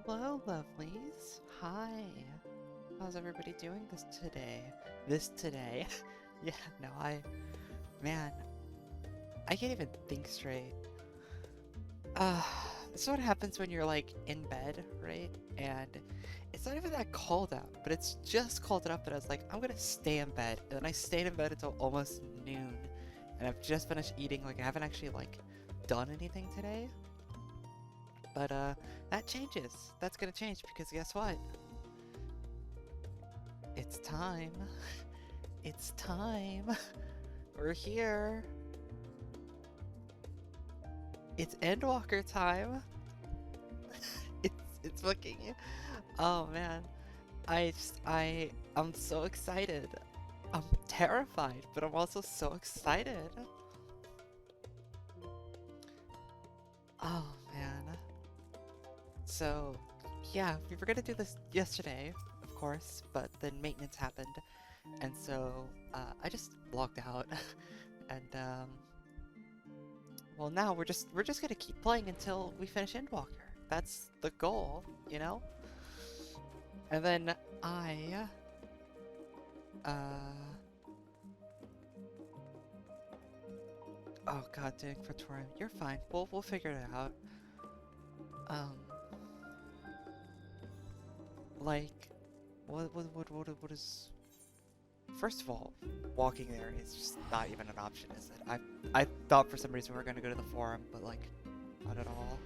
Hello, lovelies. Hi. How's everybody doing today? This today? Yeah, no, man, I can't even think straight. Uh, this is what happens when you're like in bed, right? And it's not even that cold out, but it's just cold enough that I was like, I'm gonna stay in bed. And then I stayed in bed until almost noon. And I've just finished eating, like I haven't actually like done anything today. But that changes. That's gonna change because guess what? It's time. It's time. We're here. It's Endwalker time. It's looking. Oh man. I'm so excited. I'm terrified, but I'm also so excited. Oh man. So, yeah, we were gonna do this yesterday, of course, but then maintenance happened, and so I just logged out, and well, now we're just gonna keep playing until we finish Endwalker. That's the goal, you know? And then uh oh god dang Praetorium, you're fine. We'll figure it out. Um like what is first of all, walking there is just not even an option, is it? I thought for some reason we were gonna go to the forum, but like not at all.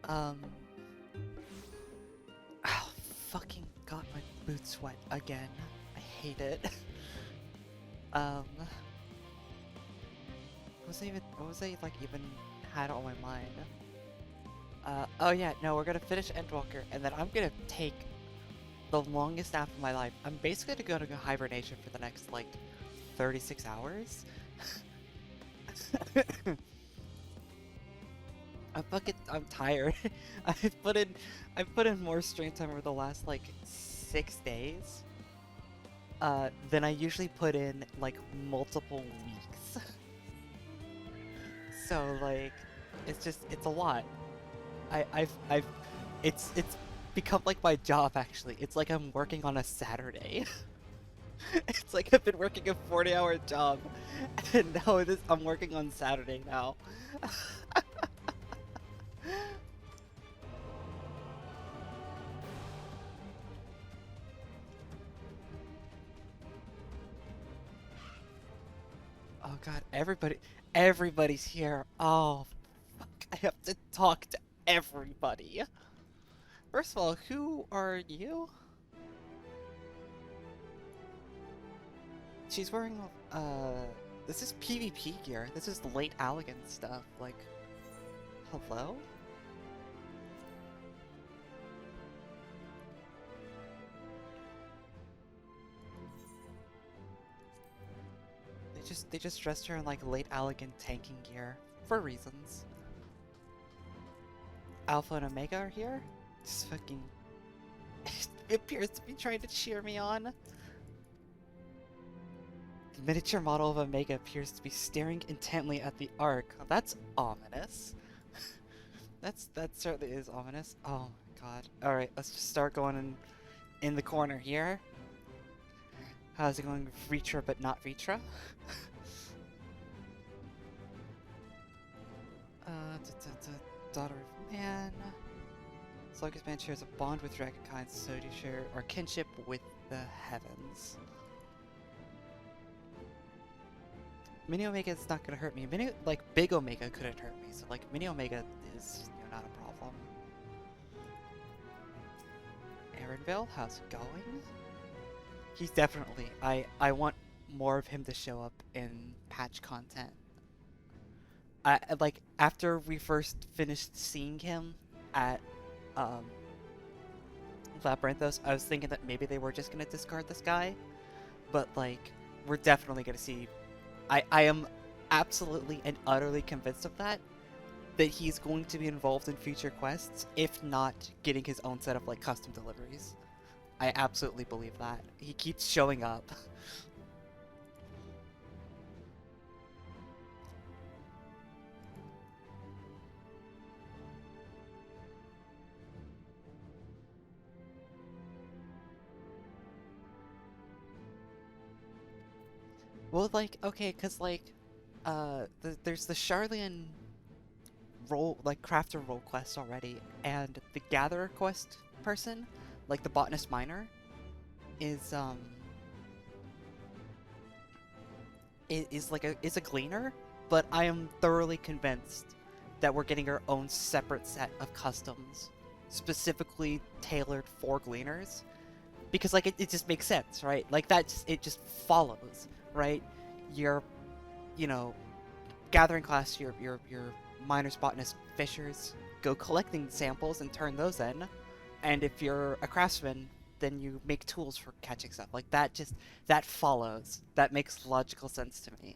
Um Oh, fucking got my boots wet again. I hate it. Um, what was I like even had on my mind? Oh yeah, no, we're gonna finish Endwalker, and then I'm gonna take the longest nap of my life. I'm basically gonna go hibernation for the next, like, 36 hours. I'm tired. I've put in, I've put in more screen time over the last, like, 6 days, than I usually put in, like, multiple weeks. So, like, it's a lot. I've, it's become like my job, actually. It's like I'm working on a Saturday. It's like I've been working a 40-hour job, and now I'm working on Saturday now. Oh god, everybody's here. Oh, fuck, I have to talk to everybody. First of all, who are you? She's wearing, this is PvP gear. This is late Allegan stuff. Like, hello? They just dressed her in like late Allegan tanking gear for reasons. Alpha and Omega are here. Just fucking it appears to be trying to cheer me on. The miniature model of Omega appears to be staring intently at the Ark. Oh, that's ominous. That certainly is ominous. Oh my god. Alright, let's just start going in the corner here. How's it going? Reacher but not Reatra? Daughter of Man. Sluggish Man shares a bond with dragonkind, so do you share our kinship with the heavens. Mini Omega is not gonna hurt me. Like Big Omega couldn't hurt me, so like Mini Omega is not a problem. Aaronville, how's it going? He's definitely. I want more of him to show up in patch content. Like after we first finished seeing him at um Labyrinthos, I was thinking that maybe they were just gonna discard this guy, but like we're definitely gonna see. I am absolutely and utterly convinced of that he's going to be involved in future quests, if not getting his own set of like custom deliveries. I absolutely believe that. He keeps showing up. Well, like, okay, cause like, there's the Charlian role, like crafter role quest already, and the gatherer quest person, like the botanist miner, is is a gleaner, but I am thoroughly convinced that we're getting our own separate set of customs specifically tailored for gleaners because like it just makes sense, right? Like it just follows, right? Your you know gathering class, your miners, botanists, fishers go collecting samples and turn those in, and if you're a craftsman, then you make tools for catching stuff. Like that follows. That makes logical sense to me.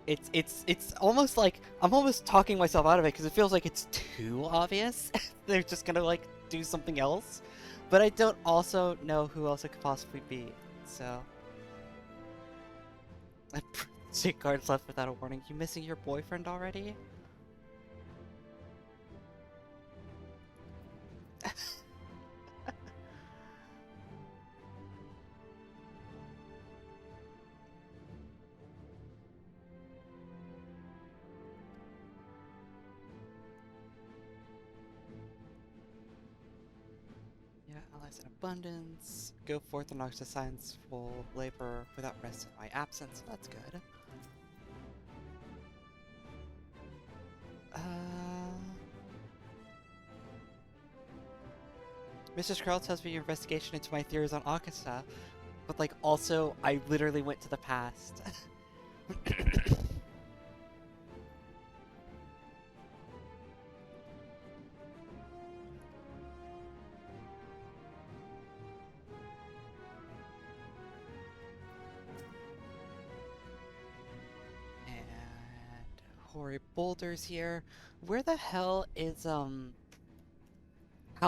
It's almost like I'm almost talking myself out of it because it feels like it's too obvious. They're just gonna like do something else, but I don't also know who else it could possibly be. So, take cards left without a warning. You missing your boyfriend already? Yeah, allies in abundance. Go forth and exercise full labor without rest in my absence. That's good. Uh, Mr. Skrull tells me your investigation into my theories on Akasa, but like also I literally went to the past. And hoary boulders here. Where the hell is how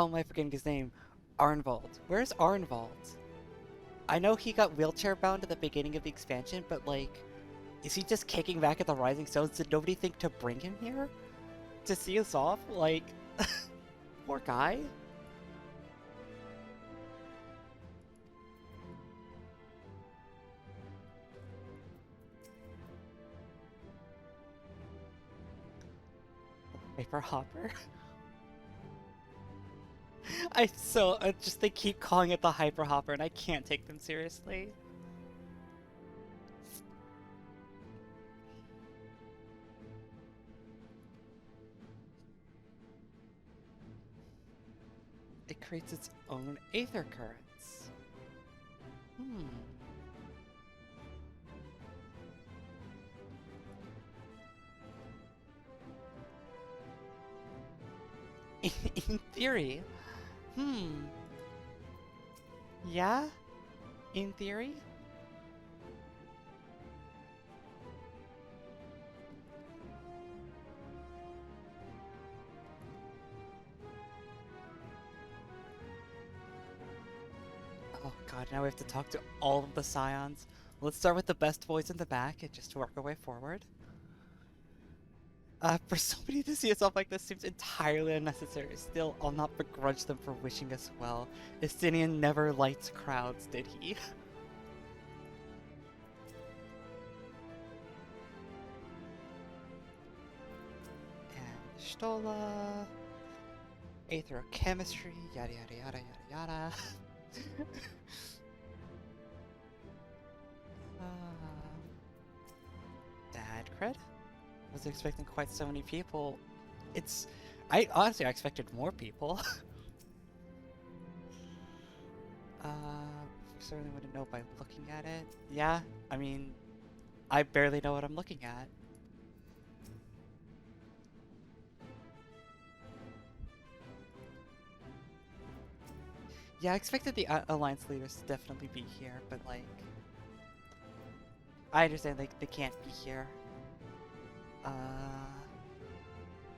am I forgetting his name? Arnvald. Where's Arnvald? I know he got wheelchair bound at the beginning of the expansion, but like is he just kicking back at the Rising Stones? Did nobody think to bring him here? To see us off? Like poor guy. Paper hopper. I just they keep calling it the hyper hopper and I can't take them seriously. It creates its own aether currents. Hmm. In theory. Hmm. Yeah? In theory? Oh god, now we have to talk to all of the scions. Let's start with the best boys in the back and just work our way forward. For somebody to see us off like this seems entirely unnecessary. Still, I'll not begrudge them for wishing us well. Estinian never liked crowds, did he? And Stola, Aetherochemistry, yada yada yada yada yada. uh, Dad cred? Was expecting quite so many people. It's... I expected more people. We certainly wouldn't know by looking at it. Yeah, I mean, I barely know what I'm looking at. Yeah, I expected the Alliance leaders to definitely be here, but like... I understand they can't be here. Uh...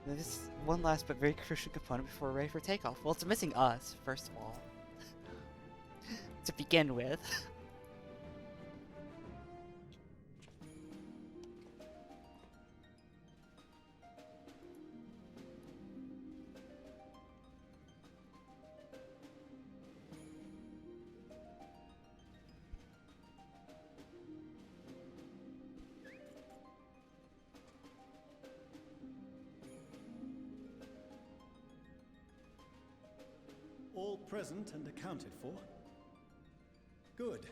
This one last but very crucial component before we're ready for takeoff. Well, it's missing us, first of all. To begin with. present and accounted for? Good.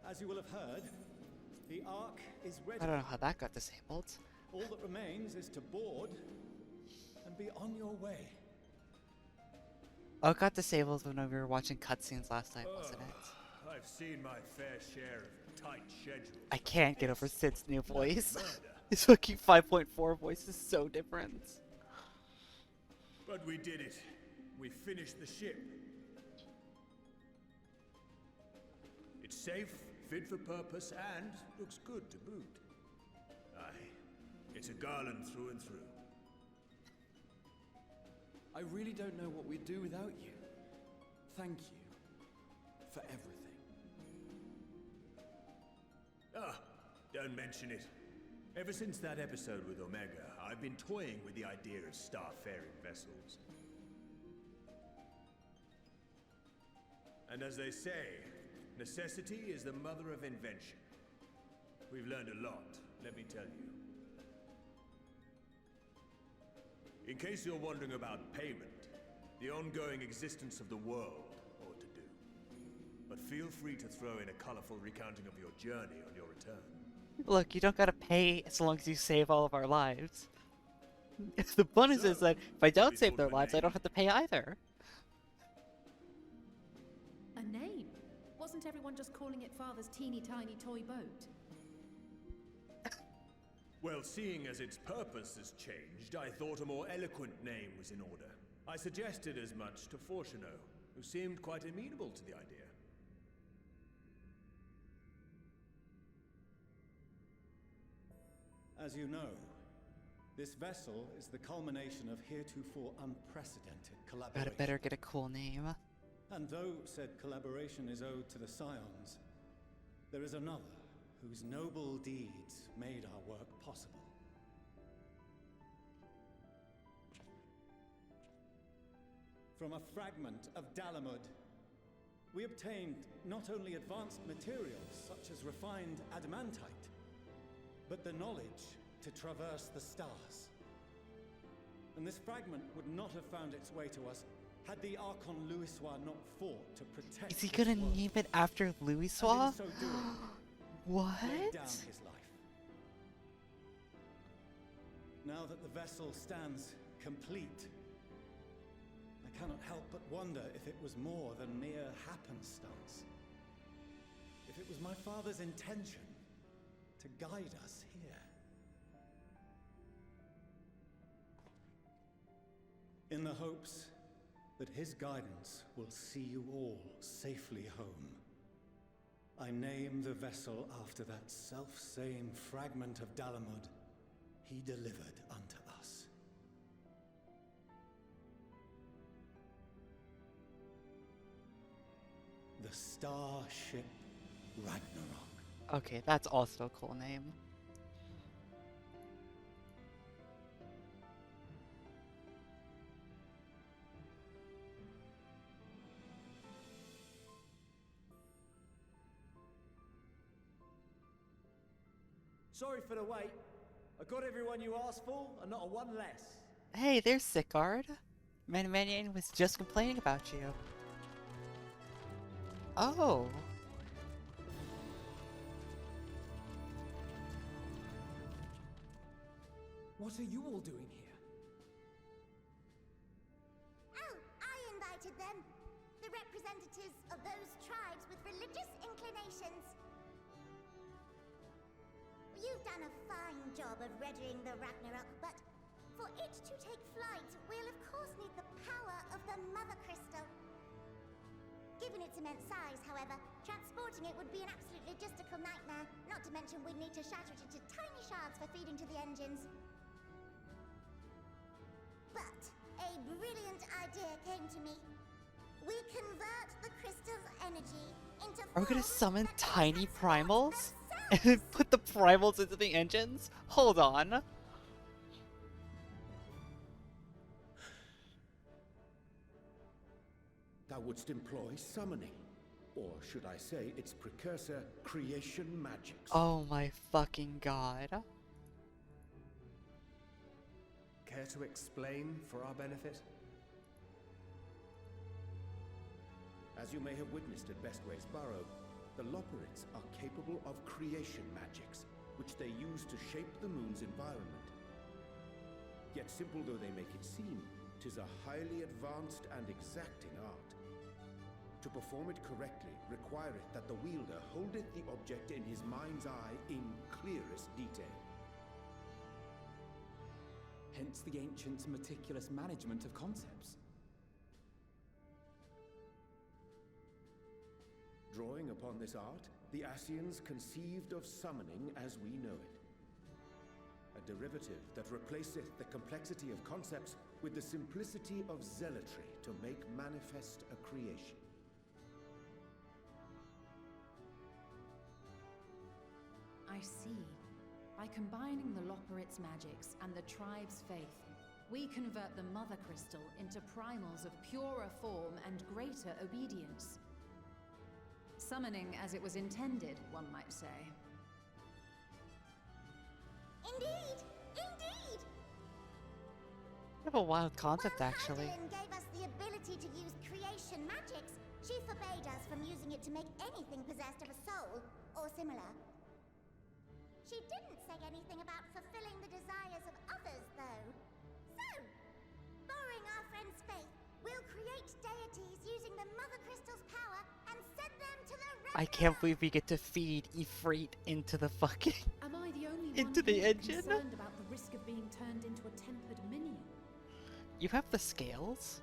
As you will have heard, the Ark is ready. I don't know how that got disabled. All that remains is to board and be on your way. Oh, it got disabled when we were watching cutscenes last night, wasn't it? I've seen my fair share of tight schedules. I can't get over Sid's new voice. Murder. His fucking 5.4 voice is so different. But we did it. We finished the ship. It's safe, fit for purpose, and looks good to boot. Aye, it's a garland through and through. I really don't know what we'd do without you. Thank you for everything. Ah, don't mention it. Ever since that episode with Omega, I've been toying with the idea of star-faring vessels. And as they say, necessity is the mother of invention. We've learned a lot, let me tell you. In case you're wondering about payment, the ongoing existence of the world ought to do. But feel free to throw in a colorful recounting of your journey on your return. Look, you don't gotta pay as long as you save all of our lives. The bonus is that if I don't save their lives, I don't have to pay either. A name? Wasn't everyone just calling it Father's teeny tiny toy boat? Well, seeing as its purpose has changed, I thought a more eloquent name was in order. I suggested as much to Fortuno, who seemed quite amenable to the idea. As you know, this vessel is the culmination of heretofore unprecedented collaboration. Better get a cool name. And though said collaboration is owed to the Scions, there is another whose noble deeds made our work possible. From a fragment of Dalamud, we obtained not only advanced materials such as refined adamantite, but the knowledge to traverse the stars. And this fragment would not have found its way to us had the Archon Louisoix not fought to protect. Is he gonna name it after Louisoix? So doing, What? laid down his life. Now that the vessel stands complete, I cannot help but wonder if it was more than mere happenstance. If it was my father's intention to guide us here. In the hopes that his guidance will see you all safely home, I name the vessel after that self-same fragment of Dalamud he delivered unto us. The Starship Ragnarok. Okay, that's also a cool name. Sorry for the wait. I got everyone you asked for, and not a one less. Hey, there's Sickard. Mannion was just complaining about you. Oh. What are you all doing here? Oh, I invited them. The representatives of those tribes with religious inclinations. You've done a fine job of readying the Ragnarok, but for it to take flight, we'll of course need the power of the Mother Crystal. Given its immense size, however, transporting it would be an absolute logistical nightmare, not to mention we'd need to shatter it into tiny shards for feeding to the engines. But a brilliant idea came to me. We convert the crystal's energy into Are we gonna force summon that tiny transports primals? And themselves. then put the primals into the engines? Hold on. Thou wouldst employ summoning, or should I say its precursor, creation magics. Oh my fucking god. Care Care to explain for our benefit? As you may have witnessed at Bestways Burrow, the Loporrits are capable of creation magics, which they use to shape the moon's environment. Yet simple though they make it seem, 'tis a highly advanced and exacting art. To perform it correctly requireth that the wielder holdeth the object in his mind's eye in clearest detail. Hence the ancients' meticulous management of concepts. Drawing upon this art, the Ascians conceived of summoning as we know it. A derivative that replaceth the complexity of concepts with the simplicity of zealotry to make manifest a creation. I see. By combining the Loporrit's magics and the tribe's faith, we convert the Mother Crystal into primals of purer form and greater obedience. Summoning as it was intended, one might say. Indeed! Indeed! Kind of a wild concept, While actually. Magdalene gave us the ability to use creation magics, she forbade us from using it to make anything possessed of a soul, or similar. She didn't say anything about fulfilling the desires of others, though. So, borrowing our friend's faith, we'll create deities using the Mother Crystal's power and send them to the I can't believe we get to feed Ifrit into the fucking... Am I the only Into one the here engine? concerned about the risk of being turned into a tempered minion? You have the scales?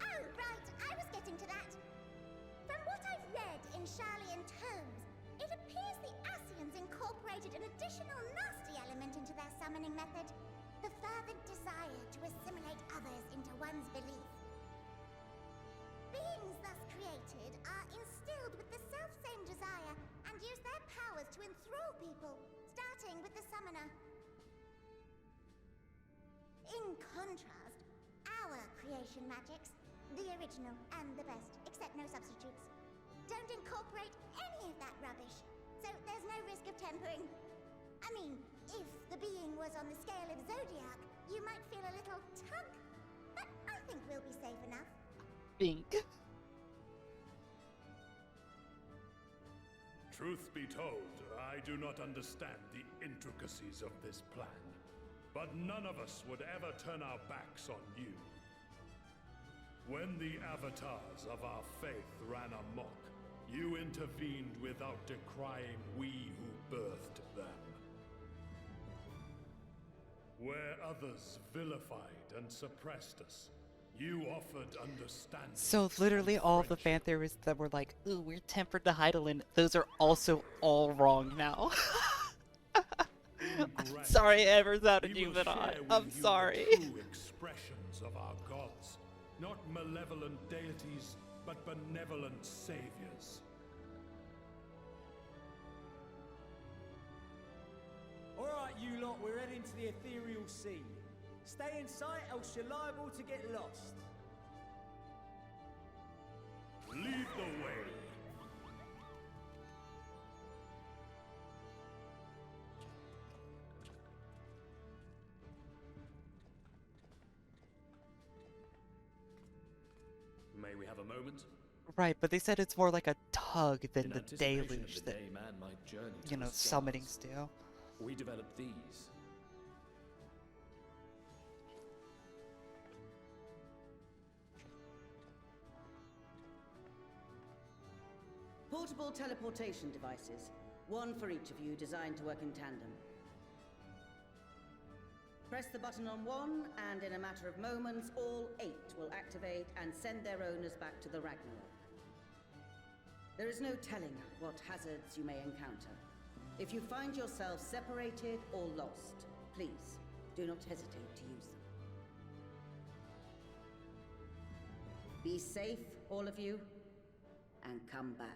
Oh, right, I was getting to that. From what I've read in Charlian tomes, it appears the Ascians incorporated an additional nasty element into their summoning method. The fervent desire to assimilate others into one's belief. Beings thus created are instilled with the self-same desire and use their powers to enthrall people, starting with the summoner. In contrast, our creation magics, the original and the best, except no substitutes, don't incorporate any of that rubbish, so there's no risk of tempering. I mean, if the being was on the scale of Zodiac, you might feel a little tug, but I think we'll be safe enough. Bink. Truth be told, I do not understand the intricacies of this plan. But none of us would ever turn our backs on you. When the avatars of our faith ran amok, you intervened without decrying we who birthed them. Where others vilified and suppressed us, you offered understanding. So literally and all the fan friendship. theorists that were like, ooh, we're tempered to Heidelin, those are also all wrong now. I'm Ingrained, sorry I ever sounded we you, will but share with I'm you sorry. the true expressions of our gods, not malevolent deities, but benevolent saviors. Alright, you lot, we're heading to the ethereal sea. Stay in sight, else you're liable to get lost. Lead the way. May we have a moment? Right, but they said it's more like a tug than In the anticipation of deluge the that, day man might journey to you know, the stars, summonings do. we developed these. Portable teleportation devices, one for each of you, designed to work in tandem. Press the button on one, and in a matter of moments, all 8 will activate and send their owners back to the Ragnarok. There is no telling what hazards you may encounter. If you find yourself separated or lost, please do not hesitate to use them. Be safe, all of you, and come back.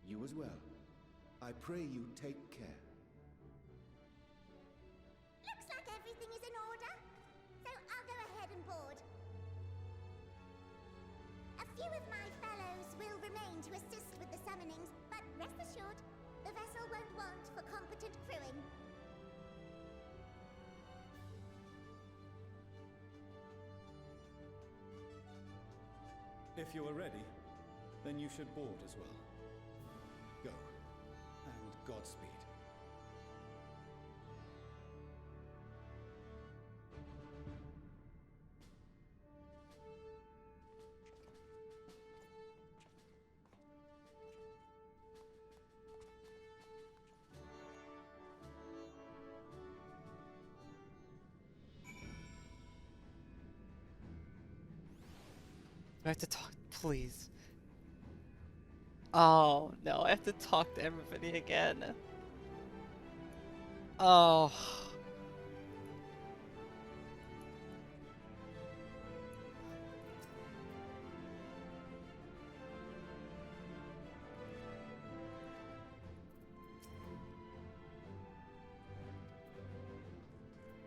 You as well. I pray you take care. Looks like everything is in order, so I'll go ahead and board. A few of my fellows will remain to assist with the summonings, but rest assured, The vessel won't want for competent crewing. If you are ready, then you should board as well. Go, and Godspeed. I have to talk, please. Oh no, I have to talk to everybody again. Oh.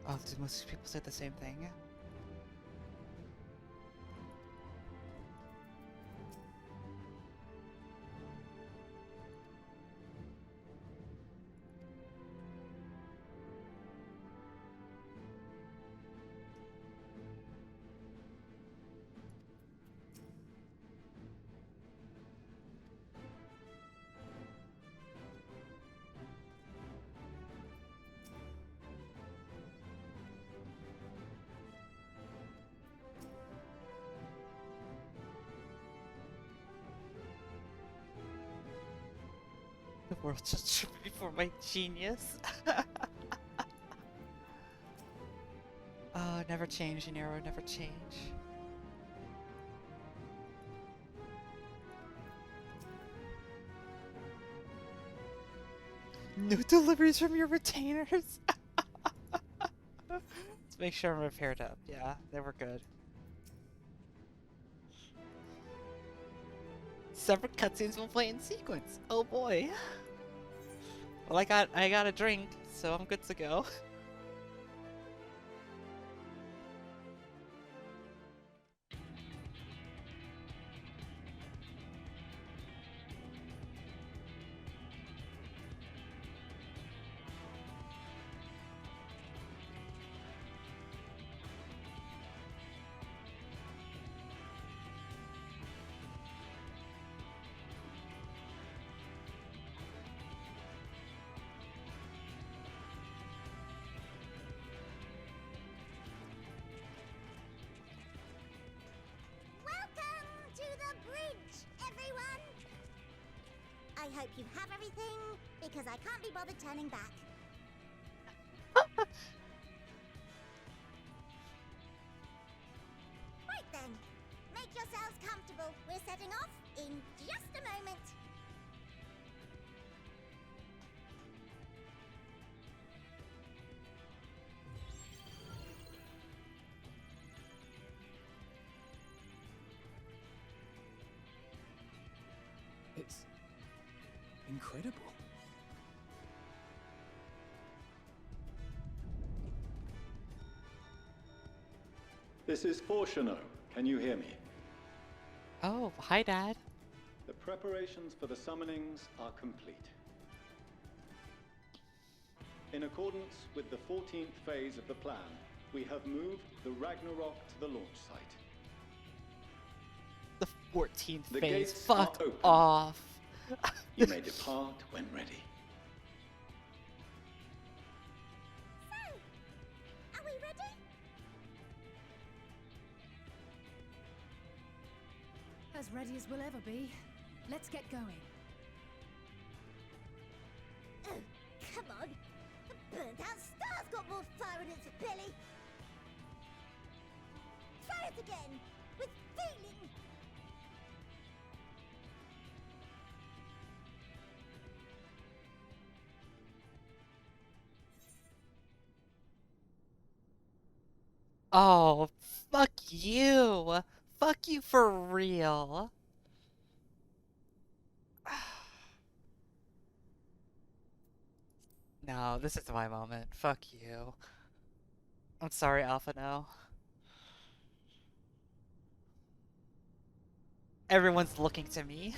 Oh, do most people say the same thing? The world just tripped before my genius. Oh, never change, Nero, never change. No deliveries from your retainers? Let's make sure I'm repaired up. Yeah, they were good. Separate cutscenes will play in sequence. Oh boy. Well, I got a drink, so I'm good to go. Welcome to the bridge, everyone! I hope you have everything, because I can't be bothered turning back. Right then, make yourselves comfortable. We're setting off in just a moment. It's incredible. This is Fortuno. Can you hear me? Oh, hi, Dad. The preparations for the summonings are complete. In accordance with the 14th phase of the plan, we have moved the Ragnarok to the launch site. The 14th The phase. gates are Fuck open. off. You may depart when ready. So, are we ready? As ready as we'll ever be. Let's get going. Oh, come on. The burnt-out star's got more fire in its belly. Try it again, with feeling. Oh, fuck you. Fuck you for real. No, this is my moment. Fuck you. I'm sorry, Alpha No. Everyone's looking to me.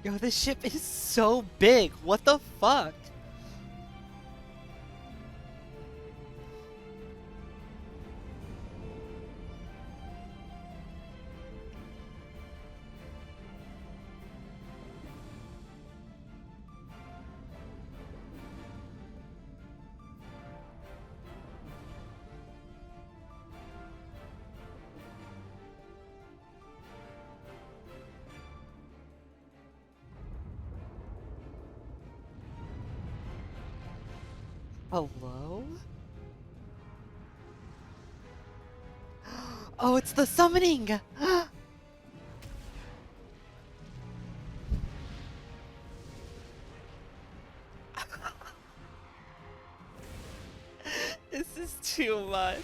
Yo, this ship is so big. What the fuck? Hello? Oh, it's the summoning! This is too much.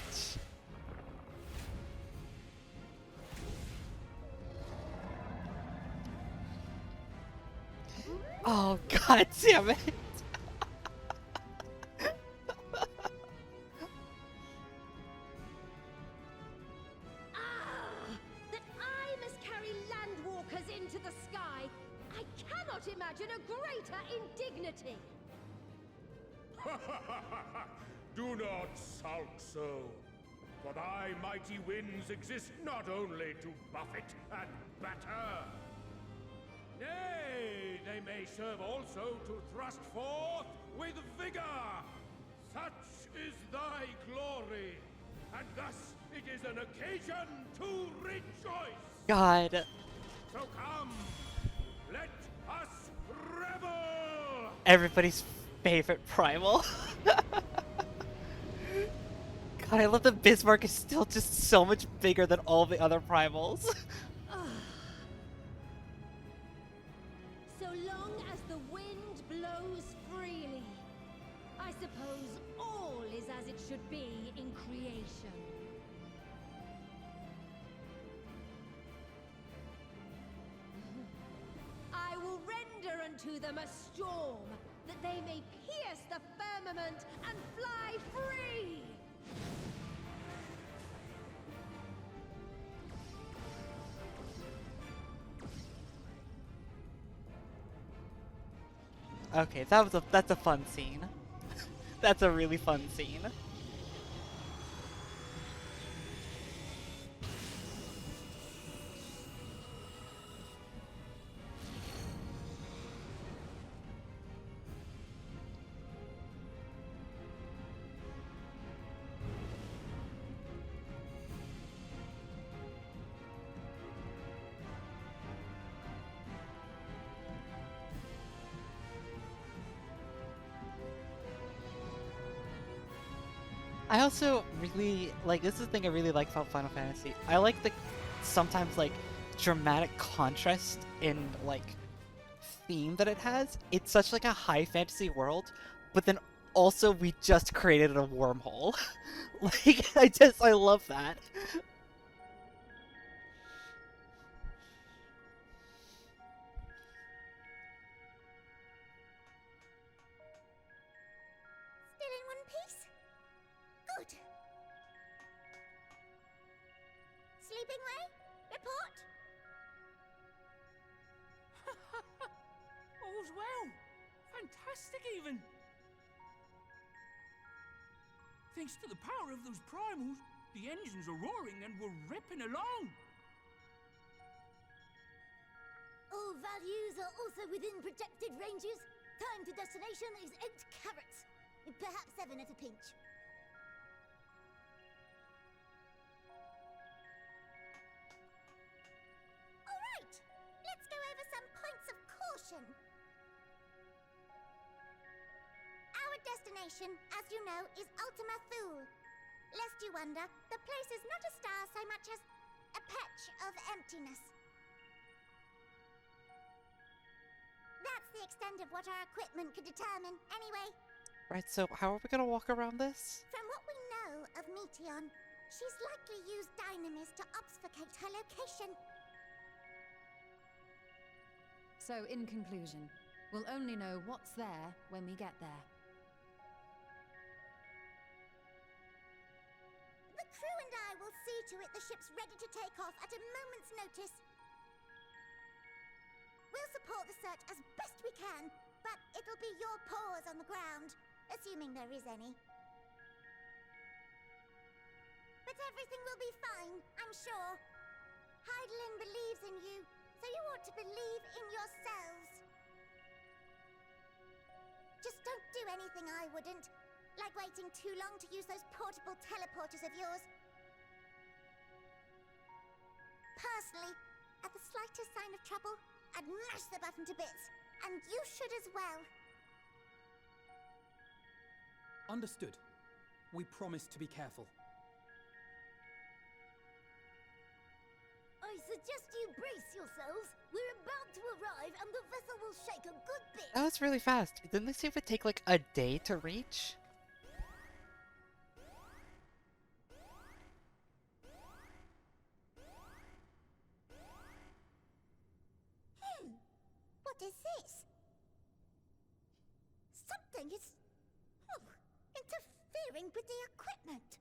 Oh, god damn it! That I must carry landwalkers into the sky! I cannot imagine a greater indignity! Do not sulk so, for thy mighty winds exist not only to buffet and batter. Nay, they may serve also to thrust forth with vigor. Such is thy glory, and thus it is an occasion to rejoice. God. So come, let us revel! Everybody's favorite primal. God, I love that Bismarck is still just so much bigger than all the other primals. So long as the wind blows freely, I suppose all is as it should be in creation. I will render unto them a storm, that they may pierce the firmament and fly free! Okay, that's a fun scene. That's a really fun scene. I also really like, this is the thing I really like about Final Fantasy. I like the sometimes like dramatic contrast in like theme that it has. It's such like a high fantasy world, but then also we just created a wormhole. Like I love that. Still in one piece? Good. Sleeping way? Report? All's well. Fantastic, even. Thanks to the power of those primals, the engines are roaring and we're ripping along. All values are also within projected ranges. Time to destination is 8 carats. Perhaps 7 at a pinch. All right, let's go over some points of caution. Our destination, as you know, is Ultima Thule. Lest you wonder, the place is not a star so much as a patch of emptiness. That's the extent of what our equipment could determine, anyway. Right, so how are we gonna walk around this? From what we know of Meteon, she's likely used dynamis to obfuscate her location. So, in conclusion, we'll only know what's there when we get there. The crew and I will see to it the ship's ready to take off at a moment's notice. We'll support the search as best we can, but it'll be your paws on the ground, assuming there is any. But everything will be fine, I'm sure. Heidelin believes in you, so you ought to believe in yourselves. Just don't do anything I wouldn't, like waiting too long to use those portable teleporters of yours. Personally, at the slightest sign of trouble, I'd mash the button to bits, and you should as well. Understood. We promise to be careful. I suggest you brace yourselves. We're about to arrive and the vessel will shake a good bit. That was really fast. Didn't this even take like a day to reach? What is this? Something is interfering with the equipment.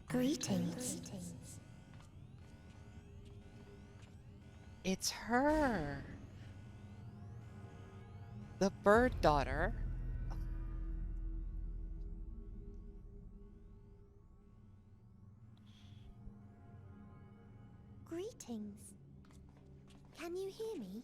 Greetings. It's her. The bird daughter. Greetings. Can you hear me?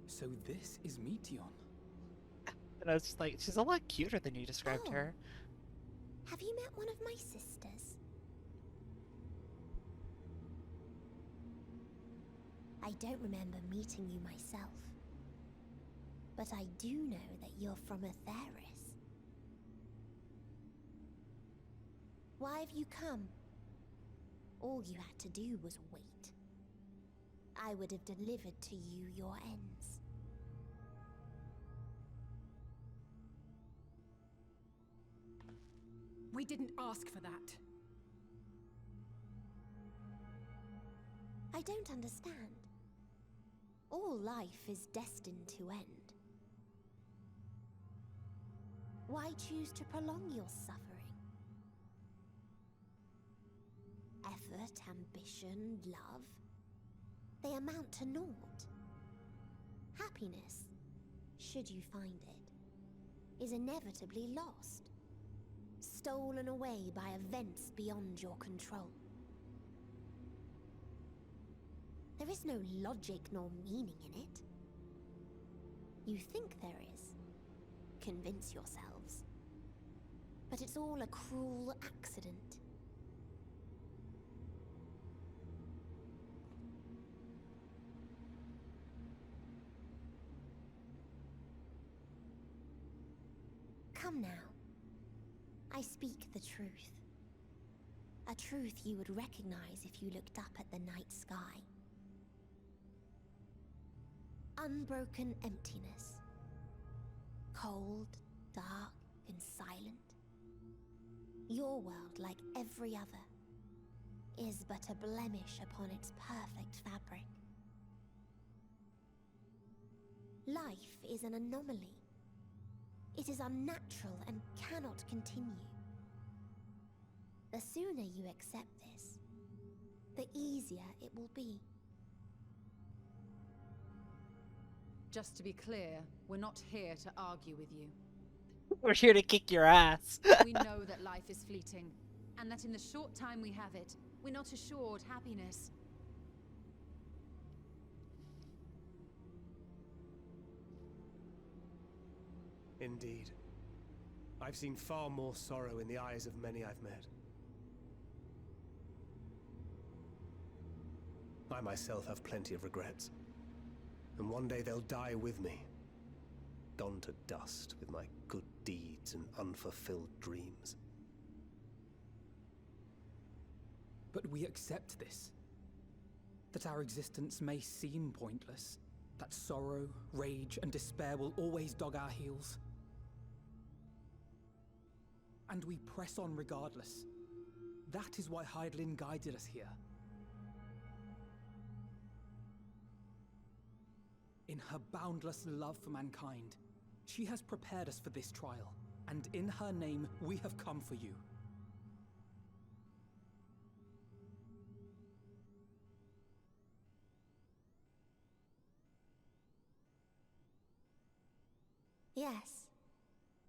So this is Meteon. And I was just like, she's a lot cuter than you described her. Have you met one of my sisters? I don't remember meeting you myself. But I do know that you're from Atheris. Why have you come? All you had to do was wait. I would have delivered to you your ends. We didn't ask for that. I don't understand. All life is destined to end. Why choose to prolong your suffering? Effort, ambition, love, they amount to naught. Happiness, should you find it, is inevitably lost, stolen away by events beyond your control. There is no logic nor meaning in it. You think there is. Convince yourselves. But it's all a cruel accident. Come now. I speak the truth. A truth you would recognize if you looked up at the night sky. Unbroken emptiness. Cold, dark, and silent. Your world, like every other, is but a blemish upon its perfect fabric. Life is an anomaly. It is unnatural and cannot continue. The sooner you accept this, the easier it will be. Just to be clear, we're not here to argue with you. We're here to kick your ass. We know that life is fleeting, and that in the short time we have it, we're not assured happiness. Indeed. I've seen far more sorrow in the eyes of many I've met. I myself have plenty of regrets. And one day they'll die with me, gone to dust with my good deeds and unfulfilled dreams. But we accept this. That our existence may seem pointless. That sorrow, rage, and despair will always dog our heels. And we press on regardless, That is why Hydaelyn guided us here. In her boundless love for mankind, she has prepared us for this trial, and in her name, we have come for you. Yes,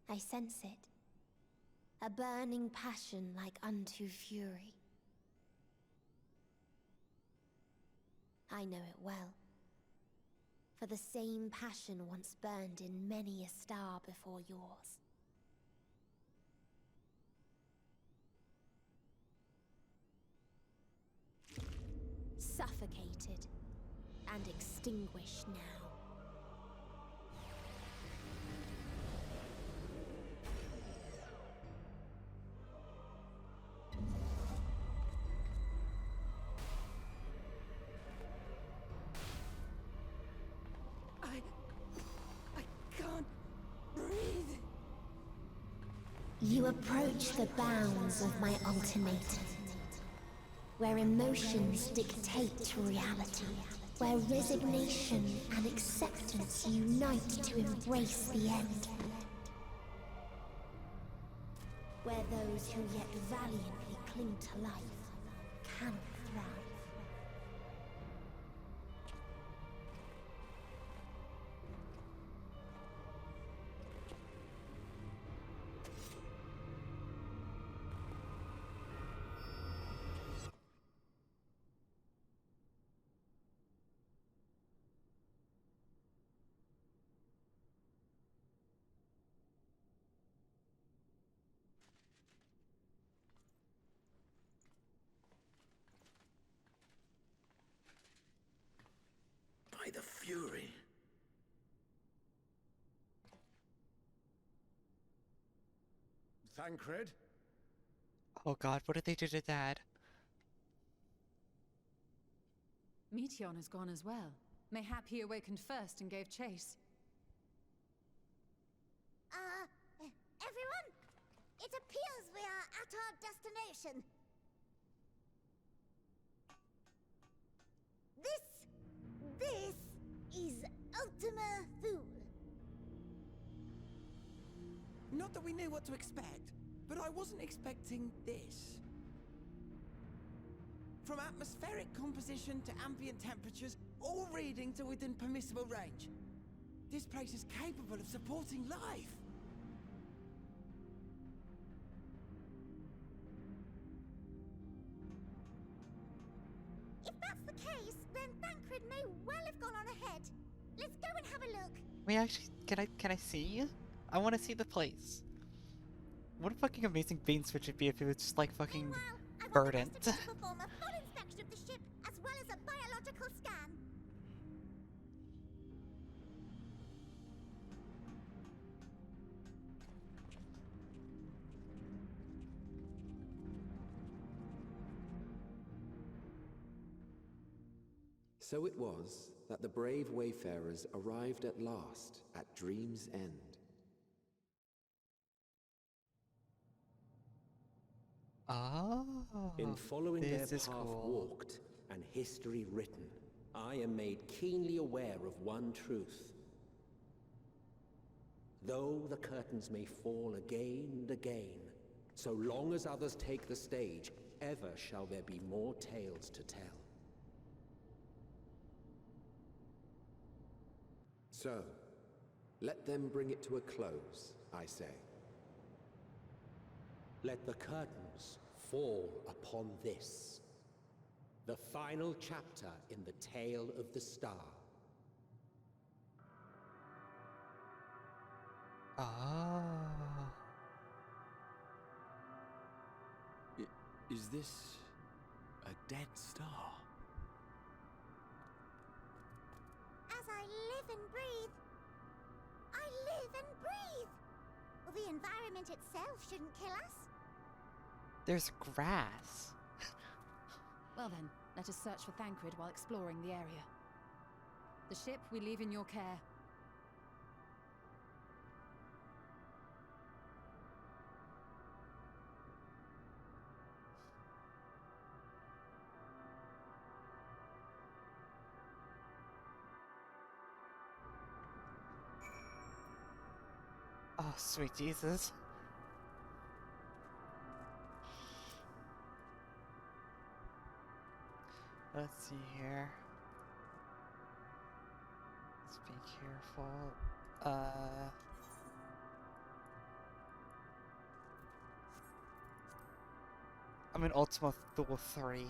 I sense it. A burning passion like unto fury. I know it well. For the same passion once burned in many a star before yours. Suffocated and extinguished now. I can't breathe. You approach the bounds of my ultimatum, where emotions dictate reality, where resignation and acceptance unite to embrace the end, where those who yet valiantly cling to life cannot thrive. By the Fury. Thancred? Oh god, what did they do to Dad? Meteon has gone as well. Mayhap he awakened first and gave chase. Everyone? It appears we are at our destination. This is Ultima Thule. Not that we knew what to expect, but I wasn't expecting this. From atmospheric composition to ambient temperatures, all reading to within permissible range. This place is capable of supporting life. If that's the case, then Thancred may well have gone on ahead. Let's go and have a look. Wait, actually, can I see? I want to see the place. What a fucking amazing bait switch it'd be if it was just like fucking Meanwhile, I want verdant. the rest of you to perform a full inspection of the ship, as well as a biological scan. So it was that the brave wayfarers arrived at last at Dream's End. Oh, In following their this is path cool. walked and history written, I am made keenly aware of one truth. Though the curtains may fall again and again, so long as others take the stage, ever shall there be more tales to tell. So, let them bring it to a close, I say. Let the curtains fall upon this, the final chapter in the tale of the star. Oh. Is this a dead star? As I live and breathe, I live and breathe. Well, the environment itself shouldn't kill us. There's grass. Well then, let us search for Thancred while exploring the area. The ship we leave in your care. Oh, sweet Jesus. Let's see here. Let's be careful. I'm in Ultima Thule 3.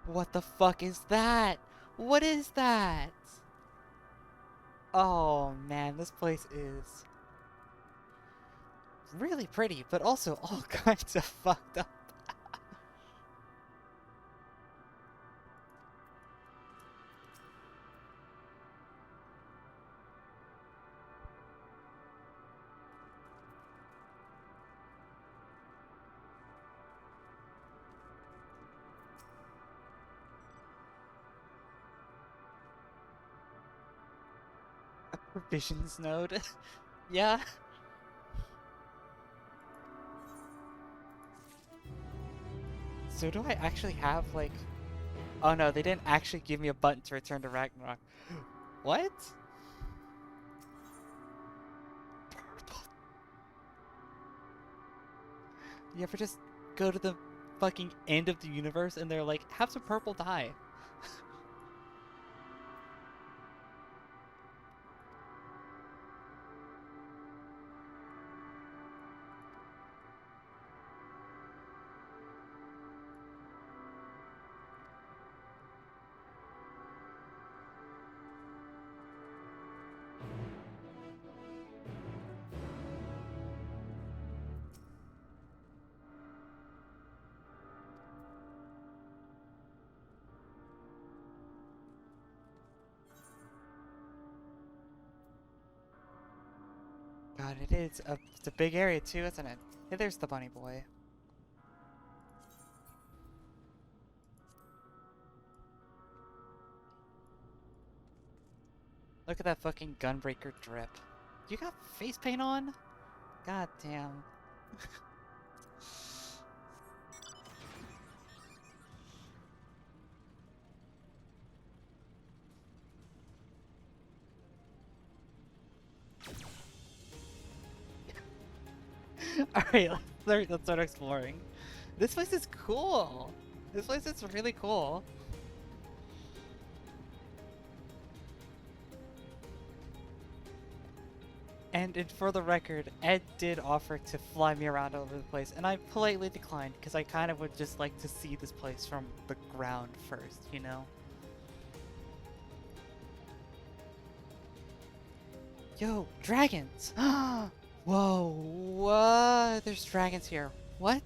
What the fuck is that? What is that? Oh man, this place is really pretty, but also all kinds of fucked up. A provisions node? Yeah. So do I actually have, like... Oh no, they didn't actually give me a button to return to Ragnarok. What? Purple. You ever just go to the fucking end of the universe and they're like, have some purple dye? God, it is. It's a big area too, isn't it? Hey, there's the bunny boy. Look at that fucking gunbreaker drip. You got face paint on? God damn. Alright, let's start exploring. This place is cool. This place is really cool. And for the record, Ed did offer to fly me around all over the place, and I politely declined because I kind of would just like to see this place from the ground first, you know? Yo, dragons! Whoa, what? There's dragons here. What?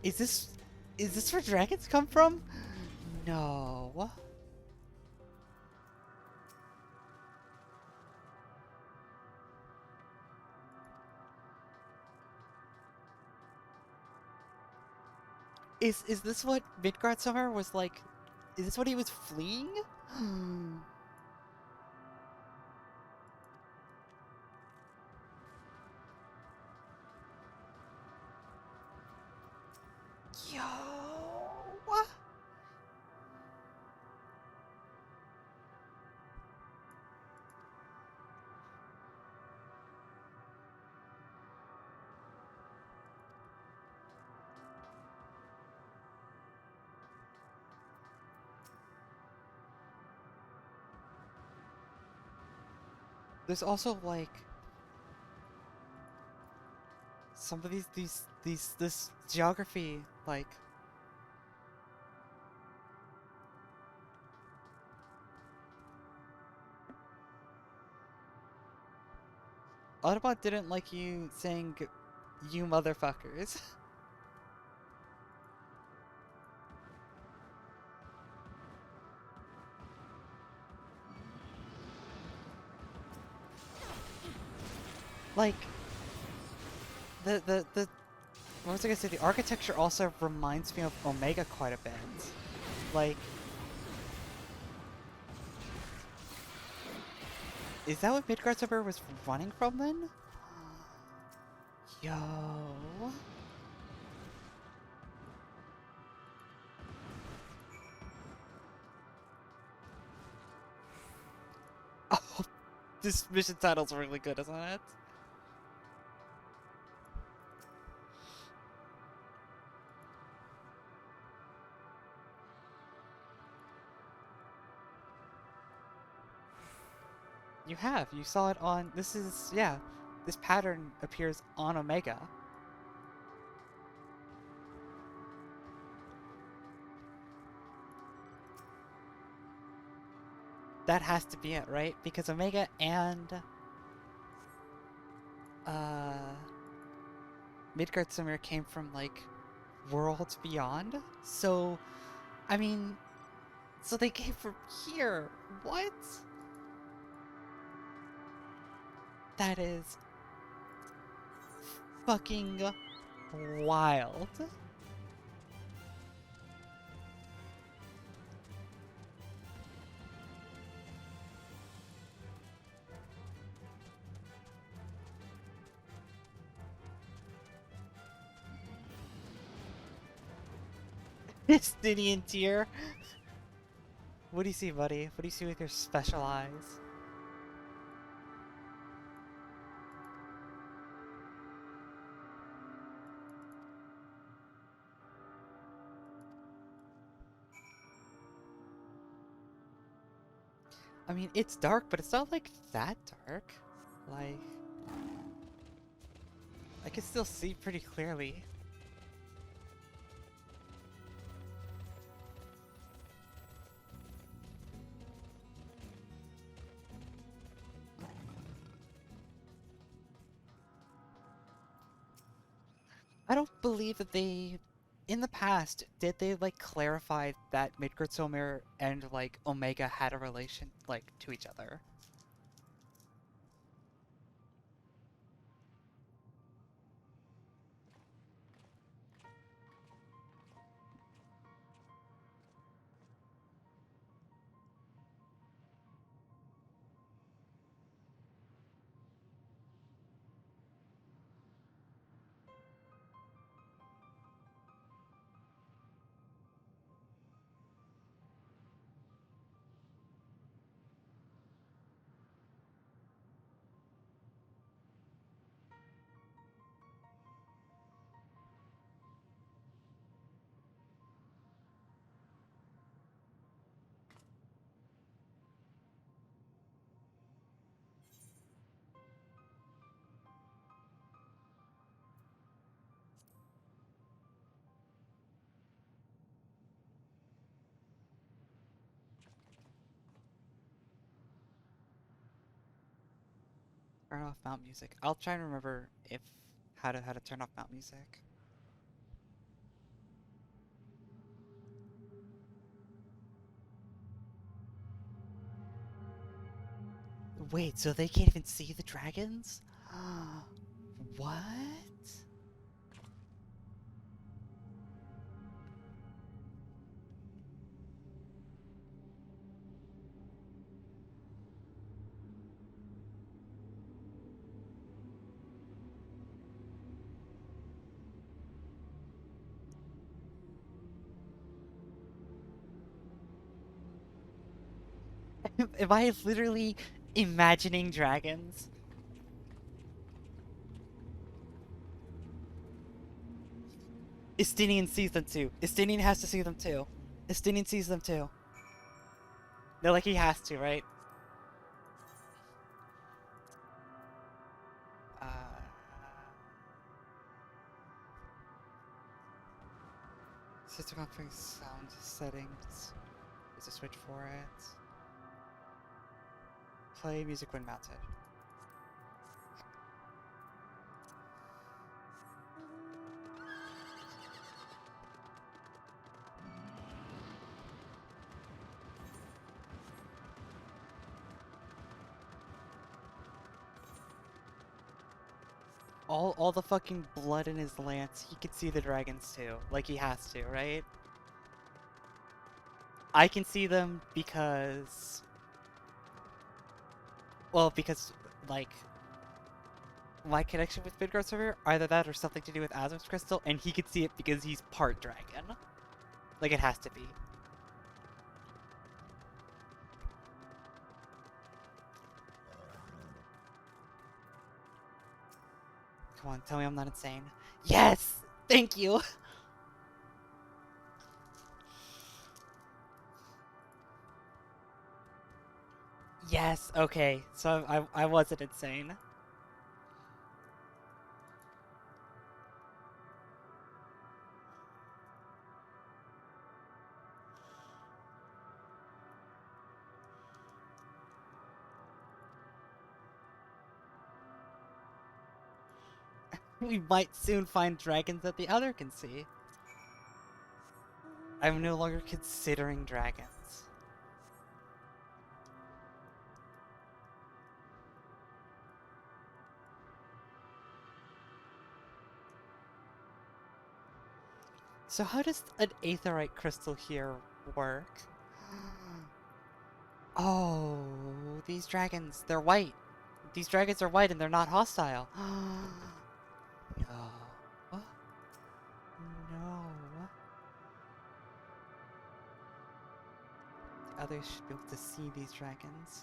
Is this where dragons come from? No. Is this what Midgard Summer was like? Is this what he was fleeing? Yo, what? There's also like some of this geography, like Autobot didn't like you saying you motherfuckers. Like, the what was I gonna say? The architecture also reminds me of Omega quite a bit. Like, is that what Midgard Summer was running from then? Yo. Oh, this mission title's really good, isn't it? You have. You saw it on... This is... Yeah. This pattern appears on Omega. That has to be it, right? Because Omega and... Midgard Summer came from, like, worlds beyond. So, I mean... So they came from here. What? That is fucking wild. Justinian tier. What do you see, buddy? What do you see with your special eyes? I mean, it's dark, but it's not like that dark. Like, I can still see pretty clearly. I don't believe that they, in the past, did they like clarify that Midgardsormr and like Omega had a relation like to each other? Turn off mount music. I'll try and remember if how to turn off mount music. Wait, so they can't even see the dragons? What? Am I literally imagining dragons? Istinian sees them too. Istinian has to see them too. Istinian sees them too. No, like he has to, right? System config sound settings. There's a switch for it. Play music when mounted. all the fucking blood in his lance, he could see the dragons too. Like, he has to, right? I can see them because... Well, because, like... my connection with Midgard's River, either that or something to do with Asmod's Crystal, and he could see it because he's part dragon. Like, it has to be. Come on, tell me I'm not insane. Yes! Thank you! Yes, okay. So I wasn't insane. We might soon find dragons that the other can see. I'm no longer considering dragons. So how does an aetherite crystal here work? Oh, these dragons, they're white. These dragons are white and they're not hostile. Oh. No. The others should be able to see these dragons.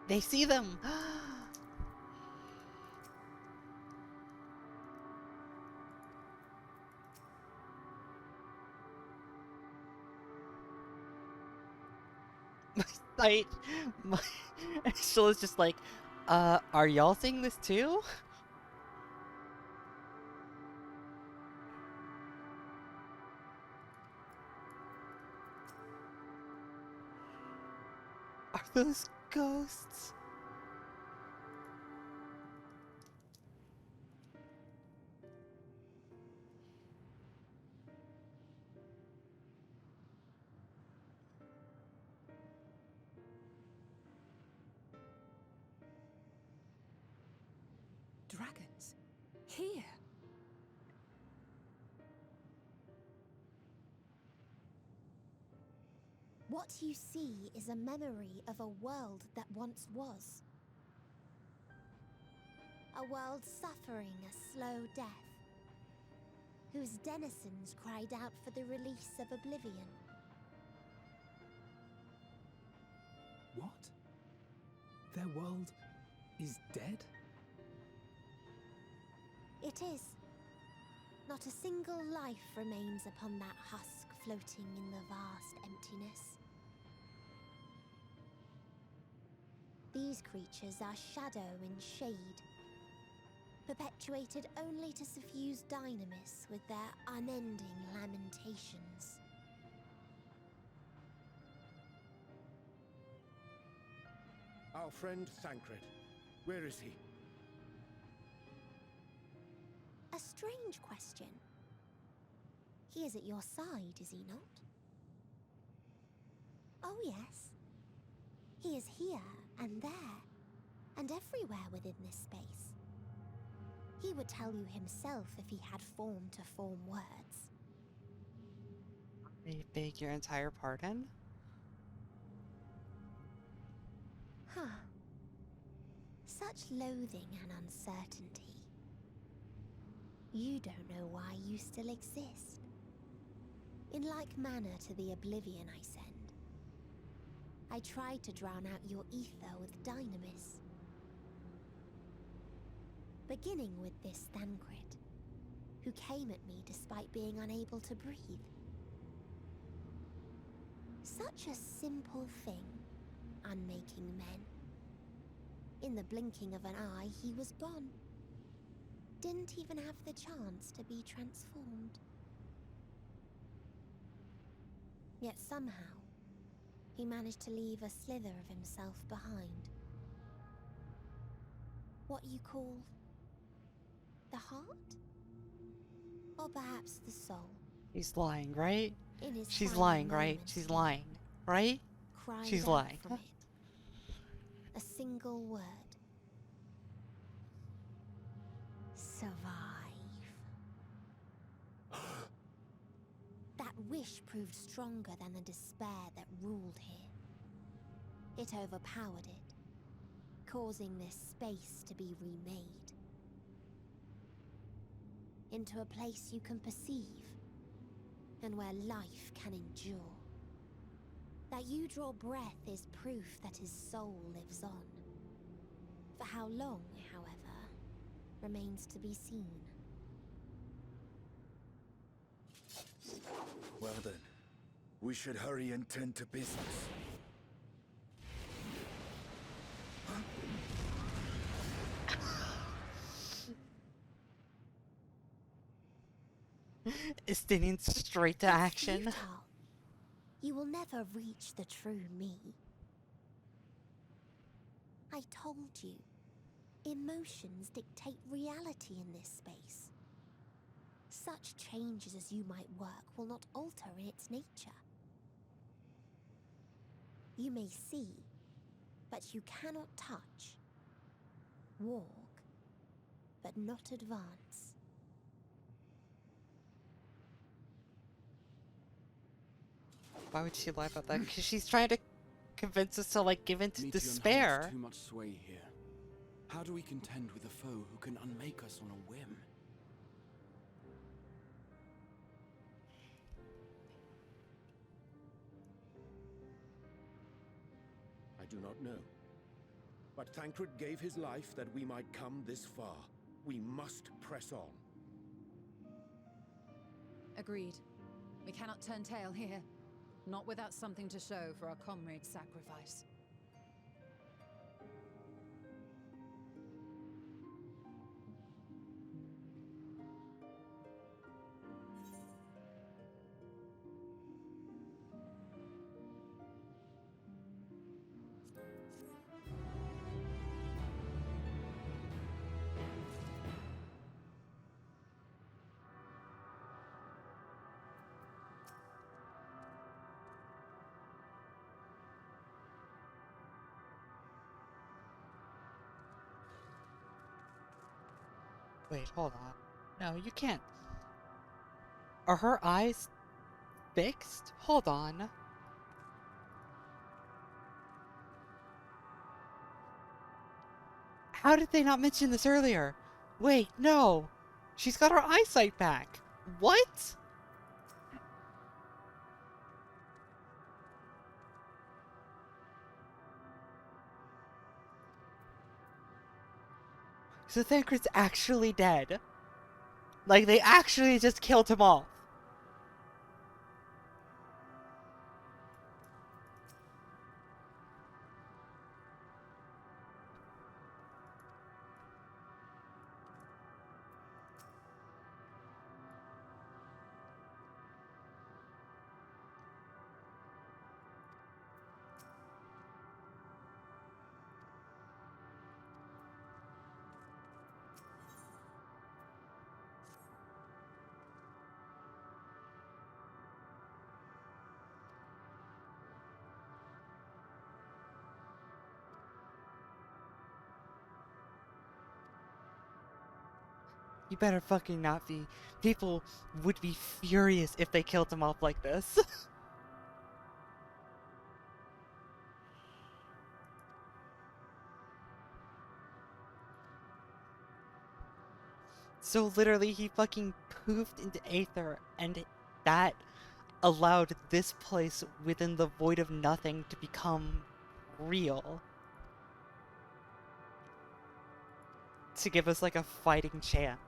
They see them! My Angel is just like, are y'all seeing this too? Are those ghosts? Dragons? Here? What you see is a memory of a world that once was. A world suffering a slow death, whose denizens cried out for the release of oblivion. What? Their world is dead? It is. Not a single life remains upon that husk floating in the vast emptiness. These creatures are shadow and shade, perpetuated only to suffuse dynamis with their unending lamentations. Our friend Thancred, where is he? A strange question. He is at your side, is he not? Oh yes. He is here and there, and everywhere within this space. He would tell you himself if he had form to form words. I beg your entire pardon? Huh. Such loathing and uncertainty. You don't know why you still exist. In like manner to the oblivion I send, I tried to drown out your ether with dynamis. Beginning with this Thancred, who came at me despite being unable to breathe. Such a simple thing, unmaking men. In the blinking of an eye, he was gone. Didn't even have the chance to be transformed. Yet somehow, he managed to leave a slither of himself behind. What you call the heart? Or perhaps the soul? He's lying, right? In his She's final lying, right? moments, She's he lying, right? cried She's out lying. from it. A single word. Survive. That wish proved stronger than the despair that ruled here. It overpowered it, causing this space to be remade into a place you can perceive, and where life can endure. That you draw breath is proof that his soul lives on. For how long, however, remains to be seen. Well then, we should hurry and tend to business. Istinian straight to action. Futile. You will never reach the true me. I told you, emotions dictate reality in this space. Such changes as you might work will not alter its nature. You may see, but you cannot touch. Walk, but not advance. Why would she lie about that? Because she's trying to convince us to, like, give in to Meteion despair. holds too much sway here. How do we contend with a foe who can unmake us on a whim? I do not know. But Thancred gave his life that we might come this far. We must press on. Agreed. We cannot turn tail here. Not without something to show for our comrade's sacrifice. Wait, hold on. No, you can't. Are her eyes fixed? Hold on. How did they not mention this earlier? Wait, no. She's got her eyesight back. What? So Thancred's actually dead. Like, they actually just killed him off. You better fucking not be. People would be furious if they killed him off like this. So literally he fucking poofed into Aether, and that allowed this place within the void of nothing to become real. To give us like a fighting chance.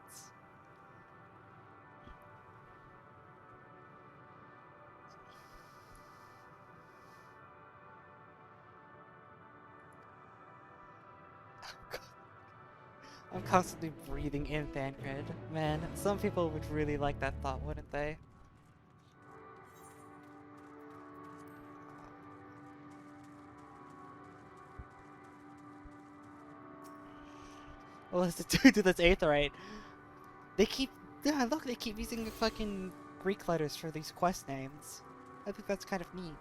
I'm constantly breathing in Thancred. Man, some people would really like that thought, wouldn't they? Well, let's do this Aetherite. They keep... Yeah, look, they keep using the fucking Greek letters for these quest names. I think that's kind of neat.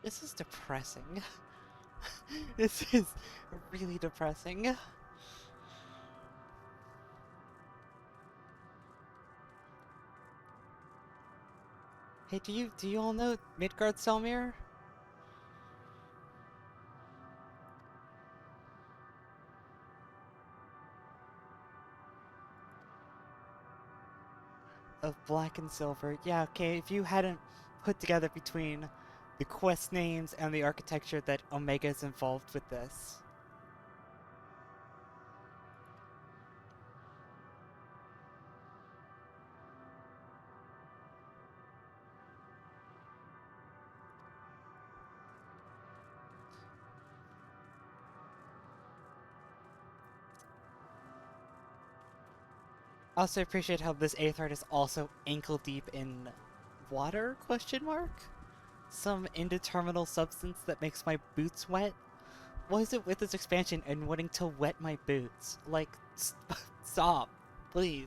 This is depressing. This is really depressing. Hey, do you all know Midgard Selmir? Of Black and Silver. Yeah, okay, if you hadn't put together between the quest names and the architecture that Omega is involved with this. I also appreciate how this 8th art is also ankle deep in water, question mark? Some indeterminate substance that makes my boots wet? What is it with this expansion and wanting to wet my boots? Like, stop, please.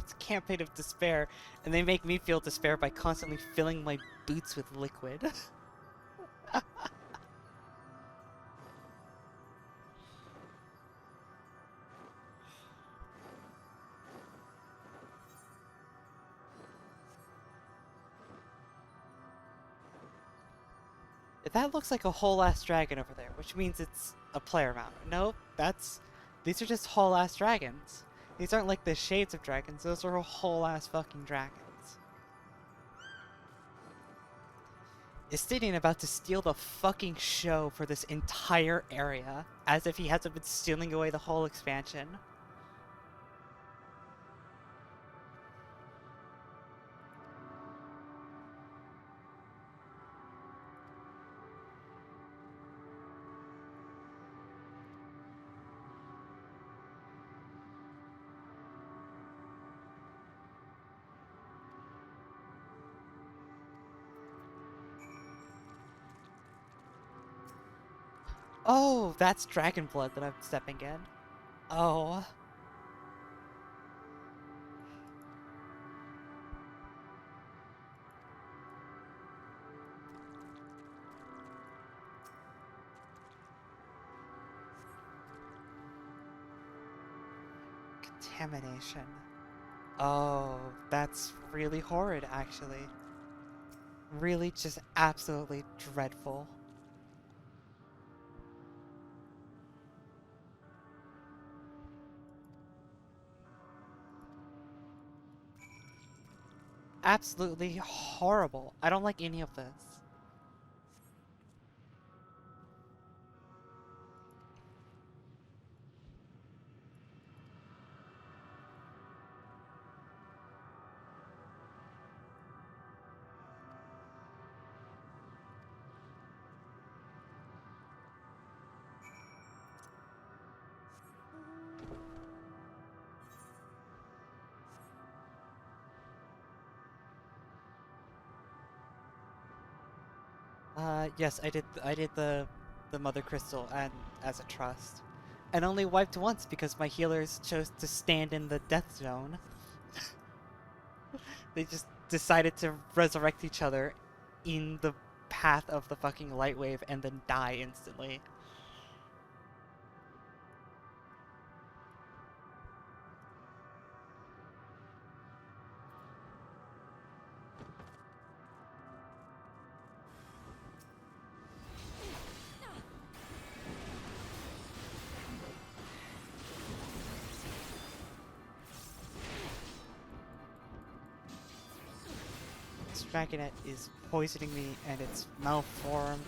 It's a campaign of despair, and they make me feel despair by constantly filling my boots with liquid. That looks like a whole-ass dragon over there, which means it's a player mount. Nope, these are just whole-ass dragons. These aren't like the shades of dragons, those are whole-ass fucking dragons. Is Stidian about to steal the fucking show for this entire area, as if he hasn't been stealing away the whole expansion? Oh, that's dragon blood that I'm stepping in. Oh. Contamination. Oh, that's really horrid, actually. Really just absolutely dreadful. Absolutely horrible. I don't like any of this. Yes, I did the Mother Crystal and as a trust. And only wiped once because my healers chose to stand in the death zone. They just decided to resurrect each other in the path of the fucking light wave and then die instantly. This dragonet is poisoning me and it's malformed.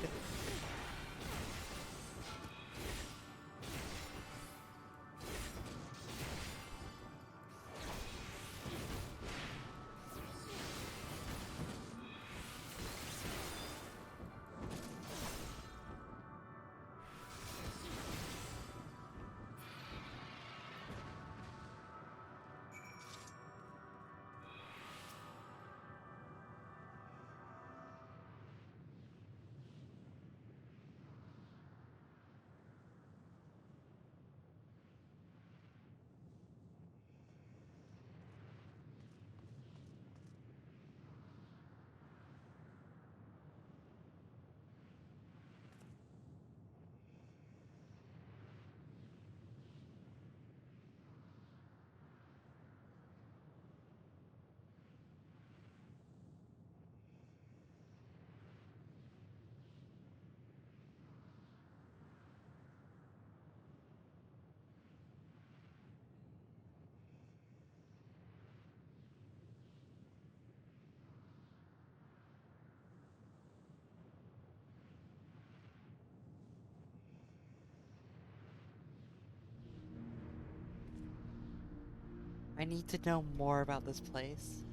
I need to know more about this place.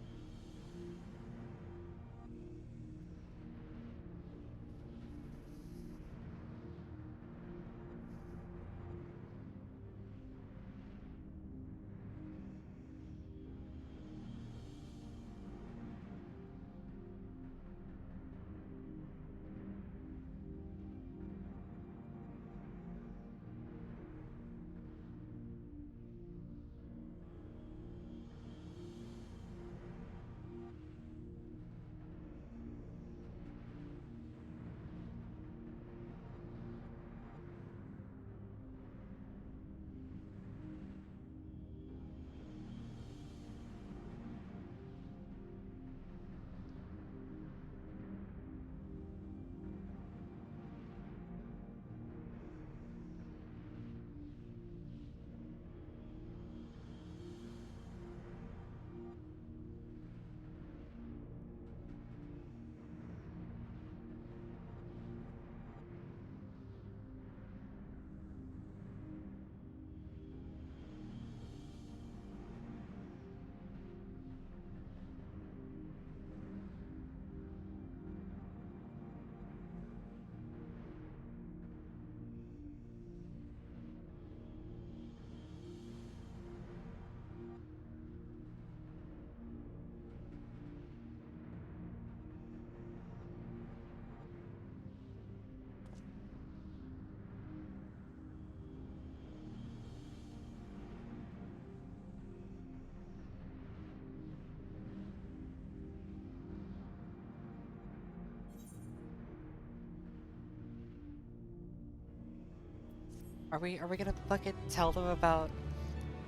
Are we gonna fucking tell them about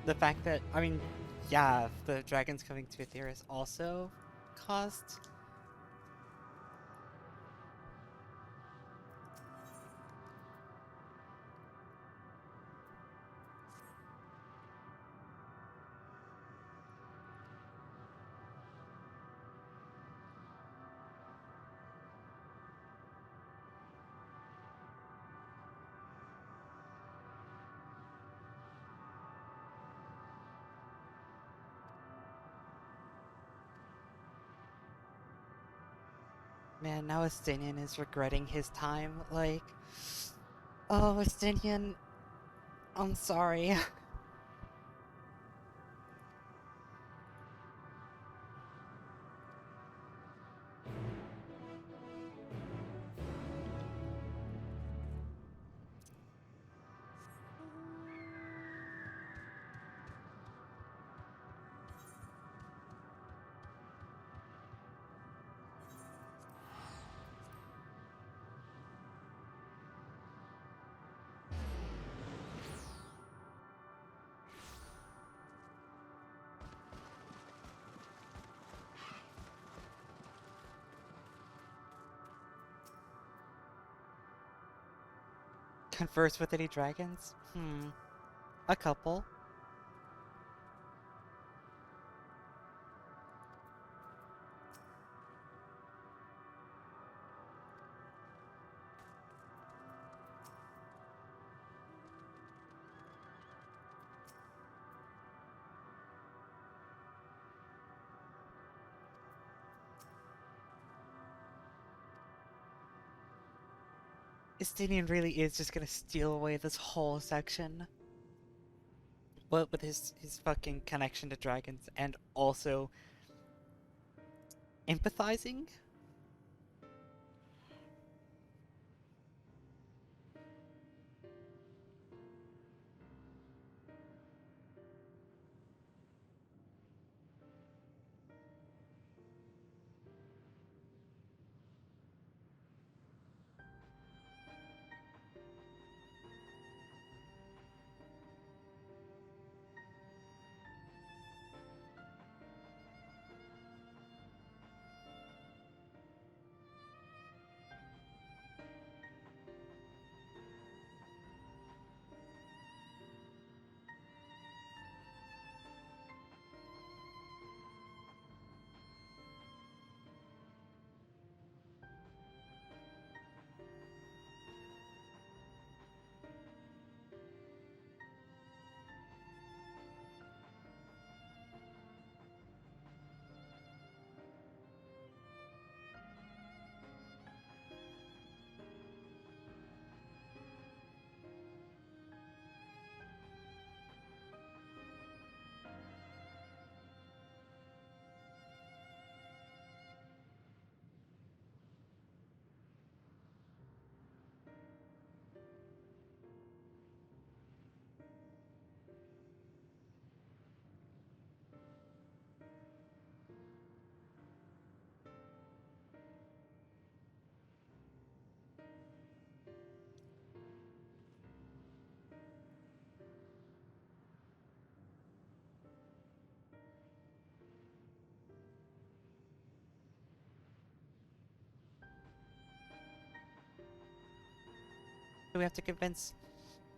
the fact that, I mean, yeah, the dragons coming to Aetheris also caused... Man, now Estinian is regretting his time, like... Oh, Estinian... I'm sorry. Converse with any dragons? A couple. Estinian really is just gonna steal away this whole section. But with his fucking connection to dragons and also empathizing? Do we have to convince...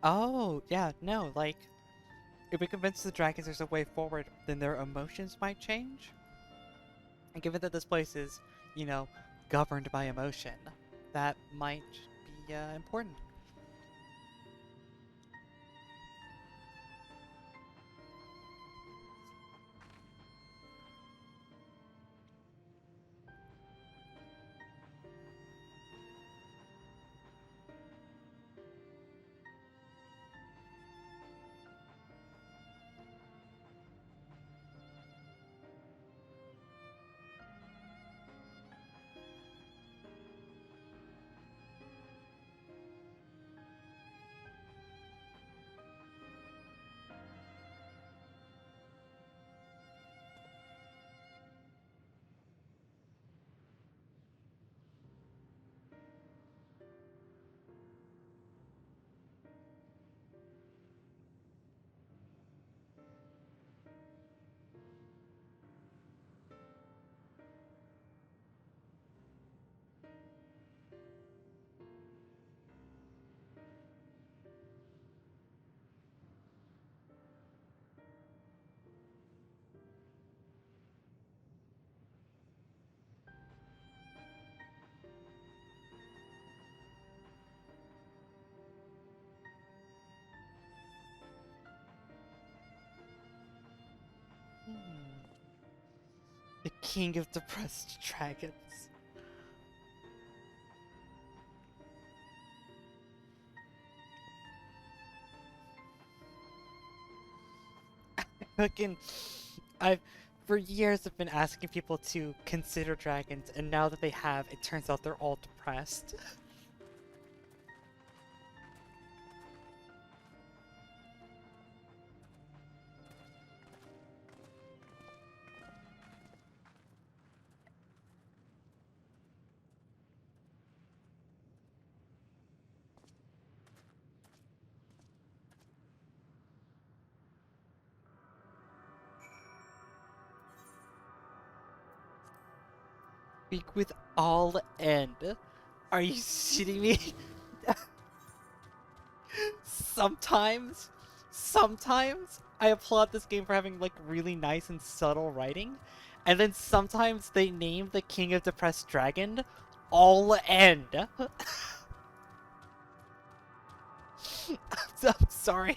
Oh, yeah, no, like... If we convince the dragons there's a way forward, then their emotions might change? And given that this place is, you know, governed by emotion, that might be important. The king of depressed dragons. Fucking, for years I've been asking people to consider dragons, and now that they have, it turns out they're all depressed. Speak with all end. Are you shitting me? Sometimes I applaud this game for having like really nice and subtle writing, and then sometimes they name the king of depressed dragon all end. I'm sorry.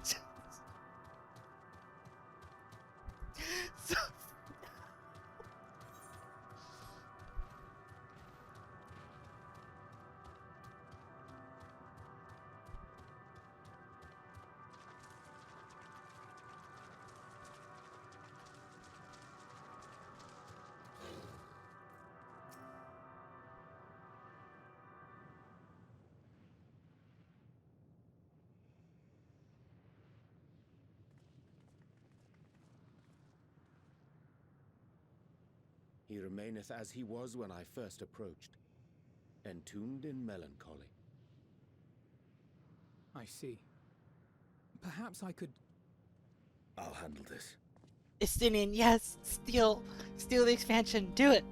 So He remaineth as he was when I first approached, entombed in melancholy. I see. Perhaps I could... I'll handle this. Istinian, yes! Steal the expansion, do it!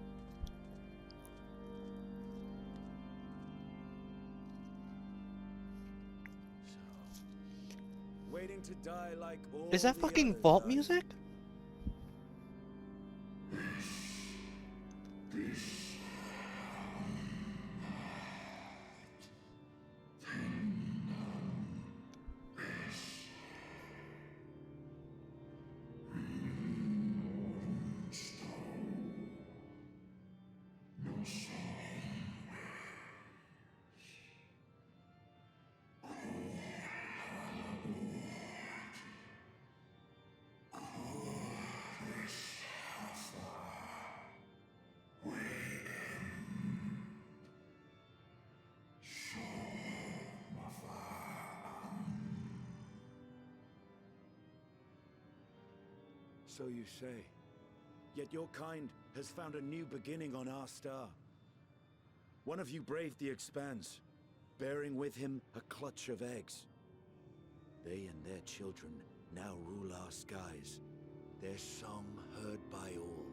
Waiting to die like all Is that the fucking others vault died. music? So you say. Yet your kind has found a new beginning on our star. One of you braved the Expanse, bearing with him a clutch of eggs. They and their children now rule our skies, their song heard by all.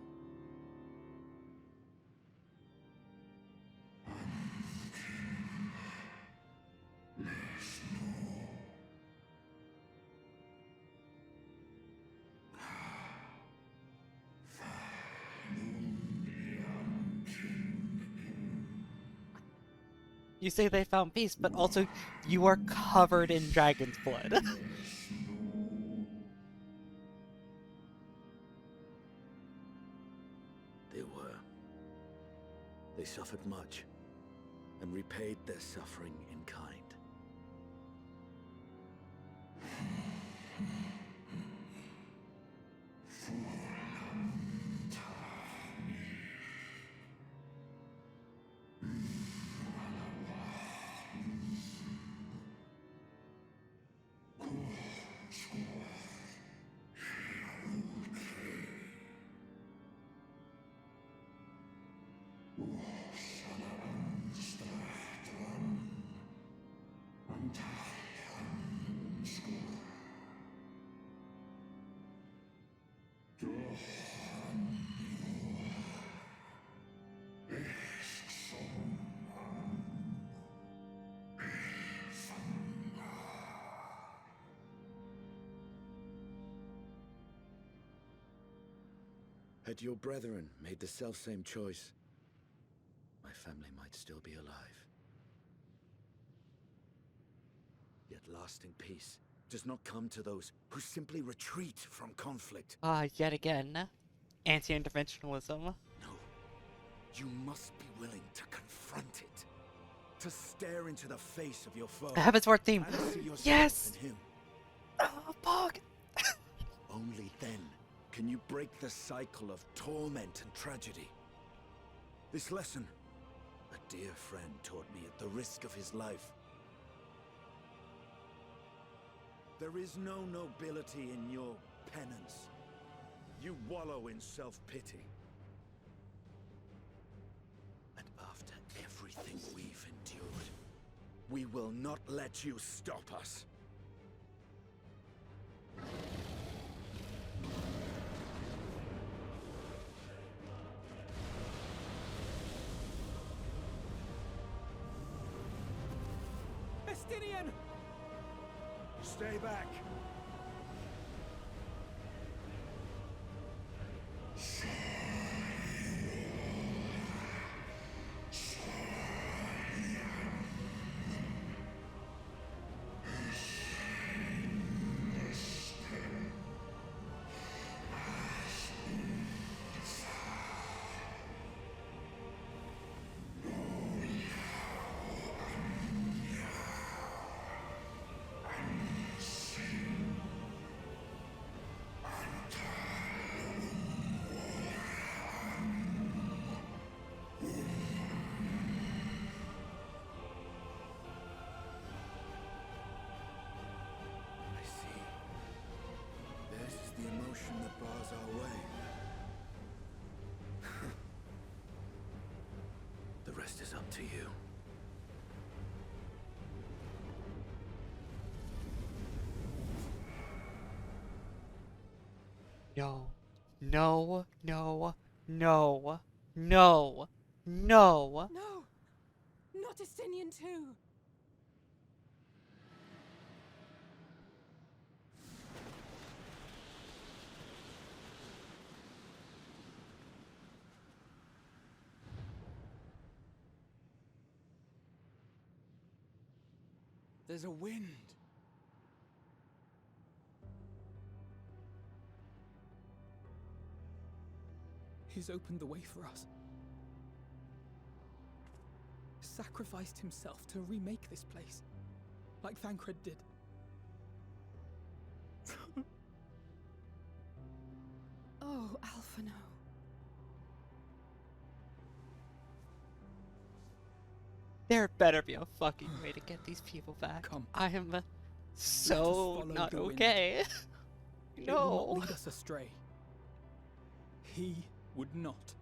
You say they found peace, but also you are covered in dragon's blood. They were. They suffered much, and repaid their suffering in kind. Had your brethren made the selfsame choice, my family might still be alive. Yet lasting peace does not come to those who simply retreat from conflict. Yet again, anti-interventionalism. No, you must be willing to confront it, to stare into the face of your foe. The Heavensward theme. And see yourself Yes. in him. Oh, Pog. Only then can you break the cycle of torment and tragedy. This lesson, a dear friend taught me at the risk of his life. There is no nobility in your penance. You wallow in self-pity. And after everything we've endured, we will not let you stop us. Estinian! Stay back. The emotion that bars our way. The rest is up to you. No. No. No. No. No. No. No! Not Estinian too! There's a wind. He's opened the way for us. Sacrificed himself to remake this place, like Thancred did. Oh, Alphino. There better be a fucking way to get these people back. Come. I am Let us so follow not the wind. okay. It will No. not lead us astray. He would not.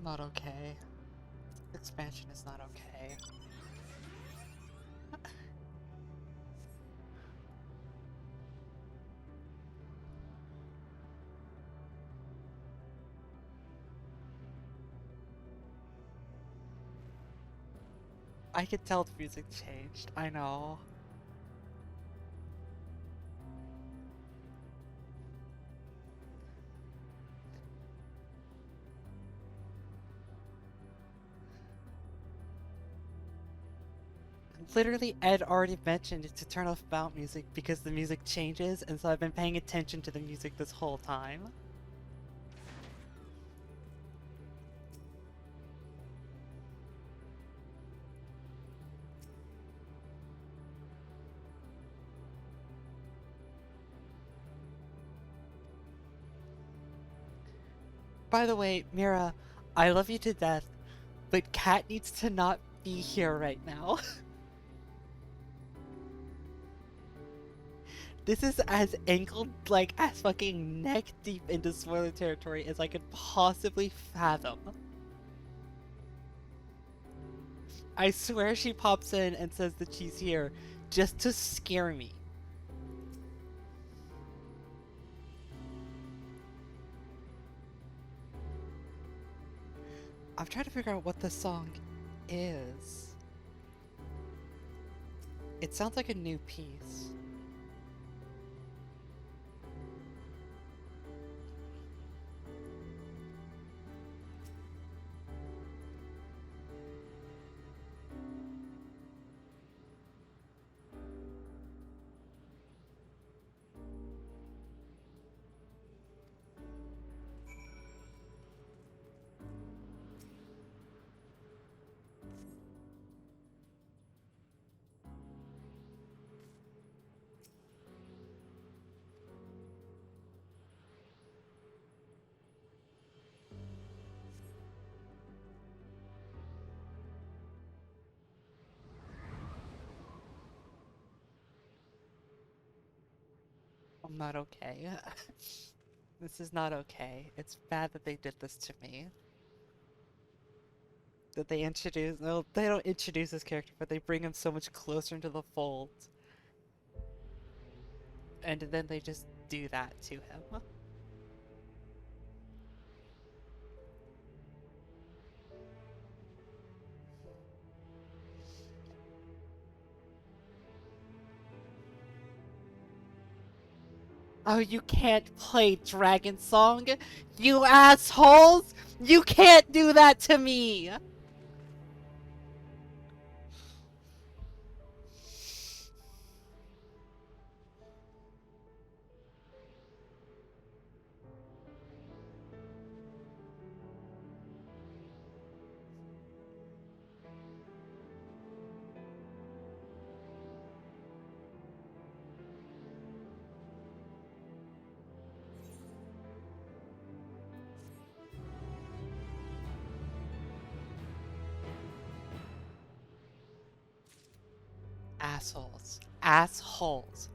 Not okay. Expansion is not okay. I could tell the music changed, I know. Literally, Ed already mentioned to turn off mount music because the music changes, and so I've been paying attention to the music this whole time. By the way, Mira, I love you to death, but Kat needs to not be here right now. This is as ankle, like, as fucking neck deep into spoiler territory as I could possibly fathom. I swear she pops in and says that she's here just to scare me. I'm trying to figure out what this song is. It sounds like a new piece. I'm not okay. This is not okay. It's bad that they did this to me. That they introduce— well, they don't introduce this character, but they bring him so much closer into the fold. And then they just do that to him. Oh, you can't play Dragon Song? You assholes! You can't do that to me! Assholes. Assholes.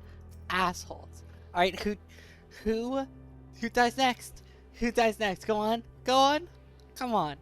Assholes. Alright, who dies next? Who dies next? Go on. Go on. Come on.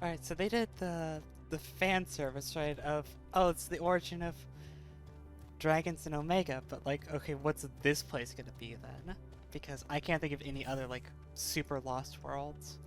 Alright, so they did the fan service, right, of, oh, it's the origin of Dragons and Omega, but like, okay, what's this place gonna be then? Because I can't think of any other, like, super lost worlds.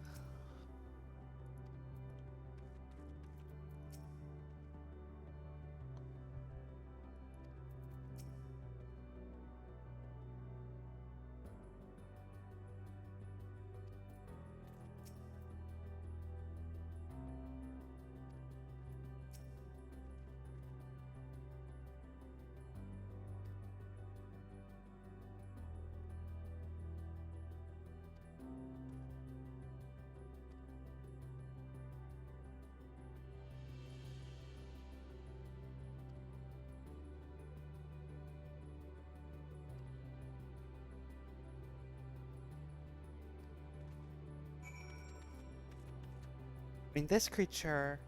mean, this creature...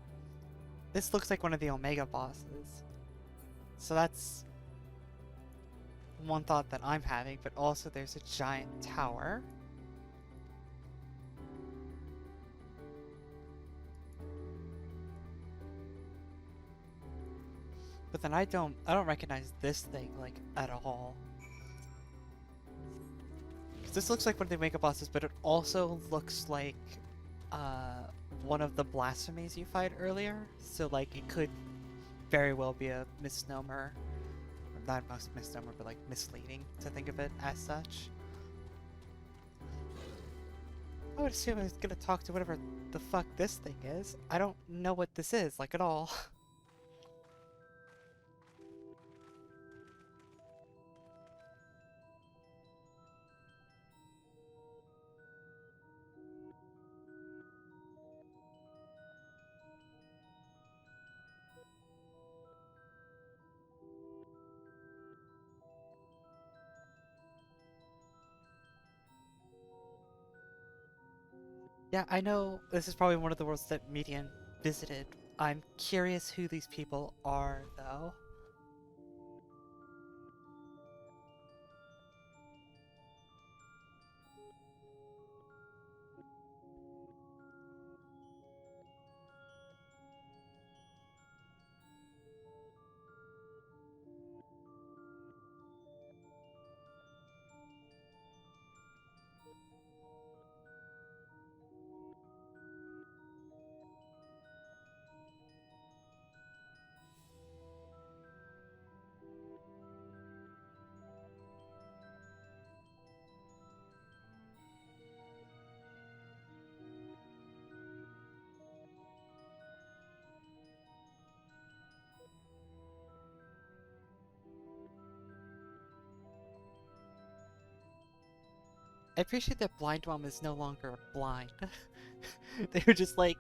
This looks like one of the Omega bosses. So that's one thought that I'm having, but also there's a giant tower. But then I don't recognize this thing, like, at all. This looks like one of the Omega bosses, but it also looks like one of the blasphemies you fight earlier. So like it could very well be a misnomer. Or not a misnomer, but like misleading to think of it as such. I would assume it's gonna talk to whatever the fuck this thing is. I don't know what this is, like, at all. Yeah, I know this is probably one of the worlds that Median visited. I'm curious who these people are, though. I appreciate that Blind Mom is no longer blind. They were just like...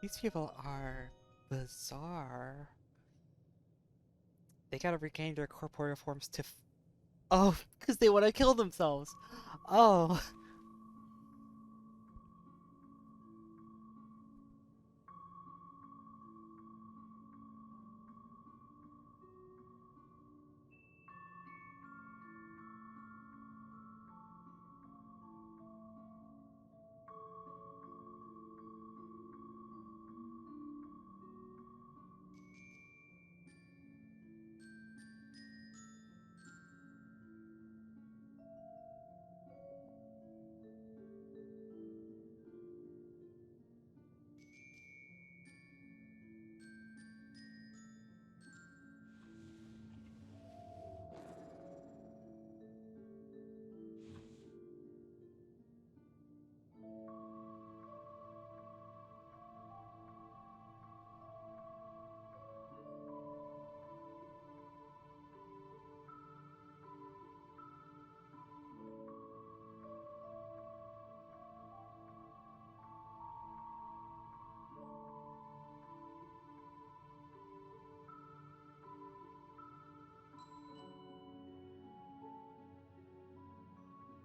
These people are bizarre. They gotta regain their corporeal forms to oh, because they want to kill themselves. Oh.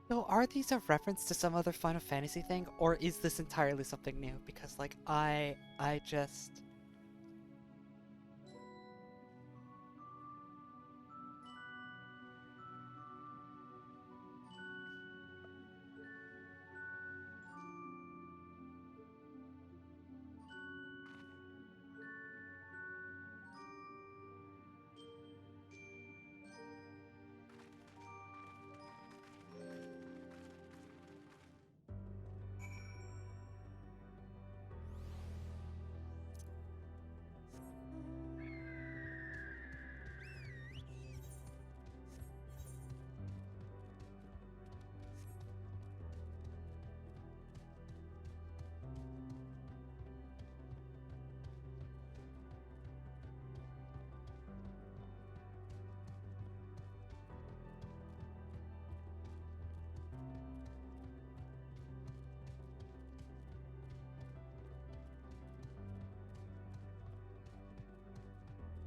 So are these a reference to some other Final Fantasy thing, or is this entirely something new? Because, like, I just...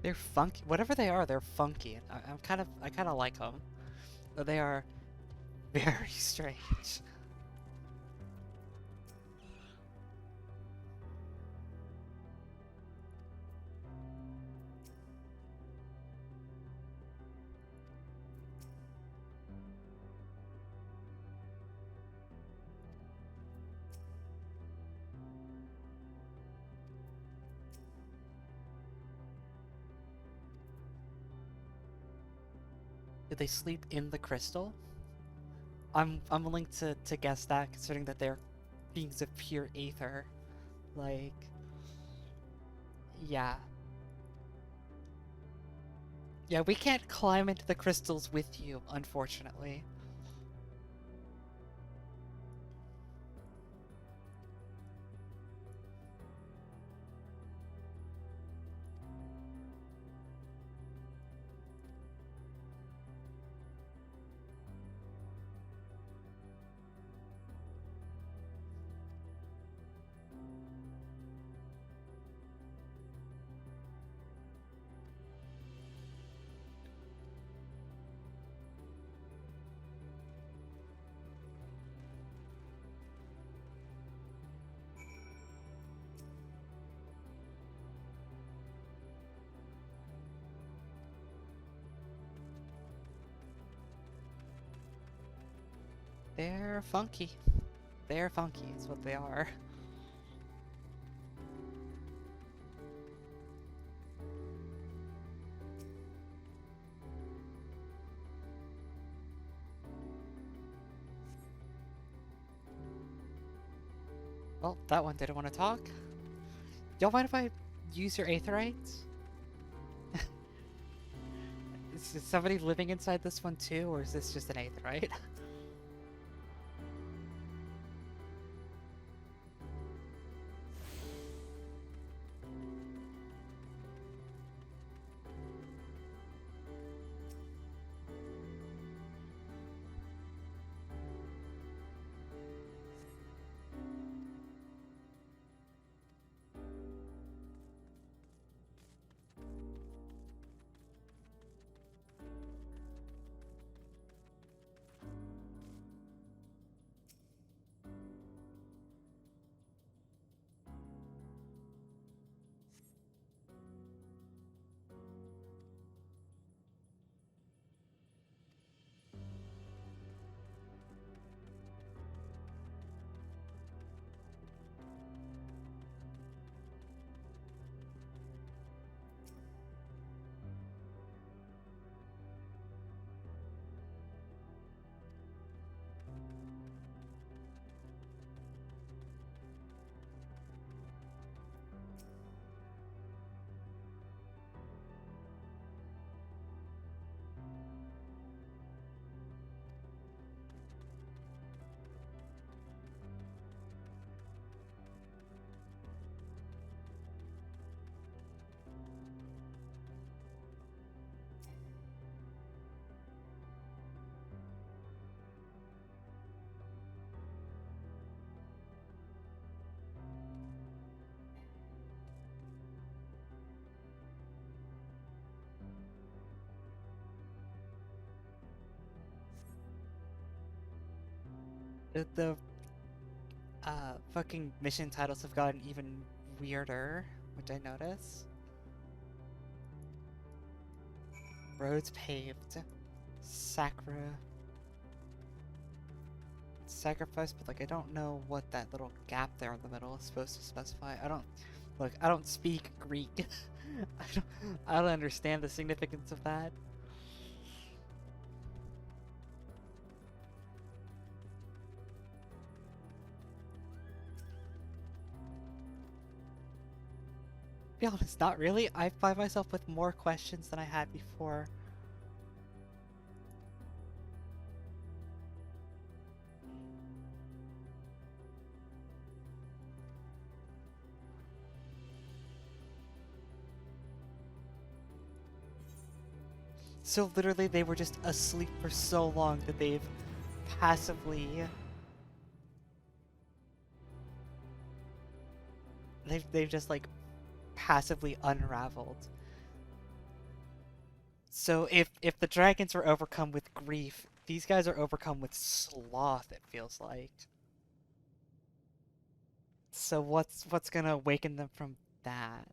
They're funky. Whatever they are, they're funky. I kind of like them. But they are very strange. Did they sleep in the crystal? I'm willing to guess that, considering that they're beings of pure aether. Like, yeah. Yeah, we can't climb into the crystals with you, unfortunately. They're funky. They're funky, is what they are. Well, that one didn't want to talk. Y'all mind if I use your aetherites? Is somebody living inside this one too, or is this just an aetherite? The fucking mission titles have gotten even weirder, which I notice. Roads paved. Sacrifice, but like I don't know what that little gap there in the middle is supposed to specify. I don't speak Greek. I don't understand the significance of that. To be honest, not really. I find myself with more questions than I had before. So literally they were just asleep for so long that they've passively... They've just like passively unraveled. So if the dragons were overcome with grief, these guys are overcome with sloth, it feels like. So what's gonna awaken them from that?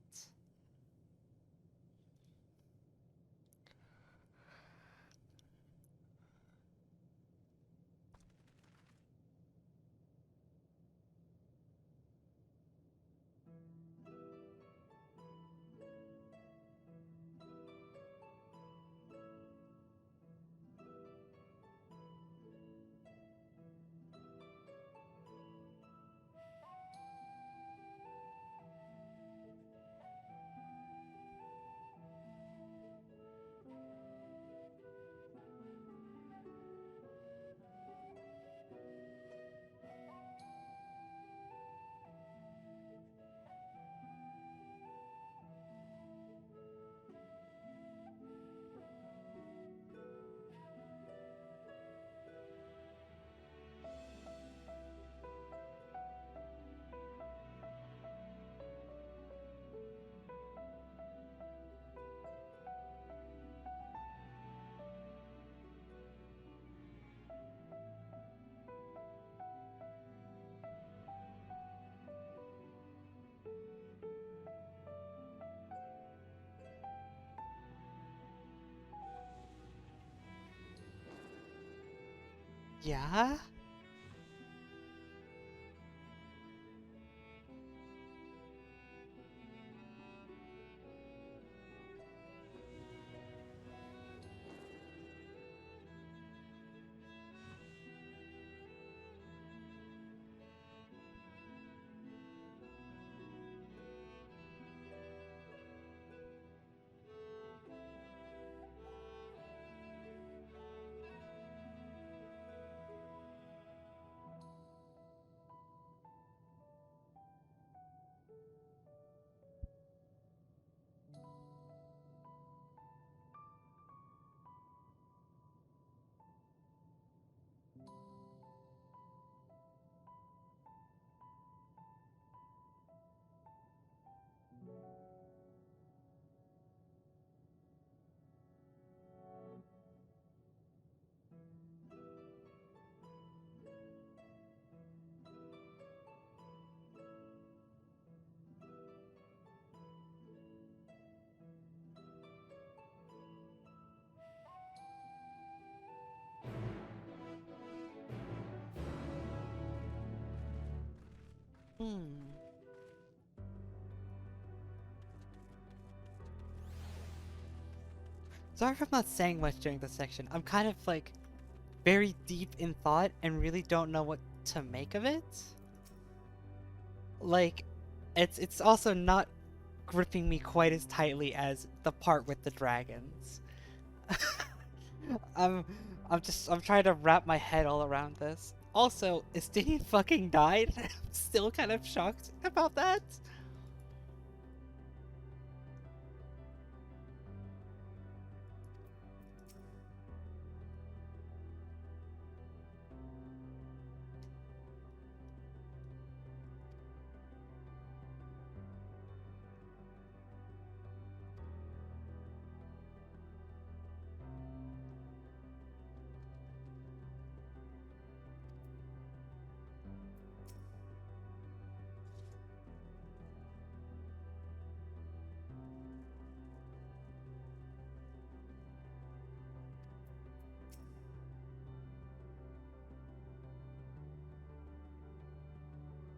Yeah? Hmm. Sorry if I'm not saying much during this section. I'm kind of like very deep in thought and really don't know what to make of it. Like, it's also not gripping me quite as tightly as the part with the dragons. I'm I'm trying to wrap my head all around this. Also, Estinian fucking died. I'm still kind of shocked about that.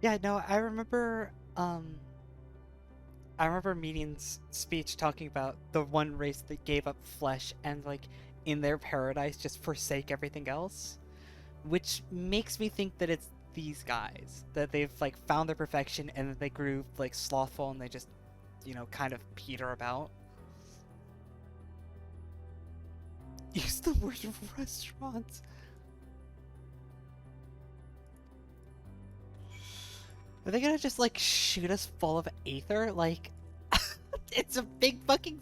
Yeah, no, I remember Median's speech talking about the one race that gave up flesh and like in their paradise just forsake everything else, which makes me think that it's these guys that they've like found their perfection and then they grew like slothful and they just, you know, kind of peter about. Use the word restaurant. Are they gonna just like shoot us full of aether? Like, it's a big fucking.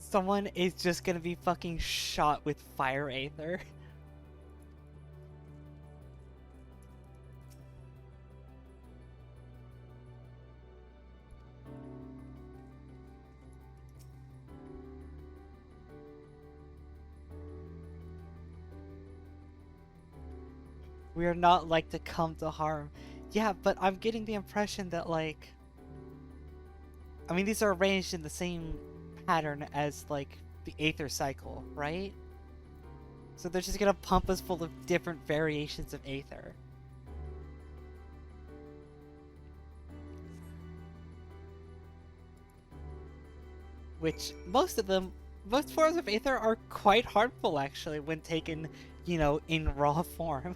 Someone is just gonna be fucking shot with fire aether. We are not like to come to harm. Yeah, but I'm getting the impression that, like, I mean, these are arranged in the same pattern as, like, the Aether cycle, right? So they're just gonna pump us full of different variations of Aether. Which, most forms of Aether are quite harmful, actually, when taken, you know, in raw form.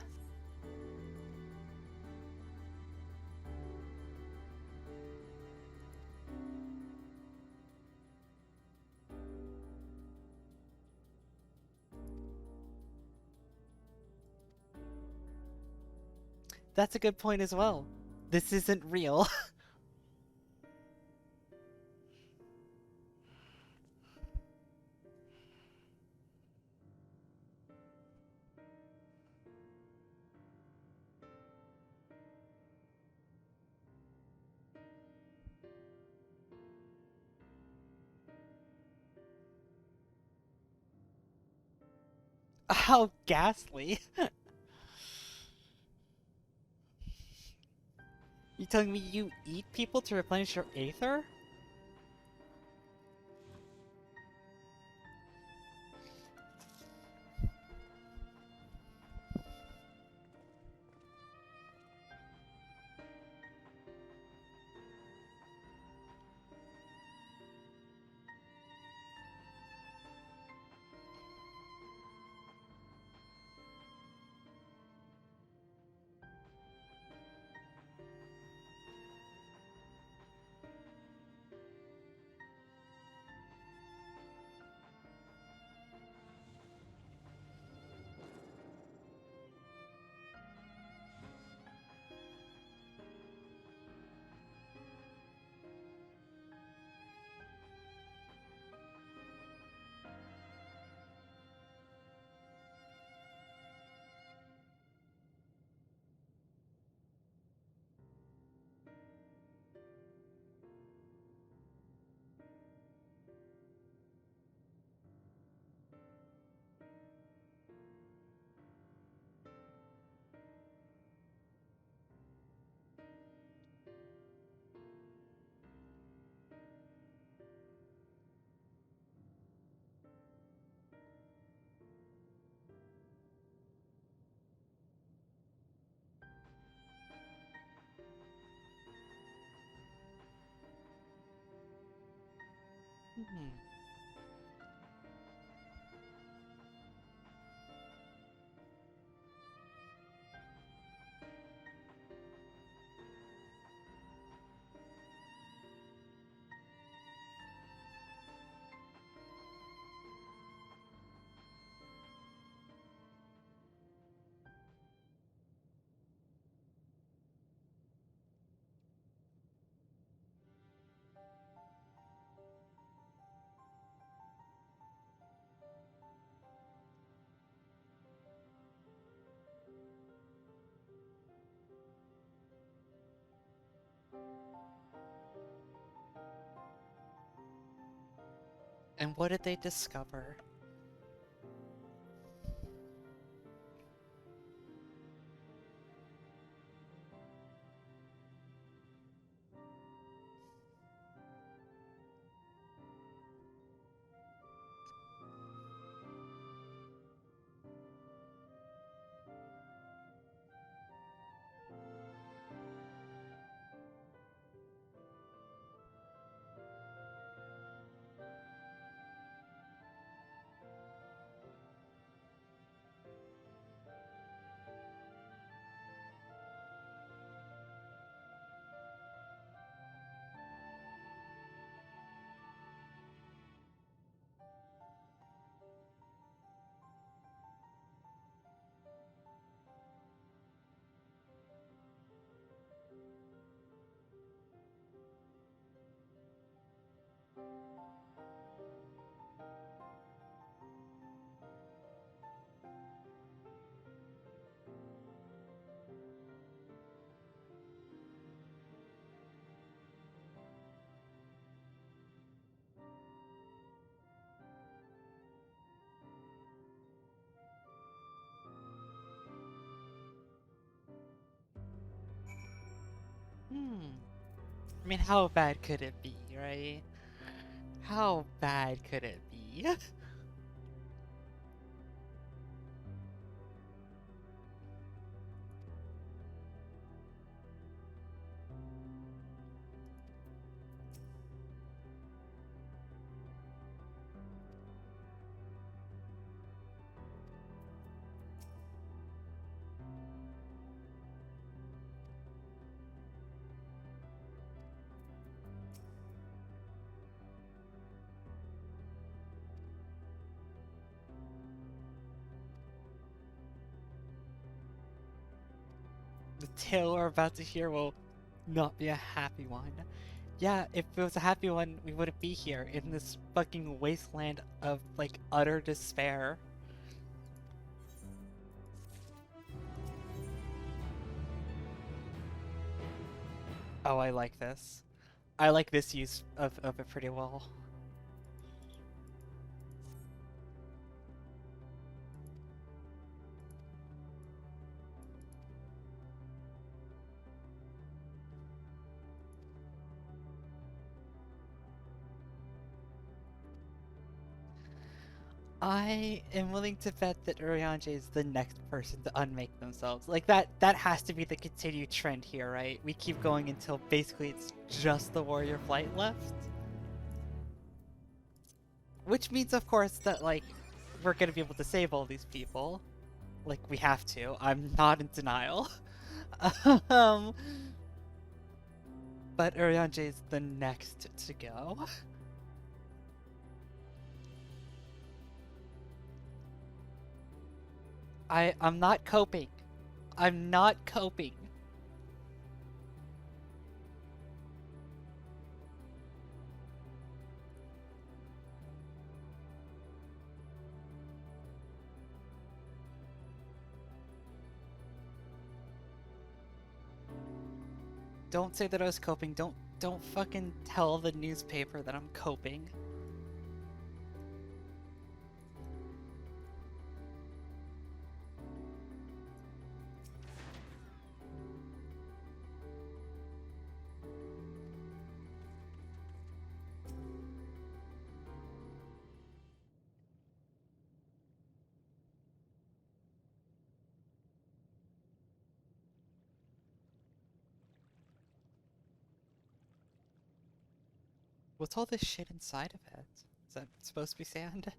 That's a good point as well. This isn't real. How ghastly. You telling me you eat people to replenish your Aether? Hmm. And what did they discover? I mean, how bad could it be, right? How bad could it be? The tale we're about to hear will not be a happy one. Yeah, if it was a happy one, we wouldn't be here in this fucking wasteland of, like, utter despair. Oh, I like this. I like this use of it pretty well. I am willing to bet that Urianger is the next person to unmake themselves. Like, that has to be the continued trend here, right? We keep going until basically it's just the Warrior Flight left. Which means, of course, that, like, we're gonna be able to save all these people. Like, we have to. I'm not in denial. But Urianger is the next to go. I'm not coping. I'm not coping. Don't say that I was coping. Don't fucking tell the newspaper that I'm coping. What's all this shit inside of it? Is that supposed to be sand?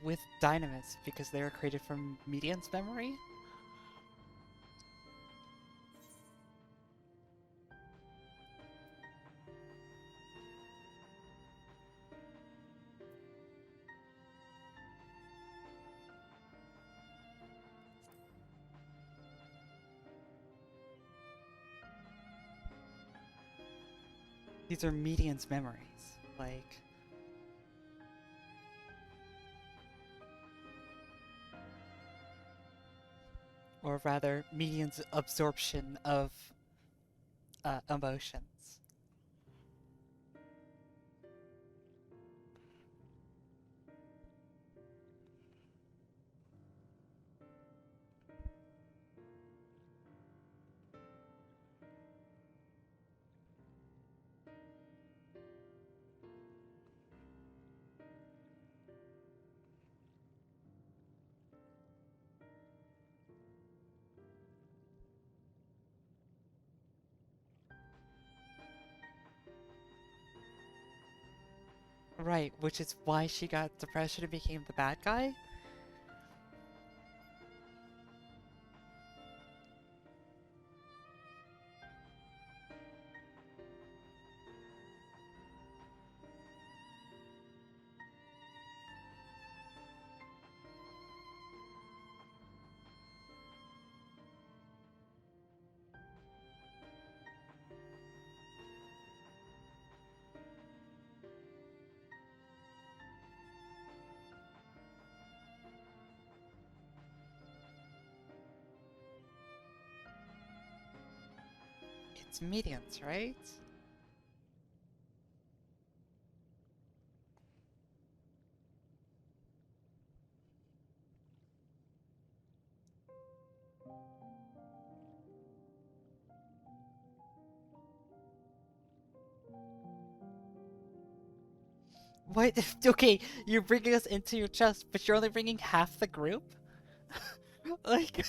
With dynamites, because they were created from Median's memory? These are Median's memories. Like... or rather, Median's absorption of emotions. Right, which is why she got depression and became the bad guy? It's mediums, right? What? Okay, you're bringing us into your chest, but you're only bringing half the group? Like...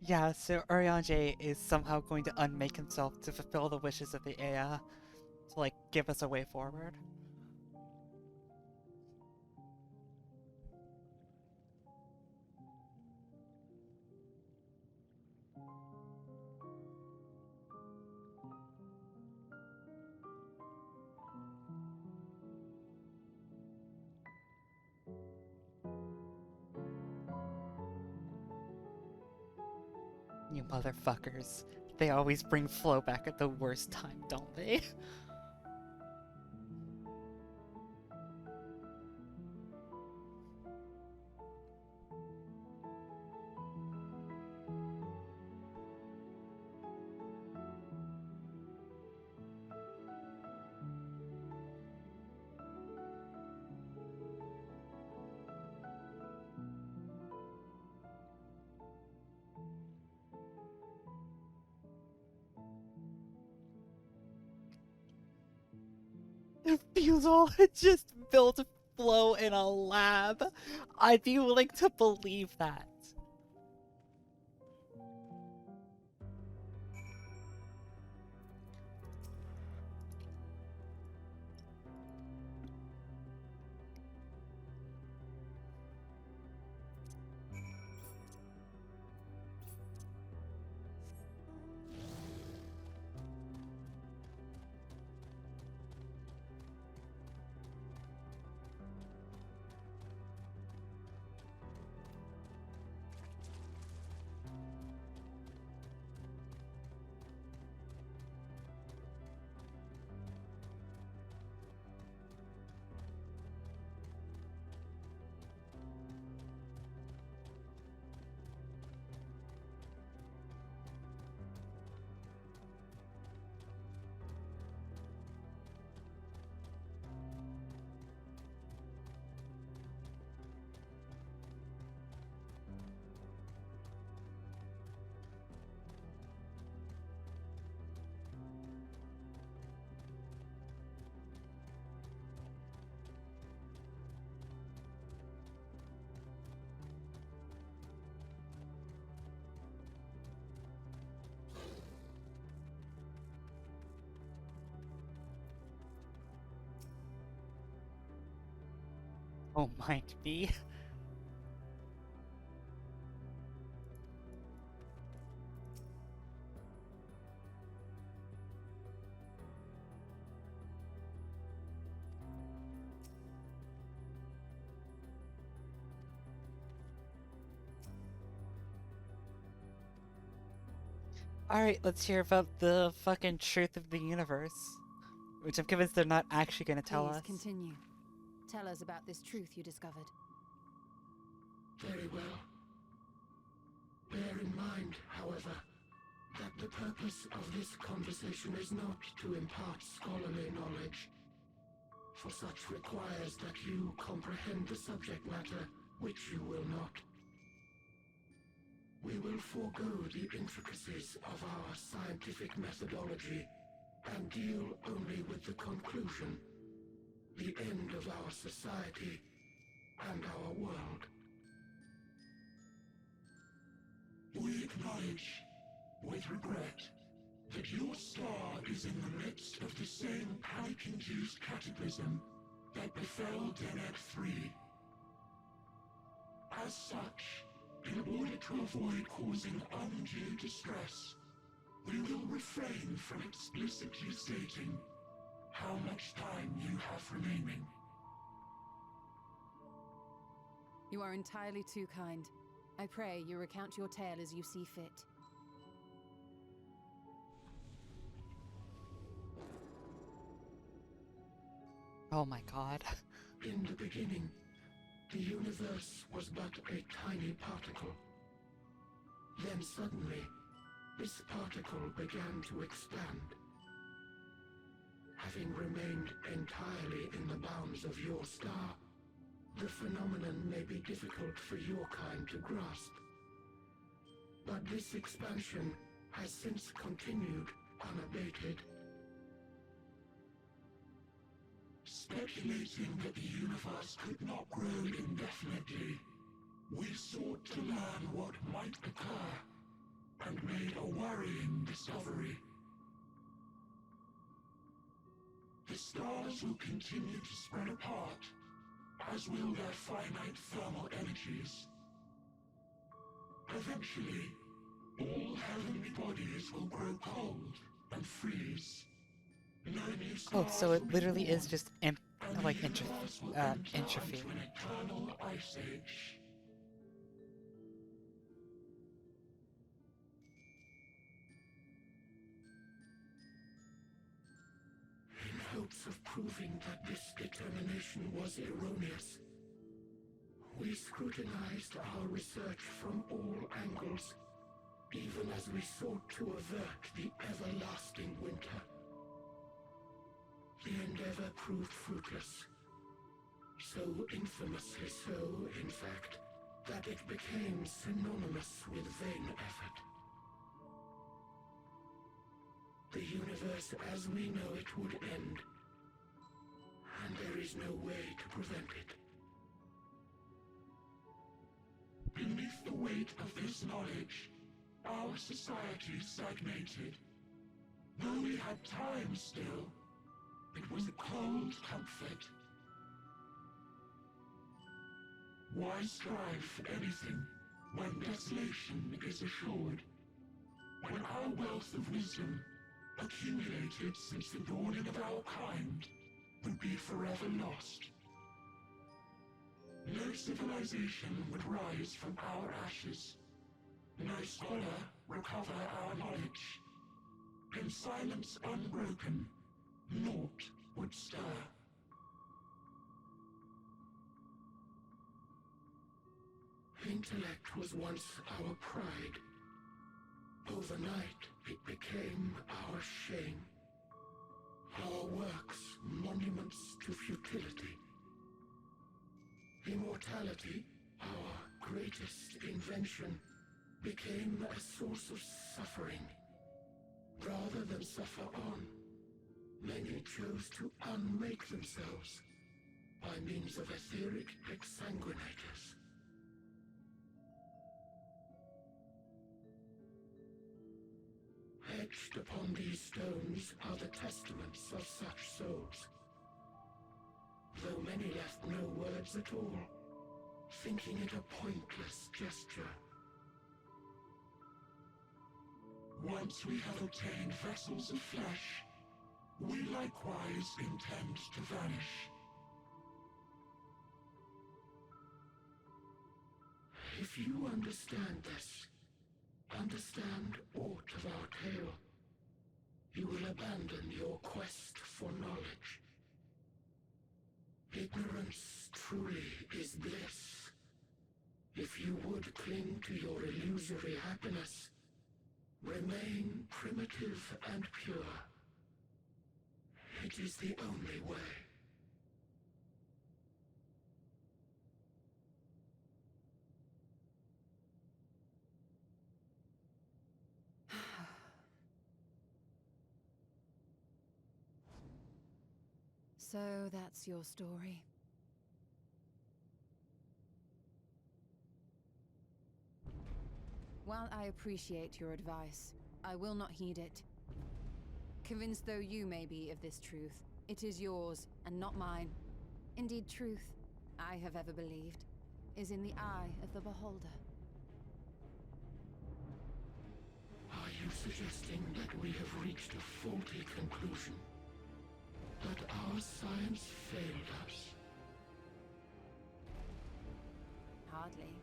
Yeah, so Urianger is somehow going to unmake himself to fulfill the wishes of the Aya, to, like, give us a way forward. You motherfuckers. They always bring Flo back at the worst time, don't they? If Fusel had just built Flo in a lab, I'd be willing to believe that. Oh, might be. Alright, let's hear about the fucking truth of the universe. Which I'm convinced they're not actually gonna tell Please us. continue. Tell us about this truth you discovered. Very well. Bear in mind, however, that the purpose of this conversation is not to impart scholarly knowledge, for such requires that you comprehend the subject matter, which you will not. We will forego the intricacies of our scientific methodology and deal only with the conclusion, the end of our society and our world. We acknowledge, with regret, that your star is in the midst of the same panic-induced cataclysm that befell Deneb 3. As such, in order to avoid causing undue distress, we will refrain from explicitly stating how much time you have remaining. You are entirely too kind. I pray you recount your tale as you see fit. Oh my god. In the beginning, the universe was but a tiny particle. Then suddenly, this particle began to expand. Having remained entirely in the bounds of your star, the phenomenon may be difficult for your kind to grasp. But this expansion has since continued unabated. Speculating that the universe could not grow indefinitely, we sought to learn what might occur, and made a worrying discovery. The stars will continue to spread apart, as will their finite thermal energies. Eventually, all heavenly bodies will grow cold and freeze. No new Oh, stars so it will be literally is born, just and like the universe will enter entropy. into an eternal ice age. In hopes of proving that this determination was erroneous, we scrutinized our research from all angles, even as we sought to avert the everlasting winter. The endeavor proved fruitless. So infamously so, in fact, that it became synonymous with vain effort. The universe as we know it would end, and there is no way to prevent it. Beneath the weight of this knowledge, our society stagnated. Though we had time still, it was a cold comfort. Why strive for anything when desolation is assured? When our wealth of wisdom, accumulated since the dawning of our kind, would be forever lost. No civilization would rise from our ashes. No scholar recover our knowledge. In silence unbroken, naught would stir. Intellect was once our pride. Overnight, it became our shame. Our works, monuments to futility. Immortality, our greatest invention, became a source of suffering. Rather than suffer on, many chose to unmake themselves by means of etheric exsanguinators. Etched upon these stones are the testaments of such souls. Though many left no words at all, thinking it a pointless gesture. Once we have obtained vessels of flesh, we likewise intend to vanish. If you understand this, understand aught of our tale, you will abandon your quest for knowledge. Ignorance truly is bliss. If you would cling to your illusory happiness, remain primitive and pure. It is the only way. So that's your story. While I appreciate your advice, I will not heed it. Convinced though you may be of this truth, it is yours and not mine. Indeed, truth, I have ever believed, is in the eye of the beholder. Are you suggesting that we have reached a faulty conclusion? That our science failed us? Hardly.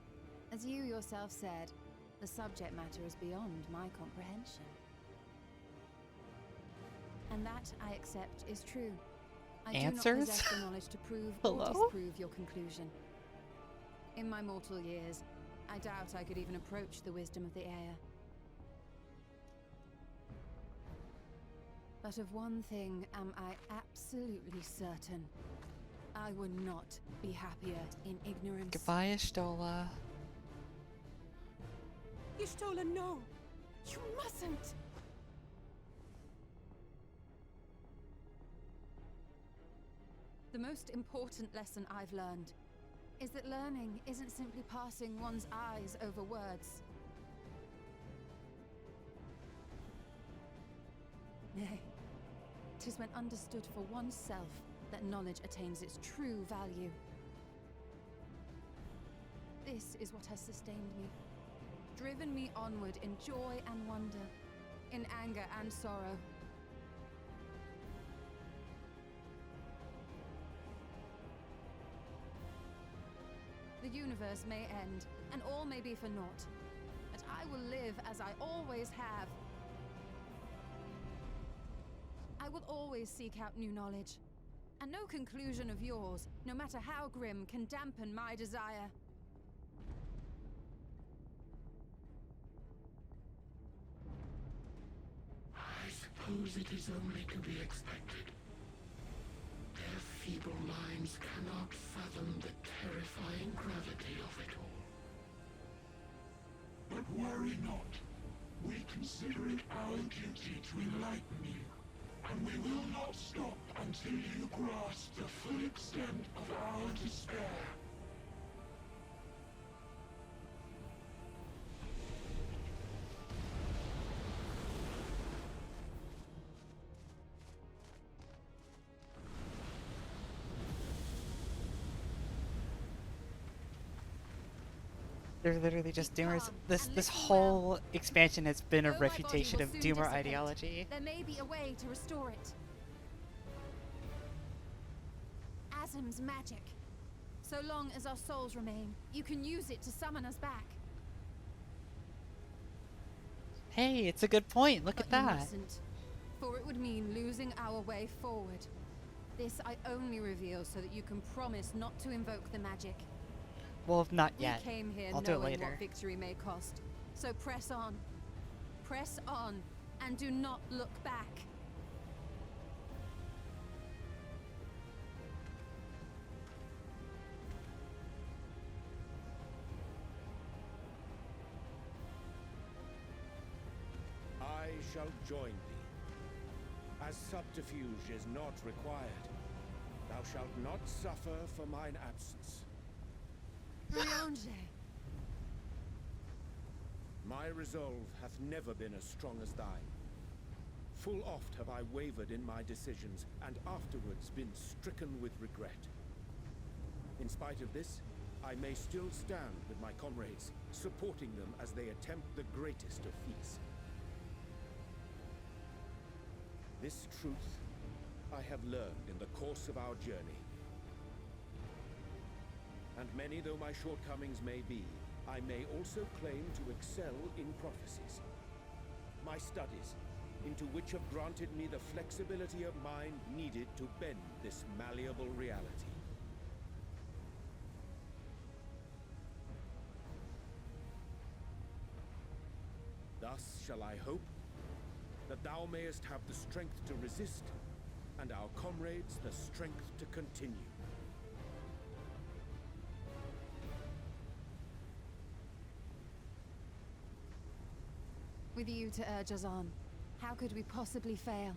As you yourself said, the subject matter is beyond my comprehension. And that, I accept, is true. I answers? do not possess the knowledge to prove or Hello? disprove your conclusion. In my mortal years, I doubt I could even approach the wisdom of the Aya. But of one thing am I absolutely certain. I would not be happier in ignorance. Goodbye, Ishtola. Ishtola, no! You mustn't! The most important lesson I've learned is that learning isn't simply passing one's eyes over words. Nay, 'tis when understood for oneself that knowledge attains its true value. This is what has sustained me, driven me onward in joy and wonder, in anger and sorrow. The universe may end, and all may be for naught, but I will live as I always have. I will always seek out new knowledge, and no conclusion of yours, no matter how grim, can dampen my desire. I suppose it is only to be expected. Their feeble minds cannot fathom the terrifying gravity of it all. But worry not. We consider it our duty to enlighten you, and we will not stop until you grasp the full extent of our despair. They're literally just doomers. This whole expansion has been a refutation of doomer ideology. There may be a way to restore it. Azim's magic. So long as our souls remain, you can use it to summon us back. Hey, it's a good point. Look at But you that. mustn't, for it would mean losing our way forward. This I only reveal so that you can promise not to invoke the magic. Well, not yet. We came here I'll do it knowing later. what victory may cost. So press on. Press on, and do not look back. I shall join thee. As subterfuge is not required, thou shalt not suffer for mine absence. Angie. My resolve hath never been as strong as thine. Full oft have I wavered in my decisions, and afterwards been stricken with regret. In spite of this, I may still stand with my comrades, supporting them as they attempt the greatest of feats. This truth I have learned in the course of our journey. And many though my shortcomings may be, I may also claim to excel in prophecies. My studies, into which have granted me the flexibility of mind needed to bend this malleable reality. Thus shall I hope that thou mayest have the strength to resist, and our comrades the strength to continue. With you to urge us on, how could we possibly fail?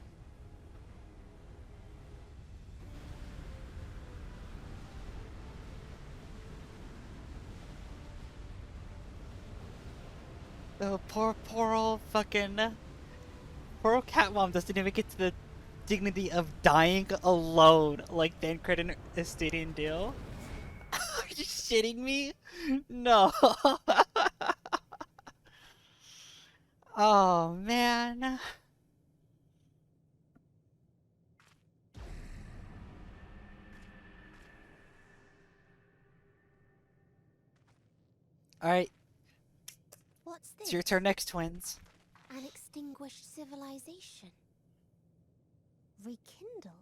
Oh, poor old fucking... Poor old Catmom doesn't even get to the dignity of dying alone like Thancred and Estadian do. Are you shitting me? No. Oh, man. Alright, What's this? it's your turn next, twins. An extinguished civilization. Rekindled.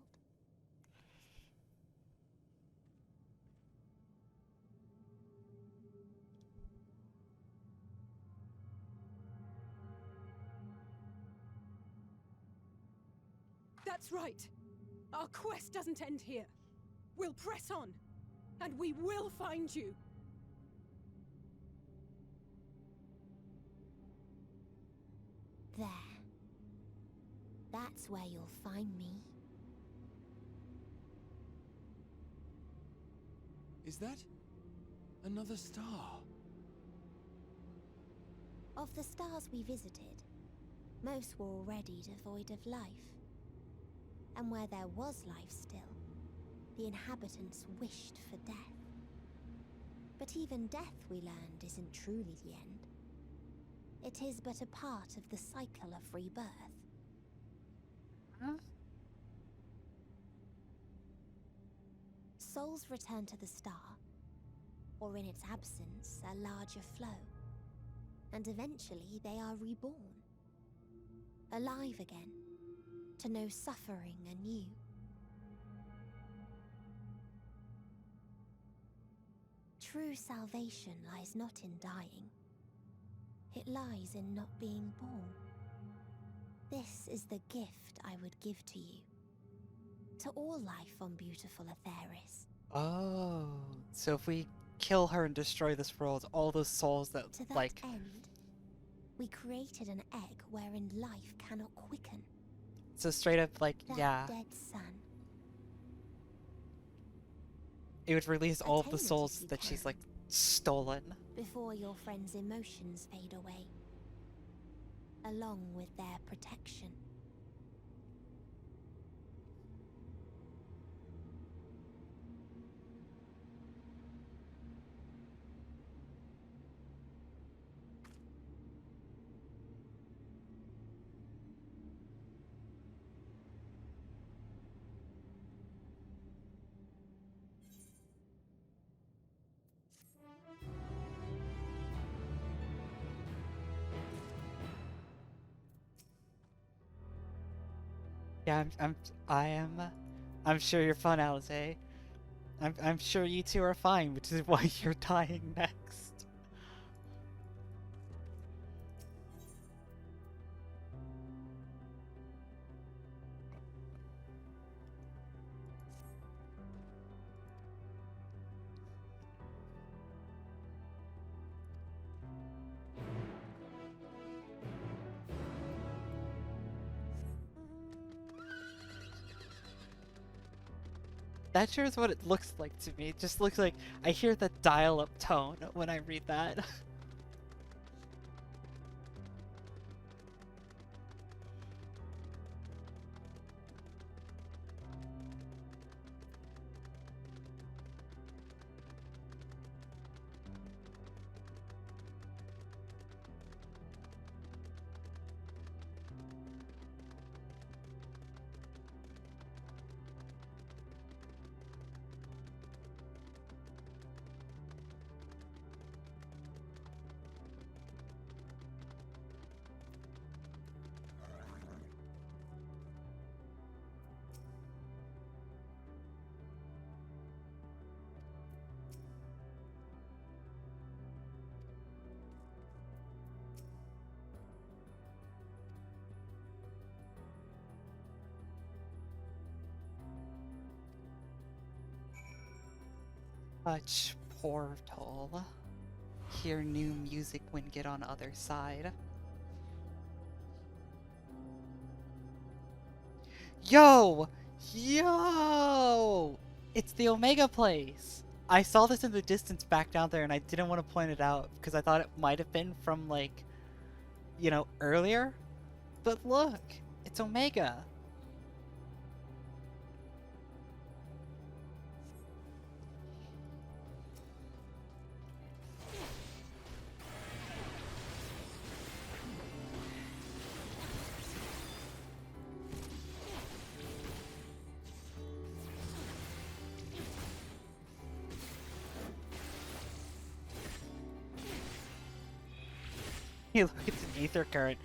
That's right. Our quest doesn't end here. We'll press on, and we will find you. There. That's where you'll find me. Is that another star? Of the stars we visited, most were already devoid of life. And where there was life still, the inhabitants wished for death. But even death, we learned, isn't truly the end. It is but a part of the cycle of rebirth. Huh? Souls return to the star, or in its absence, a larger flow. And eventually they are reborn. Alive again, to know suffering anew. True salvation lies not in dying. It lies in not being born. This is the gift I would give to you. To all life on beautiful Aetheris. Oh, so if we kill her and destroy this world, all those souls that, to that like... end, we created an egg wherein life cannot quicken. So straight up, like, that yeah. Dead sun. It would release all of the Attain it souls if you that she's, can. like, stolen. Before your friends' emotions fade away. Along with their protection. Yeah, I'm sure you're fun, Alize. I'm sure you two are fine, which is why you're dying next. That sure is what it looks like to me. It just looks like I hear the dial-up tone when I read that. Touch portal. Hear new music when get on other side. Yo! Yo! It's the Omega place! I saw this in the distance back down there and I didn't want to point it out because I thought it might have been from, like, you know, earlier. But look! It's Omega! Look, it's an ether current.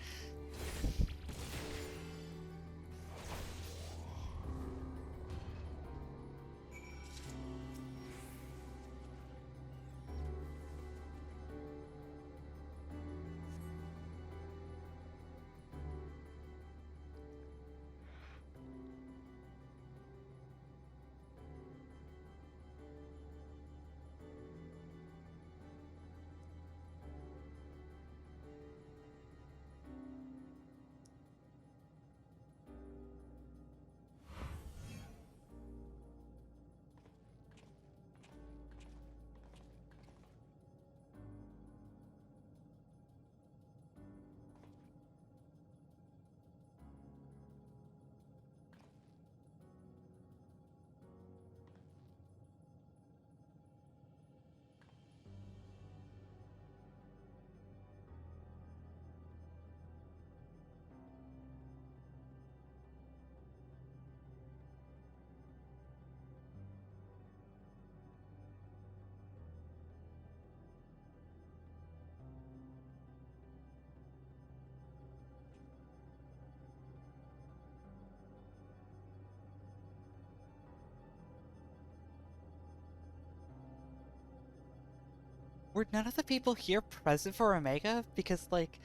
Were none of the people here present for Omega? Because, like,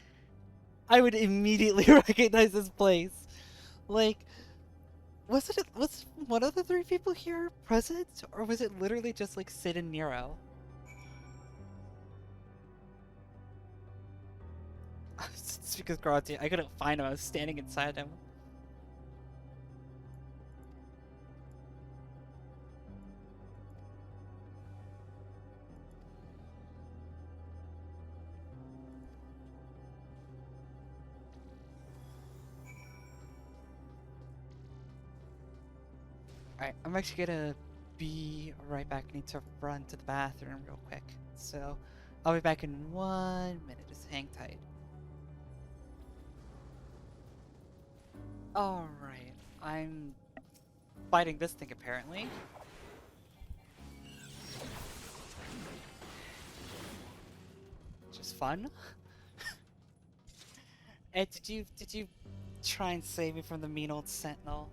I would immediately recognize this place. Like, was one of the three people here present? Or was it literally just, like, Sid and Nero? It's because Granty, I couldn't find him, I was standing inside him. Alright, I'm actually gonna be right back. I need to run to the bathroom real quick. So, I'll be back in 1 minute. Just hang tight. Alright, I'm fighting this thing apparently. Just fun. Ed, did you try and save me from the mean old sentinel?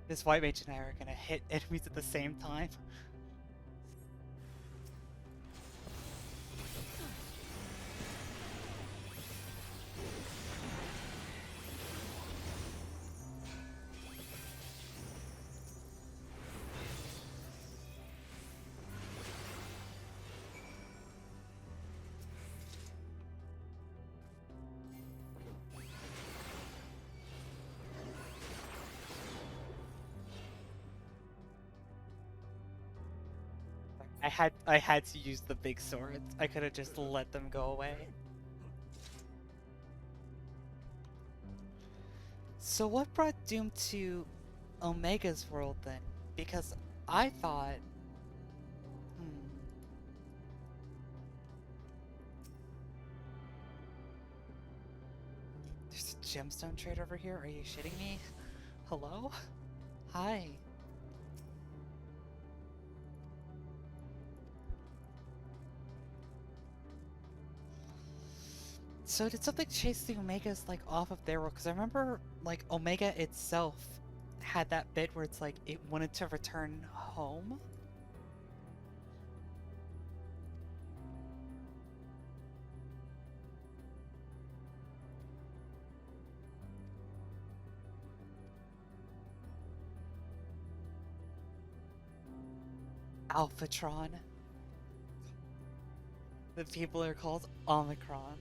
This white mage and I are gonna hit enemies at the same time. I had to use the big swords. I could have just let them go away. So what brought Doom to Omega's world then? Because I thought... There's a gemstone trade over here? Are you shitting me? Hello? Hi. So did something chase the Omegas, like, off of their world? Because I remember, like, Omega itself had that bit where it's like, it wanted to return home? Alphatron. The people are called Omicrons.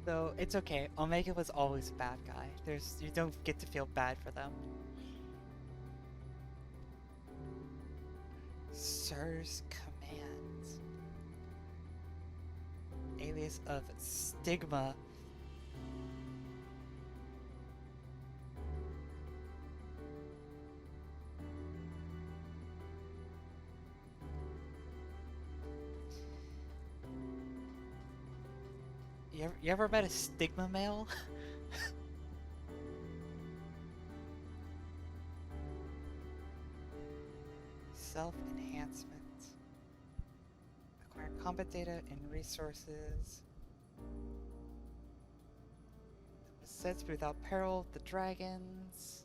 So it's okay. Omega was always a bad guy. You don't get to feel bad for them. Sir's Command. Alias of Stigma. You ever met a Stigma male? Self-enhancement. Acquire combat data and resources. Sets without peril, the dragons.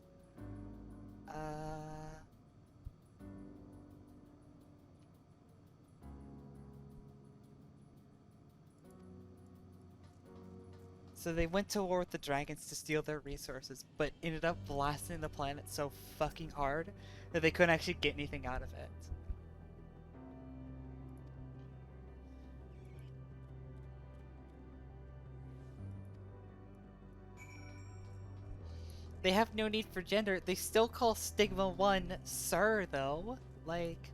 So they went to war with the dragons to steal their resources, but ended up blasting the planet so fucking hard that they couldn't actually get anything out of it. They have no need for gender. They still call Stigma 1 Sir, though. Like...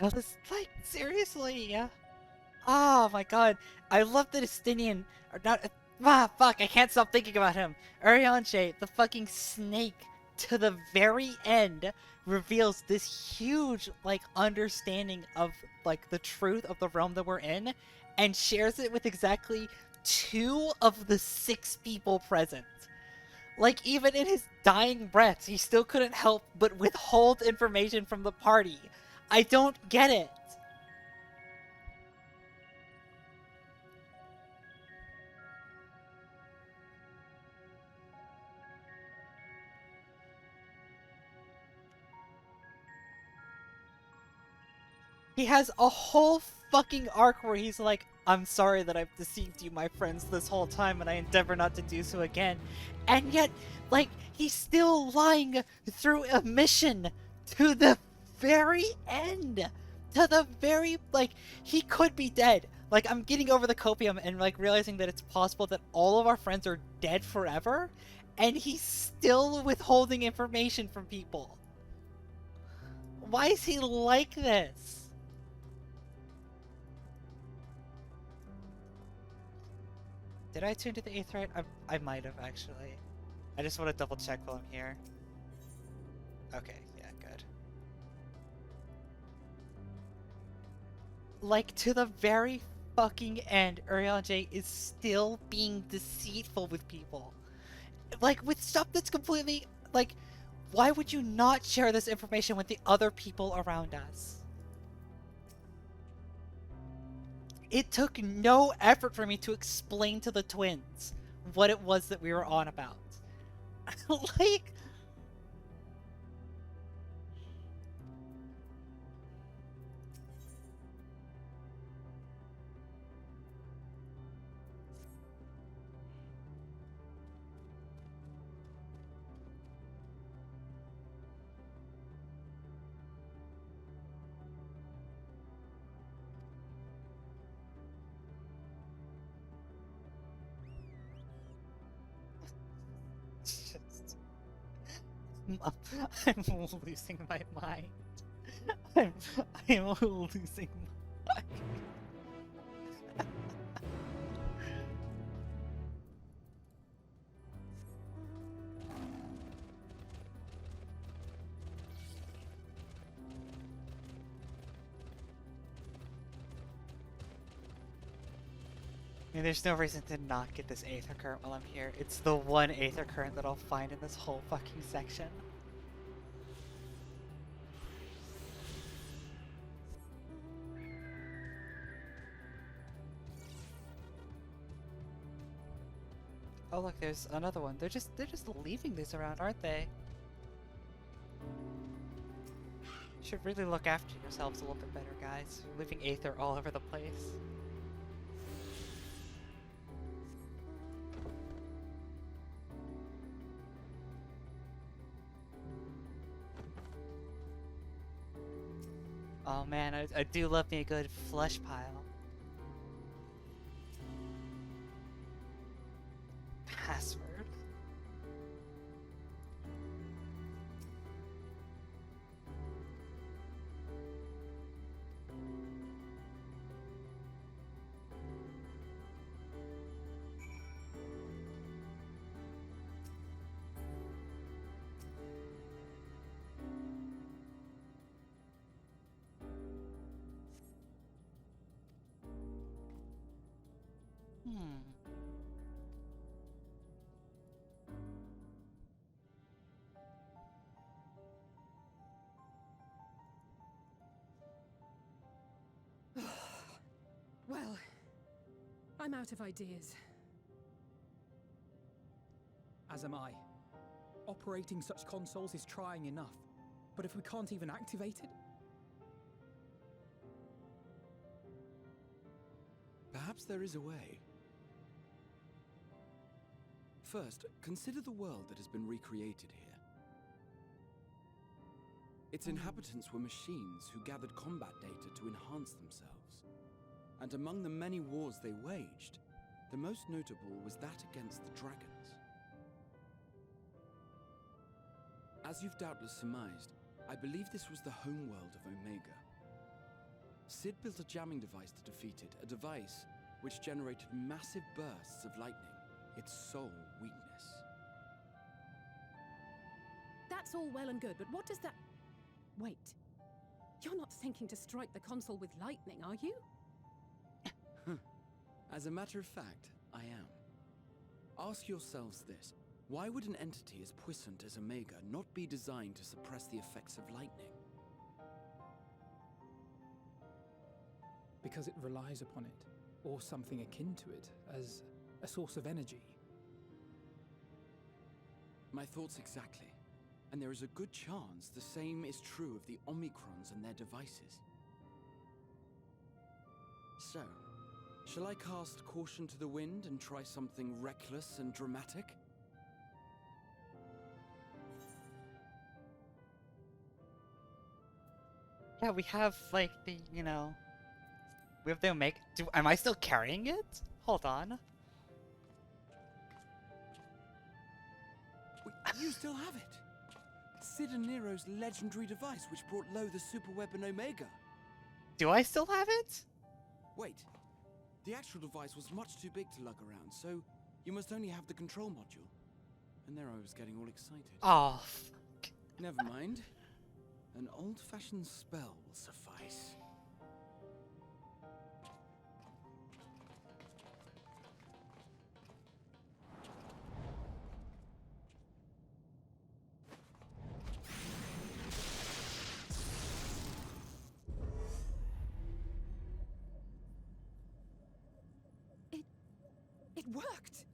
I was like, seriously? Oh my god. I love the Justinian, or not, fuck, I can't stop thinking about him. Urianger, the fucking snake, to the very end, reveals this huge, like, understanding of, like, the truth of the realm that we're in, and shares it with exactly 2 of the 6 people present. Like, even in his dying breaths, he still couldn't help but withhold information from the party. I don't get it. He has a whole fucking arc where he's like, I'm sorry that I've deceived you, my friends, this whole time, and I endeavor not to do so again. And yet, like, he's still lying through a mission to the very end. To the very, like, he could be dead. Like, I'm getting over the copium and, like, realizing that it's possible that all of our friends are dead forever, and he's still withholding information from people. Why is he like this? Did I tune to the Aetheryte? I might have, actually. I just want to double check while I'm here. Okay, yeah, good. Like, to the very fucking end, Urianger is still being deceitful with people. Like, with stuff that's completely, like, why would you not share this information with the other people around us? It took no effort for me to explain to the twins what it was that we were on about. Like... I'm losing my mind. I'm losing my mind. I mean, there's no reason to not get this Aether Current while I'm here. It's the one Aether Current that I'll find in this whole fucking section. Oh look, there's another one. They're just leaving these around, aren't they? Should really look after yourselves a little bit better, guys. You're leaving Aether all over the place. Oh man, I do love me a good flesh pile. Password. Well, I'm out of ideas. As am I. Operating such consoles is trying enough, but if we can't even activate it... Perhaps there is a way. First, consider the world that has been recreated here. Its inhabitants were machines who gathered combat data to enhance themselves. And among the many wars they waged, the most notable was that against the dragons. As you've doubtless surmised, I believe this was the homeworld of Omega. Sid built a jamming device to defeat it, a device which generated massive bursts of lightning, its sole weakness. That's all well and good, but what does that... Wait. You're not thinking to strike the console with lightning, are you? As a matter of fact, I am. Ask yourselves this. Why would an entity as puissant as Omega not be designed to suppress the effects of lightning? Because it relies upon it, or something akin to it, as a source of energy. My thoughts exactly. And there is a good chance the same is true of the Omicrons and their devices. So, shall I cast caution to the wind and try something reckless and dramatic? Yeah, we have, like, the, you know... We have the Omega... Am I still carrying it? Hold on. Wait, you still have it? Sid and Nero's legendary device which brought low the super weapon Omega. Do I still have it? Wait. The actual device was much too big to lug around, so you must only have the control module. And there I was getting all excited. Oh, fuck. Never mind. An old-fashioned spell will suffice. It worked!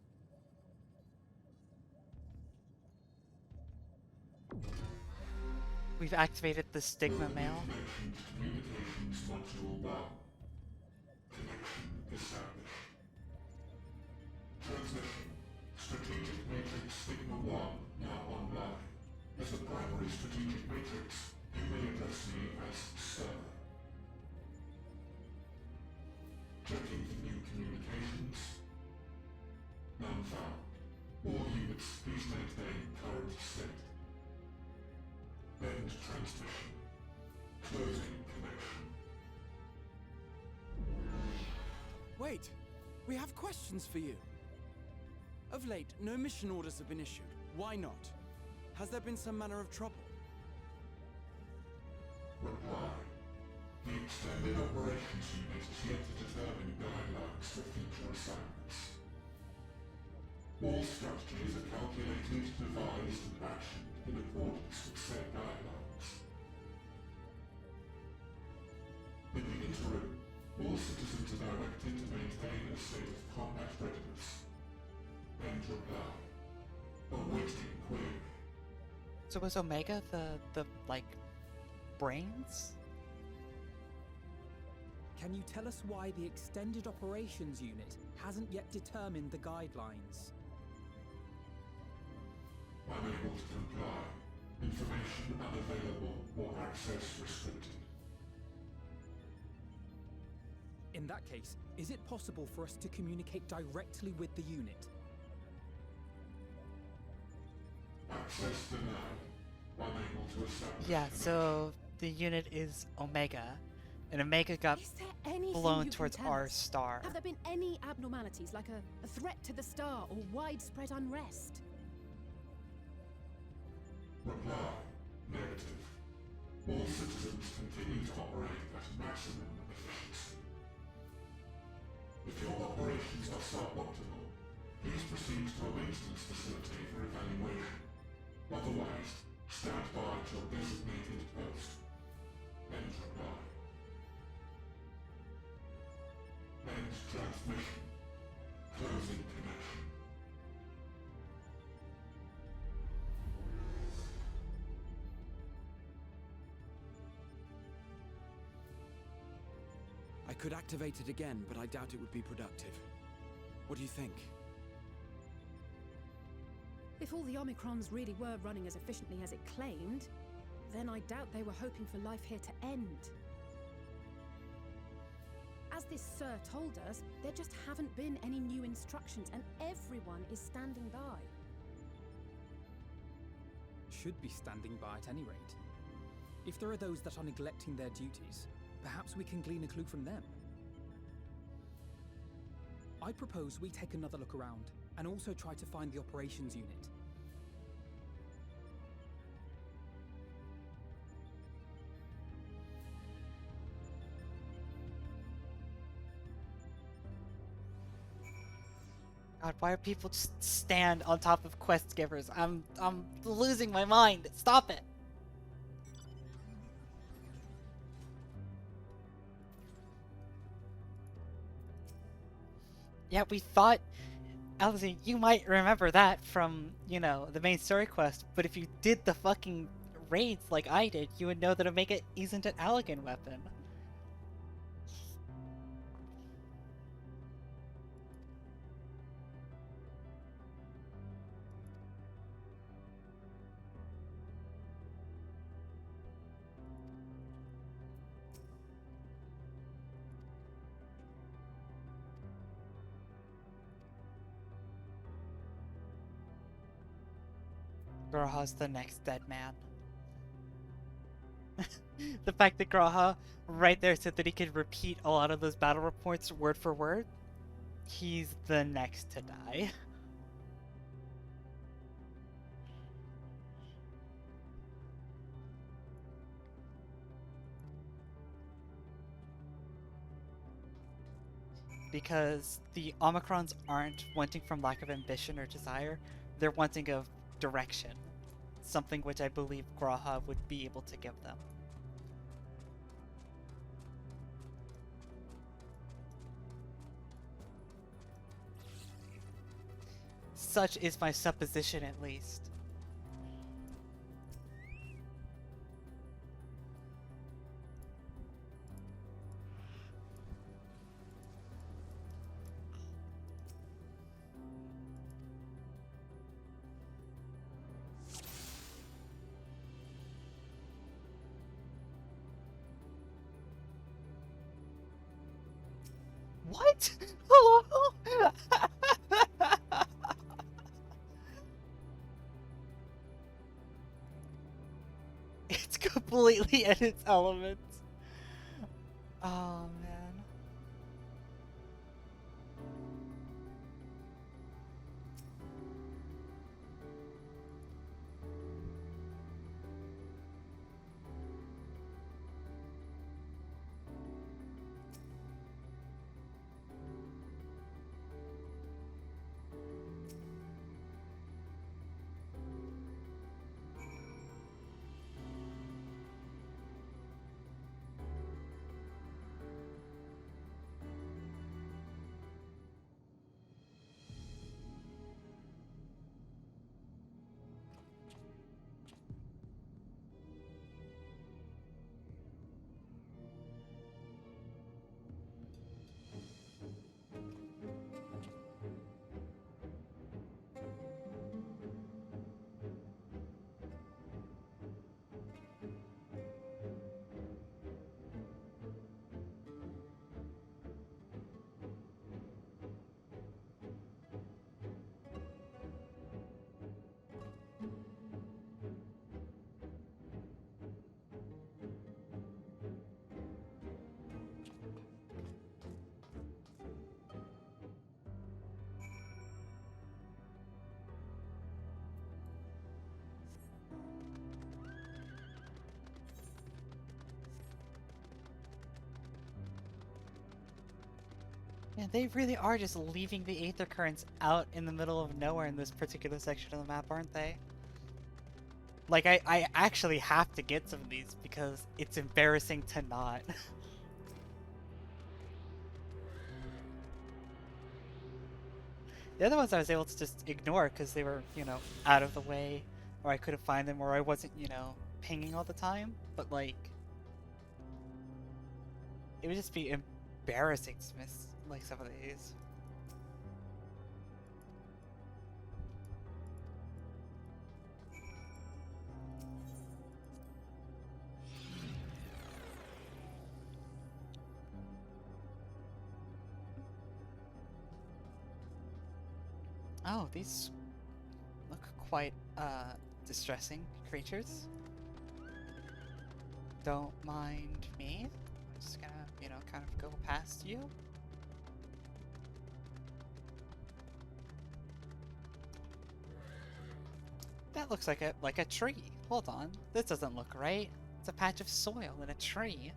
We've activated the stigma mail. Communications module 1. Connection established. Transmission. Strategic Matrix Sigma 1 now online. As the primary strategic matrix, you may address me as Sir. Checking for new communications. None found. All units, please maintain current state. End transmission. Closing connection. Wait! We have questions for you. Of late, no mission orders have been issued. Why not? Has there been some manner of trouble? Reply. The Extended Operations Unit is yet to determine guidelines for future assignments. All strategies are calculated, devised, and actioned in accordance with said guidelines. In the interim, all citizens are directed to maintain a state of combat readiness. End reply. Awaiting query. So was Omega the like, brains? Can you tell us why the Extended Operations Unit hasn't yet determined the guidelines? Unable to comply. Information unavailable or access restricted. In that case, is it possible for us to communicate directly with the unit? Access denied. Unable to establish. Yeah, so the unit is Omega, and Omega got Is there anything blown you towards can tell our us? star. Have there been any abnormalities, like a threat to the star or widespread unrest? Reply. Negative. All citizens continue to operate at maximum efficiency. If your operations are suboptimal, please proceed to a maintenance facility for evaluation. Otherwise, stand by at your designated post. End reply. End transmission. Closing connection. I could activate it again, but I doubt it would be productive. What do you think? If all the Omicrons really were running as efficiently as it claimed, then I doubt they were hoping for life here to end. As this Sir told us, there just haven't been any new instructions, and everyone is standing by. Should be standing by at any rate. If there are those that are neglecting their duties, Perhaps we can glean a clue from them. I propose we take another look around, and also try to find the operations unit. God, why are people just stand on top of quest givers? I'm losing my mind. Stop it. Yeah, we thought, Alice, you might remember that from, you know, the main story quest, but if you did the fucking raids like I did, you would know that Omega isn't an Allegan weapon. Graha's the next dead man. The fact that Graha right there said that he could repeat a lot of those battle reports word for word, he's the next to die. Because the Omicrons aren't wanting from lack of ambition or desire, they're wanting of direction. Something which I believe Graha would be able to give them. Such is my supposition, at least. What? Hello? It's completely in its elements. Oh, man. Yeah, they really are just leaving the aether currents out in the middle of nowhere in this particular section of the map, aren't they? Like, I actually have to get some of these because it's embarrassing to not. The other ones I was able to just ignore because they were, you know, out of the way, or I couldn't find them, or I wasn't, you know, pinging all the time. But, like, it would just be embarrassing to miss, like, some of these. Oh, these look quite, distressing creatures. Don't mind me. just gonna, you know, kind of go past you. That looks like a tree. Hold on. This doesn't look right. It's a patch of soil and a tree.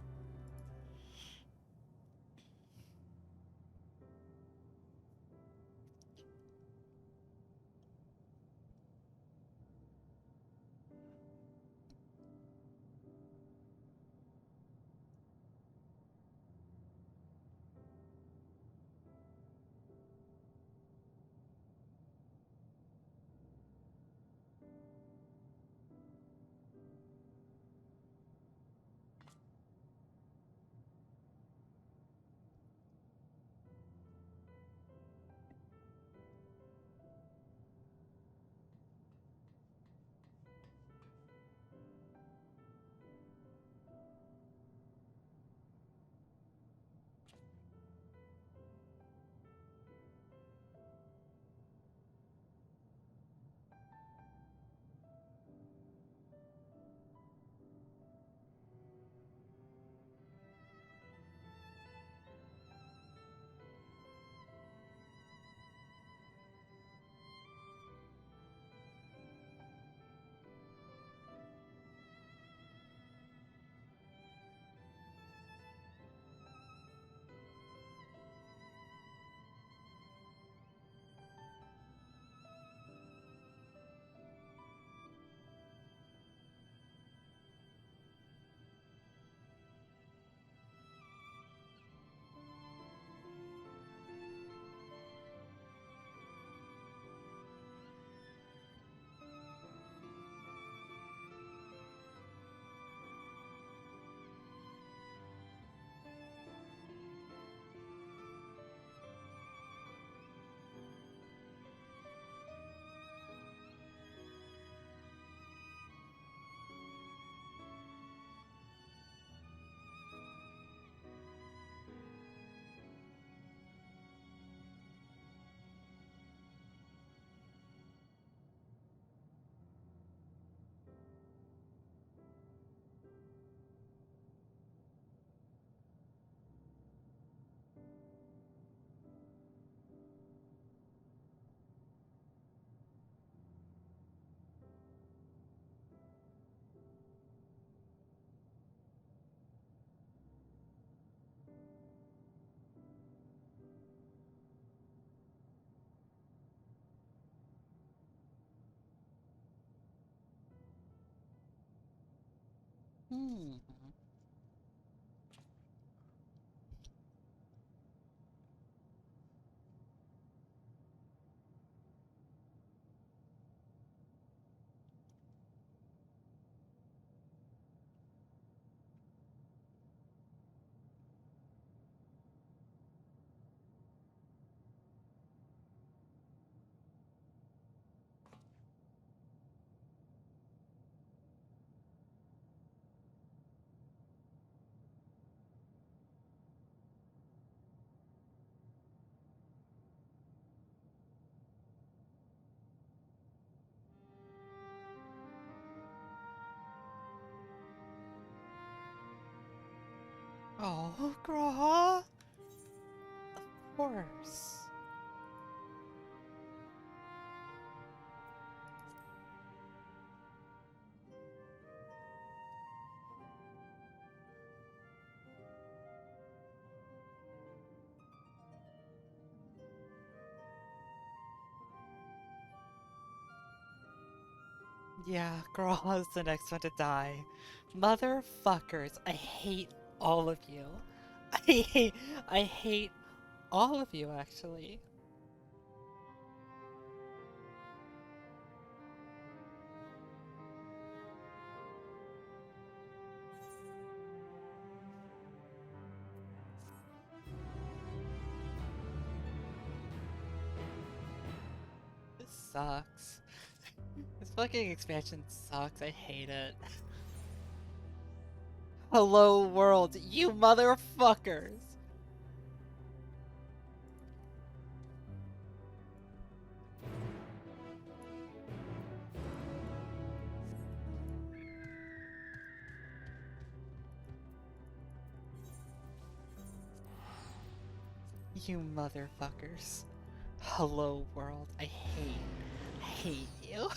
Hmm. Oh, Graha! Of course. Yeah, Graha's the next one to die. Motherfuckers, I hate all of you. I hate all of you, actually. This sucks. This fucking expansion sucks. I hate it. Hello, world, you motherfuckers! You motherfuckers. Hello, world. I hate you.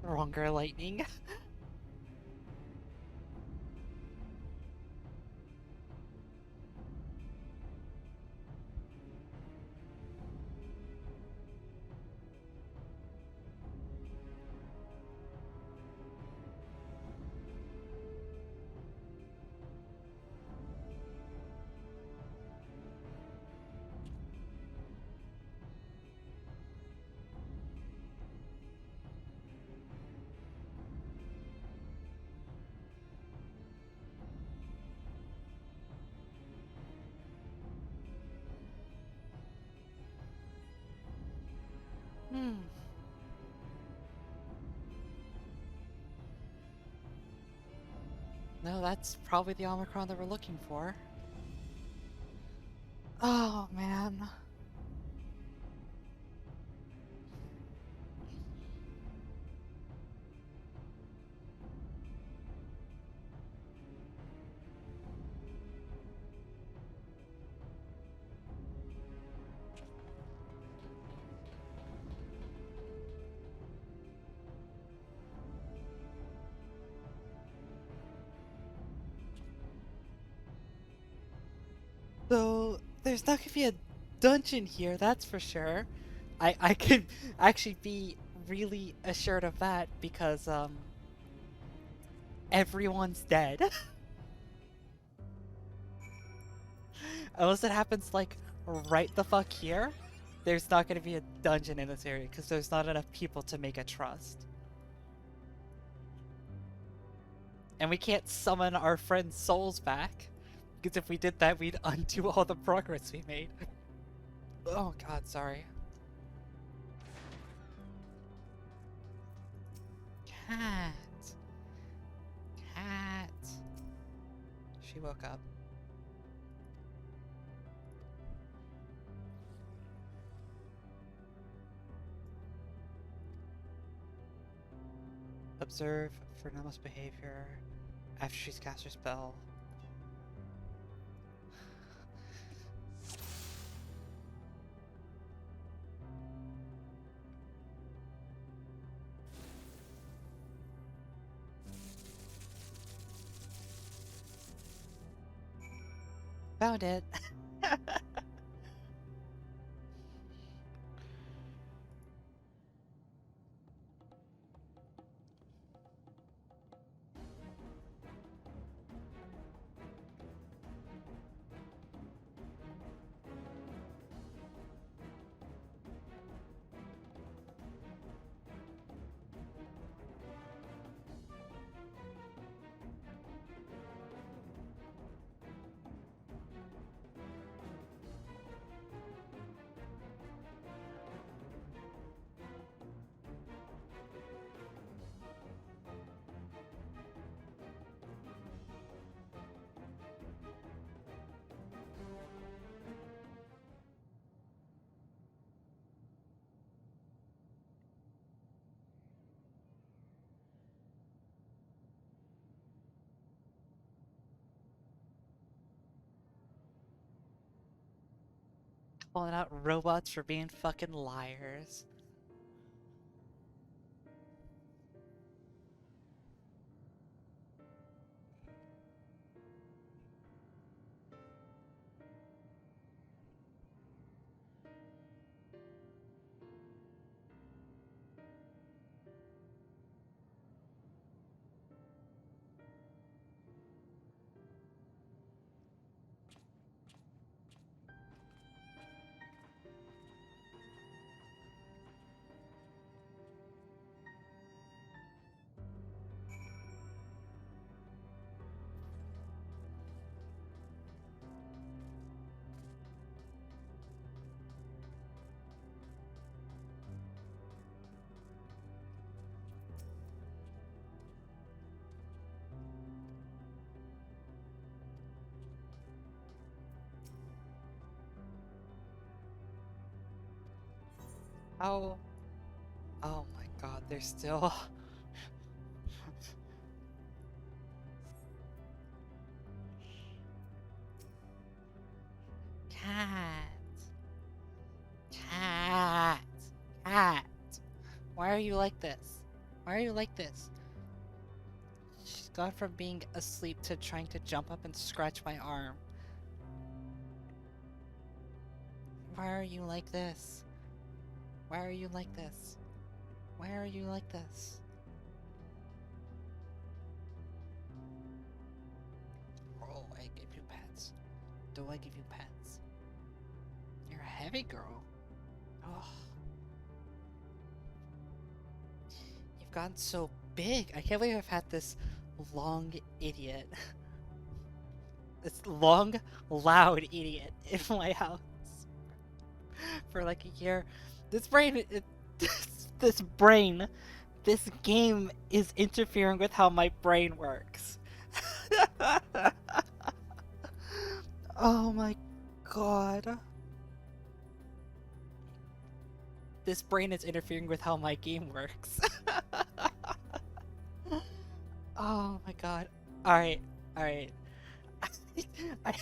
Stronger lightning. No, that's probably the Omicron that we're looking for. Oh, man. So, there's not gonna be a dungeon here, that's for sure. I could actually be really assured of that because, everyone's dead. Unless it happens, like, right the fuck here, there's not gonna be a dungeon in this area because there's not enough people to make a trust. And we can't summon our friend's souls back. Because if we did that, we'd undo all the progress we made. Oh god, sorry. Cat. Cat. She woke up. Observe for anomalous behavior after she's cast her spell. Found it. Calling out robots for being fucking liars. Oh. Oh my god, they're still... Cat. Cat. Cat. Why are you like this? Why are you like this? She's gone from being asleep to trying to jump up and scratch my arm. Why are you like this? Why are you like this? Why are you like this? Oh, I give you pets. Do I give you pets? You're a heavy girl. Oh. You've gotten so big. I can't believe I've had this long idiot. This long, loud idiot in my house for like a year. This brain, this game is interfering with how my brain works. Oh my god. This brain is interfering with how my game works. Oh my god. Alright, alright. I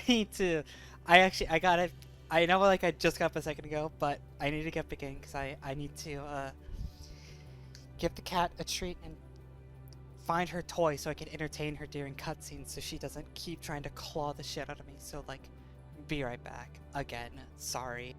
need to, I gotta, I know like I just got up a second ago, but I need to get back in because I need to give the cat a treat and find her toy so I can entertain her during cutscenes so she doesn't keep trying to claw the shit out of me. So like, be right back. Again, sorry.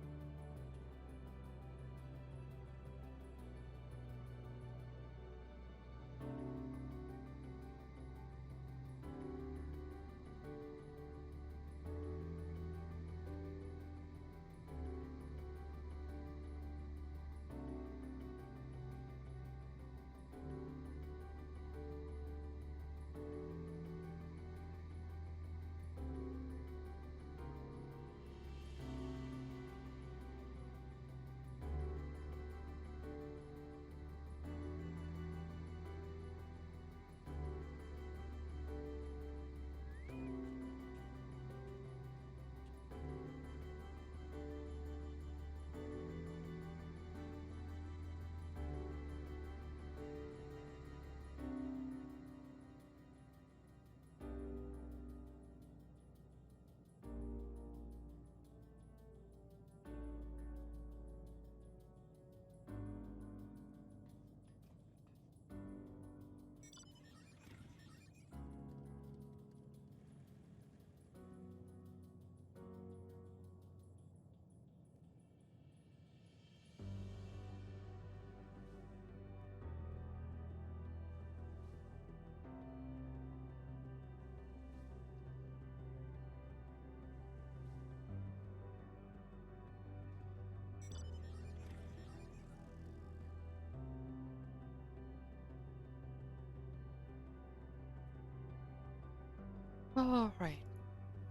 Alright,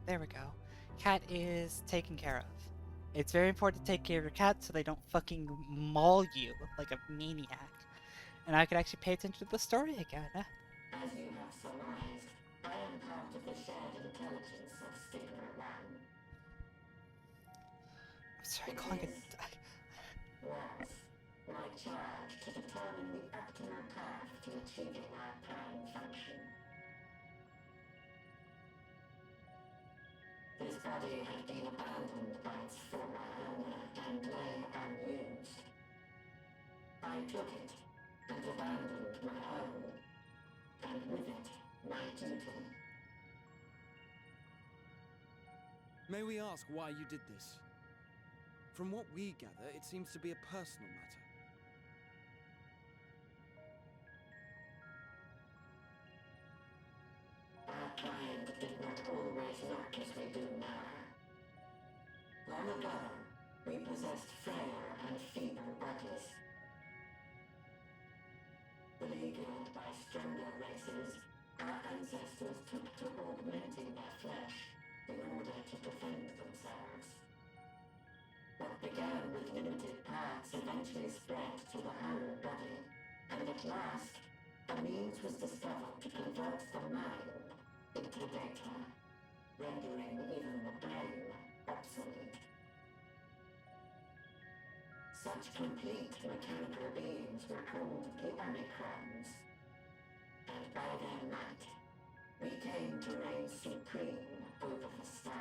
there we go. Cat is taken care of. It's very important to take care of your cat so they don't fucking maul you like a maniac. And I could actually pay attention to the story again. As you have surmised, I am part of the shared intelligence of Stigma 1. I'm sorry, calling it... Was my charge to determine the optimal path to achieving our prime function. This body body had been abandoned by its former owner and lay unused. I took it and abandoned my own, and with it, my duty. May we ask why you did this? From what we gather, it seems to be a personal matter. Our kind did not always look as we do now. Long ago, we possessed frail and feeble bodies. Beleaguered by stronger races, our ancestors took to augmenting their flesh in order to defend themselves. What began with limited parts eventually spread to the whole body, and at last, a means was discovered to convert the mind into data, rendering even the brain obsolete. Such complete mechanical beings were called the Omicrons, and by their might, we came to reign supreme over the star.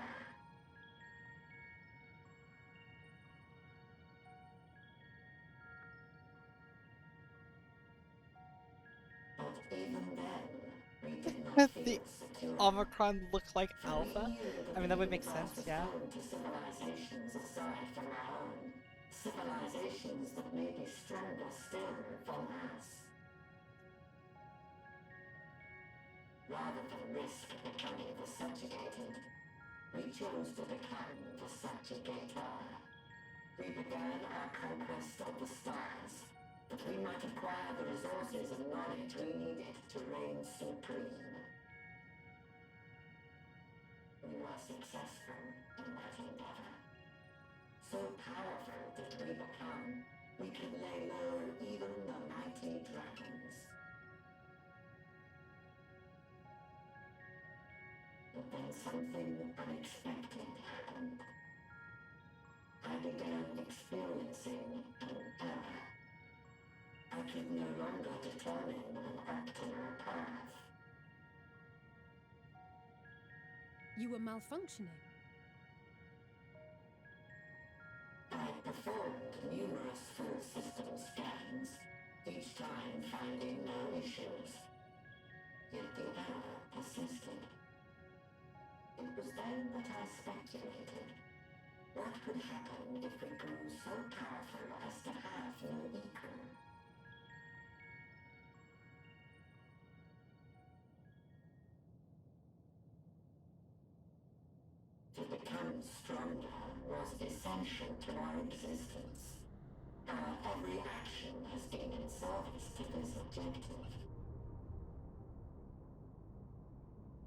But even then, we did not Does feel the secure. Omicron look like For Alpha? we knew I mean, that would we make passed sense, us yeah. on to civilizations aside from our own. Civilizations that may be stronger still than us. Rather than risk becoming the subjugated, we chose to become the subjugator. We began our conquest of the stars, that we might acquire the resources and knowledge we needed to reign supreme. We were successful in that endeavor. So powerful did we become, we could lay low even the mighty dragons. But then something unexpected happened. I began experiencing an error. I could no longer determine an optimal path. You were malfunctioning. I performed numerous full system scans, each time finding no issues. Yet the error persisted. It was then that I speculated. What could happen if we grew so powerful as to have no equal? To become stronger was essential to our existence. Our every action has been in service to this objective.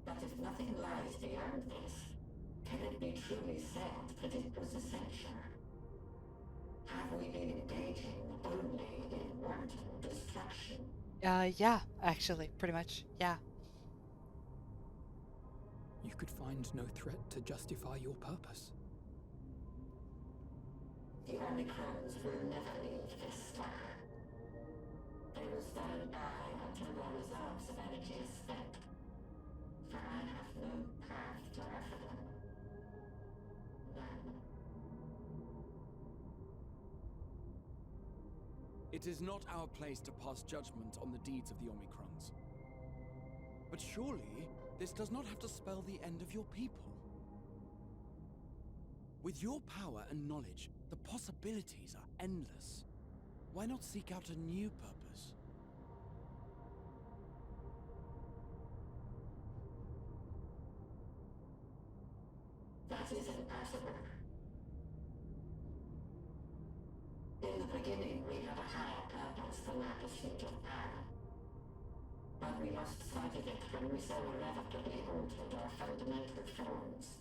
But if nothing lies beyond this, can it be truly said that it was essential? Have we been engaging only in wanton destruction? Yeah, actually, pretty much, yeah. You could find no threat to justify your purpose. The Omicrons will never leave this star. They will stand by until their reserves of energy is spent. For I have no path to offer them. None. It is not our place to pass judgment on the deeds of the Omicrons. But surely, this does not have to spell the end of your people. With your power and knowledge, the possibilities are endless. Why not seek out a new purpose? That is impossible. In the beginning, we had a higher purpose than our pursuit of power. But we lost sight of it when we so irrevocably altered our fundamental forms.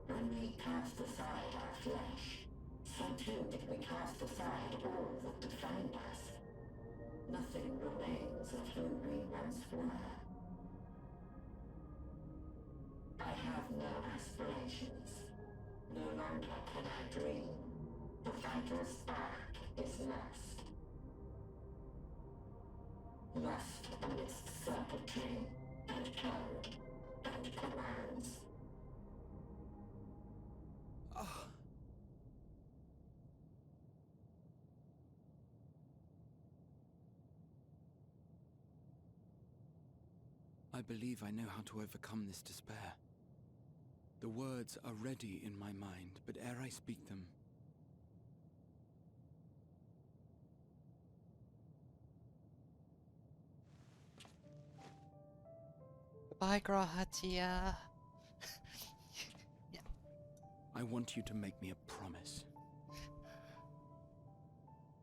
When we cast aside our flesh, so too did we cast aside all that defined us. Nothing remains of who we once were. I have no aspirations. No longer can I dream. The vital spark is lost. Lost amidst circuitry and code and and commands. Ah. I believe I know how to overcome this despair. The words are ready in my mind, but ere I speak them, Bye, girl, Hiya. Yeah. I want you to make me a promise.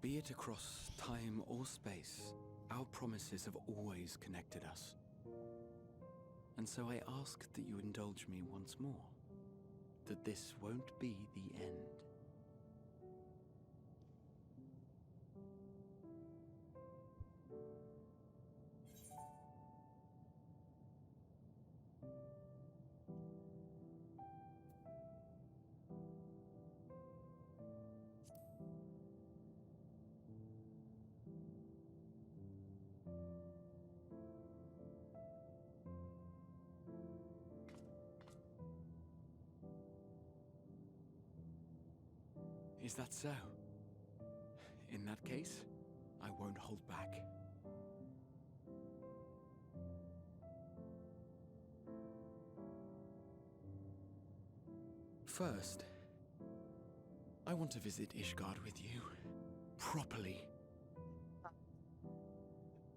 Be it across time or space, our promises have always connected us. And so I ask that you indulge me once more, that this won't be the end. Is that so? In that case, I won't hold back. First, I want to visit Ishgard with you. Properly.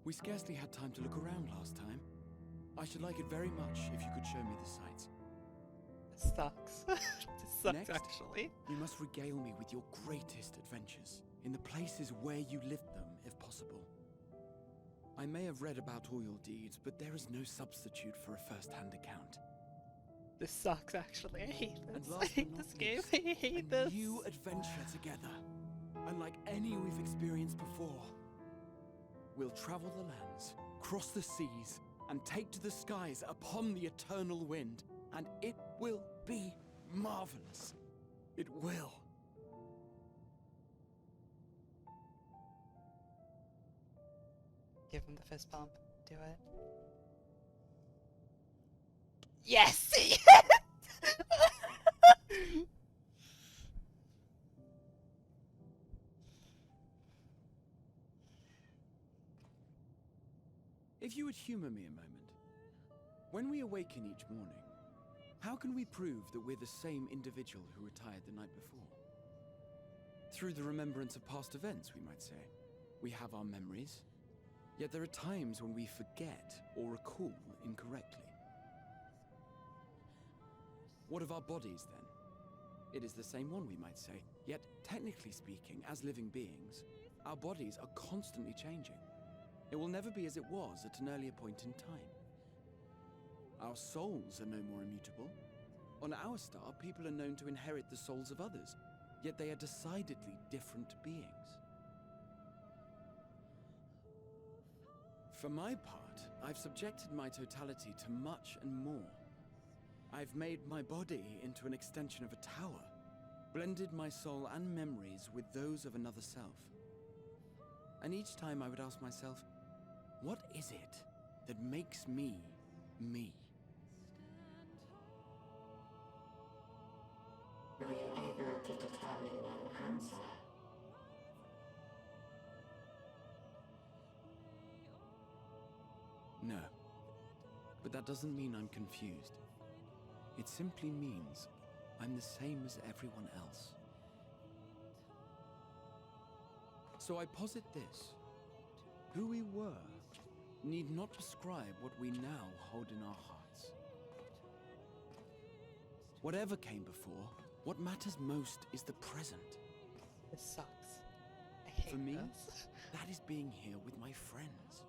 We scarcely had time to look around last time. I should like it very much if you could show me the sights. This sucks. This sucks, Next, actually. you must regale me with your greatest adventures, in the places where you lived them, if possible. I may have read about all your deeds, but there is no substitute for a first-hand account. This sucks, actually. I hate this. And I last hate but this not game. least, I hate a this. new adventure together, unlike any we've experienced before. We'll travel the lands, cross the seas, and take to the skies upon the eternal wind, and it will be marvelous. It will. Give him the fist bump. Do it. Yes! If you would humor me a moment. When we awaken each morning, how can we prove that we're the same individual who retired the night before? Through the remembrance of past events, we might say. We have our memories, yet there are times when we forget or recall incorrectly. What of our bodies, then? It is the same one, we might say, yet technically speaking, as living beings, our bodies are constantly changing. It will never be as it was at an earlier point in time. Our souls are no more immutable. On our star, people are known to inherit the souls of others, yet they are decidedly different beings. For my part, I've subjected my totality to much and more. I've made my body into an extension of a tower, blended my soul and memories with those of another self. And each time I would ask myself, what is it that makes me, me? Were you able to determine an answer? No. But that doesn't mean I'm confused. It simply means I'm the same as everyone else. So I posit this. Who we were need not describe what we now hold in our hearts. Whatever came before, what matters most is the present. This sucks. I hate For me, this. that is being here with my friends,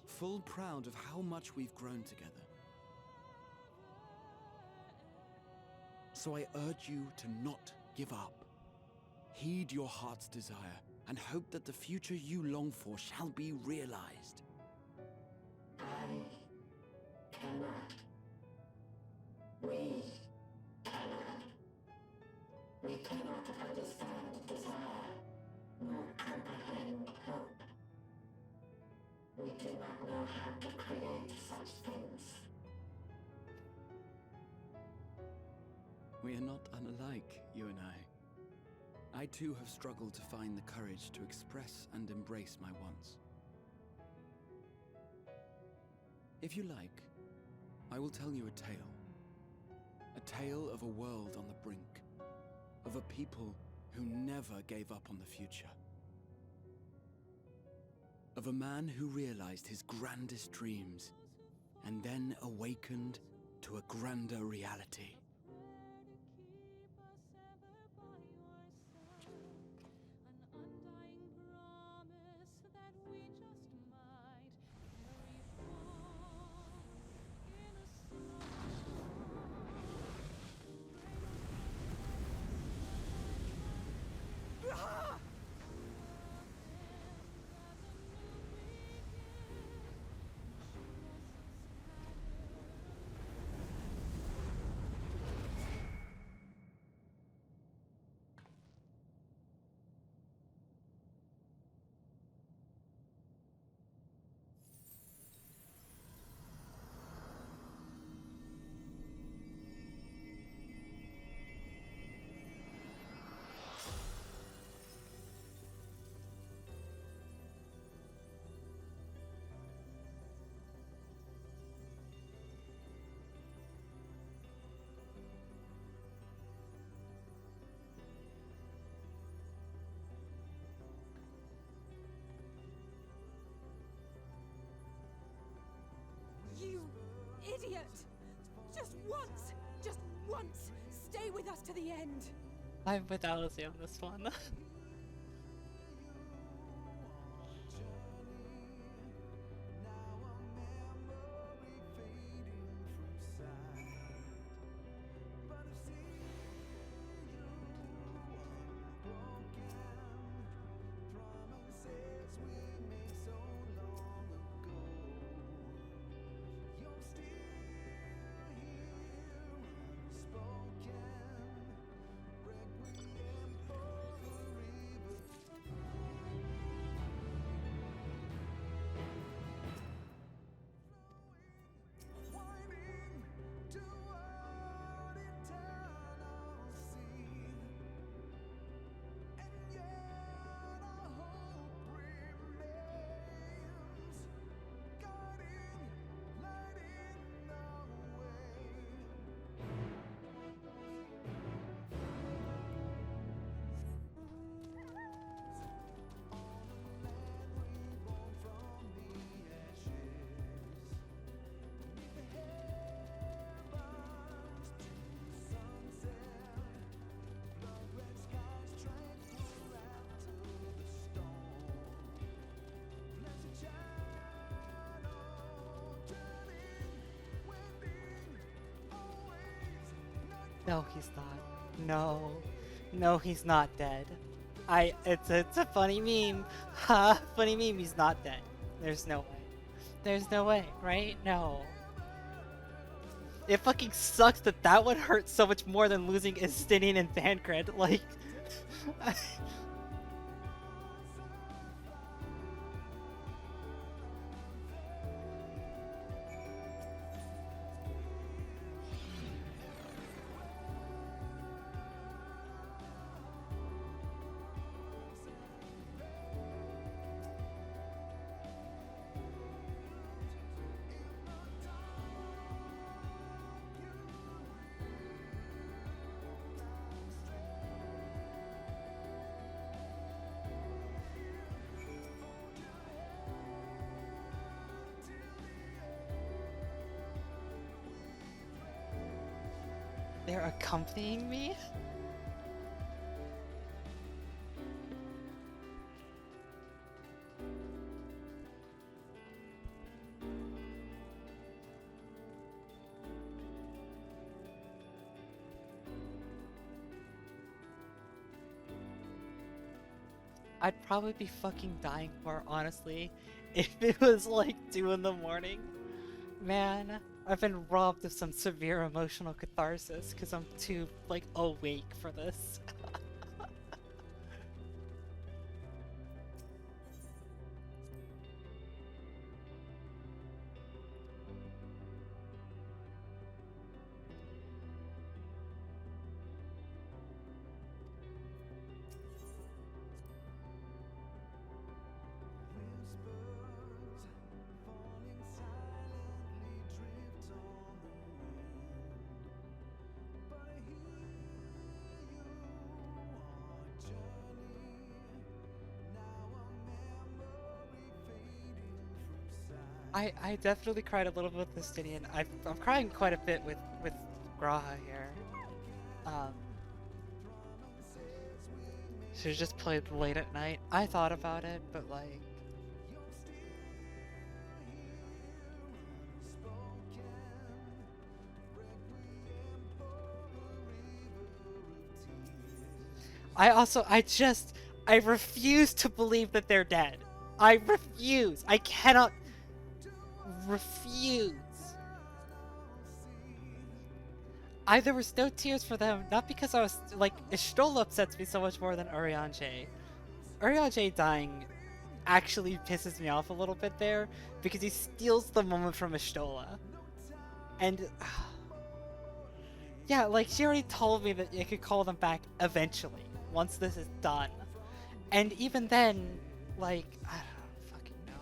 full proud of how much we've grown together. So I urge you to not give up. Heed your heart's desire and hope that the future you long for shall be realized. I cannot. We cannot. We cannot understand desire, nor comprehend hope. We do not know how to create such things. We are not unalike, you and I. I too have struggled to find the courage to express and embrace my wants. If you like, I will tell you a tale. A tale of a world on the brink, of a people who never gave up on the future. Of a man who realized his grandest dreams and then awakened to a grander reality. You idiot! Just once, stay with us to the end. I'm with Alice on this one. No, he's not. No. No, he's not dead. It's a funny meme. Ha, funny meme, he's not dead. There's no way. There's no way, right? No. It fucking sucks that that would hurt so much more than losing Estinian and Thancred. Like... They're accompanying me? I'd probably be fucking dying more, honestly, if it was like 2 in the morning. Man, I've been robbed of some severe emotional catharsis because I'm too, like, awake for this. I definitely cried a little bit with Justinian. I'm crying quite a bit with Graha here. Um, she was just played late at night. I thought about it, but like, I refuse to believe that they're dead. I refuse. I cannot refuse. There was no tears for them, not because I was, like, Ishtola upsets me so much more than Urianger. Urianger dying actually pisses me off a little bit there, because he steals the moment from Ishtola. And, yeah, like, she already told me that you could call them back eventually, once this is done. And even then, like, I don't fucking know.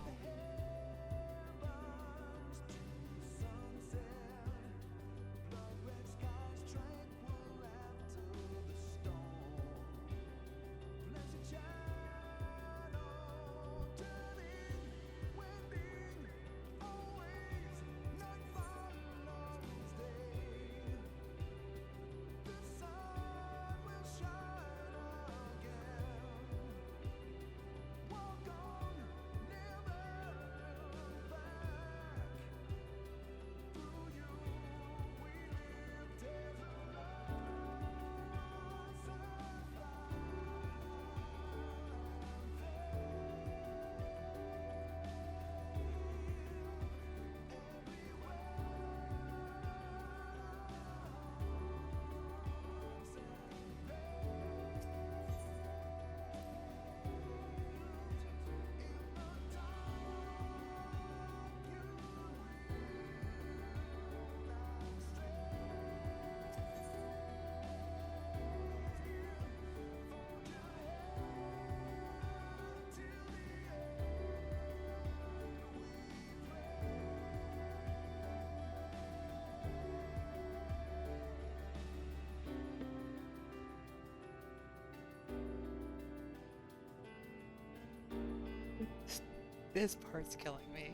This part's killing me.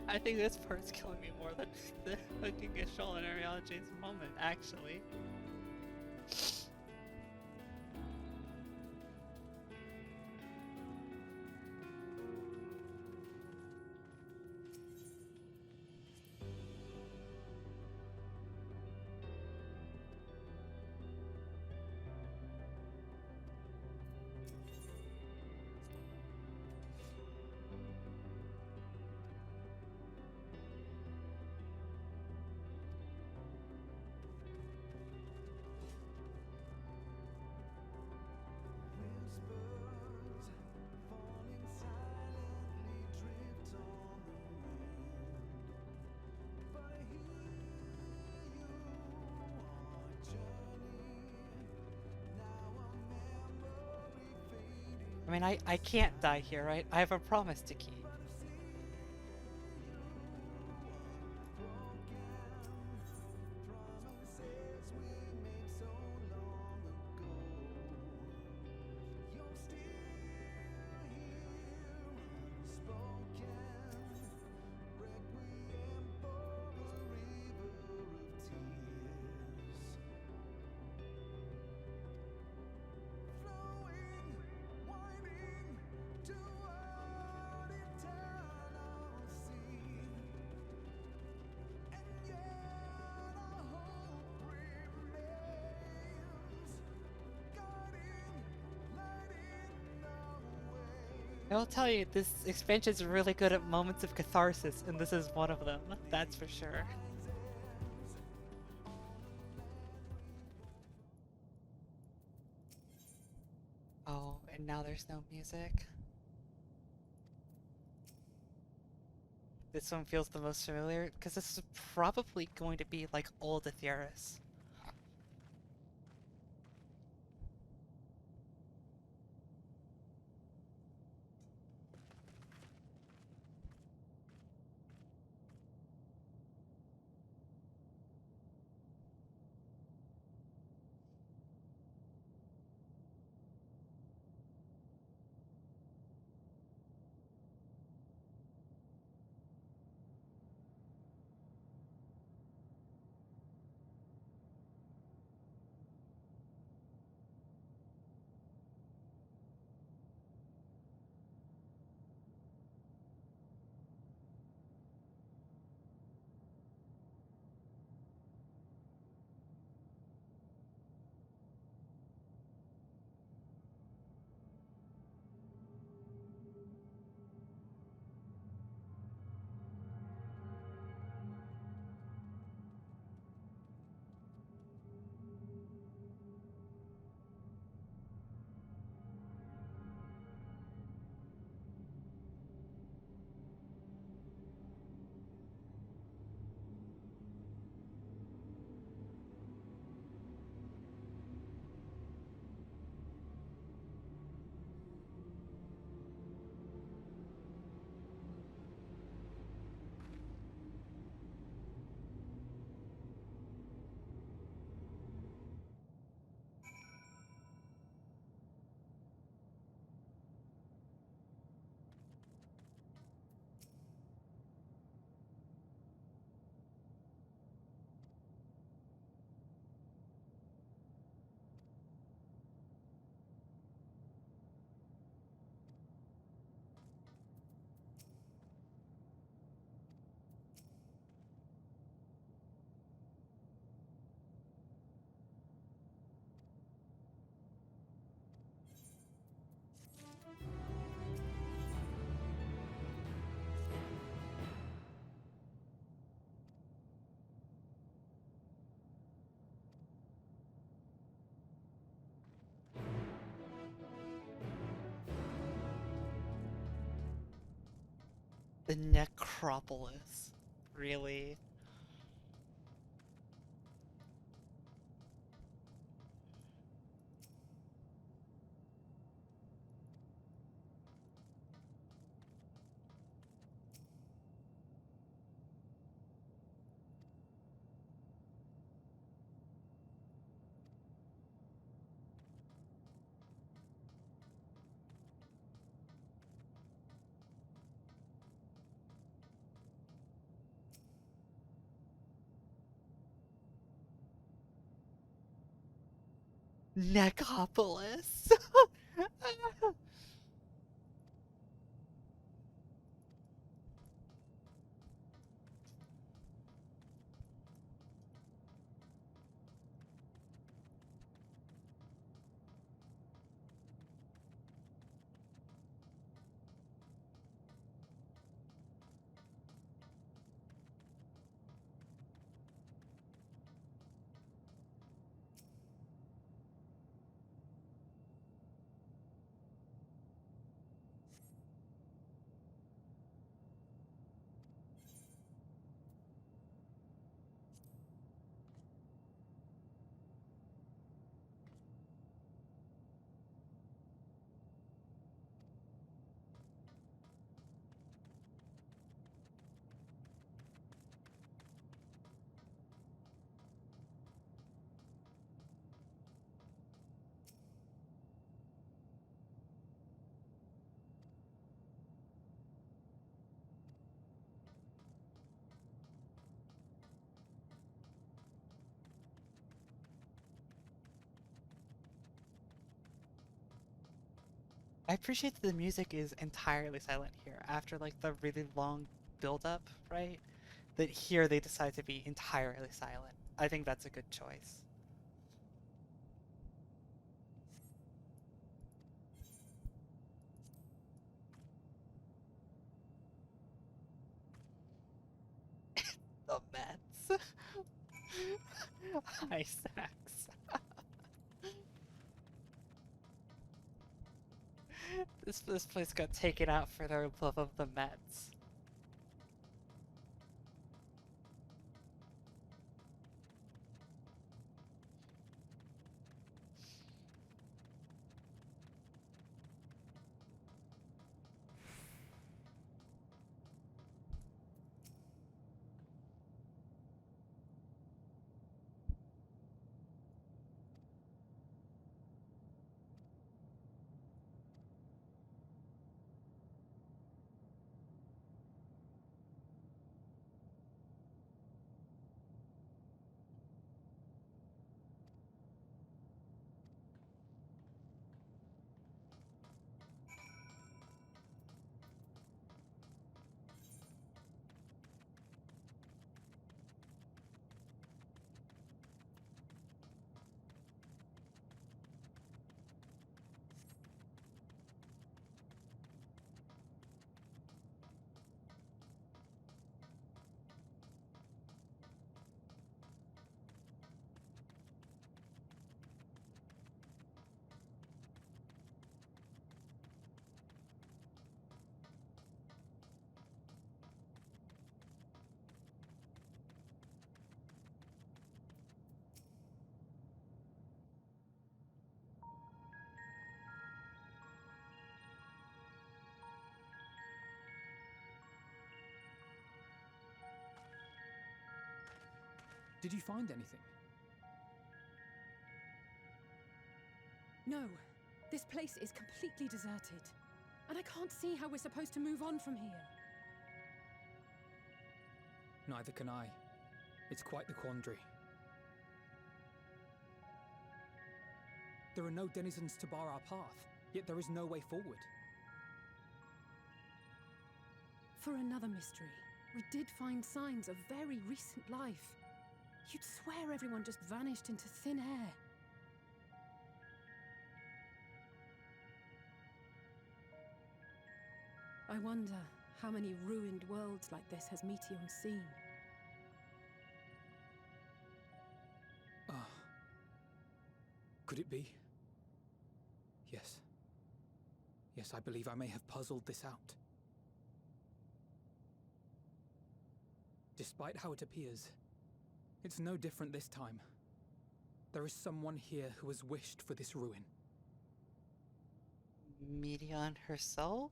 I think this part's killing me more than the fucking Gishol and Ariana's moment, actually. I mean, I can't die here, right? I have a promise to keep. I'll tell you, this expansion is really good at moments of catharsis, and this is one of them, that's for sure. Oh, and now there's no music. This one feels the most familiar, because this is probably going to be like old Aetheris. The necropolis. Really? Necropolis. I appreciate that the music is entirely silent here after like the really long build up, right? That here they decide to be entirely silent. I think that's a good choice. The Mets. High sacks. This place got taken out for their love of the Mets. Did you find anything? No. This place is completely deserted. And I can't see how we're supposed to move on from here. Neither can I. It's quite the quandary. There are no denizens to bar our path, yet there is no way forward. For another mystery, we did find signs of very recent life. You'd swear everyone just vanished into thin air. I wonder how many ruined worlds like this has Meteion seen. Ah. Could it be? Yes. Yes, I believe I may have puzzled this out. Despite how it appears, it's no different this time. There is someone here who has wished for this ruin. Medion herself?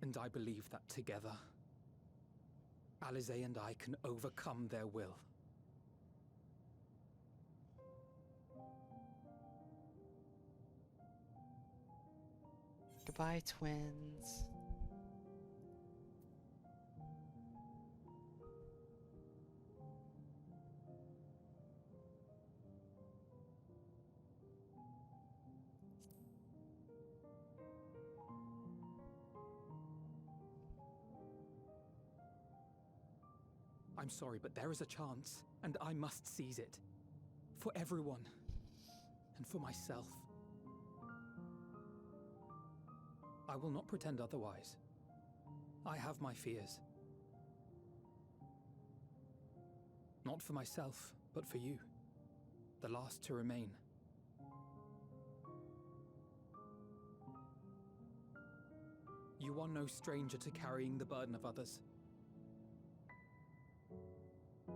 And I believe that together, Alize and I can overcome their will. Goodbye, twins. I'm sorry, but there is a chance, and I must seize it. For everyone. And for myself. I will not pretend otherwise. I have my fears. Not for myself, but for you. The last to remain. You are no stranger to carrying the burden of others.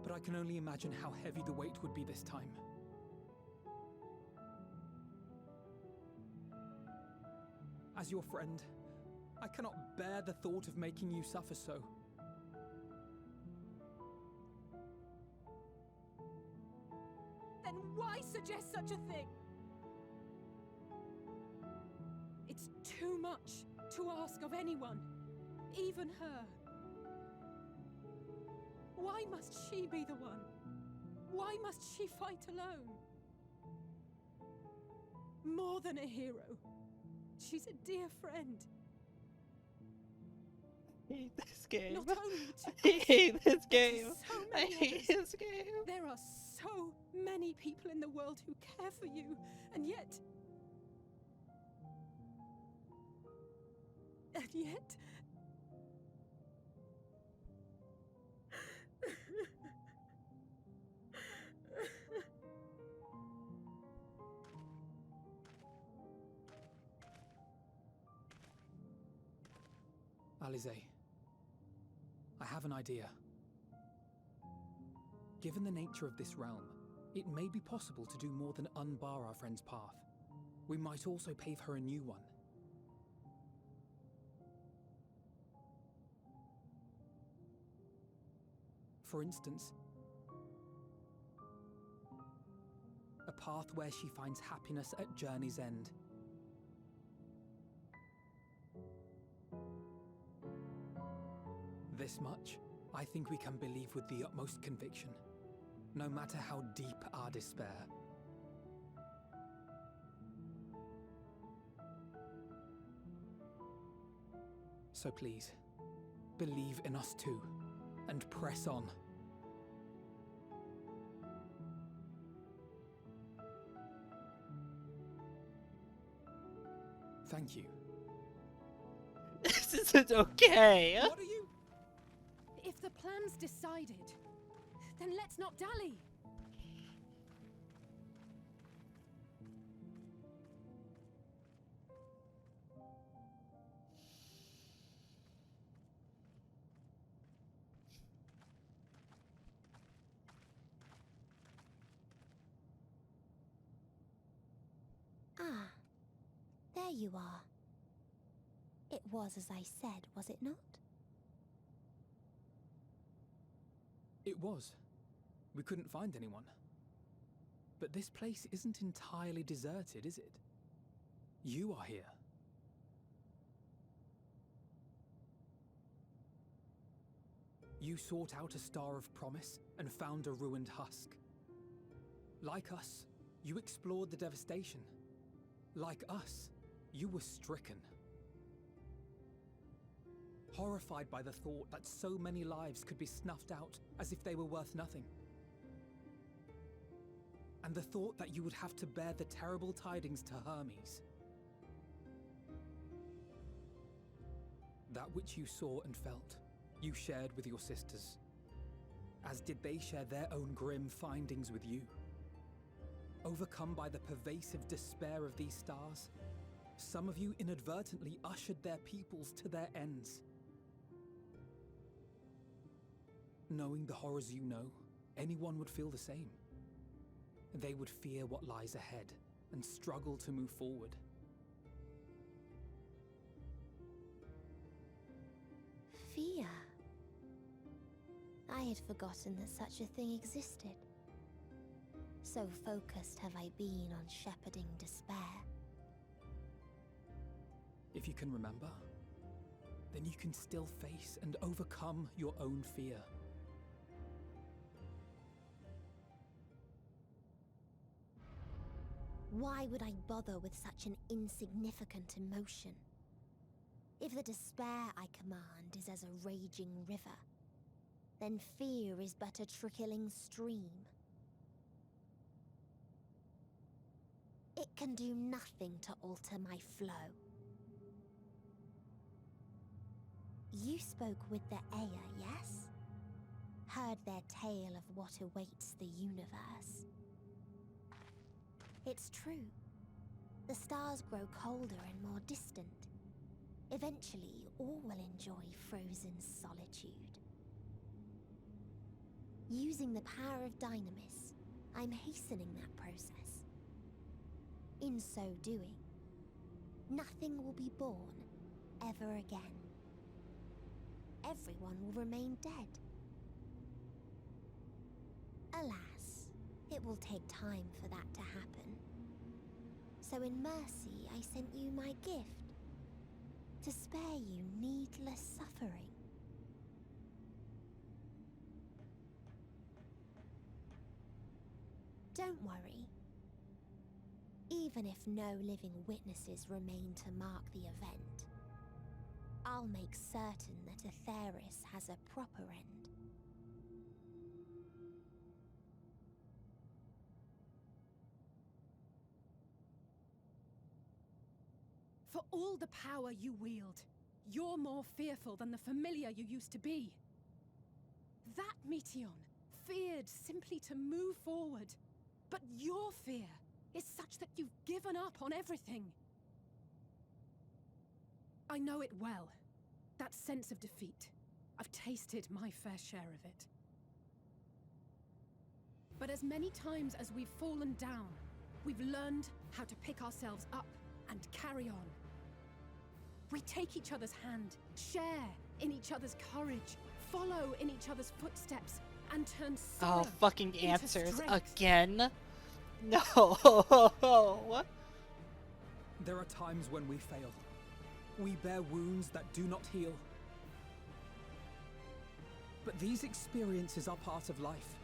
But I can only imagine how heavy the weight would be this time. As your friend, I cannot bear the thought of making you suffer so. Then why suggest such a thing? It's too much to ask of anyone, even her. Why must she be the one? Why must she fight alone? More than a hero, she's a dear friend. I hate this game. Not only to I hate this game. So I many hate others. this game. There are so many people in the world who care for you, and yet... Alize, I have an idea. Given the nature of this realm, it may be possible to do more than unbar our friend's path. We might also pave her a new one. For instance, a path where she finds happiness at journey's end. This much, I think we can believe with the utmost conviction, no matter how deep our despair. So please, believe in us too, and press on. Thank you. This isn't okay. What are you... If the plan's decided, then let's not dally. Ah, there you are. It was as I said, was it not? It was. We couldn't find anyone. But this place isn't entirely deserted, is it? You are here. You sought out a star of promise and found a ruined husk. Like us, you explored the devastation. Like us, you were stricken. Horrified by the thought that so many lives could be snuffed out as if they were worth nothing. And the thought that you would have to bear the terrible tidings to Hermes. That which you saw and felt, you shared with your sisters, as did they share their own grim findings with you. Overcome by the pervasive despair of these stars, some of you inadvertently ushered their peoples to their ends. Knowing the horrors you know, anyone would feel the same. They would fear what lies ahead and struggle to move forward. Fear? I had forgotten that such a thing existed. So focused have I been on shepherding despair. If you can remember, then you can still face and overcome your own fear. Why would I bother with such an insignificant emotion? If the despair I command is as a raging river, then fear is but a trickling stream. It can do nothing to alter my flow. You spoke with the Aya, yes? Heard their tale of what awaits the universe. It's true. The stars grow colder and more distant. Eventually, all will enjoy frozen solitude. Using the power of Dynamis, I'm hastening that process. In so doing, nothing will be born ever again. Everyone will remain dead. Alas, it will take time for that to happen. So in mercy, I sent you my gift, to spare you needless suffering. Don't worry. Even if no living witnesses remain to mark the event, I'll make certain that Aetheris has a proper end. For all the power you wield, you're more fearful than the familiar you used to be. That Meteion feared simply to move forward. But your fear is such that you've given up on everything. I know it well. That sense of defeat. I've tasted my fair share of it. But as many times as we've fallen down, we've learned how to pick ourselves up and carry on. We take each other's hand, share in each other's courage, follow in each other's footsteps, and turn sorrow fucking into answers strength. again? No! There are times when we fail. We bear wounds that do not heal. But these experiences are part of life,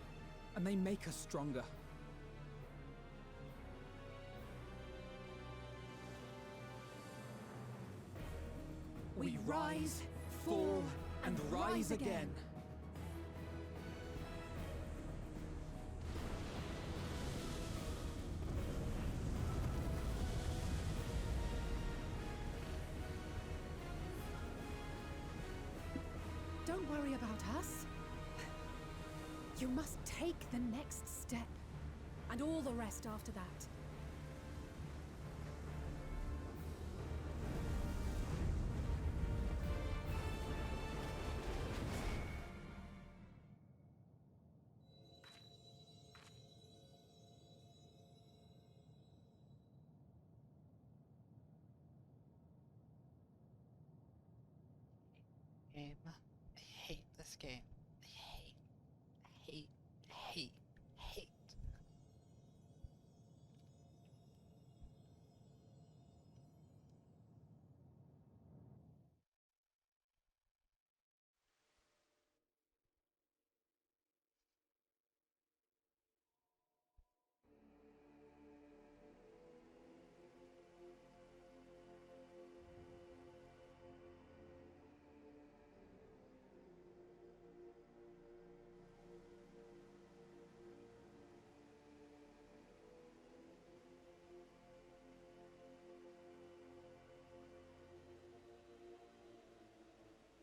and they make us stronger. We rise, fall, and rise again. Don't worry about us. You must take the next step, and all the rest after that. Game. I hate this game. Hate.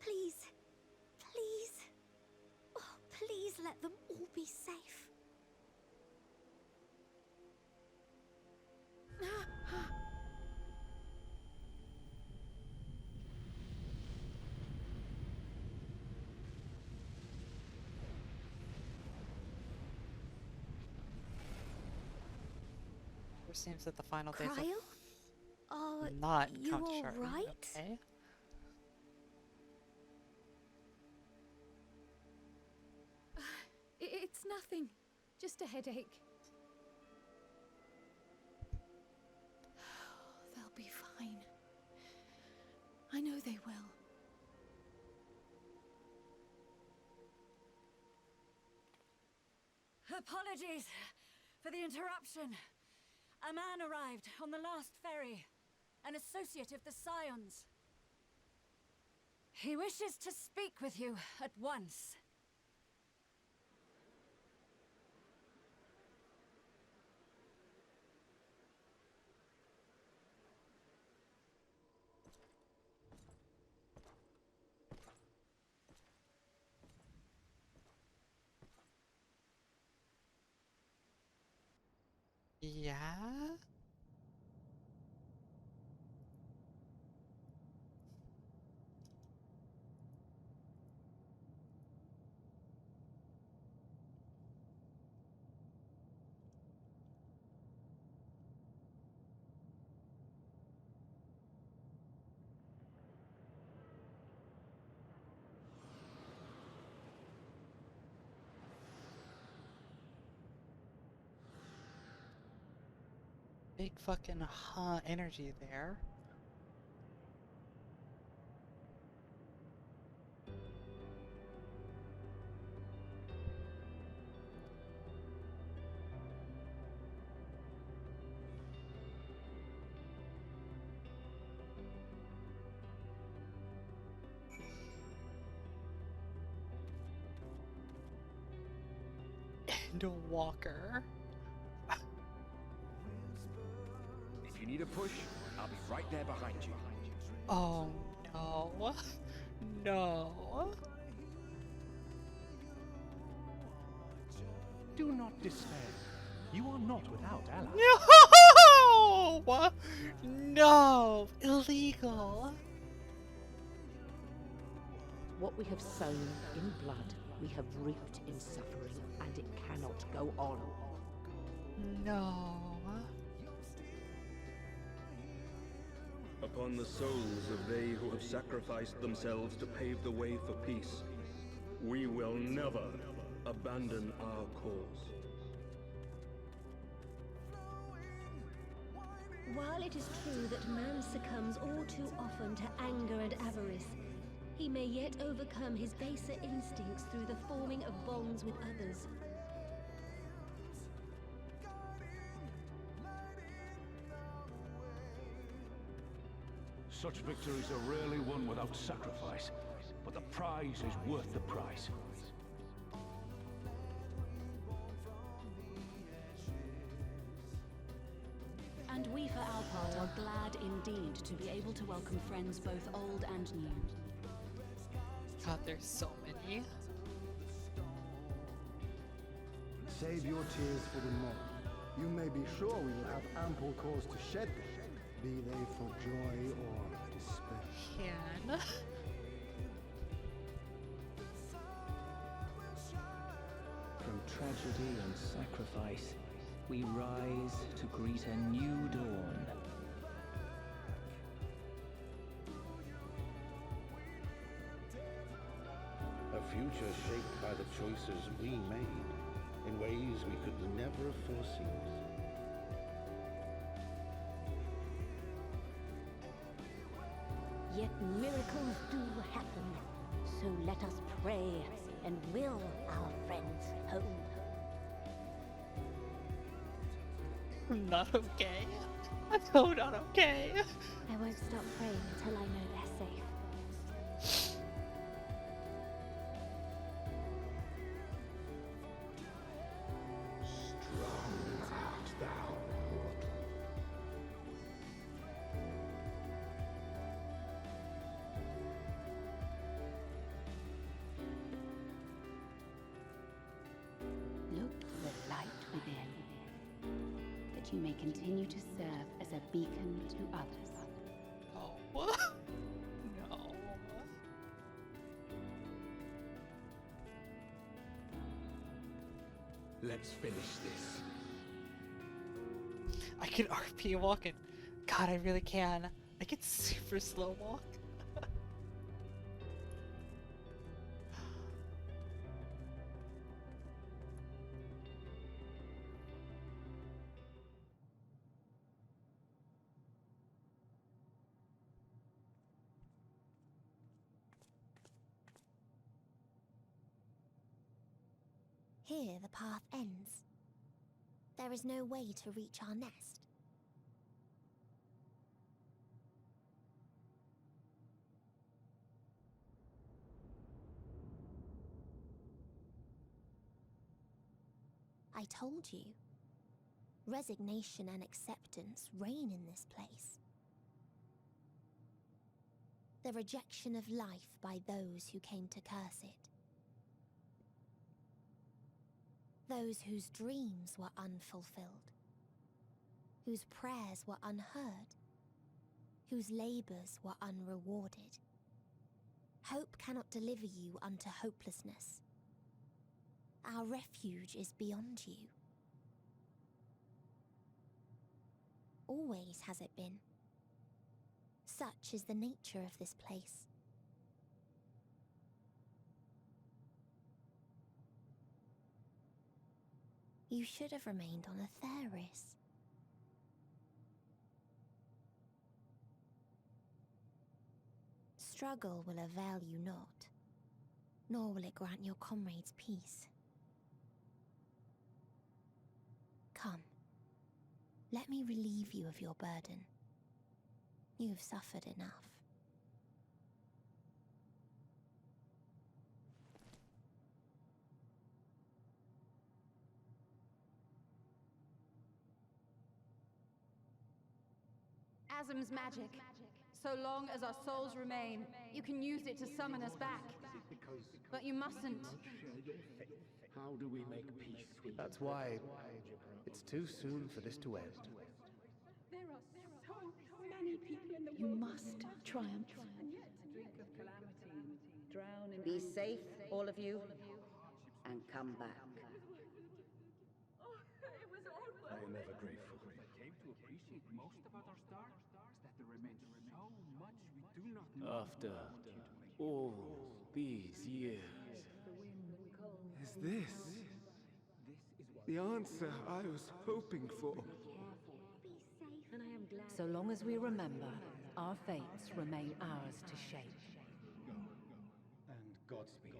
Please, please, oh, please let them all be safe. It seems that the final days Cryo? Are of not you Count all Sharp. right? Okay. It's nothing. Just a headache. They'll be fine. I know they will. Apologies for the interruption. A man arrived on the last ferry, an associate of the Scions. He wishes to speak with you at once. Yeah? Big fucking energy there. Endwalker. If you need a push, I'll be right there behind you. Oh no. No. Do not despair. You are not without allies. No! No! Illegal. What we have sown in blood, we have reaped in suffering, and it cannot go on. No. Upon the souls of they who have sacrificed themselves to pave the way for peace, we will never abandon our cause. While it is true that man succumbs all too often to anger and avarice, he may yet overcome his baser instincts through the forming of bonds with others. Such victories are rarely won without sacrifice, but the prize is worth the price. And we, for our part, are glad indeed to be able to welcome friends both old and new. God, there's so many. Save your tears for the morrow. You may be sure we will have ample cause to shed them, be they for joy or despair. Can. From tragedy and sacrifice, we rise to greet a new dawn. A future shaped by the choices we made in ways we could never have foreseen. Yet miracles do happen, so let us pray and will our friends home. Not okay. No, not okay. I won't stop praying until I know they're safe. Strong art thou, mortal. Look to the light within, that you may continue to serve as a beacon to others. Oh. No. Let's finish this. I can RP walk it. God, I really can. I can super slow walk. Here the path ends. There is no way to reach our nest. I told you. Resignation and acceptance reign in this place. The rejection of life by those who came to curse it. Those whose dreams were unfulfilled. Whose prayers were unheard. Whose labors were unrewarded. Hope cannot deliver you unto hopelessness. Our refuge is beyond you. Always has it been. Such is the nature of this place. You should have remained on Atheris. Struggle will avail you not, nor will it grant your comrades peace. Come, let me relieve you of your burden. You have suffered enough. Asm's magic. So long as our souls remain, you can use it to summon us back. But you mustn't. How do we make peace with That's why it's too soon for this to end. There are so many people in the You world. must triumph. Be safe, all of you, and come back. I am ever grateful. Came to appreciate most about our star is that there remains so much we do not know. After all these years, Is this the answer I was hoping for? So long as we remember, our fates remain ours to shape. And Godspeed.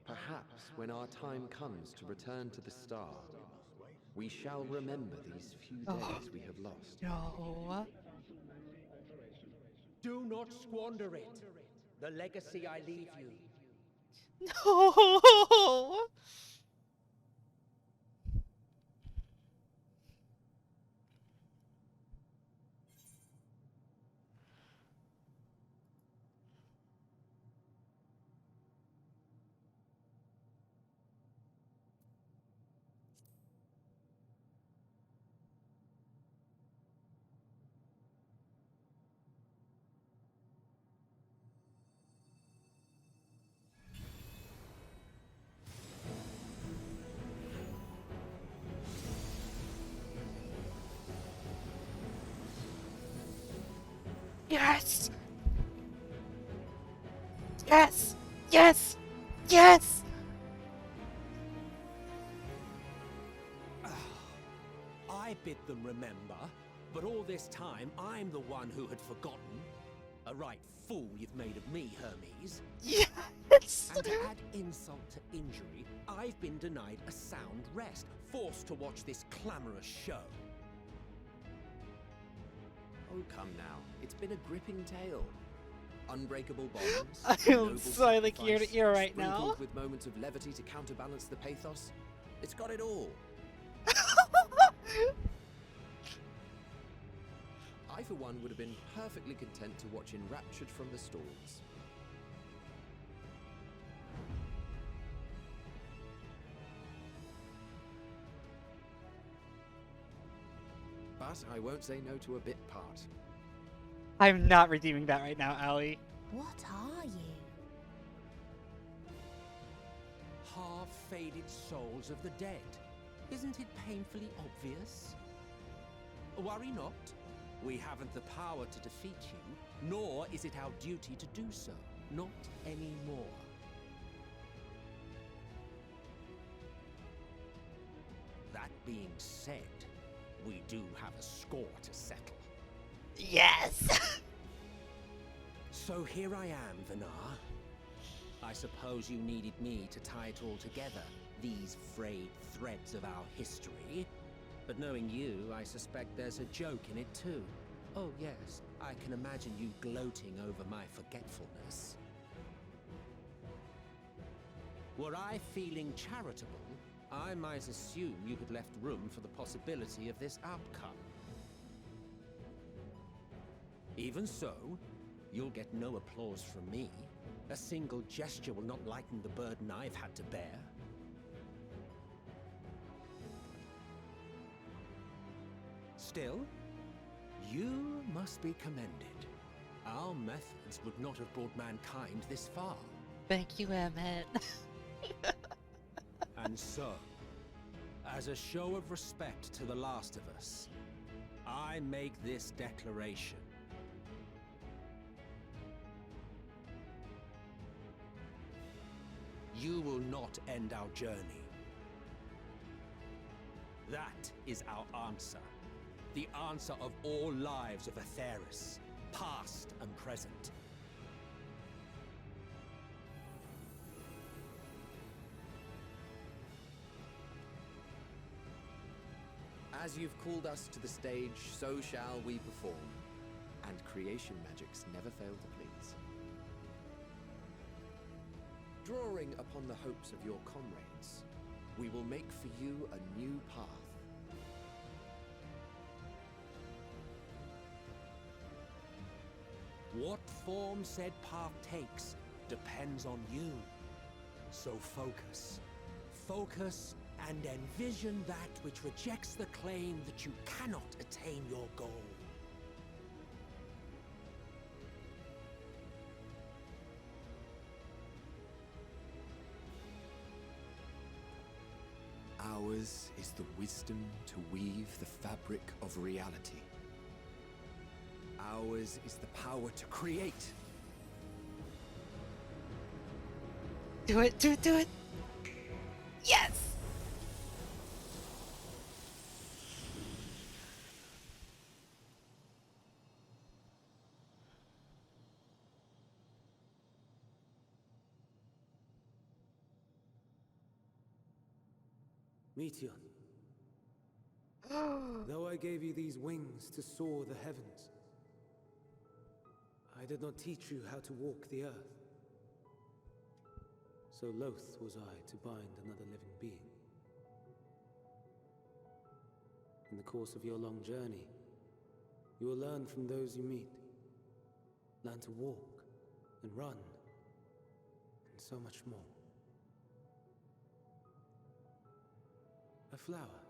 Perhaps when our time comes to return to the star, we shall remember these few days we have lost. No. Do not squander it. The legacy I leave you. No. Yes! Yes! Yes! Yes! I bid them remember, but all this time I'm the one who had forgotten. A right fool you've made of me, Hermes. Yes! And to add insult to injury, I've been denied a sound rest, forced to watch this clamorous show. Oh, come now. It's been a gripping tale. Unbreakable bonds. I am so like ear to ear right now. Sprinkled with moments of levity to counterbalance the pathos. It's got it all. I, for one, would have been perfectly content to watch enraptured from the stalls. But I won't say no to a bit part. I'm not redeeming that right now, Allie. What are you? Half-faded souls of the dead. Isn't it painfully obvious? Worry not. We haven't the power to defeat you, nor is it our duty to do so. Not anymore. That being said, we do have a score to settle. Yes! So here I am, Vinar. I suppose you needed me to tie it all together, these frayed threads of our history. But knowing you, I suspect there's a joke in it too. Oh yes, I can imagine you gloating over my forgetfulness. Were I feeling charitable, I might assume you had left room for the possibility of this outcome. Even so, you'll get no applause from me. A single gesture will not lighten the burden I've had to bear. Still, you must be commended. Our methods would not have brought mankind this far. Thank you, Emmett. And so, as a show of respect to the last of us, I make this declaration. You will not end our journey. That is our answer. The answer of all lives of Aetheris, past and present. As you've called us to the stage, so shall we perform. And creation magics never fail to please. Drawing upon the hopes of your comrades, we will make for you a new path. What form said path takes depends on you. So focus. Focus and envision that which rejects the claim that you cannot attain your goal. Ours is the wisdom to weave the fabric of reality. Ours is the power to create. Do it, do it, do it! Yes! Meteion. Though I gave you these wings to soar the heavens, I did not teach you how to walk the earth. So loath was I to bind another living being. In the course of your long journey, you will learn from those you meet. Learn to walk and run, and so much more. A flower.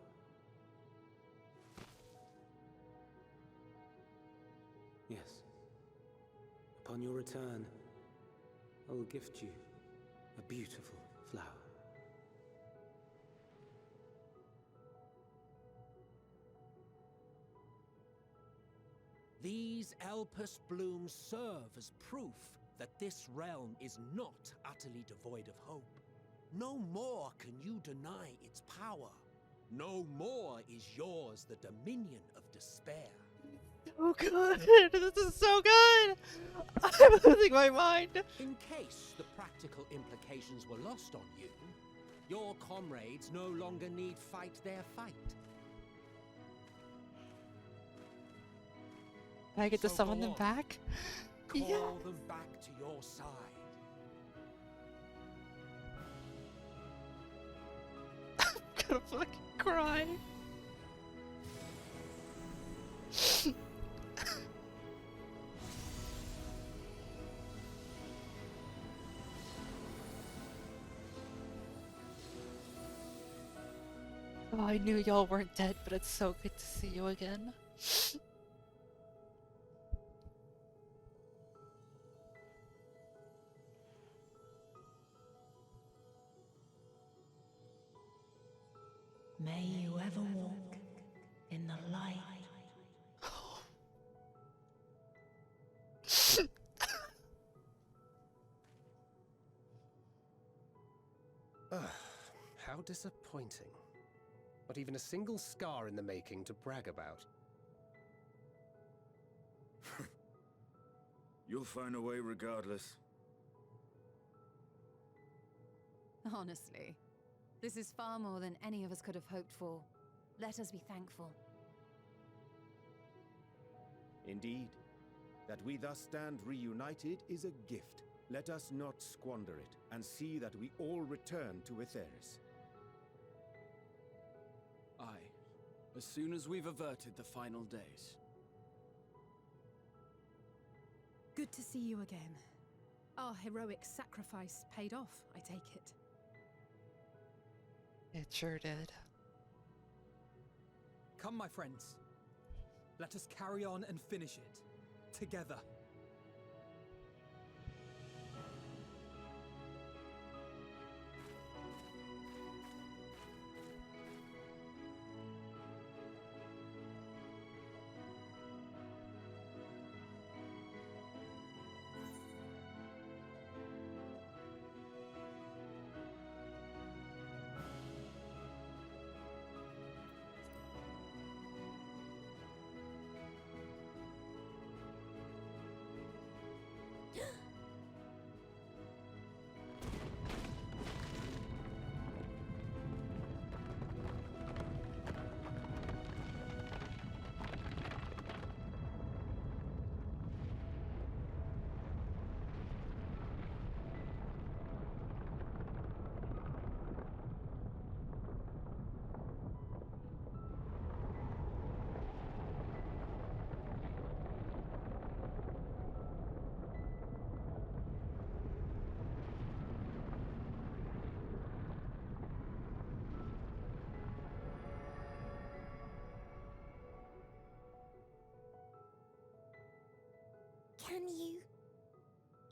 Yes. Upon your return, I will gift you a beautiful flower. These Elpis blooms serve as proof that this realm is not utterly devoid of hope. No more can you deny its power. No more is yours the dominion of despair. Oh good! This is so good! I'm losing my mind! In case the practical implications were lost on you, your comrades no longer need fight their fight. Can I get to summon them back? Call Yeah. them back to your side. I'm gonna fucking cry. Oh, I knew y'all weren't dead, but it's so good to see you again. May you ever walk in the light How disappointing. Not even a single scar in the making to brag about. You'll find a way regardless. Honestly, this is far more than any of us could have hoped for. Let us be thankful. Indeed. That we thus stand reunited is a gift. Let us not squander it, and see that we all return to Etheris. Aye. As soon as we've averted the final days. Good to see you again. Our heroic sacrifice paid off, I take it. It sure did. Come, my friends. Let us carry on and finish it. Together. Can you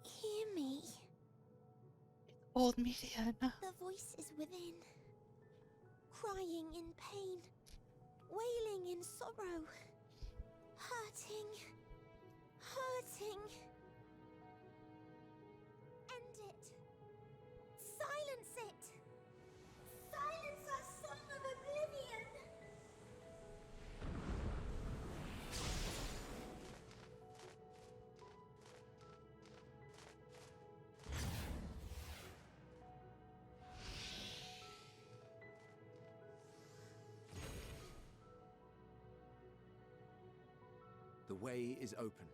hear me? Old Median. The voice is within, crying in pain, wailing in sorrow, hurting, hurting. End it. Silence it. Silence our song of oblivion. The way is open.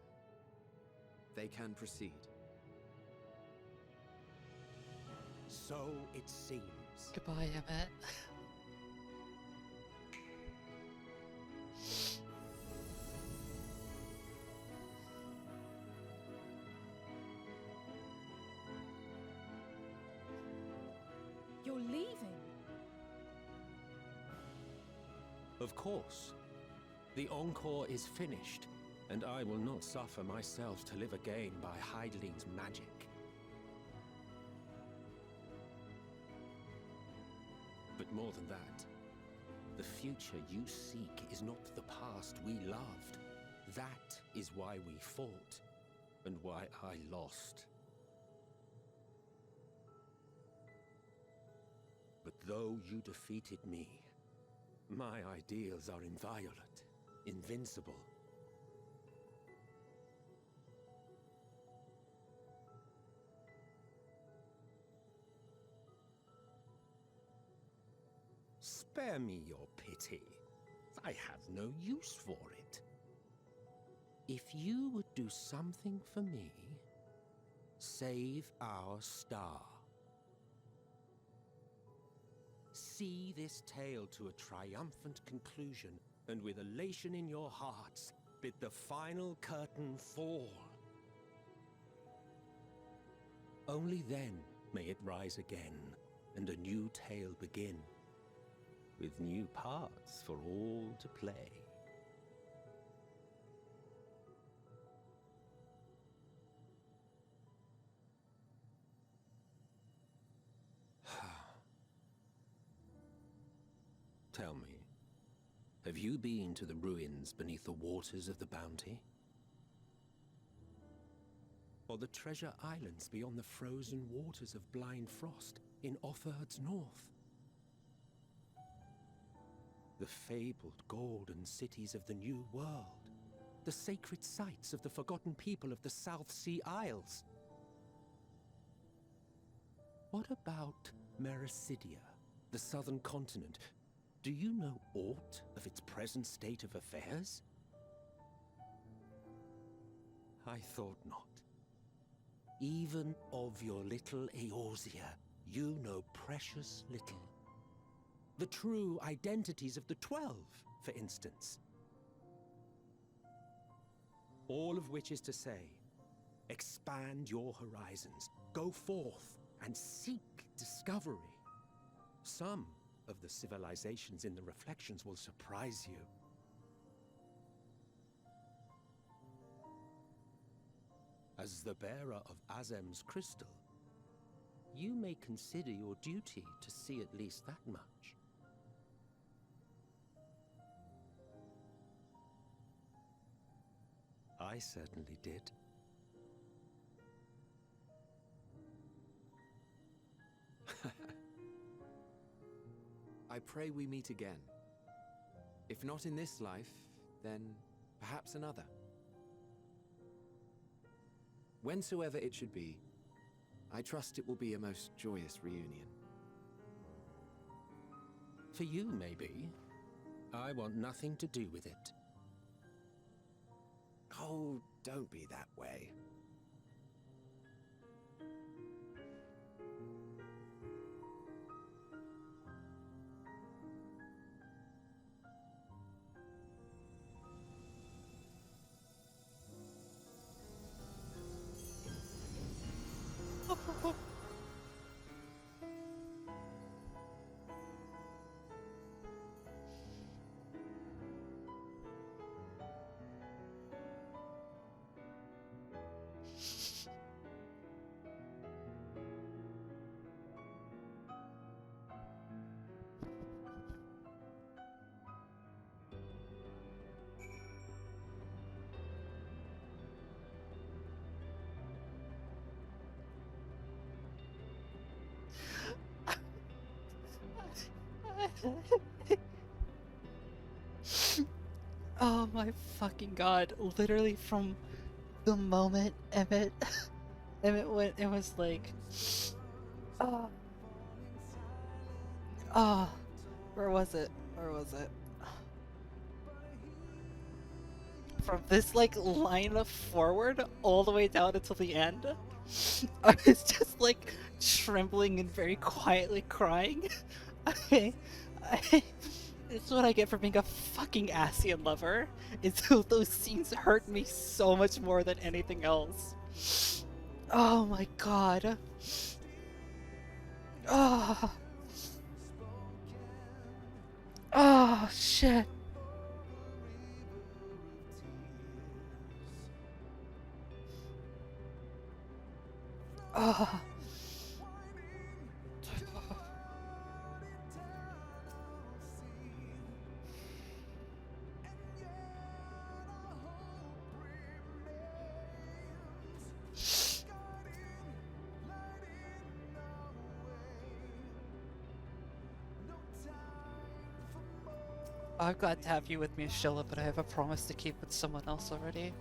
They can proceed. So it seems. Goodbye, Emmett. You're leaving? Of course. The Encore is finished, and I will not suffer myself to live again by Heideling's magic. But more than that, the future you seek is not the past we loved. That is why we fought, and why I lost. But though you defeated me, my ideals are inviolate, invincible. Spare me your pity. I have no use for it. If you would do something for me, save our star. See this tale to a triumphant conclusion, and with elation in your hearts, bid the final curtain fall. Only then may it rise again, and a new tale begin, with new parts for all to play. Tell me, have you been to the ruins beneath the waters of the Bounty? Or the treasure islands beyond the frozen waters of Blind Frost? in Offerd's north. The fabled golden cities of the New World, the sacred sites of the forgotten people of the South Sea Isles. What about Mericidia, the southern continent? Do you know aught of its present state of affairs? I thought not. Even of your little Eorzea, you know precious little. The true identities of the 12, for instance. All of which is to say, expand your horizons, go forth and seek discovery. Some of the civilizations in the reflections will surprise you. As the bearer of Azem's crystal, you may consider your duty to see at least that much. I certainly did. I pray we meet again. If not in this life, then perhaps another. Whensoever it should be, I trust it will be a most joyous reunion. For you, maybe. I want nothing to do with it. Oh, don't be that way. Oh my fucking god. Literally from the moment Emmett went, it was like, oh, where was it? From this like line of forward all the way down until the end, I was just like trembling and very quietly crying. It's what I get for being a fucking Asian lover. Those scenes hurt me so much more than anything else. Oh my god. Oh. Oh shit. Oh. I'm glad to have you with me, Sheila, but I have a promise to keep with someone else already.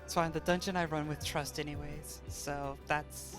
It's fine, the dungeon I run with trust anyways, so that's...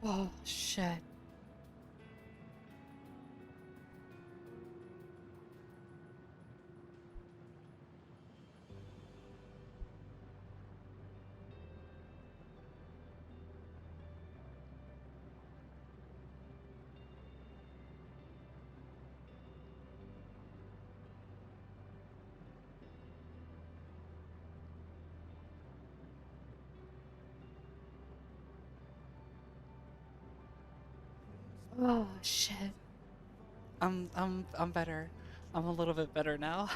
Oh, shit. Oh, shit. I'm better. I'm a little bit better now.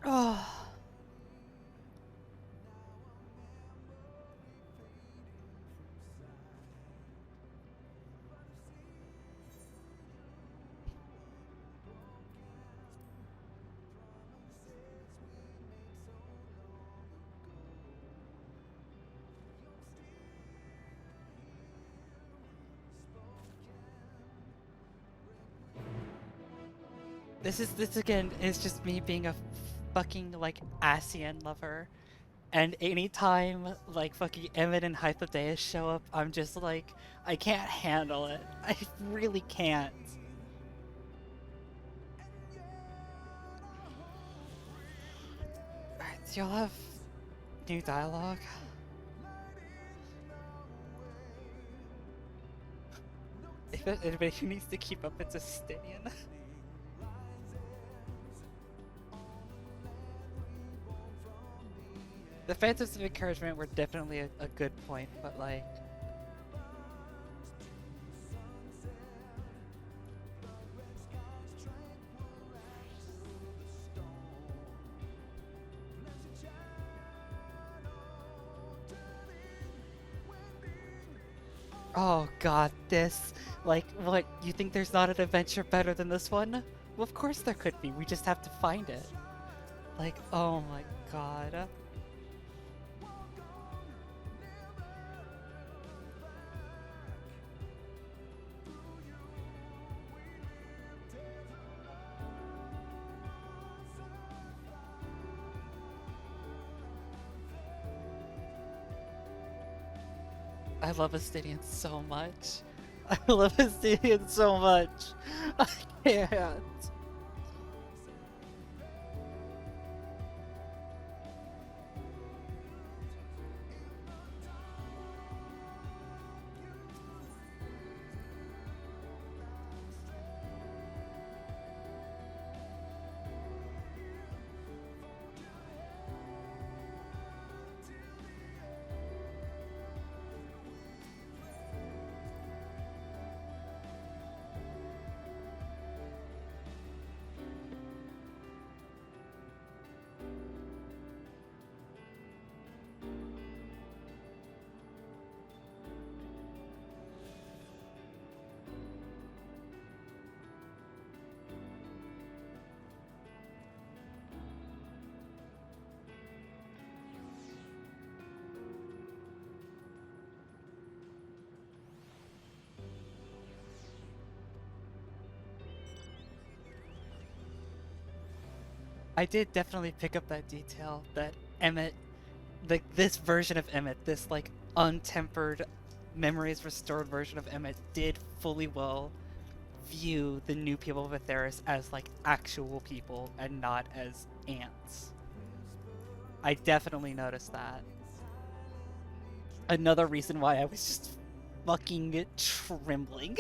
Oh. This again is just me being a fucking like ASEAN lover. And anytime like fucking Emmett and Hypotheus show up, I'm just like, I can't handle it. I really can't. Alright, so y'all have new dialogue? If anybody who needs to keep up, it's a Justinian. The phantoms of encouragement were definitely a good point, but like... Oh god, this... Like, what, you think there's not an adventure better than this one? Well, of course there could be, we just have to find it. Like, oh my god. I love Astidian so much. I love Astidian so much. I can't. I did definitely pick up that detail that Emmett, like this version of Emmett, this like untempered, memories restored version of Emmett did fully well view the new people of Atheris as like actual people and not as ants. I definitely noticed that. Another reason why I was just fucking trembling.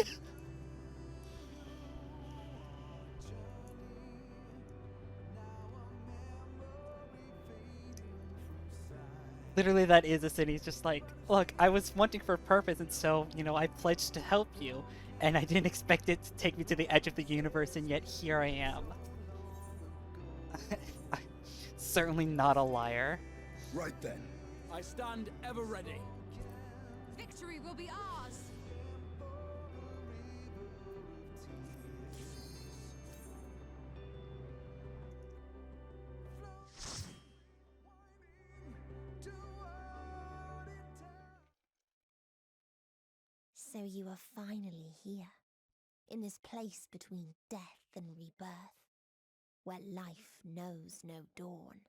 Literally, that is a city. He's just like, look, I was wanting for a purpose, and so, you know, I pledged to help you, and I didn't expect it to take me to the edge of the universe, and yet here I am. Certainly not a liar. Right then. I stand ever ready. Victory will be ours! So you are finally here, in this place between death and rebirth, where life knows no dawn.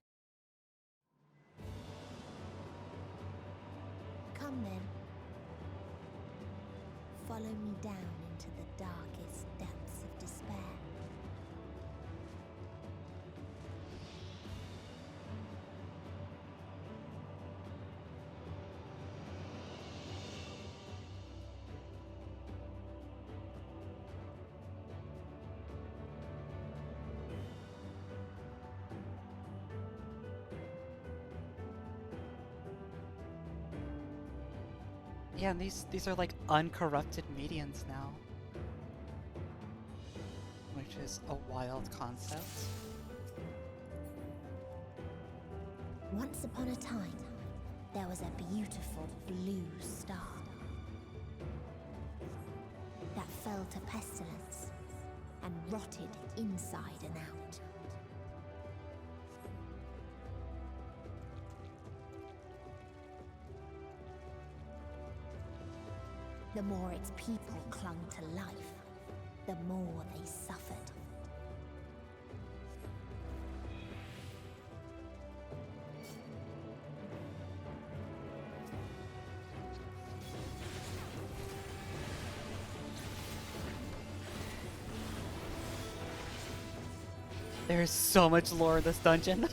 Come then. Follow me down into the darkest depths of despair. Yeah, and these are like uncorrupted medians now. Which is a wild concept. Once upon a time, there was a beautiful blue star that fell to pestilence and rotted inside and out. The more its people clung to life, the more they suffered. There is so much lore in this dungeon.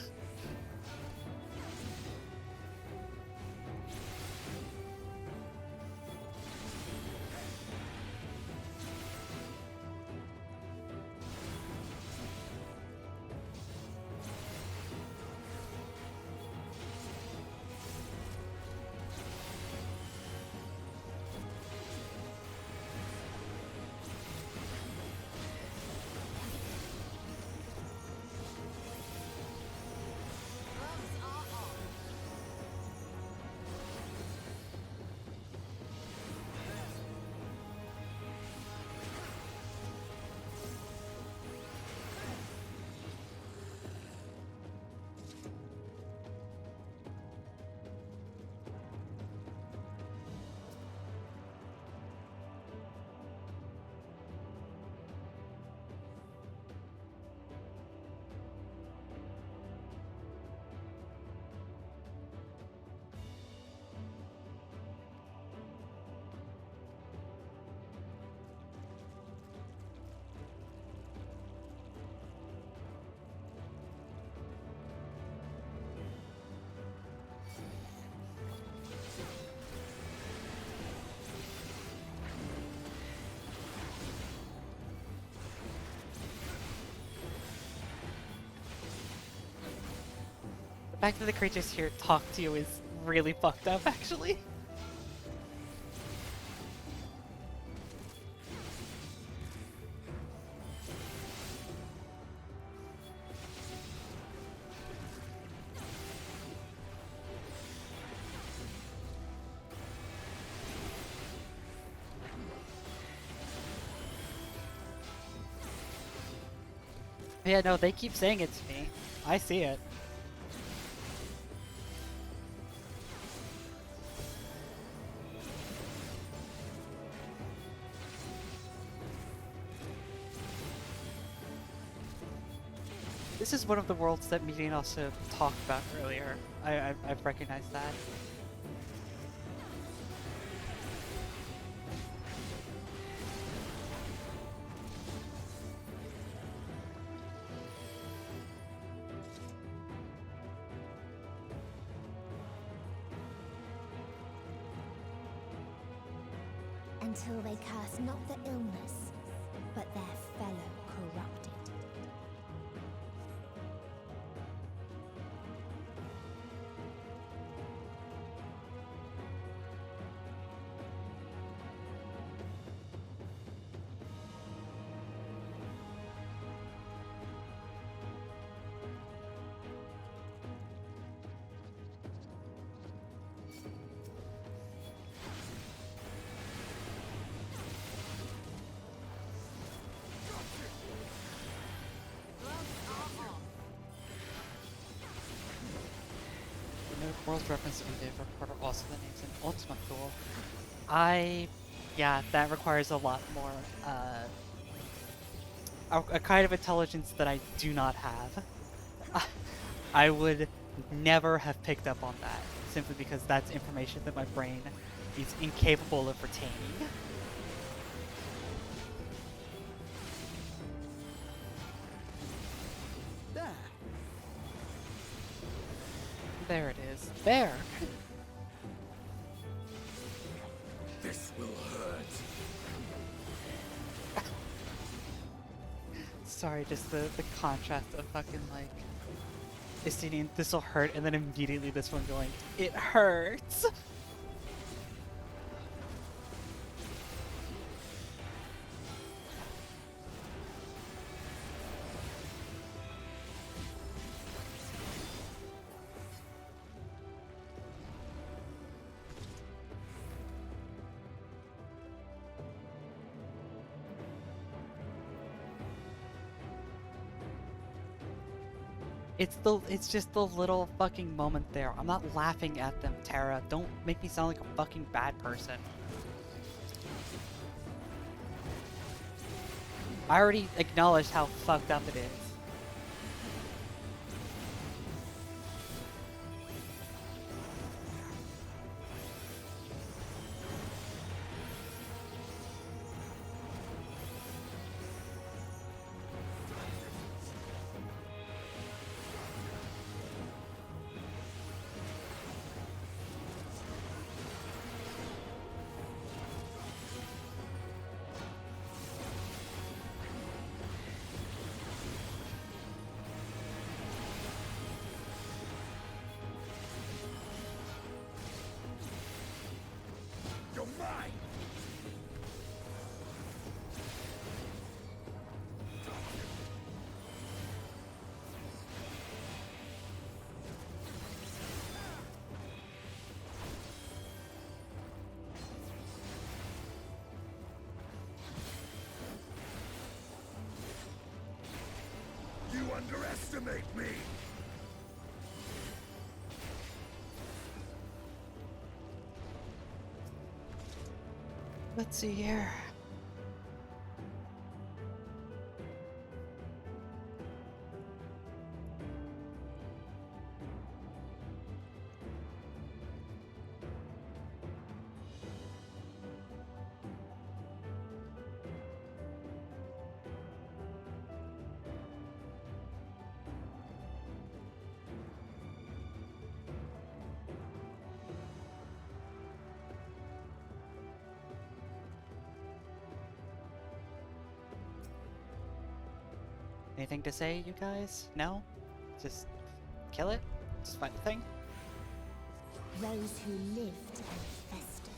The fact that the creatures here talk to you is really fucked up, actually. Yeah, no, they keep saying it to me. I see it. This is one of the worlds that Median also talked about earlier. I've recognized that. Until they curse not the illness, but their fellow corrupted. World reference India reporter also the names in Ultima Thule. Yeah, that requires a lot more, a kind of intelligence that I do not have. I would never have picked up on that. simply because that's information that my brain is incapable of retaining. There it is. There! This will hurt. Sorry, just the contrast of fucking like Istinian, this'll hurt, and then immediately this one going, it hurts! It's just the little fucking moment there. I'm not laughing at them, Tara. Don't make me sound like a fucking bad person. I already acknowledged how fucked up it is. You underestimate me! Let's see here. Anything to say, you guys? No? Just kill it? Just fight the thing? Those who lived and festered.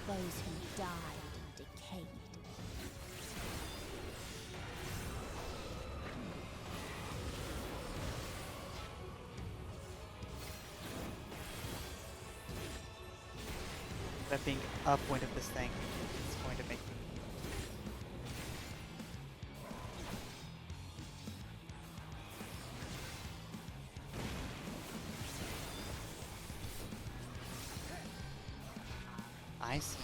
Those who died and decayed. That being upwind of this thing is going to make me... I see.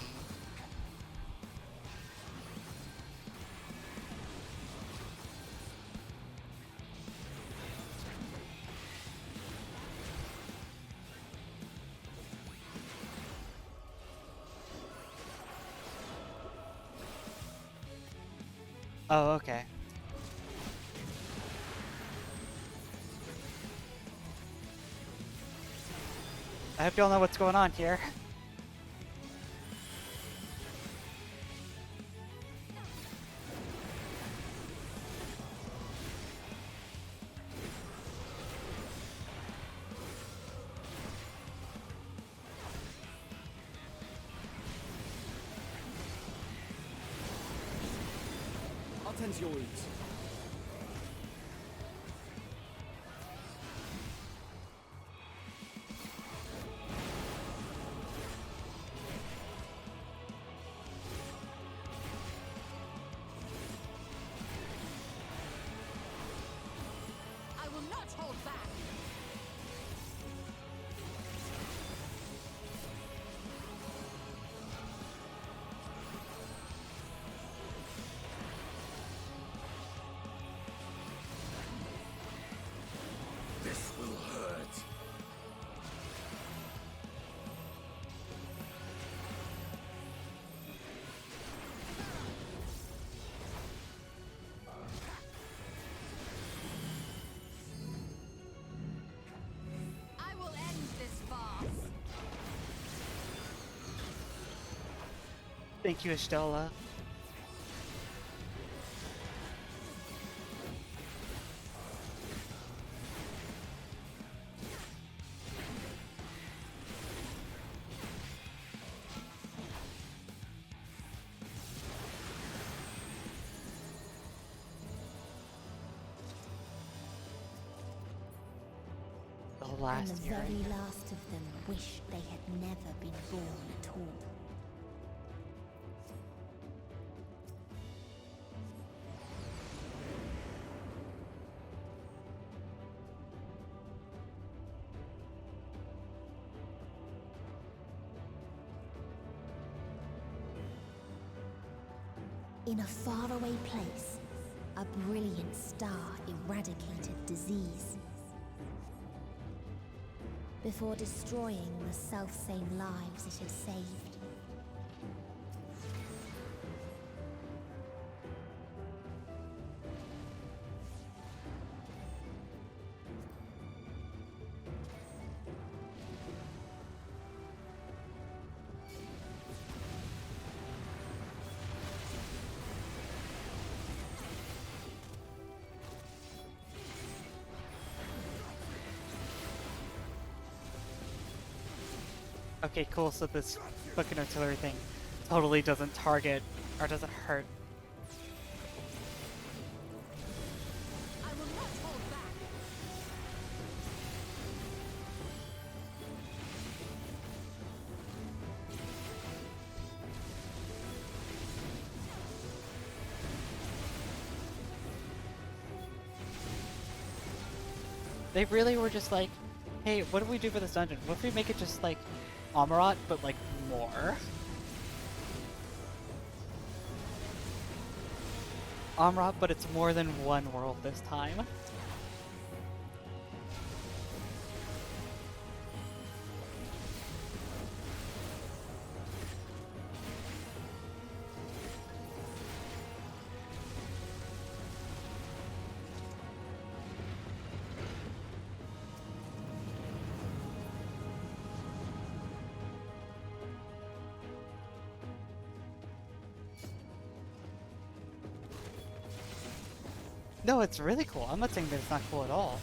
Oh, okay. I hope y'all know what's going on here. I'll tend to your wounds. I will not hold back! Thank you, Estella. And the very last of them wished they had never been born at all. In a faraway place, a brilliant star eradicated disease. Before destroying the self-same lives it had saved. Okay, cool, so this fucking artillery thing totally doesn't target, or doesn't hurt. I will not hold back. They really were just like, hey, what do we do for this dungeon? What if we make it just like Amarat, but like more? Amarat, but it's more than one world this time. No, it's really cool. I'm not saying that it's not cool at all.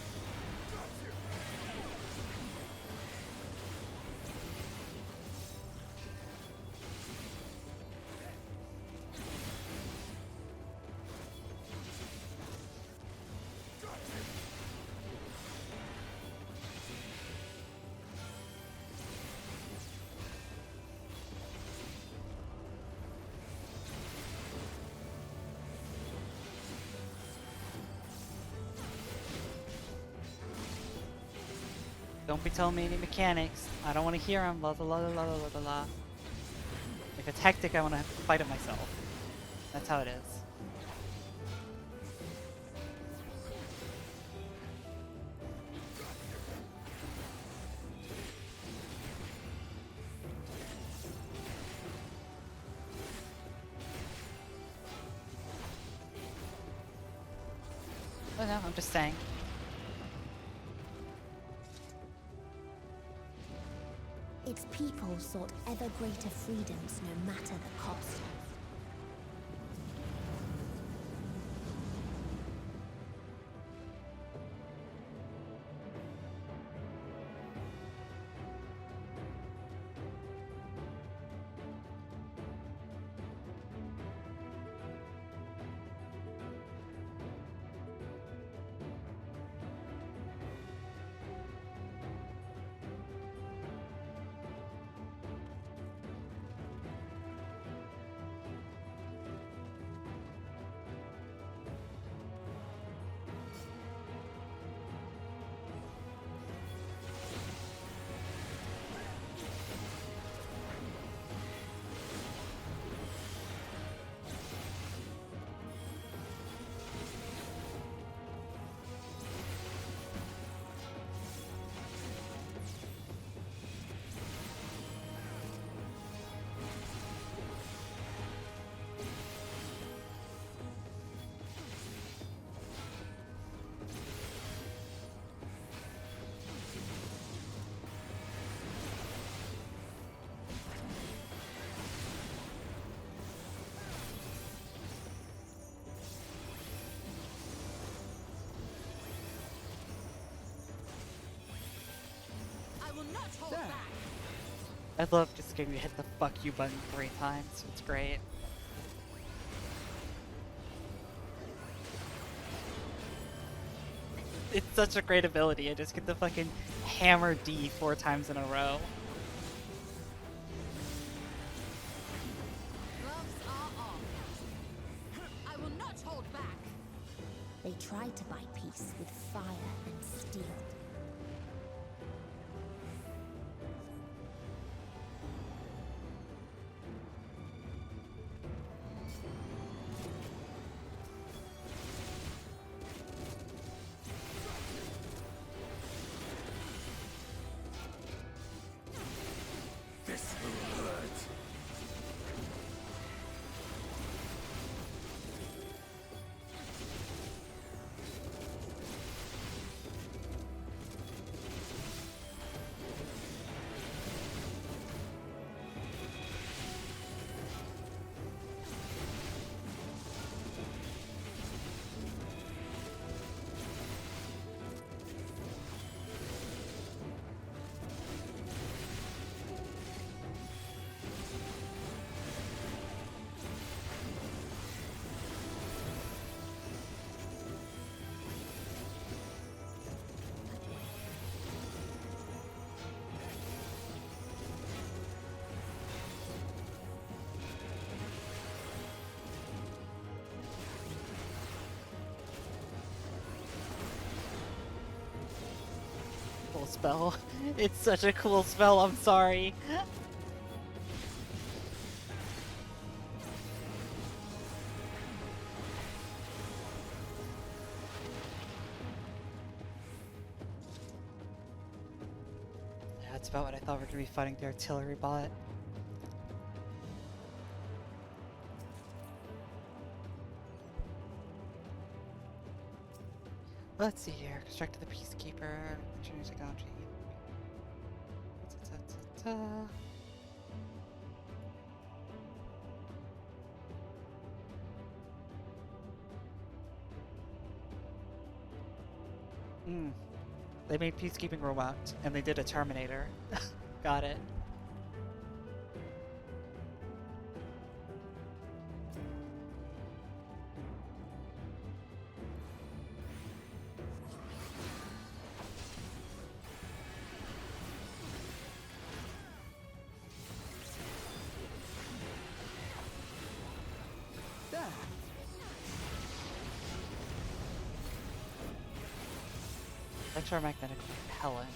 Don't be telling me any mechanics. I don't want to hear them. La la la la la la la la. If it's hectic, I want to fight it myself. That's how it is. Oh no, I'm just saying. Its people sought ever greater freedoms no matter the cost. hold back. I love just getting to hit the fuck you button 3 times. It's great. It's such a great ability. I just get to fucking hammer D 4 times in a row. Gloves are off. I will not hold back. They tried to buy peace with fire and steel. This will hurt. Cool spell. It's such a cool spell, I'm sorry. Yeah, that's about what I thought we were gonna be fighting the artillery bot. Let's see here. Constructed the Peacekeeper. Engineering technology. They made peacekeeping robot, and they did a Terminator. Got it. Electromagnetic repellent.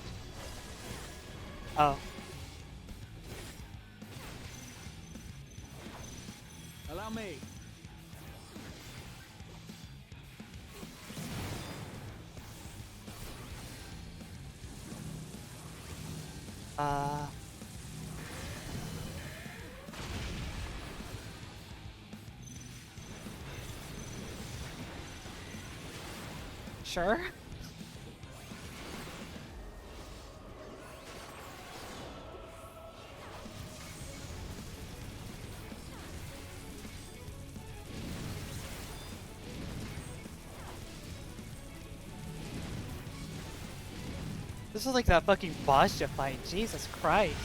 Oh. Allow me. Sure. This is like that fucking boss you fight, Jesus Christ.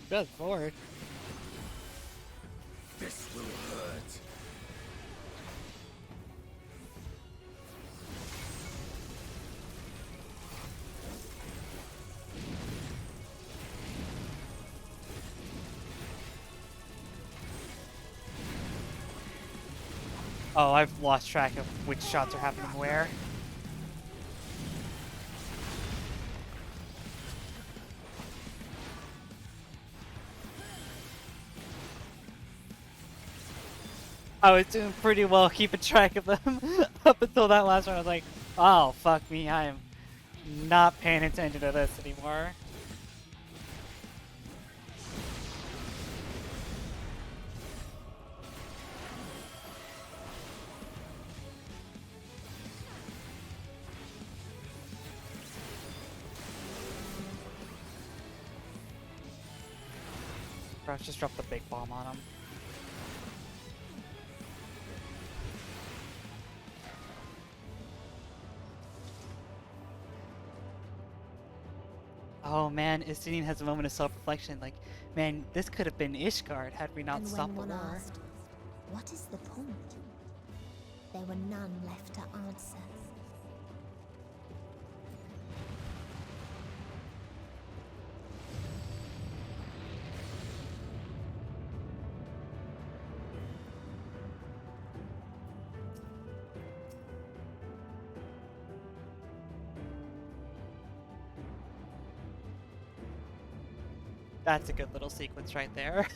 Good lord. This will hurt. Oh, I've lost track of which shots are happening where. I was doing pretty well keeping track of them up until that last one. I was like, oh, fuck me, I am not paying attention to this anymore. Perhaps just drop the big bomb on him. Oh man, Istidine has a moment of self-reflection. Like, man, this could have been Ishgard had we not And stopped the when one war. asked, what is the point? There were none left to answer. That's a good little sequence right there.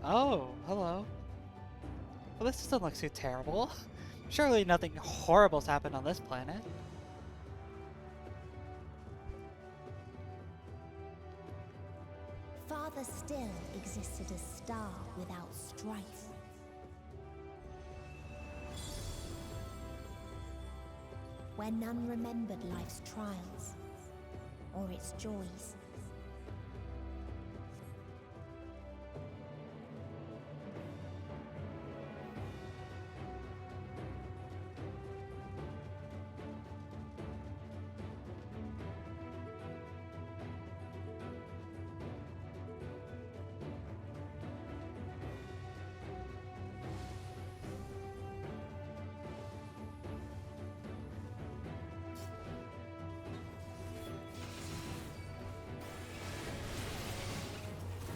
Oh, hello. Well, this doesn't look too terrible. Surely nothing horrible's happened on this planet. Farther still existed a star without strife. Where none remembered life's trials or its joys.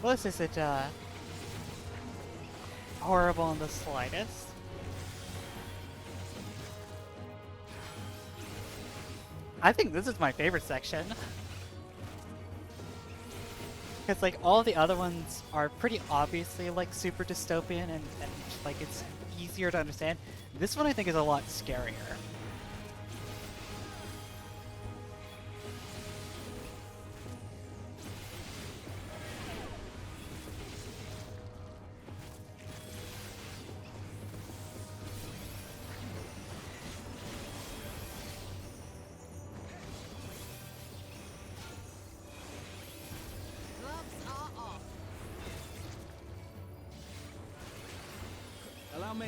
Well, this isn't horrible in the slightest. I think this is my favorite section. Because like all the other ones are pretty obviously like super dystopian and like it's easier to understand. This one I think is a lot scarier. Allow me.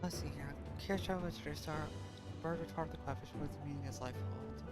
Let's see here. Kirchhoff was to start. Bird retarded the clavish with the meaning as life holds.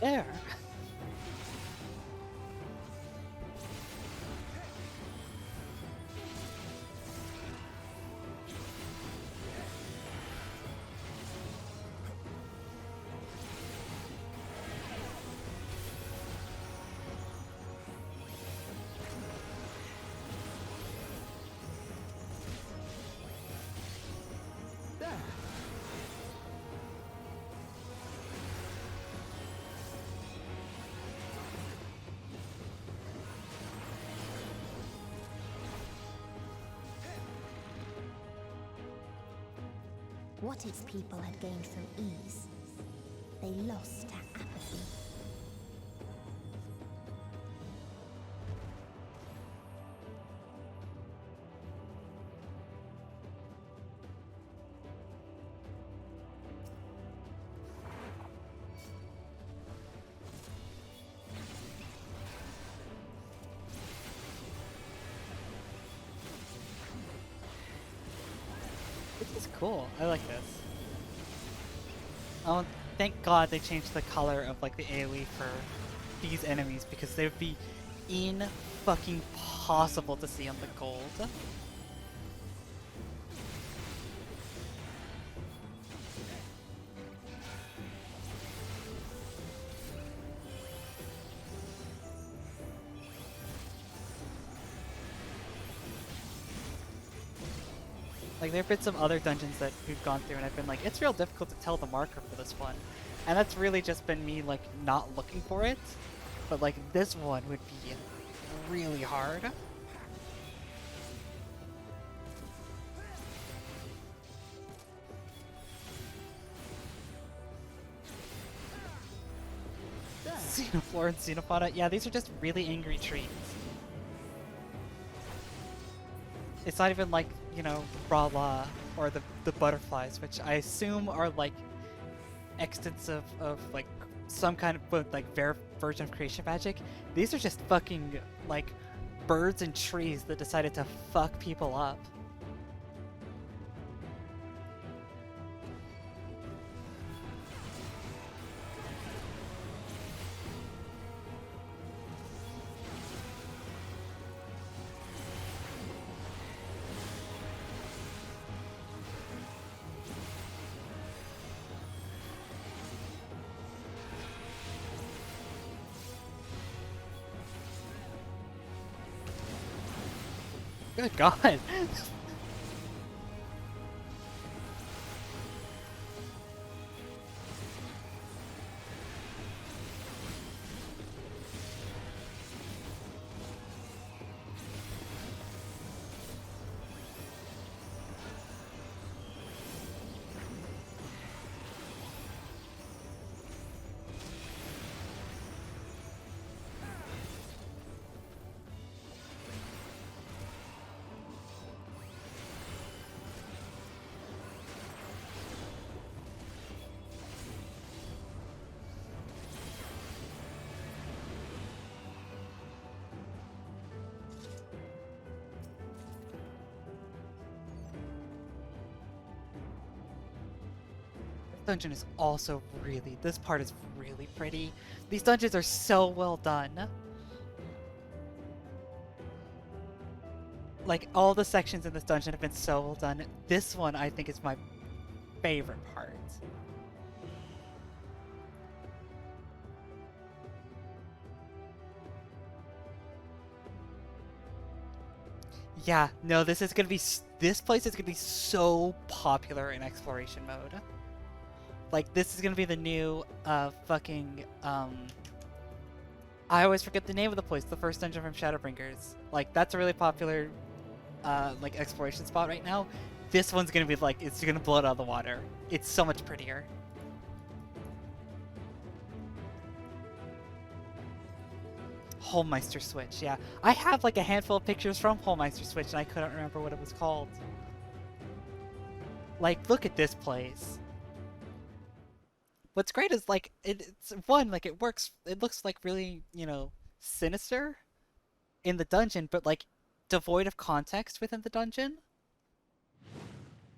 There. what its people had gained from ease, they lost to apathy. This is cool. I like this. Oh, thank God they changed the color of like the AoE for these enemies because they would be fucking possible to see on the gold. Like, there have been some other dungeons that we've gone through and I've been like, it's real difficult to tell the marker for this one. And that's really just been me, like, not looking for it. But, like, this one would be really hard. Xenoflora and Xenofauna, yeah, these are just really angry trees. It's not even like, you know, Rala or the butterflies, which I assume are like extents of like some kind of like version of creation magic. These are just fucking like birds and trees that decided to fuck people up. Good God. Dungeon is also really, this part is really pretty. These dungeons are so well done. Like, all the sections in this dungeon have been so well done. This one, I think, is my favorite part. Yeah, no, this is gonna be, this place is gonna be so popular in exploration mode. Like, this is gonna be the new, fucking, I always forget the name of the place, the first dungeon from Shadowbringers. Like, that's a really popular, like, exploration spot right now. This one's gonna be, like, it's gonna blow it out of the water. It's so much prettier. Holmeister Switch, yeah. I have, like, a handful of pictures from Holmeister Switch, and I couldn't remember what it was called. Like, look at this place. What's great is, like, it's one, like, it works, it looks, like, really, you know, sinister in the dungeon, but, like, devoid of context within the dungeon.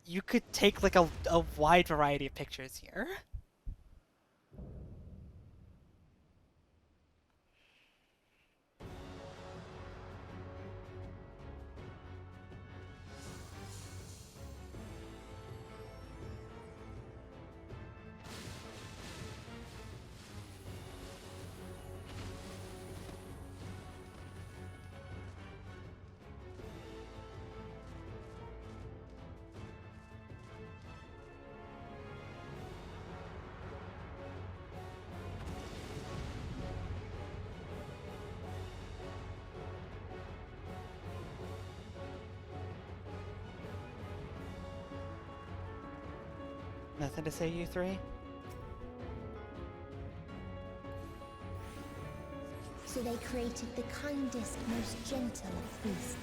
You could take, like, a wide variety of pictures here. Nothing to say, you three? So they created the kindest, most gentle of beasts.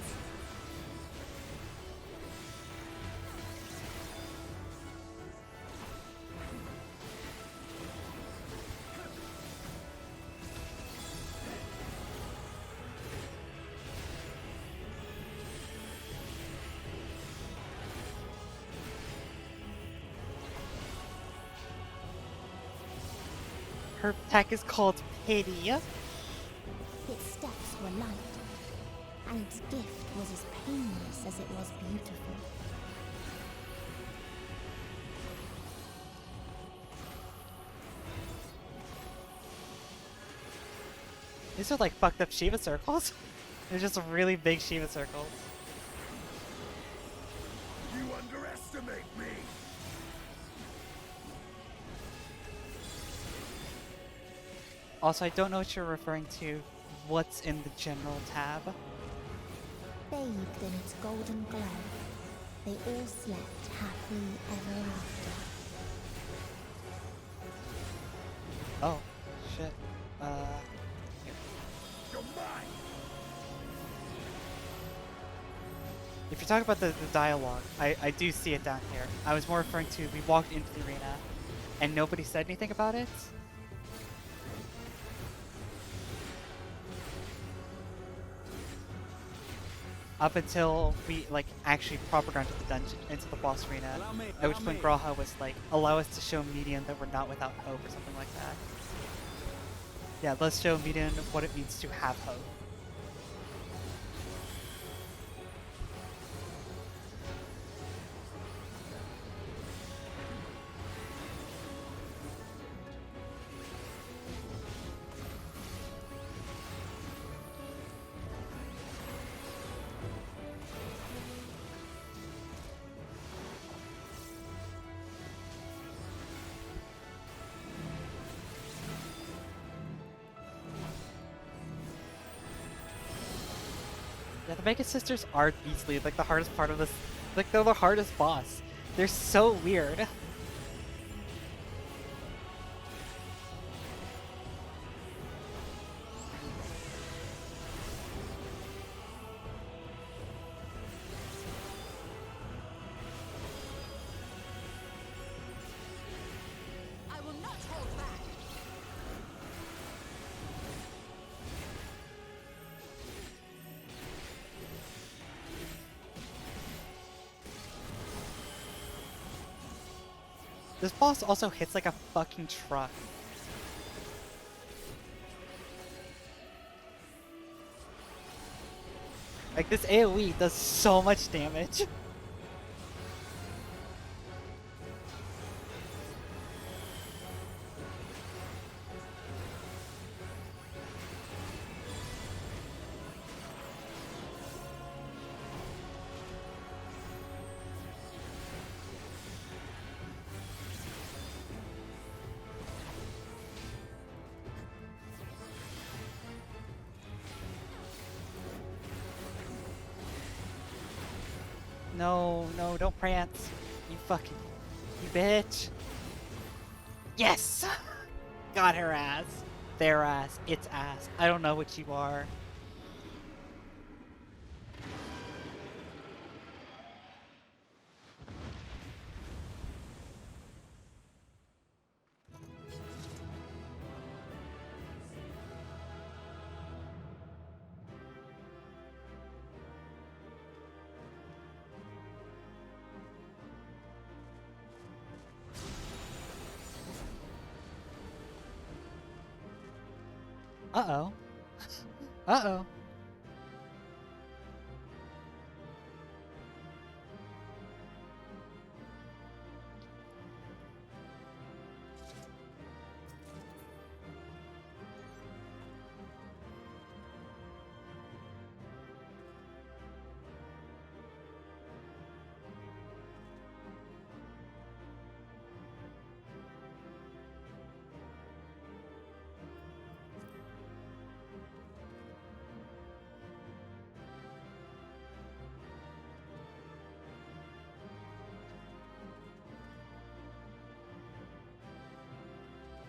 Her pack is called Pity. Its steps were light, and its gift was as painless as it was beautiful. These are like fucked up Shiva circles. They're just really big Shiva circles. You underestimate me! Also, I don't know what you're referring to. What's in the general tab? Bathed in its golden glow, they all slept happily ever after. Oh, shit. You're mine! If you're talking about the dialogue, I do see it down here. I was more referring to we walked into the arena and nobody said anything about it. Up until we like actually proper got into the dungeon, into the boss arena, at which point Graha was like, allow us to show Median that we're not without hope or something like that. Yeah, let's show Median what it means to have hope. Yeah, the Mega Sisters are easily like the hardest part of this. Like they're the hardest boss. They're so weird. I will not hold back. This boss also hits like a fucking truck. Like this AoE does so much damage. No, no, don't prance. You fucking... You bitch. Yes! Got her ass. Their ass. Its ass. I don't know what you are. Uh-oh. Uh-oh.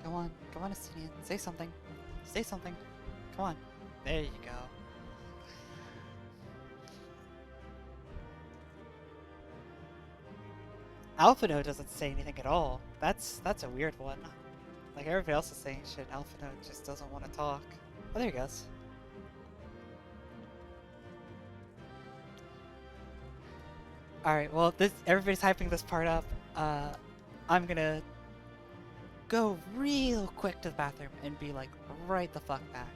Come on, Estinian. Say something. Say something. Come on. There you go. Alphino doesn't say anything at all. That's a weird one. Like everybody else is saying shit, Alphino just doesn't want to talk. Oh, there he goes. Alright, well, everybody's hyping this part up. I'm gonna go real quick to the bathroom and be like right the fuck back.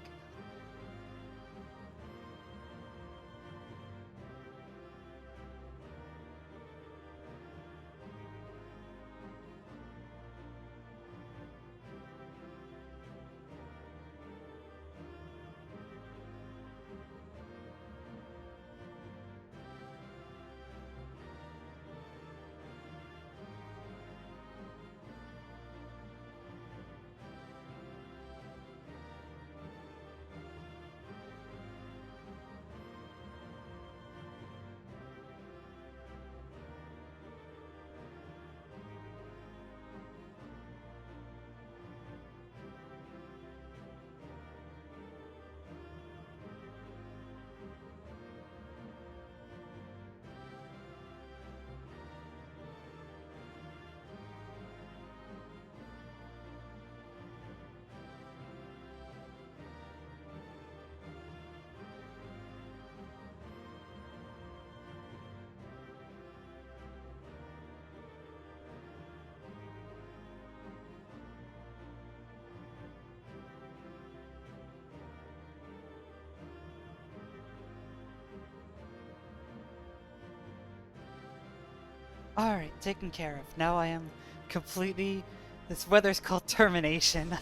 Alright, taken care of. Now I am completely... This weather's called termination.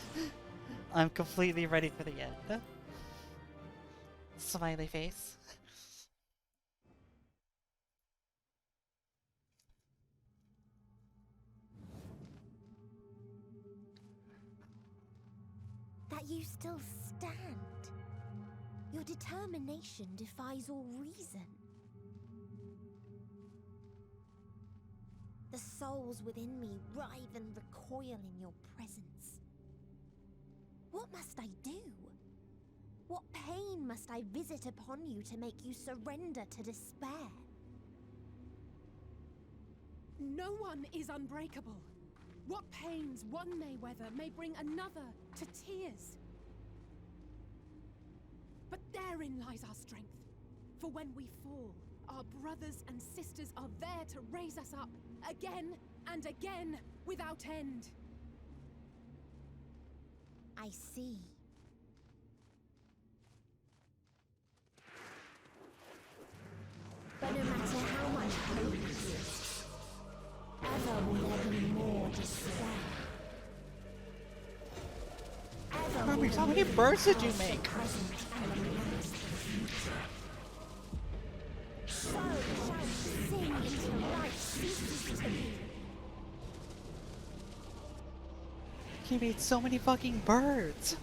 I'm completely ready for the end. Smiley face. That you still stand. Your determination defies all reason. The souls within me writhe and recoil in your presence. What must I do? What pain must I visit upon you to make you surrender to despair? No one is unbreakable. What pains one may weather may bring another to tears. But therein lies our strength. For when we fall, our brothers and sisters are there to raise us up, again and again, without end. I see. But no matter how much hope exists, ever will there be more despair. Mummy, how many birds did you make? So shall sing until life ceases to be. He made so many fucking birds.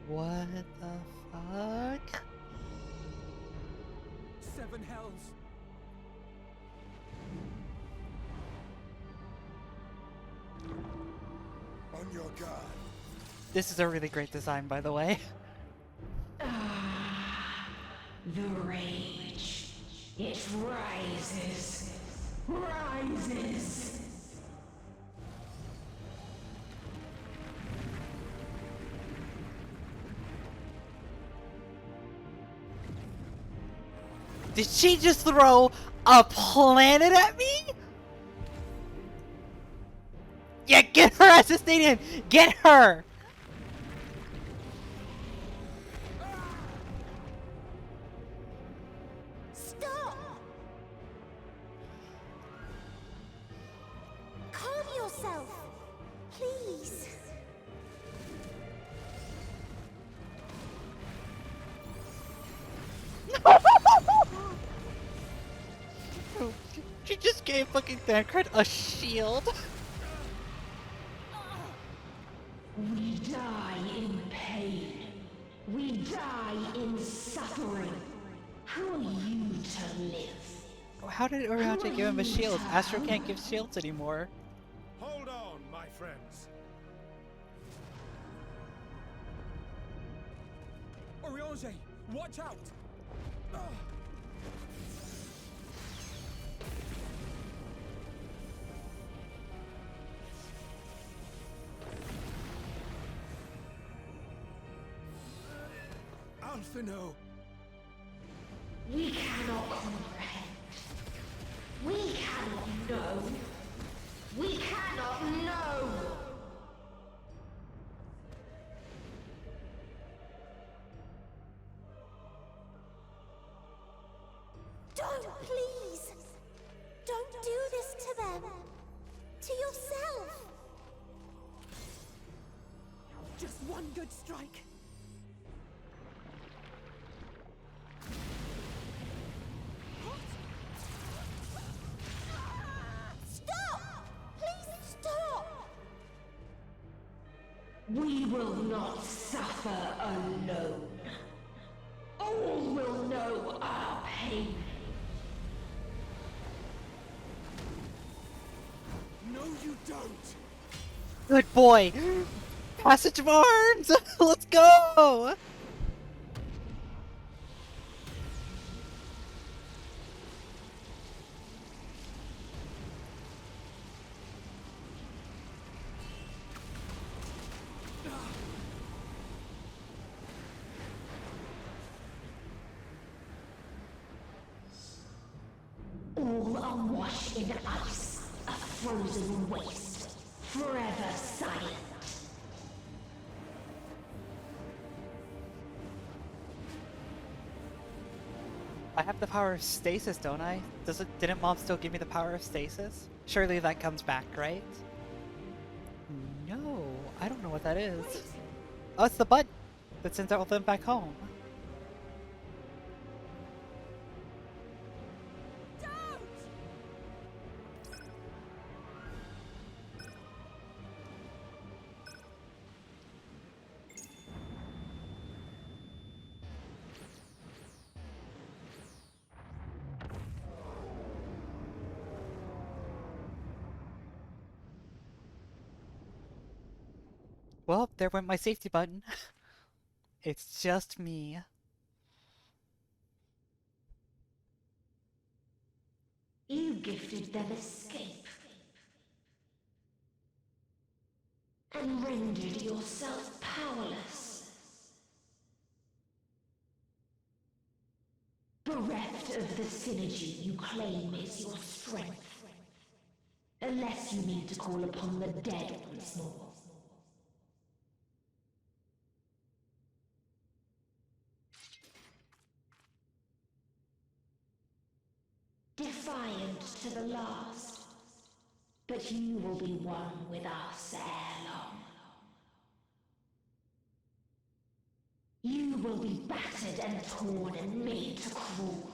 What the fuck? 7 hells. On your guard. This is a really great design, by the way. The rage. It rises. Rises. Did she just throw a planet at me? Yeah, get her, Assistanian! Get her! Stop! Calm yourself, please. just gave fucking Thancred a shield. We die in pain. We die in suffering. Who are you to live? How did Oriante give him a shield? Astro can't give shields anymore. Hold on, my friends. Oriante, watch out! Alphino! We cannot comprehend. We cannot know. We cannot know. Don't, please! Don't do this to them! To yourself! Just one good strike. Stop! Please stop! We will not suffer alone. All will know our pain. No, you don't! Good boy! Passage of arms! Let's go! All awash in ice, a frozen waste, forever silent. I have the power of stasis, don't I? Didn't Mom still give me the power of stasis? Surely that comes back, right? No, I don't know what that is. Oh, it's the button that sends all of them back home. Well, there went my safety button. It's just me. You gifted them escape. And rendered yourself powerless. Bereft of the synergy you claim is your strength. Unless you need to call upon the dead once more. Defiant to the last, but you will be one with us ere long. You will be battered and torn and made to crawl.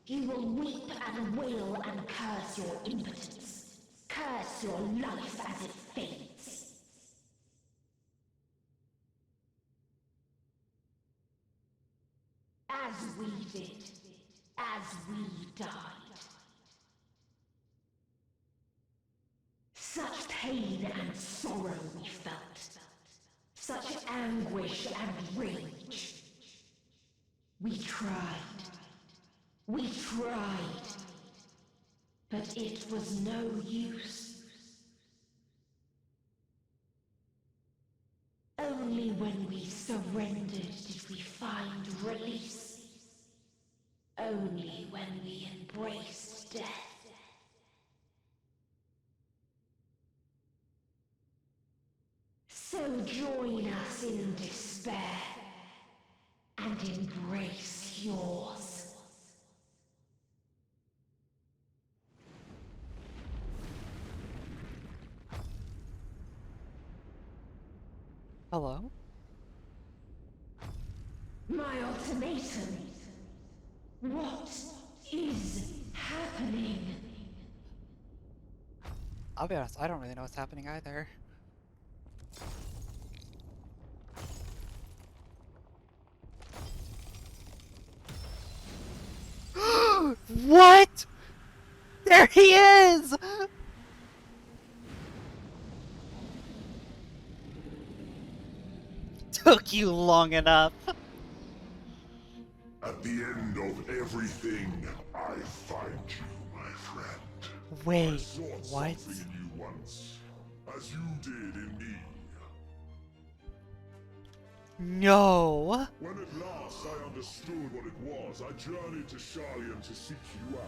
You will weep and wail and curse your impotence, curse your life as it fades. As we did, as we died. Such pain and sorrow we felt. Such anguish and rage. We tried. We tried. But it was no use. Only when we surrendered did we find release. Only when we embraced death. So join us in despair and embrace yours. Hello? My ultimatum. What is happening? I'll be honest, I don't really know what's happening either. What? There he is! Took you long enough. At the end of everything, I find you, my friend. Wait, I sought what? something in you once, as you did in me. No. When at last I understood what it was, I journeyed to Charlian to seek you out.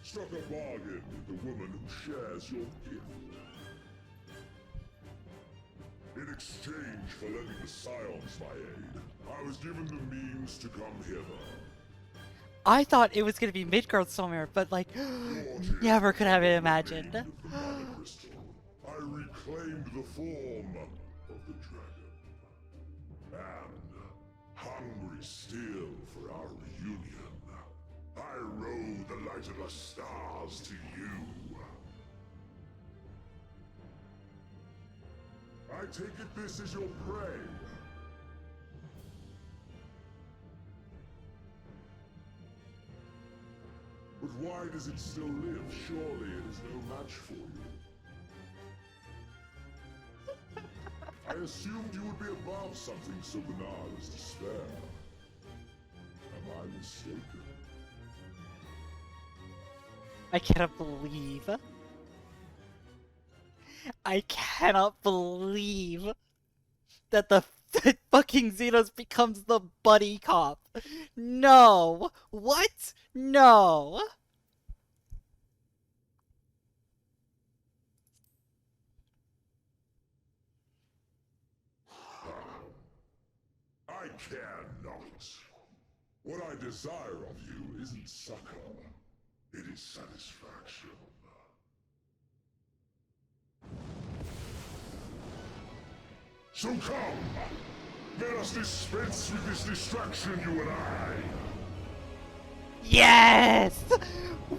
Struck a bargain with the woman who shares your gift. In exchange for lending the Scions my aid, I was given the means to come hither. I thought it was gonna be Midgard somewhere, but like, never could have imagined. The Mother Crystal, I reclaimed the form of the dragon. And, hungry still for our reunion, I rode the light of the stars to you. I take it this is your prey. But why does it still live? Surely it is no match for you. I assumed you would be above something so banal as despair. Am I mistaken? I cannot believe. I cannot believe that the fucking Xenos becomes the buddy cop. No. What? No. I care not. What I desire of you isn't succor, it is satisfaction. So come! Let us dispense with this distraction, you and I! Yes! Woo!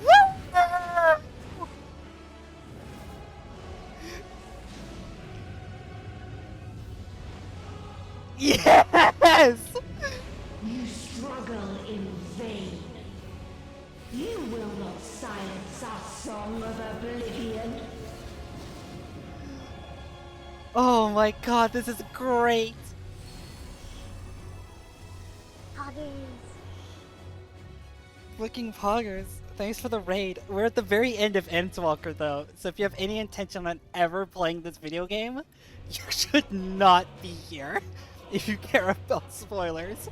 Yes! You struggle in vain. You will not silence our song of oblivion. Oh my god, this is great! Poggers. Flicking poggers. Thanks for the raid. We're at the very end of Endwalker though, so if you have any intention on ever playing this video game, you should not be here if you care about spoilers.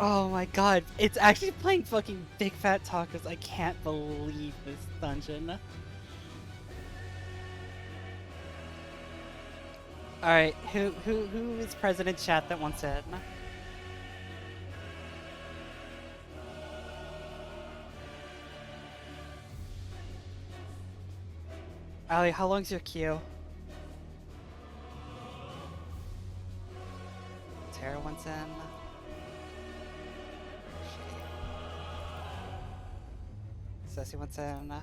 Oh my god, it's actually playing fucking Big Fat Tacos. I can't believe this dungeon. Alright, who is President Chat that wants in? Ali, how long's your queue? Tara wants in. Ceci wants in.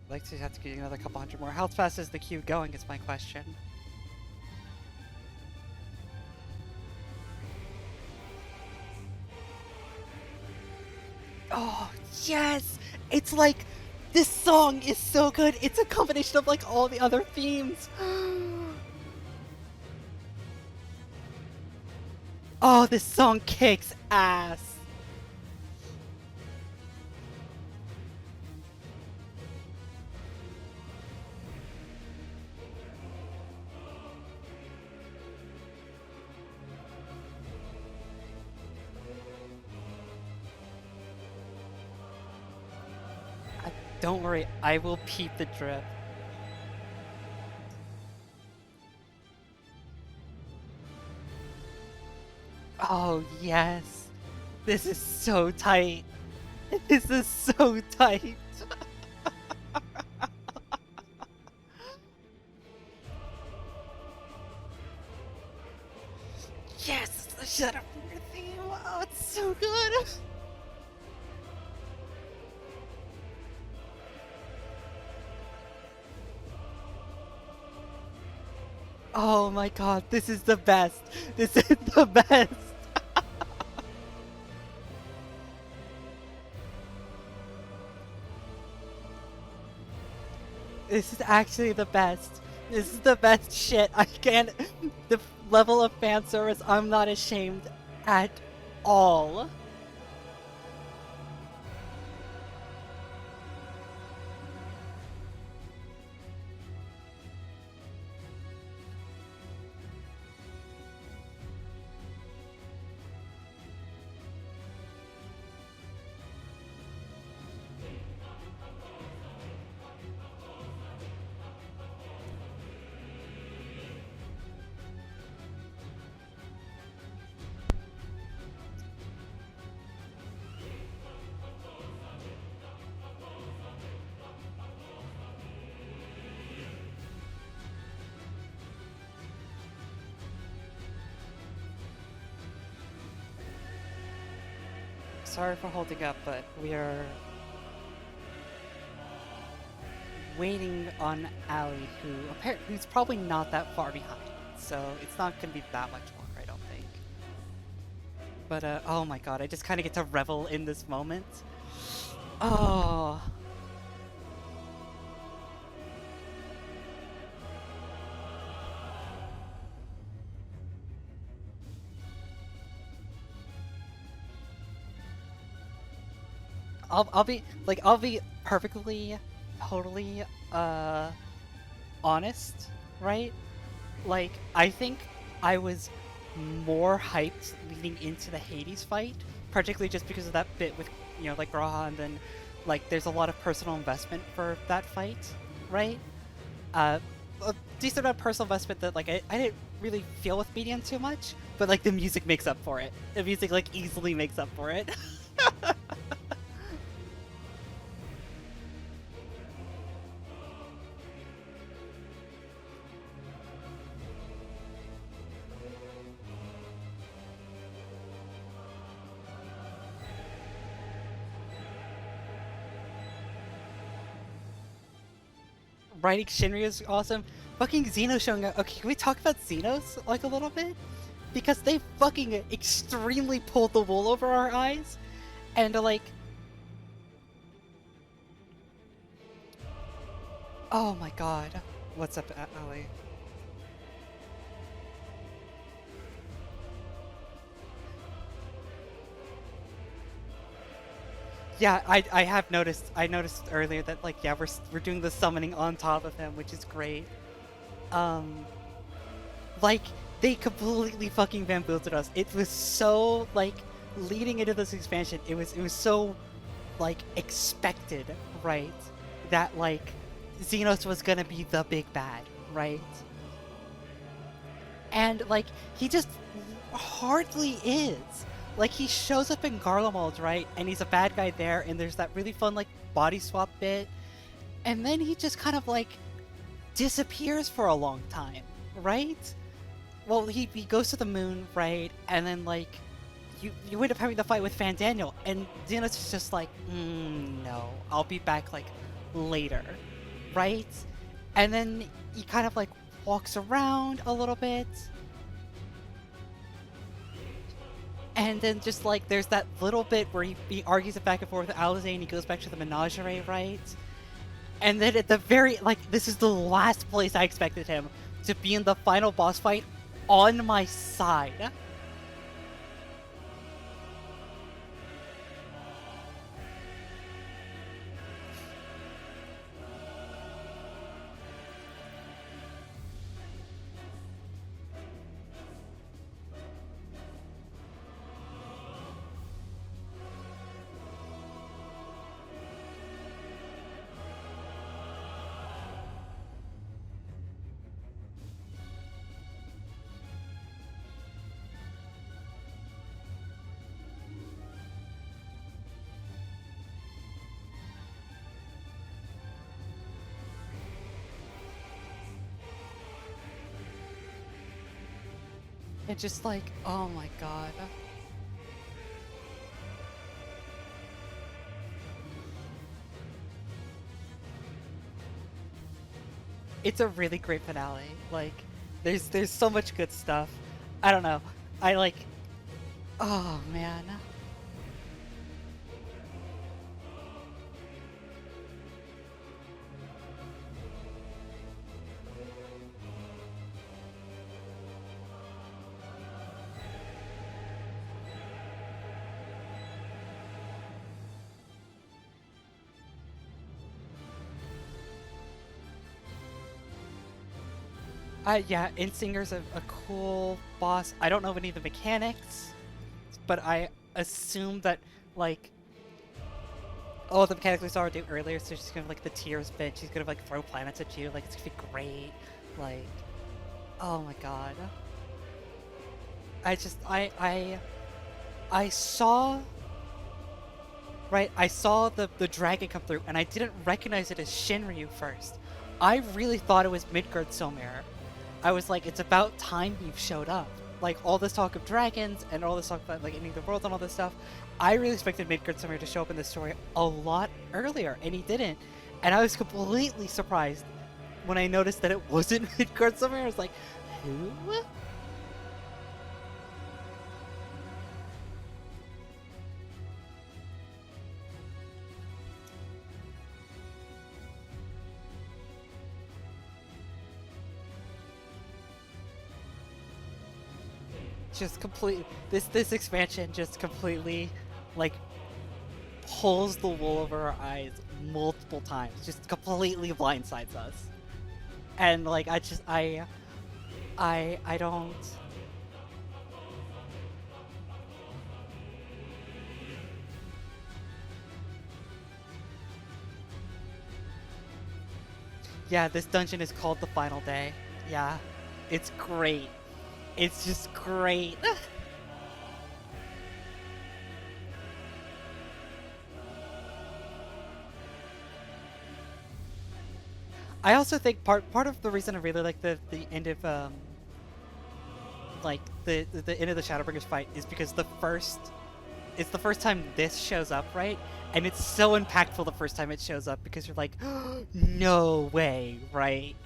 Like to have to get another couple hundred more. How fast is the queue going is my question. Oh, yes! It's like, this song is so good. It's a combination of like all the other themes. Oh, this song kicks ass. Don't worry, I will peep the drip. Oh, yes. This is so tight. This is so tight. Yes! The Shadowbringer theme! Oh, it's so good! Oh my god, this is the best! This is the best! This is actually the best. This is the best shit. I can't. The level of fan service, I'm not ashamed at all. Sorry for holding up, but we are waiting on Allie, who's probably not that far behind, so it's not gonna be that much longer, I don't think. But oh my god, I just kind of get to revel in this moment. Oh. I'll be perfectly, totally, honest, right? Like, I think I was more hyped leading into the Hades fight, particularly just because of that bit with, you know, like, Graha, and then, like, there's a lot of personal investment for that fight, right? A decent amount of personal investment that, like, I didn't really feel with Medium too much, but, like, the music makes up for it. The music, like, easily makes up for it. Writing Shinryu is awesome. Fucking Xeno showing up. Okay, can we talk about Xenos, like, a little bit? Because they fucking extremely pulled the wool over our eyes. And, like... Oh my god. What's up, Allie? Yeah, I have noticed. I noticed earlier that, like, yeah, we're doing the summoning on top of him, which is great. Like, they completely fucking bamboozled us. It was so, like, leading into this expansion, it was so, like, expected, right? That, like, Xenos was gonna be the big bad, right? And, like, he just hardly is. Like, he shows up in Garlemald, right? And he's a bad guy there, and there's that really fun, like, body swap bit. And then he just kind of, like, disappears for a long time, right? Well, he goes to the moon, right? And then, like, you end up having the fight with Van Daniel, and Xenos is just like, no, I'll be back, like, later, right? And then he kind of, like, walks around a little bit. And then just, like, there's that little bit where he argues it back and forth with Alize, and he goes back to the menagerie, right? And then at the very, like, this is the last place I expected him to be in the final boss fight on my side. And just like, oh my god. It's a really great finale. Like, there's so much good stuff. I don't know. I like, oh man. Yeah, Insinger's a cool boss. I don't know any of the mechanics, but I assume that, like, oh, the mechanics we saw her do earlier, so she's gonna, like, the tears bit, she's gonna, like, throw planets at you, like, it's gonna be great. Like, oh my god. I just, I saw, right, I saw the dragon come through, and I didn't recognize it as Shinryu first. I really thought it was Midgardsormr. I was like, it's about time you've showed up. Like, all this talk of dragons and all this talk about, like, ending the world and all this stuff, I really expected Midgardsormr to show up in this story a lot earlier, and he didn't. And I was completely surprised when I noticed that it wasn't Midgardsormr. I was like, who? Just completely, this expansion just completely, like, pulls the wool over our eyes multiple times. Just completely blindsides us. And, like, I don't... Yeah, this dungeon is called The Final Day. Yeah, it's great. It's just great. I also think part of the reason I really like the end of like the end of the Shadowbringers fight is because it's the first time this shows up, right? And it's so impactful the first time it shows up because you're like, no way, right?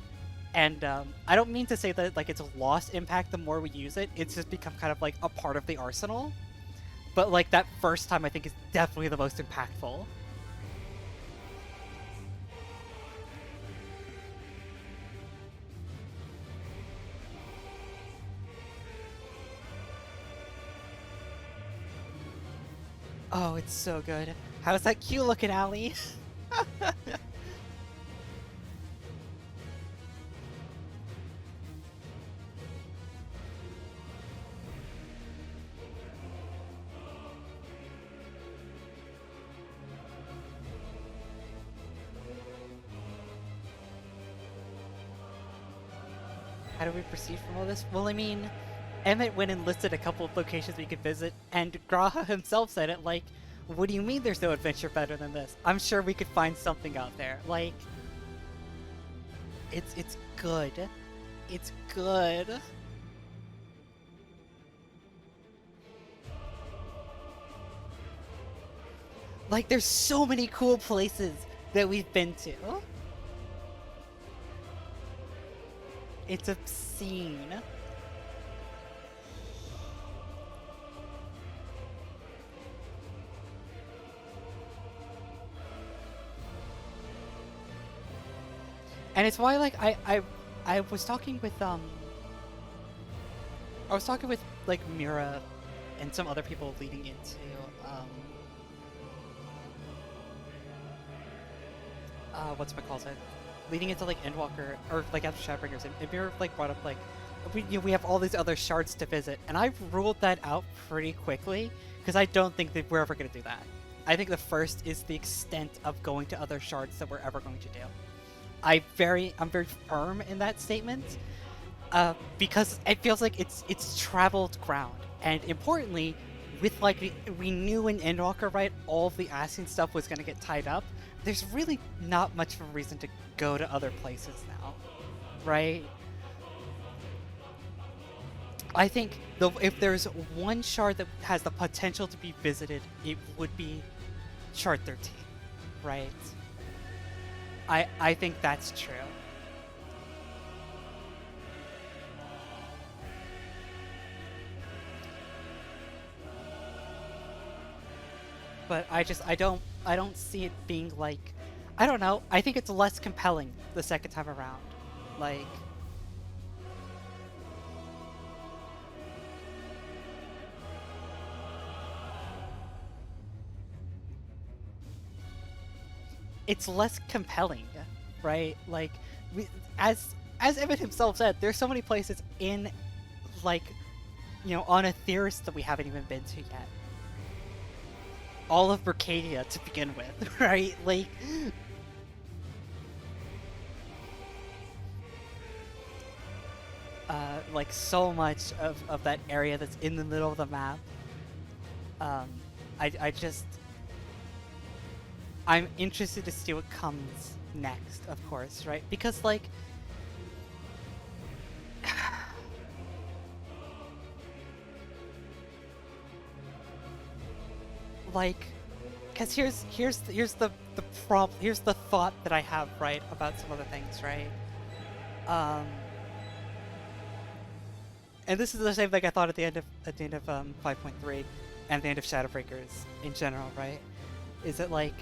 And I don't mean to say that, like, it's a lost impact the more we use it. It's just become kind of like a part of the arsenal. But, like, that first time I think is definitely the most impactful. Oh, it's so good. How's that cute looking, Allie? How do we proceed from all this? Well, I mean, Emmett went and listed a couple of locations we could visit, and Graha himself said it, like, what do you mean there's no adventure better than this? I'm sure we could find something out there. Like, it's good. It's good. Like, there's so many cool places that we've been to. It's obscene. And it's why, like, I was talking with like Mira and some other people leading into what's it called? Leading into, like, Endwalker, or, like, after Shadowbringers, and Mira, like, brought up, like, we have all these other shards to visit, and I've ruled that out pretty quickly, because I don't think that we're ever going to do that. I think the first is the extent of going to other shards that we're ever going to do. I'm very firm in that statement, because it feels like it's traveled ground, and importantly, with, like, we knew in Endwalker, right, all of the asking stuff was going to get tied up. There's really not much of a reason to go to other places now, right? I think if there's one shard that has the potential to be visited, it would be Shard 13, right? I think that's true. But I don't see it being like, I don't know, I think it's less compelling the second time around. Like, it's less compelling, right? Like, as Emmett himself said, there's so many places in, like, you know, on Aetheris that we haven't even been to yet. All of Mercadia to begin with, right? Like so much of that area that's in the middle of the map. I'm interested to see what comes next, of course, right? Because, like, because here's the thought that I have, right, about some other things, right? And this is the same thing I thought at the end of 5.3 and the end of Shadowbreakers in general, right? Is that, like,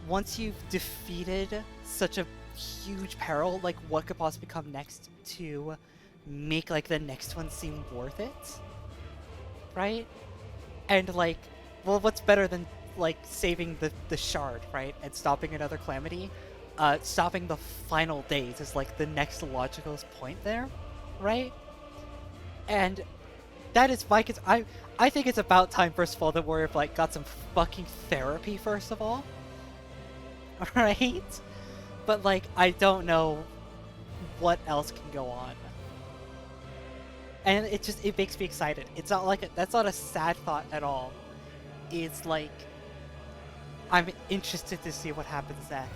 once you've defeated such a huge peril, like, what could possibly come next to make, like, the next one seem worth it? Right? And, like, well, what's better than, like, saving the shard, right? And stopping another calamity? Stopping the final days is, like, the next logical point there, right? And that is my I think it's about time, first of all, that we've, like, got some fucking therapy, first of all. Right? But, like, I don't know what else can go on. And it makes me excited. It's not like that's not a sad thought at all. It's like, I'm interested to see what happens next.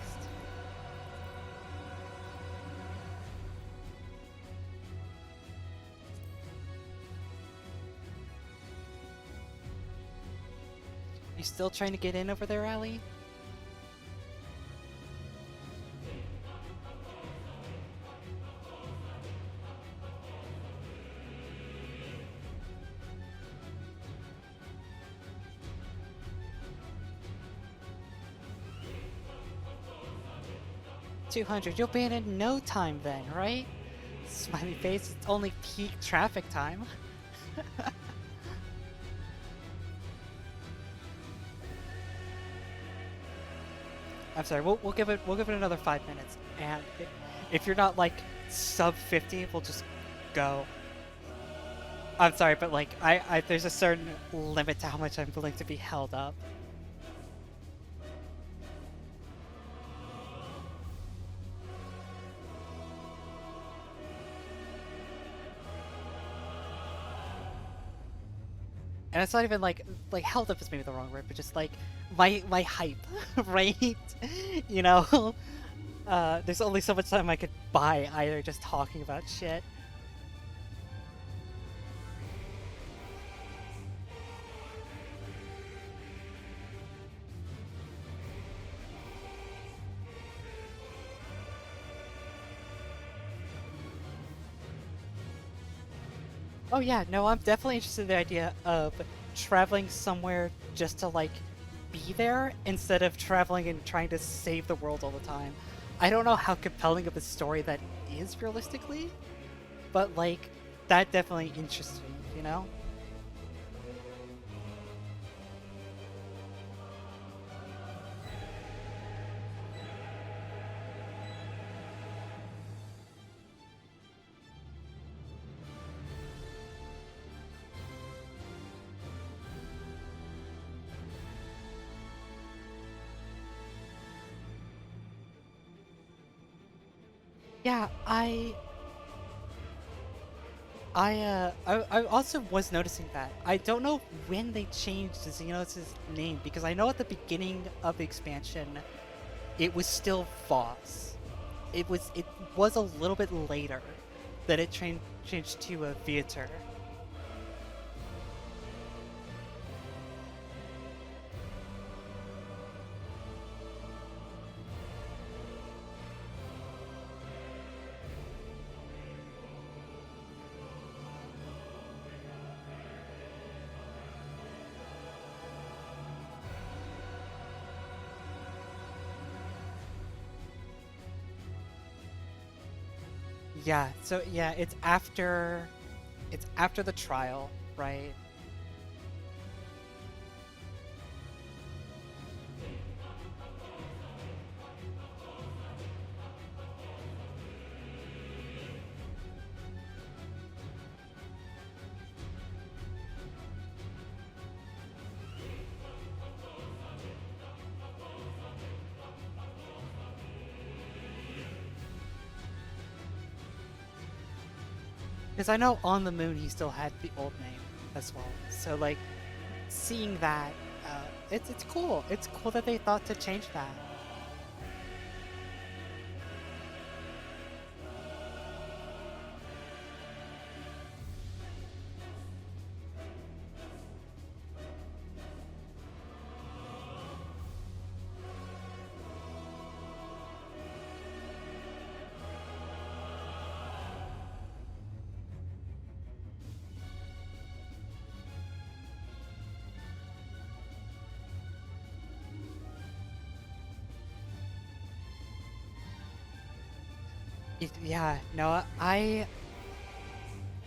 You still trying to get in over there, Allie? $200. You'll be in no time then, right? Smiley face. It's only peak traffic time. I'm sorry. We'll give it another 5 minutes, and if you're not, like, sub 50, we'll just go. I'm sorry, but, like, there's a certain limit to how much I'm willing to be held up. And it's not even like held up is maybe the wrong word, but just like my hype, right? You know, there's only so much time I could buy either just talking about shit. Oh yeah, no, I'm definitely interested in the idea of traveling somewhere just to, like, be there instead of traveling and trying to save the world all the time. I don't know how compelling of a story that is realistically, but, like, that definitely interests me, you know? Yeah, I also was noticing that. I don't know when they changed Xenos' name, because I know at the beginning of the expansion, it was still Voss. It was a little bit later that it changed to a Viator. Yeah, so yeah, it's after the trial, right? Because I know on the moon he still had the old name as well. So like, seeing that, it's cool. It's cool that they thought to change that. Yeah, no,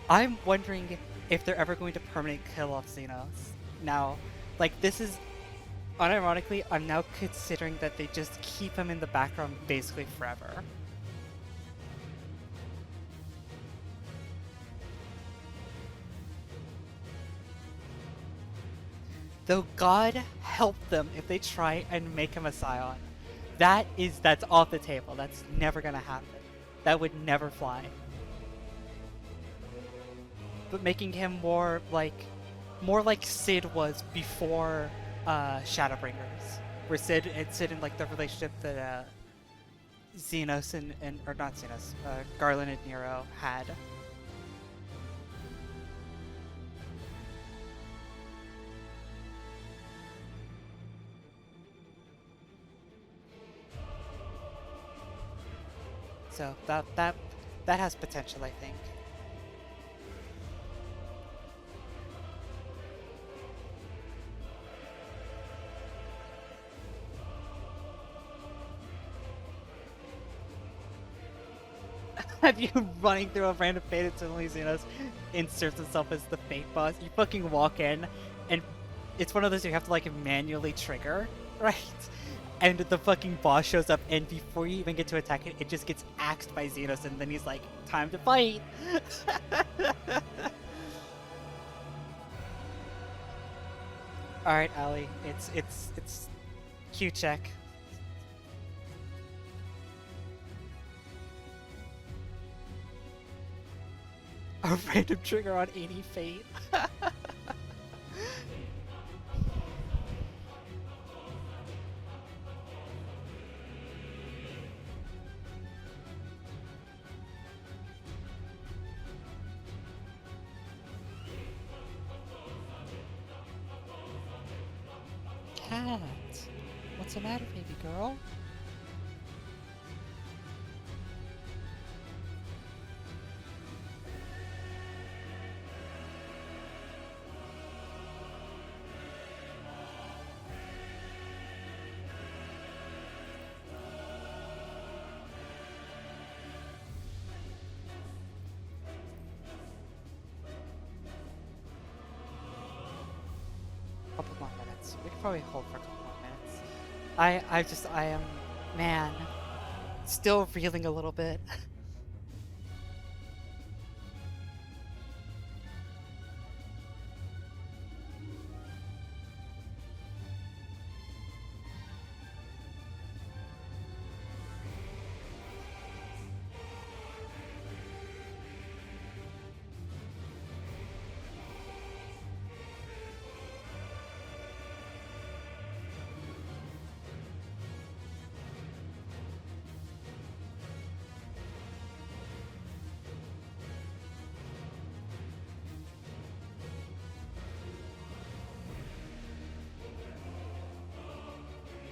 I'm wondering if they're ever going to permanently kill off Xenos. Now, like this is, unironically, I'm now considering that they just keep him in the background basically forever. Though God help them if they try and make him a Scion. That's off the table. That's never gonna happen. That would never fly. But making him more like Sid was before Shadowbringers, where Sid in like the relationship that Xenos and or not Xenos, Garland and Nero had. So that has potential, I think. Have you running through a random fate until Xenos inserts himself as the fate boss? You fucking walk in, and it's one of those you have to like manually trigger, right? And the fucking boss shows up, and before you even get to attack it, it just gets axed by Xenos, and then he's like, time to fight! Alright, Allie, it's Q check. A random trigger on 80 fate. Cat, what's the matter, baby girl? Couple more minutes. We could probably hold for a couple more minutes. I am, man, still reeling a little bit.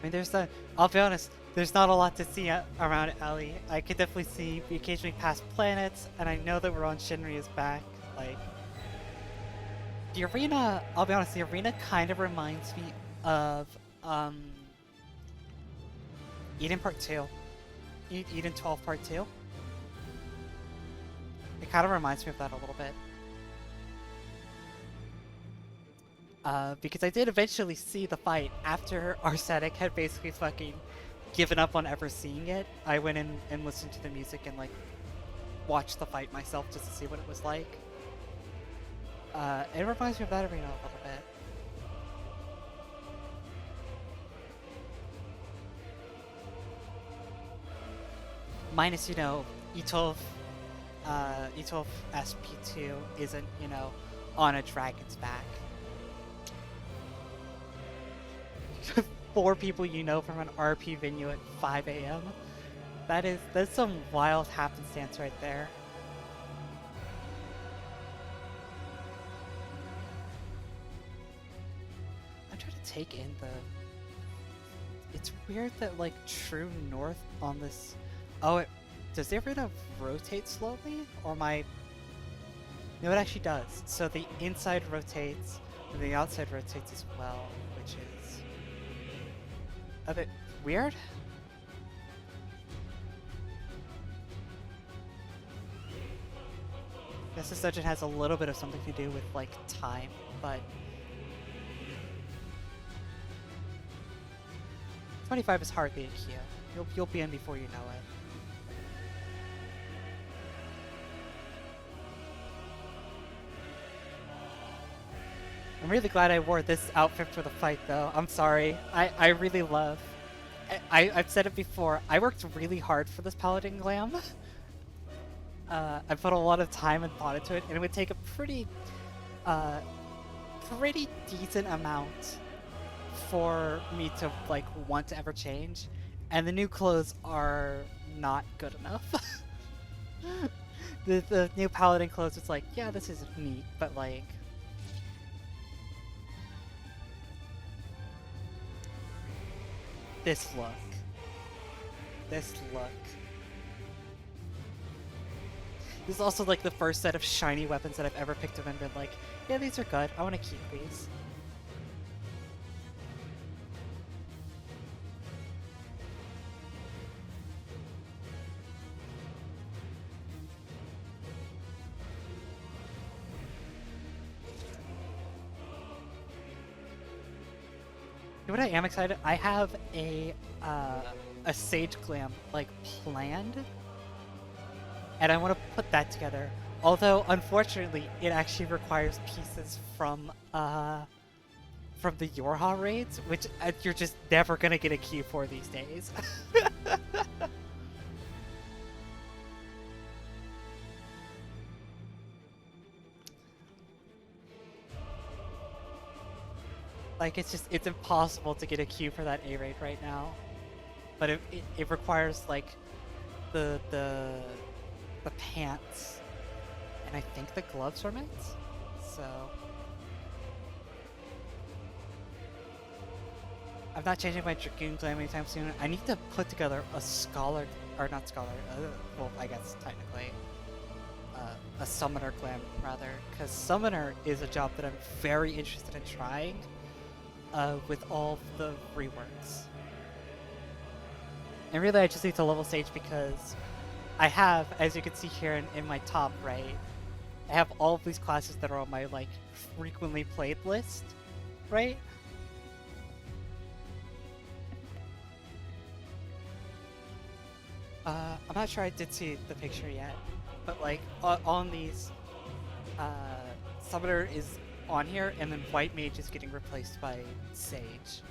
I mean, I'll be honest, there's not a lot to see around Ellie. I could definitely see we occasionally pass planets, and I know that we're on Shinria's back. Like, the arena, I'll be honest, the arena kind of reminds me of, Eden Part 2. Eden 12 Part 2. It kind of reminds me of that a little bit. Because I did eventually see the fight after Arsenic had basically fucking given up on ever seeing it. I went in and listened to the music and like watched the fight myself just to see what it was like. It reminds me of that arena a little bit. Minus, you know, E12 SP2 isn't, you know, on a dragon's back. 4 people you know from an RP venue at 5 AM. That's some wild happenstance right there. I'm trying to take in the... It's weird that like True North on this... Oh, does the arena rotate slowly? Or my... No, it actually does. So the inside rotates and the outside rotates as well, which is a bit weird. I guess this dungeon has a little bit of something to do with like time, but 25 is hardly a queue. You'll be in before you know it. I'm really glad I wore this outfit for the fight, though. I'm sorry. I really love... I've said it before. I worked really hard for this Paladin glam. I put a lot of time and thought into it, and it would take a pretty decent amount for me to, like, want to ever change. And the new clothes are not good enough. the new Paladin clothes, it's like, yeah, this is neat, but, like... This look. This is also like the first set of shiny weapons that I've ever picked up and been like, yeah, these are good. I want to keep these. You know what I am excited? I have a Sage Glam, like, planned. And I want to put that together. Although, unfortunately, it actually requires pieces from the Yorha raids, which you're just never gonna get a queue for these days. Like, it's impossible to get a queue for that A-raid right now. But it requires, like, the pants, and I think the gloves are meant, so... I'm not changing my Dragoon Glam anytime soon. I need to put together a Scholar, or not Scholar, well, I guess technically, a Summoner Glam, rather, because Summoner is a job that I'm very interested in trying, with all the reworks. And really I just need to level Sage because I have, as you can see here in my top right, I have all of these classes that are on my, like, frequently played list, right? I'm not sure I did see the picture yet, but, like, on these, Summoner is on here, and then White Mage is getting replaced by Sage.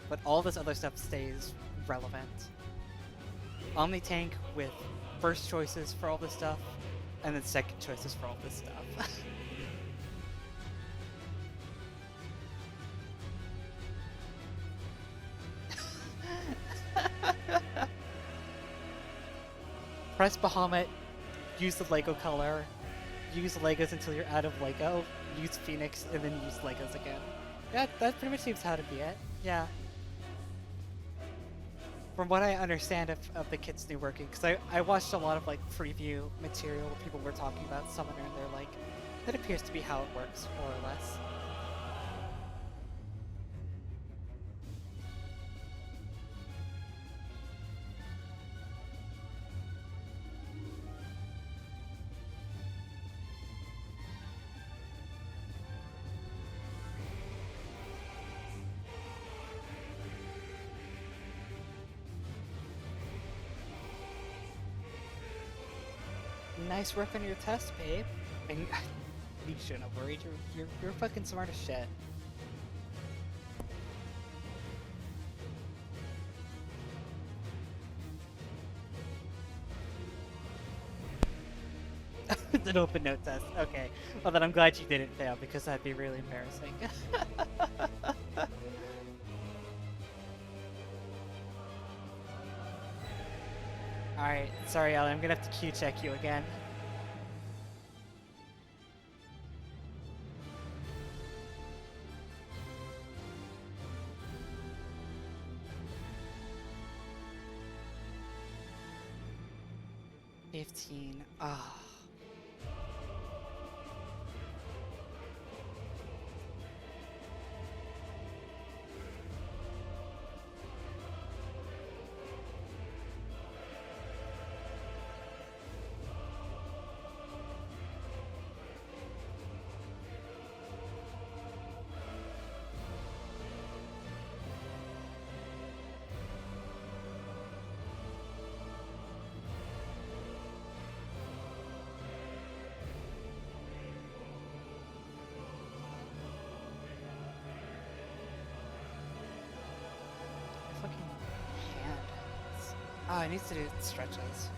But all this other stuff stays relevant. Omni Tank with first choices for all this stuff, and then second choices for all this stuff. Press Bahamut, use the Lego color, use Legos until you're out of Lego, use Phoenix, and then use Legos again. That pretty much seems how to be it. Yeah. From what I understand of the kit's new working, because I watched a lot of, like, preview material where people were talking about Summoner, and they're like, that appears to be how it works, more or less. Nice work on your test, babe. And you shouldn't have worried. You're fucking smart as shit. It's an open note test. Okay. Well, then I'm glad you didn't fail because that'd be really embarrassing. Alright, sorry Ellie, I'm gonna have to Q check you again. Ah. Oh, it needs to do stretches.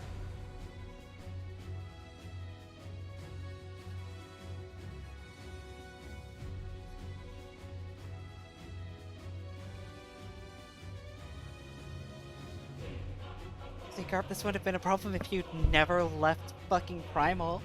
See, Garp, this would have been a problem if you'd never left fucking Primal.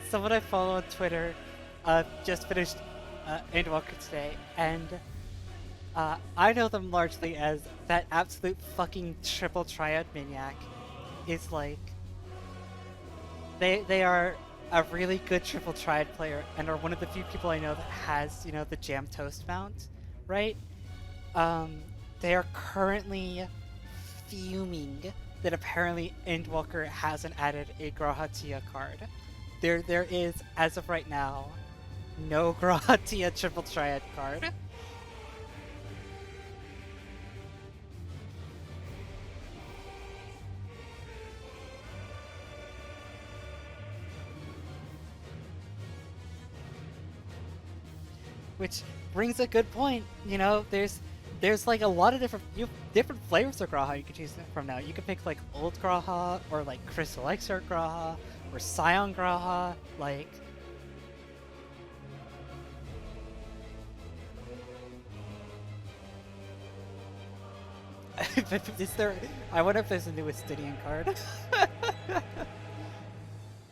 Someone I follow on Twitter just finished Endwalker today, and I know them largely as that absolute fucking triple triad maniac. Is like they are a really good triple triad player and are one of the few people I know that has, you know, the Jam Toast mount, right? They are currently fuming that apparently Endwalker hasn't added a Grahatia card. There is, as of right now, no Grahatia triple triad card. Which brings a good point. You know, there's like a lot of different flavors of Graha you can choose from now. You can pick like old Graha or like Crystal Exarch Graha or Scion Graha, like. Is there? I wonder if there's a new Estinian card.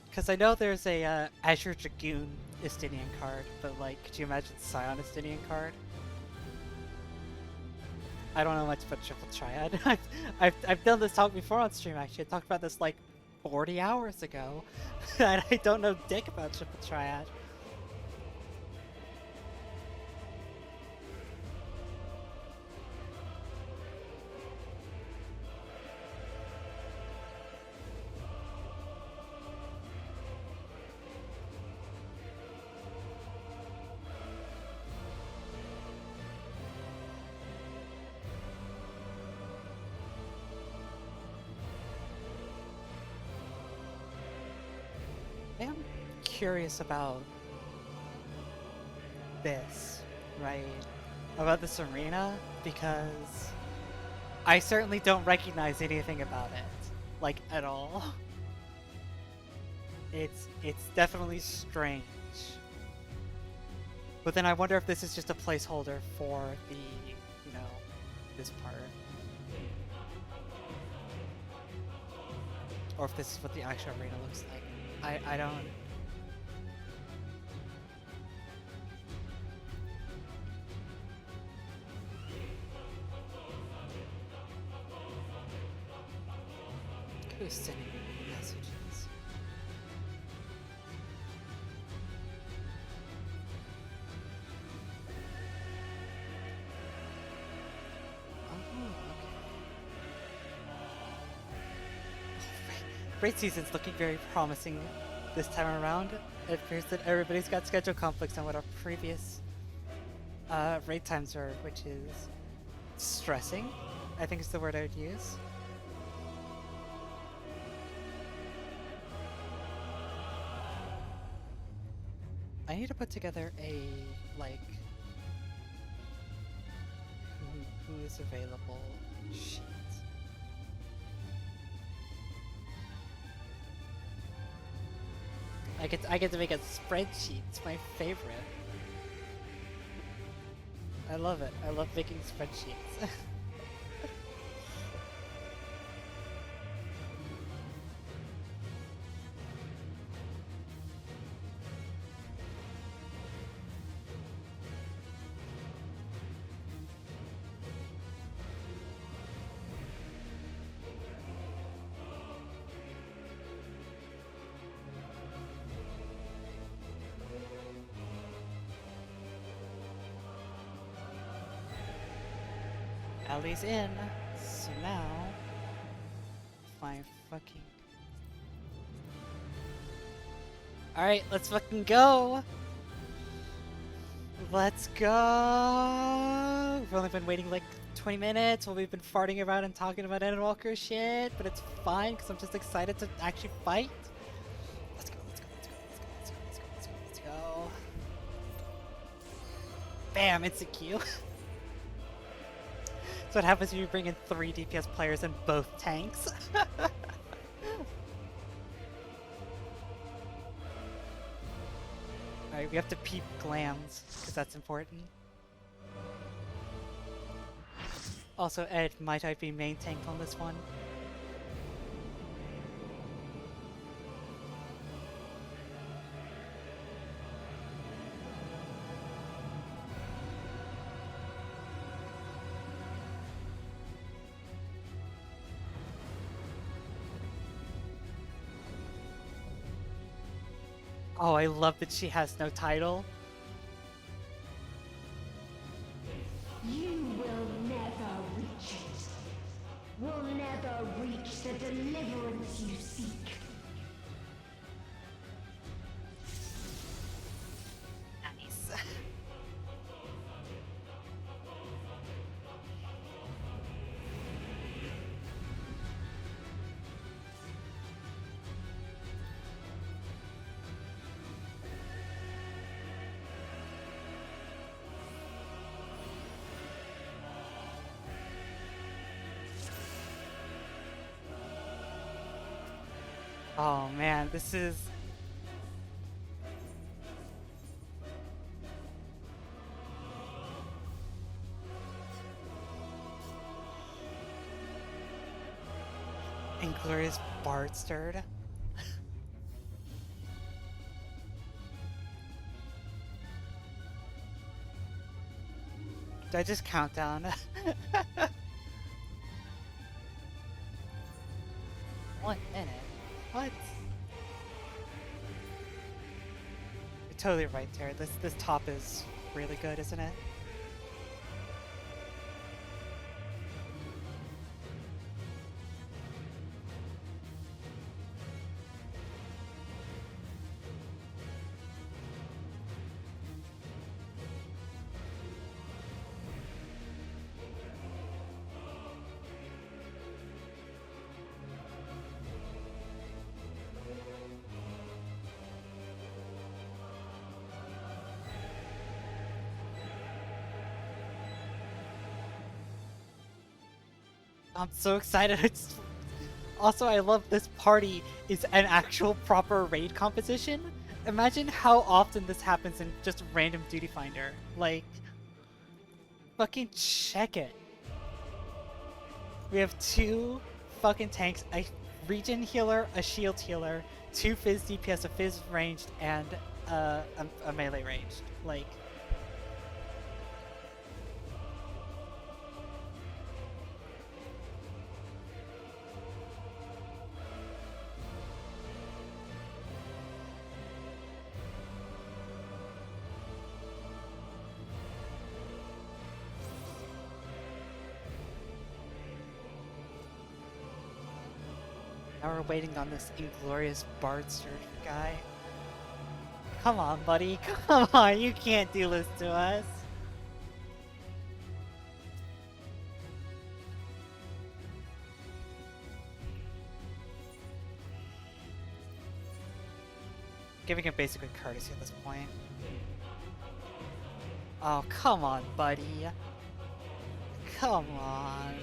Because I know there's a Azure Dragoon Estinian card, but like, could you imagine Scion Estinian card? I don't know much about Triple Triad. I've done this talk before on stream, actually. I talked about this like 40 hours ago. And I don't know dick about Triple Triad. I'm curious about this, right? About this arena, because I certainly don't recognize anything about it, like, at all. It's definitely strange. But then I wonder if this is just a placeholder for the, you know, this part. Or if this is what the actual arena looks like. I don't... Who's sending me messages? raid season's looking very promising this time around. It appears that everybody's got schedule conflicts on what our previous raid times are, which is stressing, I think is the word I would use. I need to put together a, like, who is available sheet. I get to make a spreadsheet. It's my favorite. I love it. I love making spreadsheets. Allie's in, so now my fucking. Alright, let's fucking go! Let's go! We've only been waiting like 20 minutes while we've been farting around and talking about Endwalker shit, but it's fine because I'm just excited to actually fight. Let's go, let's go, let's go, let's go, let's go, let's go, let's go, let's go. Bam, instant Q. So what happens when you bring in 3 DPS players and both tanks? Alright, we have to peep glams, because that's important. Also, Ed, might I be main tank on this one? Oh, I love that she has no title. You will never reach it. Will never reach the deliverance you seek. Nice. Oh man, this is... Inglorious Bard stirred. Did I just count down? 1 minute? What? You're totally right, Tara. This top is really good, isn't it? I'm so excited. Also, I love this party is an actual proper raid composition. Imagine how often this happens in just random duty finder. Like, fucking check it. We have 2 fucking tanks, a regen healer, a shield healer, 2 Fizz DPS, a Fizz ranged, and a melee ranged. Like, Now we're waiting on this inglorious Bardster guy. Come on, buddy. Come on, you can't do this to us. Giving him basically courtesy at this point. Oh, come on, buddy. Come on.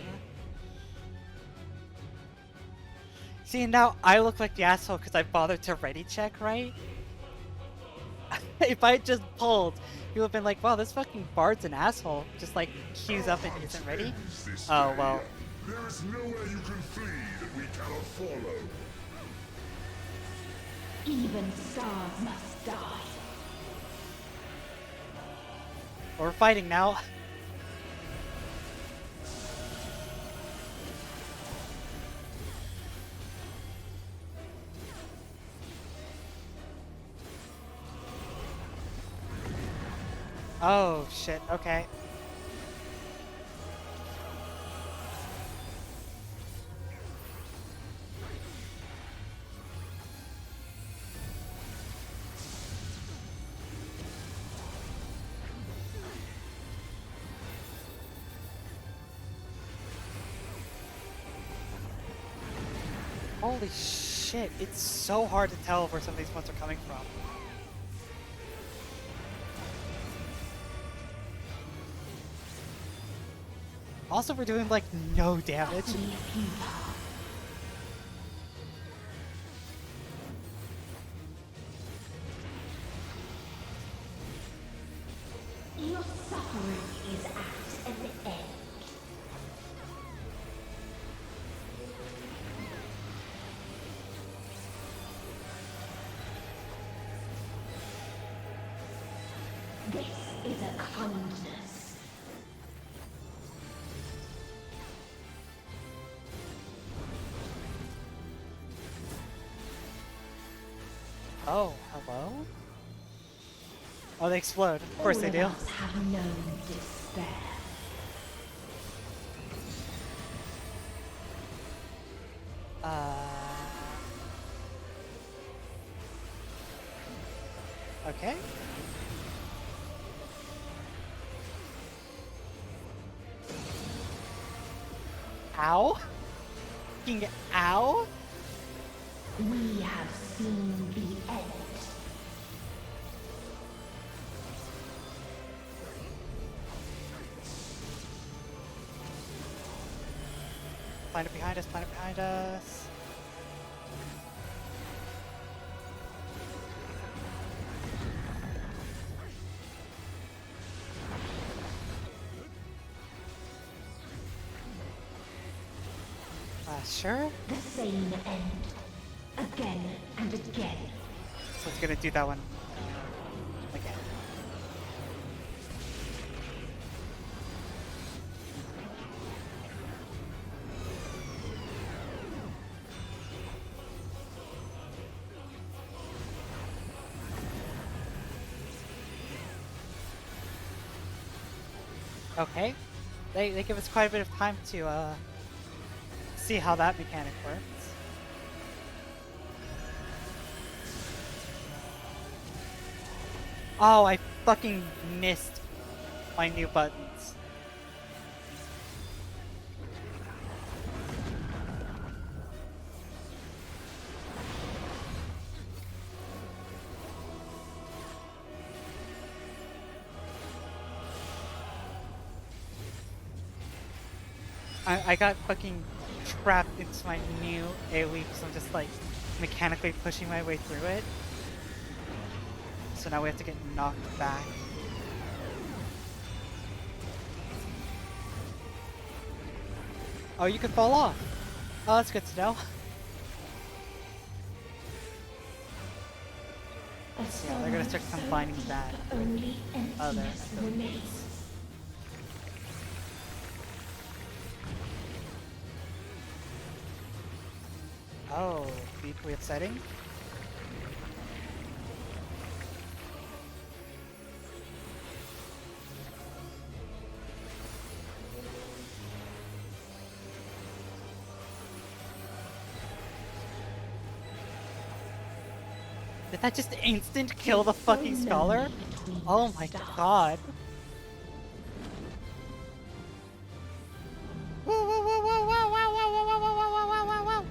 See, now I look like the asshole because I bothered to ready check, right? If I had just pulled, you would have been like, wow, this fucking bard's an asshole. Just like queues up and isn't ready. Oh, well. There is nowhere you can flee that we cannot follow. Even stars must die. We're fighting now. Oh, shit, okay. Holy shit, it's so hard to tell where some of these ones are coming from. Also, we're doing like no damage. Your suffering is at an end. This is a kindness. Oh, hello? Oh, they explode. Of course they do. All of us have known despair. Okay. Ow? Fucking ow? We have seen the end. Planet behind us, planet behind us. Sure? The same end. Again and again. So it's gonna do that one again. Okay. They give us quite a bit of time to see how that mechanic works. Oh, I fucking missed my new buttons. I got fucking trapped into my new AoE because I'm just like mechanically pushing my way through it. So now we have to get knocked back. Oh, you can fall off. Oh, that's good to know. Yeah, they're gonna start combining that with other abilities. Oh, deeply upsetting. Did that just instant kill the fucking scholar? Oh my god. Whoa, whoa, whoa, whoa, whoa, whoa, whoa, whoa, whoa, whoa, whoa, whoa, whoa.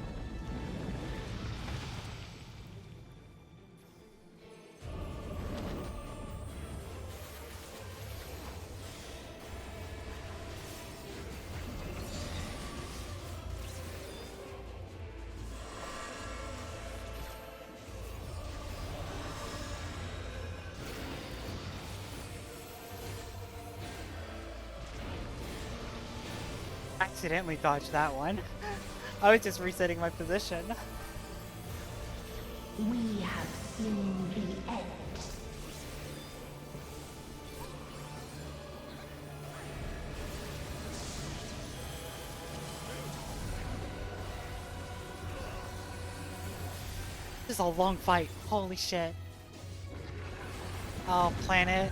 Accidentally dodged that one. I was just resetting my position. We have seen the end. This is a long fight. Holy shit. Oh, planet.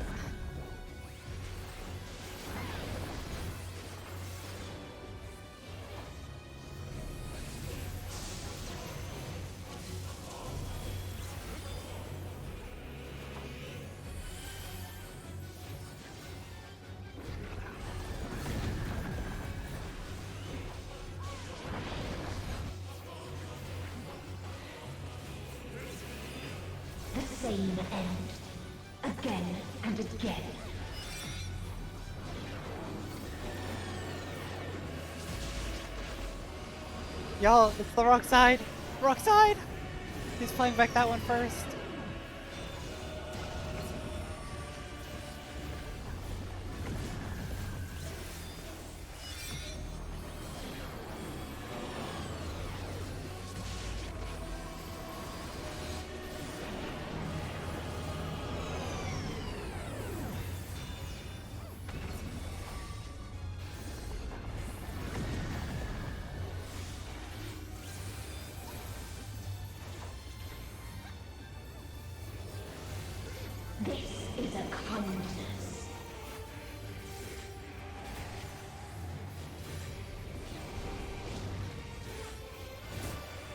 The same end. Again and again. Y'all, it's the rock side! Rock side! He's playing back that one first. This is a kindness.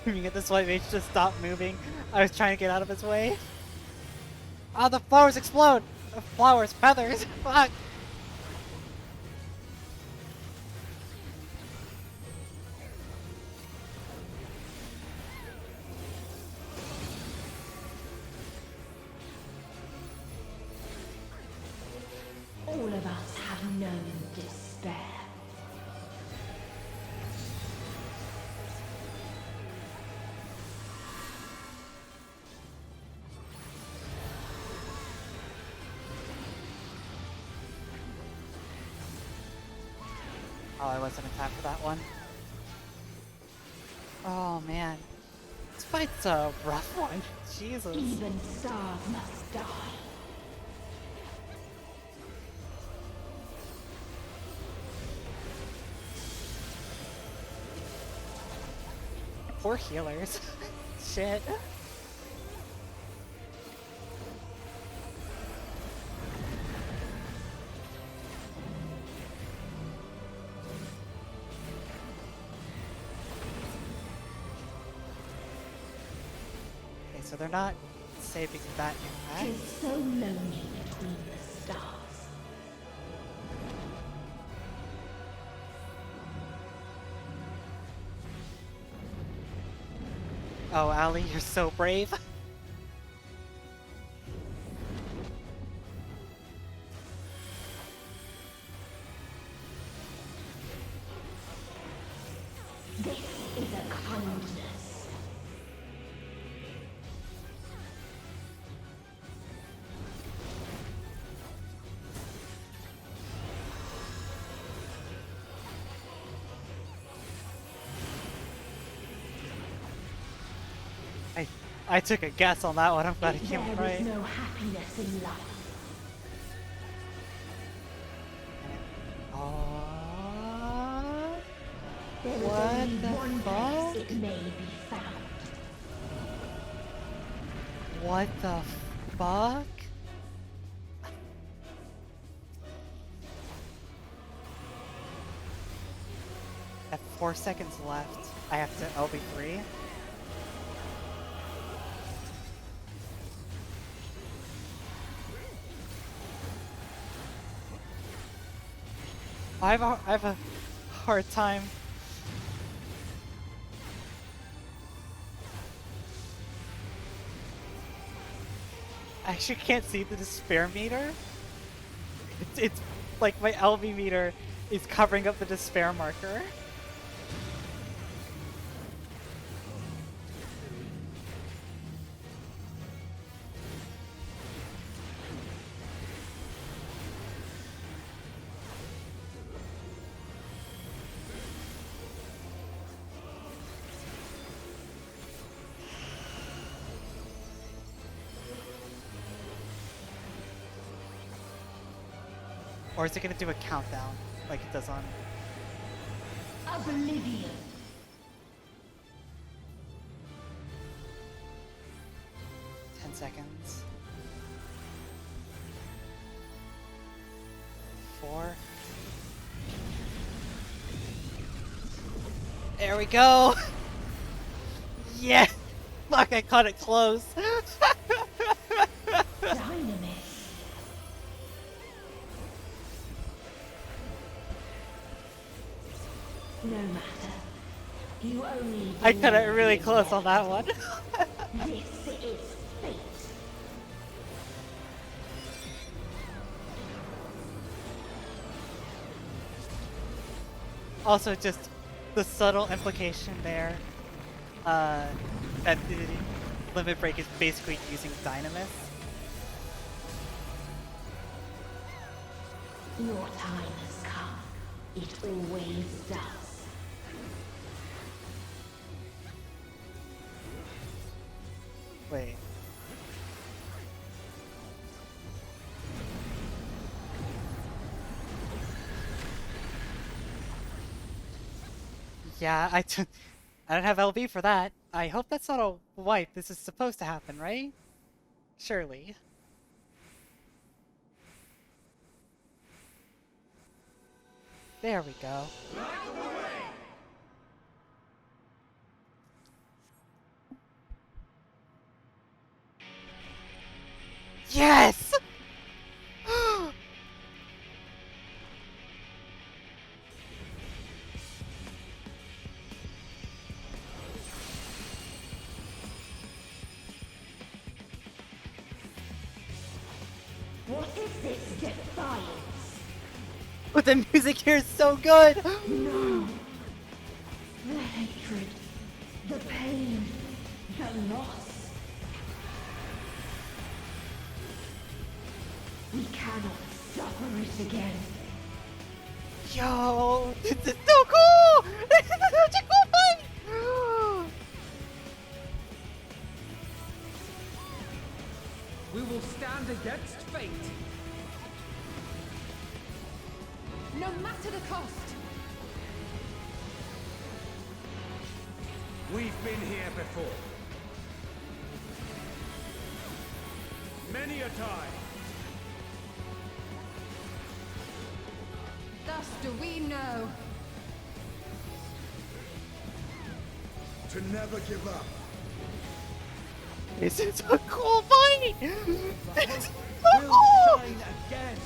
You get this white mage to stop moving. I was trying to get out of his way. Oh, the flowers explode! Flowers, feathers, fuck! All of us have known despair. Oh, I wasn't in time for that one. Oh man. This fight's a rough one. Jesus. Even stars must die. Poor healers. Shit. Okay, so they're not saving that impact. It's so lonely between the stars. Oh, Allie, you're so brave. This is a kindness. I took a guess on that one. I'm glad it came There right. is no happiness in life. There is What only the one fuck? place it may be found. What the fuck? I have 4 seconds left. I have to LB3. I have a hard time. I actually can't see the despair meter. It's like my LV meter is covering up the despair marker. Or is it gonna do a countdown like it does on Oblivion. 10 seconds. 4. There we go! Yeah! Fuck, I caught it close! Dynamite. No matter. You only. I cut it really close on that one. This is fate. Also, just the subtle implication there, that the limit break is basically using Dynamis. Your time has come. It always does. Wait. Yeah, I don't have LB for that. I hope that's not a wipe. This is supposed to happen, right? Surely. There we go. Yes! What is this defiance? But the music here is so good! No. The hatred, the pain, the loss. We cannot suffer it again. Yo, this is so cool! This is such a cool fight! We will stand against fate. No matter the cost. We've been here before. Many a time. Thus do we know. To never give up. This is a cool fight! This is so Will cool! shine again.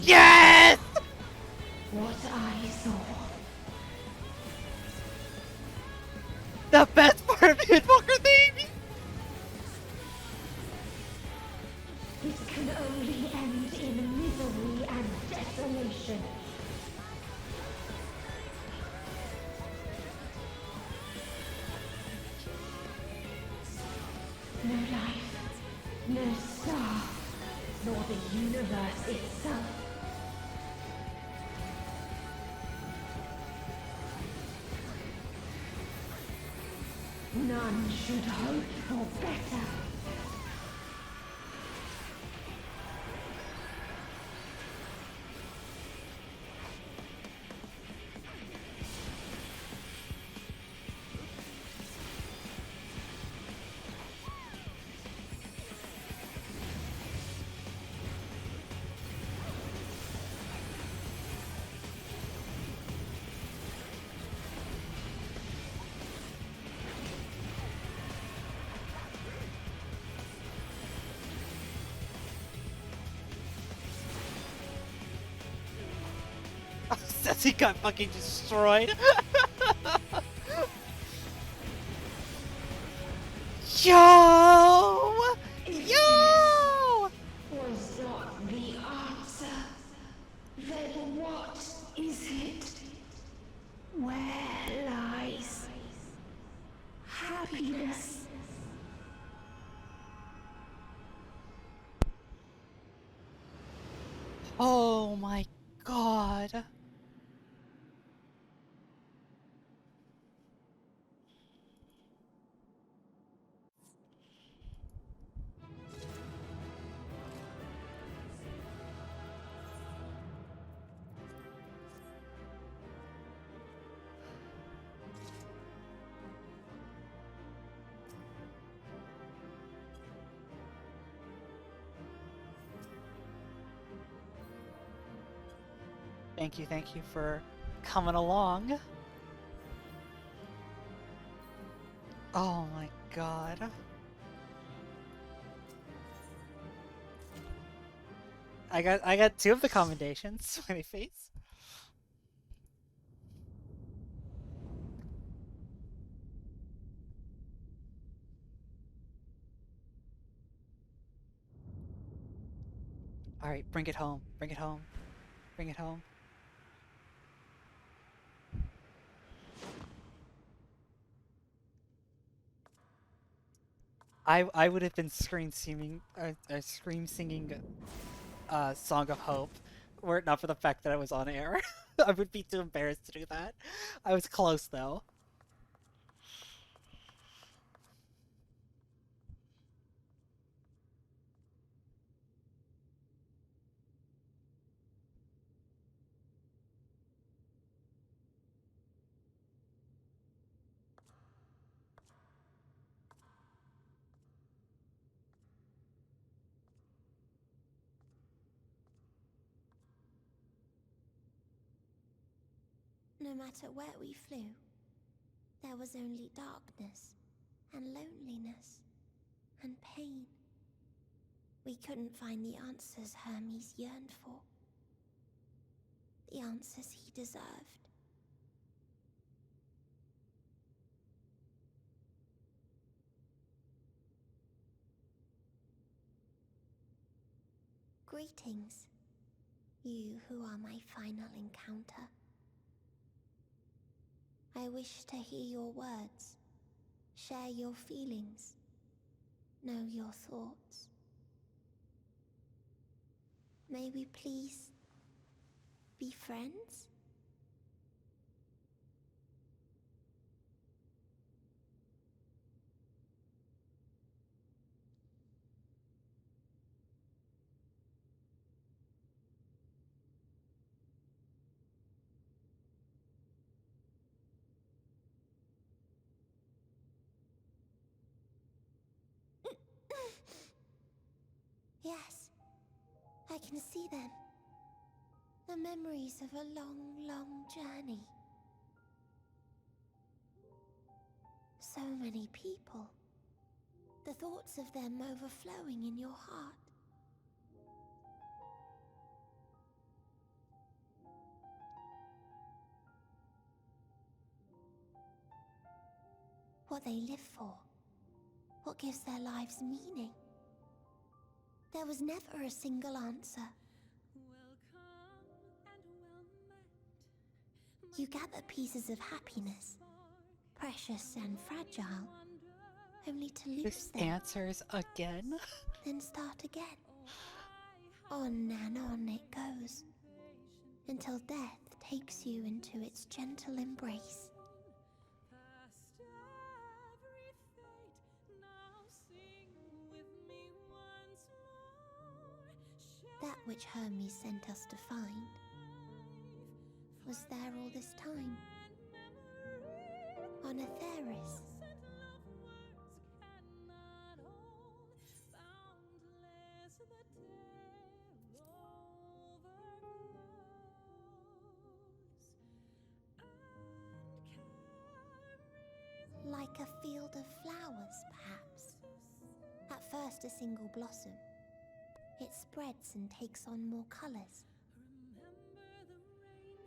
Yes! What I saw. The best part of Endwalker theme! This can only end in misery and desolation. No life, no star, nor the universe itself. None should hope for better. as he got fucking destroyed. Yo! Yo! Was not the answer. Then what is it? Where lies happiness? Oh my god. Thank you for coming along. Oh my god. I got 2 of the commendations, smiley face. Alright, bring it home. Bring it home. Bring it home. I would have been scream singing Song of Hope were it not for the fact that I was on air. I would be too embarrassed to do that. I was close though. No matter where we flew, there was only darkness and loneliness and pain. We couldn't find the answers Hermes yearned for. The answers he deserved. Greetings, you who are my final encounter. I wish to hear your words, share your feelings, know your thoughts. May we please be friends? Yes, I can see them. The memories of a long, long journey. So many people. The thoughts of them overflowing in your heart. What they live for. What gives their lives meaning. There was never a single answer. You gather pieces of happiness, precious and fragile, only to lose This them. answers again? Then start again. On and on it goes, until death takes you into its gentle embrace. That which Hermes sent us to find was there all this time, on Atheris. Like a field of flowers, perhaps. At first a single blossom. It spreads and takes on more colors.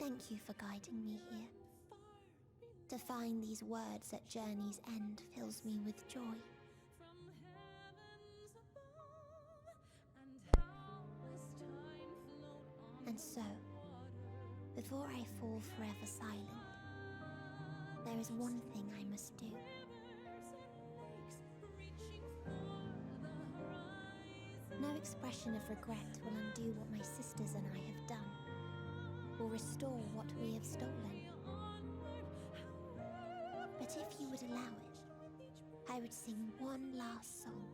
Thank you for guiding me here. To find these words at journey's end fills me with joy. And so, before I fall forever silent, there is one thing I must do. No expression of regret will undo what my sisters and I have done, or restore what we have stolen. But if you would allow it, I would sing one last song.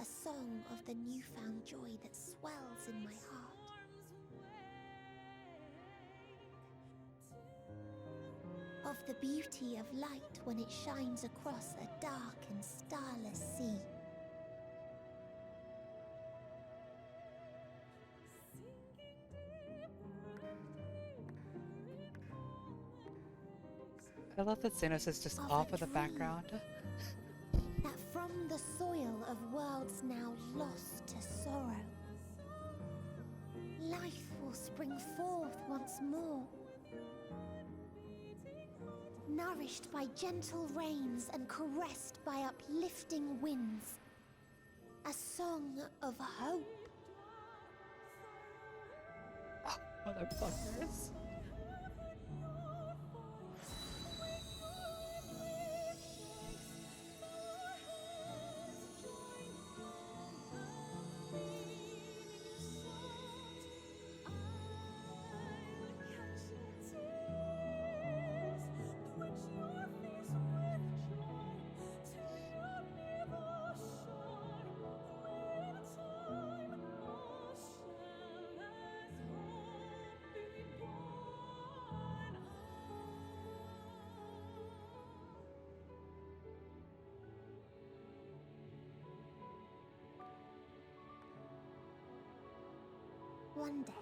A song of the newfound joy that swells in my heart. Of the beauty of light when it shines across a dark and starless sea. I love that Xenos is just off in the background. That from the soil of worlds now lost to sorrow, life will spring forth once more. Nourished by gentle rains and caressed by uplifting winds. A song of hope. Motherfuckers. One day,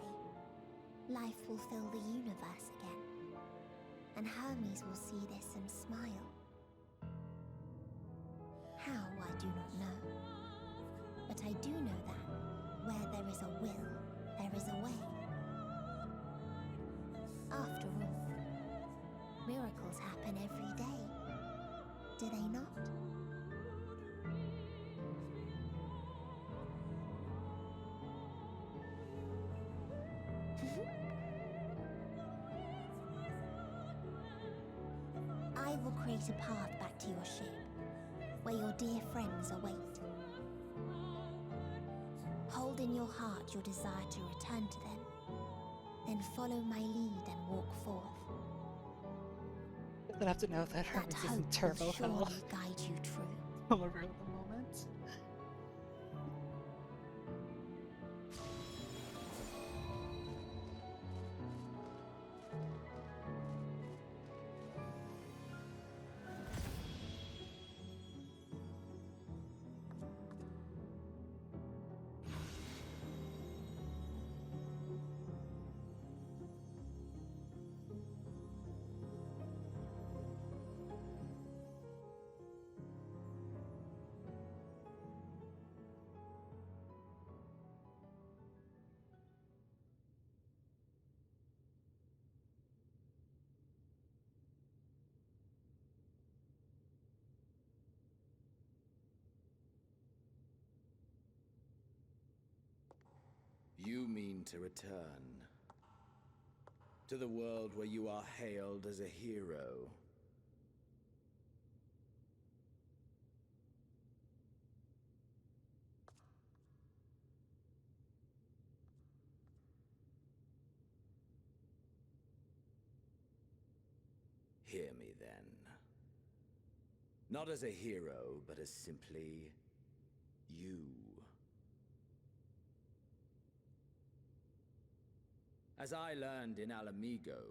life will fill the universe again, and Hermes will see this and smile. How, I do not know. But I do know that, where there is a will, there is a way. After all, miracles happen every day, do they not? I will create a path back to your ship, where your dear friends await. Hold in your heart your desire to return to them, then follow my lead and walk forth. Doesn't have to know that Hermes That isn't hope turbo will at all. surely guide you true. Over at the moment. You mean to return to the world where you are hailed as a hero. Hear me then. Not as a hero, but as simply you. As I learned in Alamigo,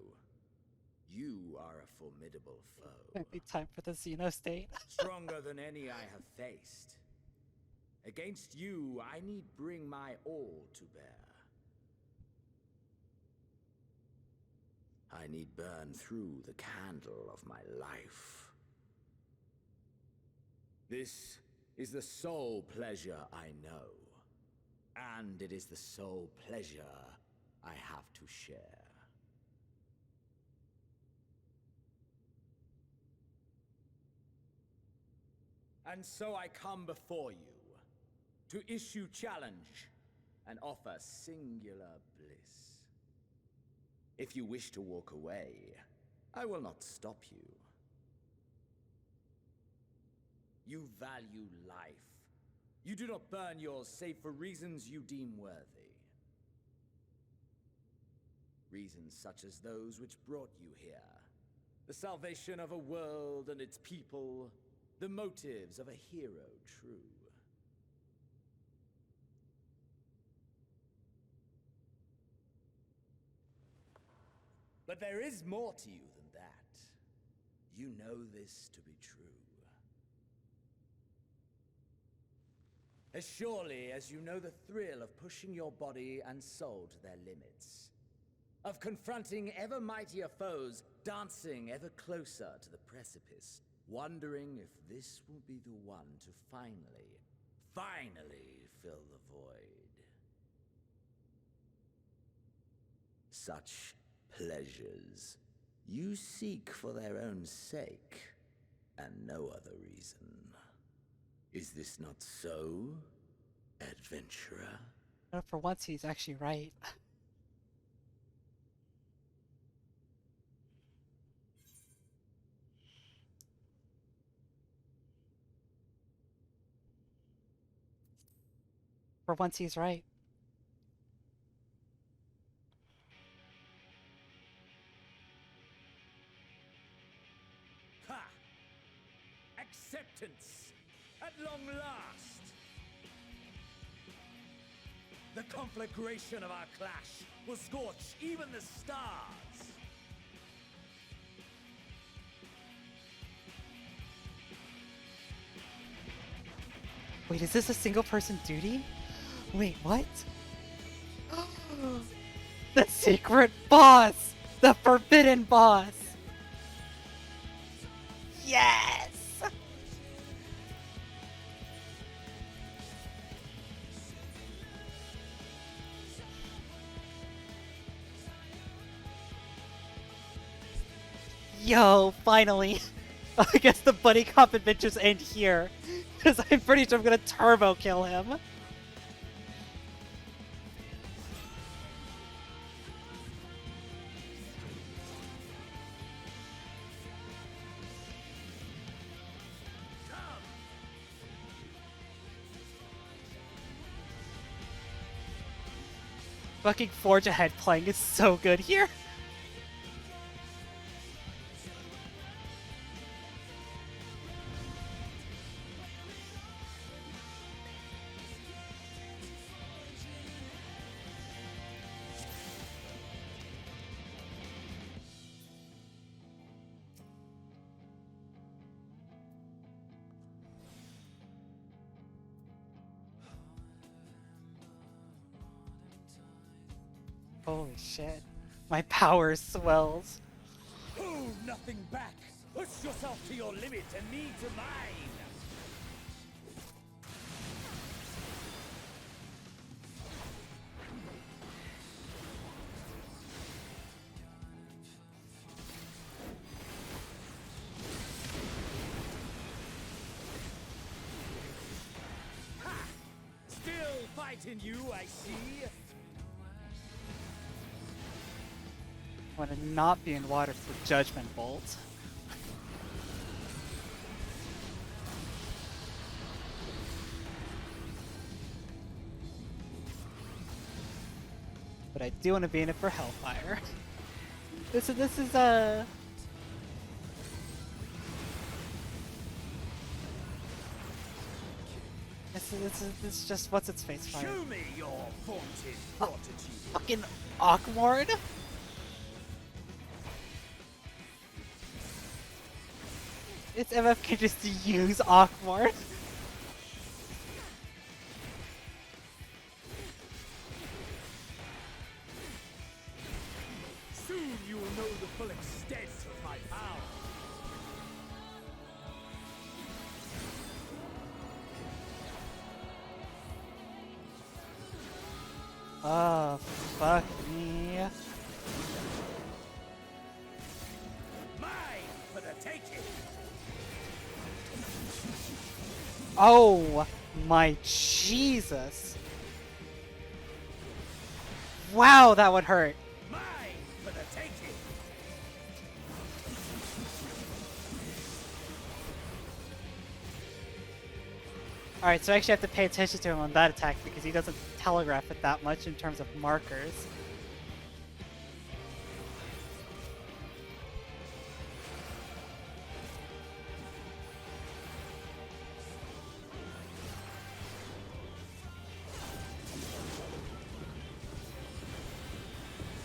you are a formidable foe. Might be time for the Xeno state. Stronger than any I have faced. Against you, I need bring my all to bear. I need burn through the candle of my life. This is the sole pleasure I know. And it is the sole pleasure I have to share. And so I come before you to issue challenge and offer singular bliss. If you wish to walk away, I will not stop you. You value life. You do not burn yours save for reasons you deem worthy. Reasons such as those which brought you here. The salvation of a world and its people. The motives of a hero true. But there is more to you than that. You know this to be true. As surely as you know the thrill of pushing your body and soul to their limits. Of confronting ever mightier foes, dancing ever closer to the precipice, wondering if this will be the one to finally fill the void. Such pleasures you seek for their own sake, and no other reason. Is this not so, adventurer? No, for once he's actually right. For once he's right. Ha! Acceptance! At long last! The conflagration of our clash will scorch even the stars! Wait, is this a single person duty? Wait, what? The secret boss! The forbidden boss! Yes! Yo, finally! I guess the buddy cop adventures end here. Because I'm pretty sure I'm gonna turbo kill him. Fucking Forge Ahead playing is so good here. Holy shit. My power swells. Hold nothing back! Push yourself to your limit and me to mine! Ha! Still fighting you, I see! I want to not be in water for Judgment Bolt. But I do want to be in it for Hellfire. This is This is just what's its face fire. Show me your vaunted fortitude. Fucking Awkward. It's MFK just to use Awkward. Soon you will know the full extent of my power. Oh, fuck me. Mine for the taking. Oh my Jesus. Wow, that would hurt. Mine for the taking. Alright, so I actually have to pay attention to him on that attack because he doesn't telegraph it that much in terms of markers.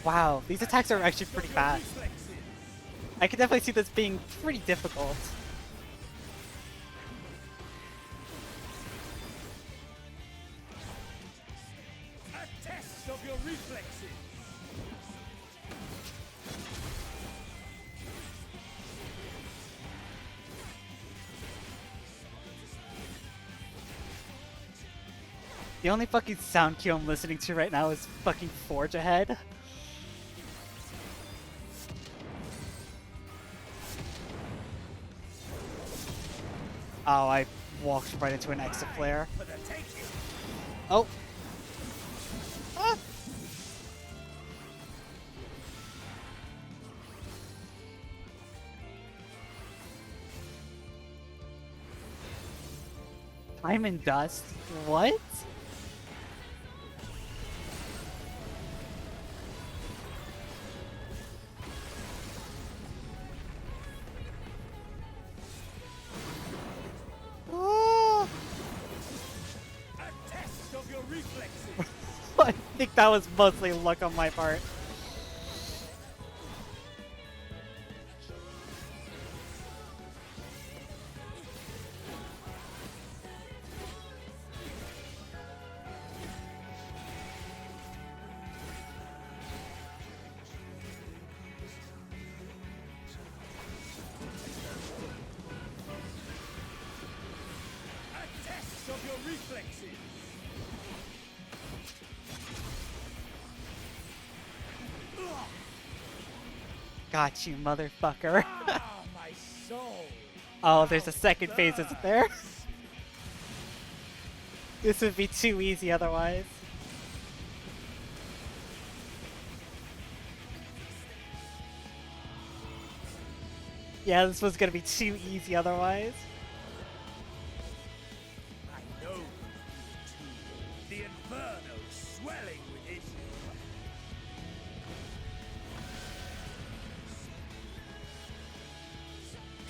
Wow, these attacks are actually pretty fast. I could definitely see this being pretty difficult. A test of your reflexes. The only fucking sound cue I'm listening to right now is fucking Forge Ahead. Oh, I walked right into an exit flare. Oh. Ah. Time and Dust? What? I think that was mostly luck on my part. A test of your reflexes. Got you, motherfucker. My soul. Oh, there's a second phase, isn't there? This would be too easy otherwise. Yeah, this was gonna be too easy otherwise. I know you too. The inferno swelling within you.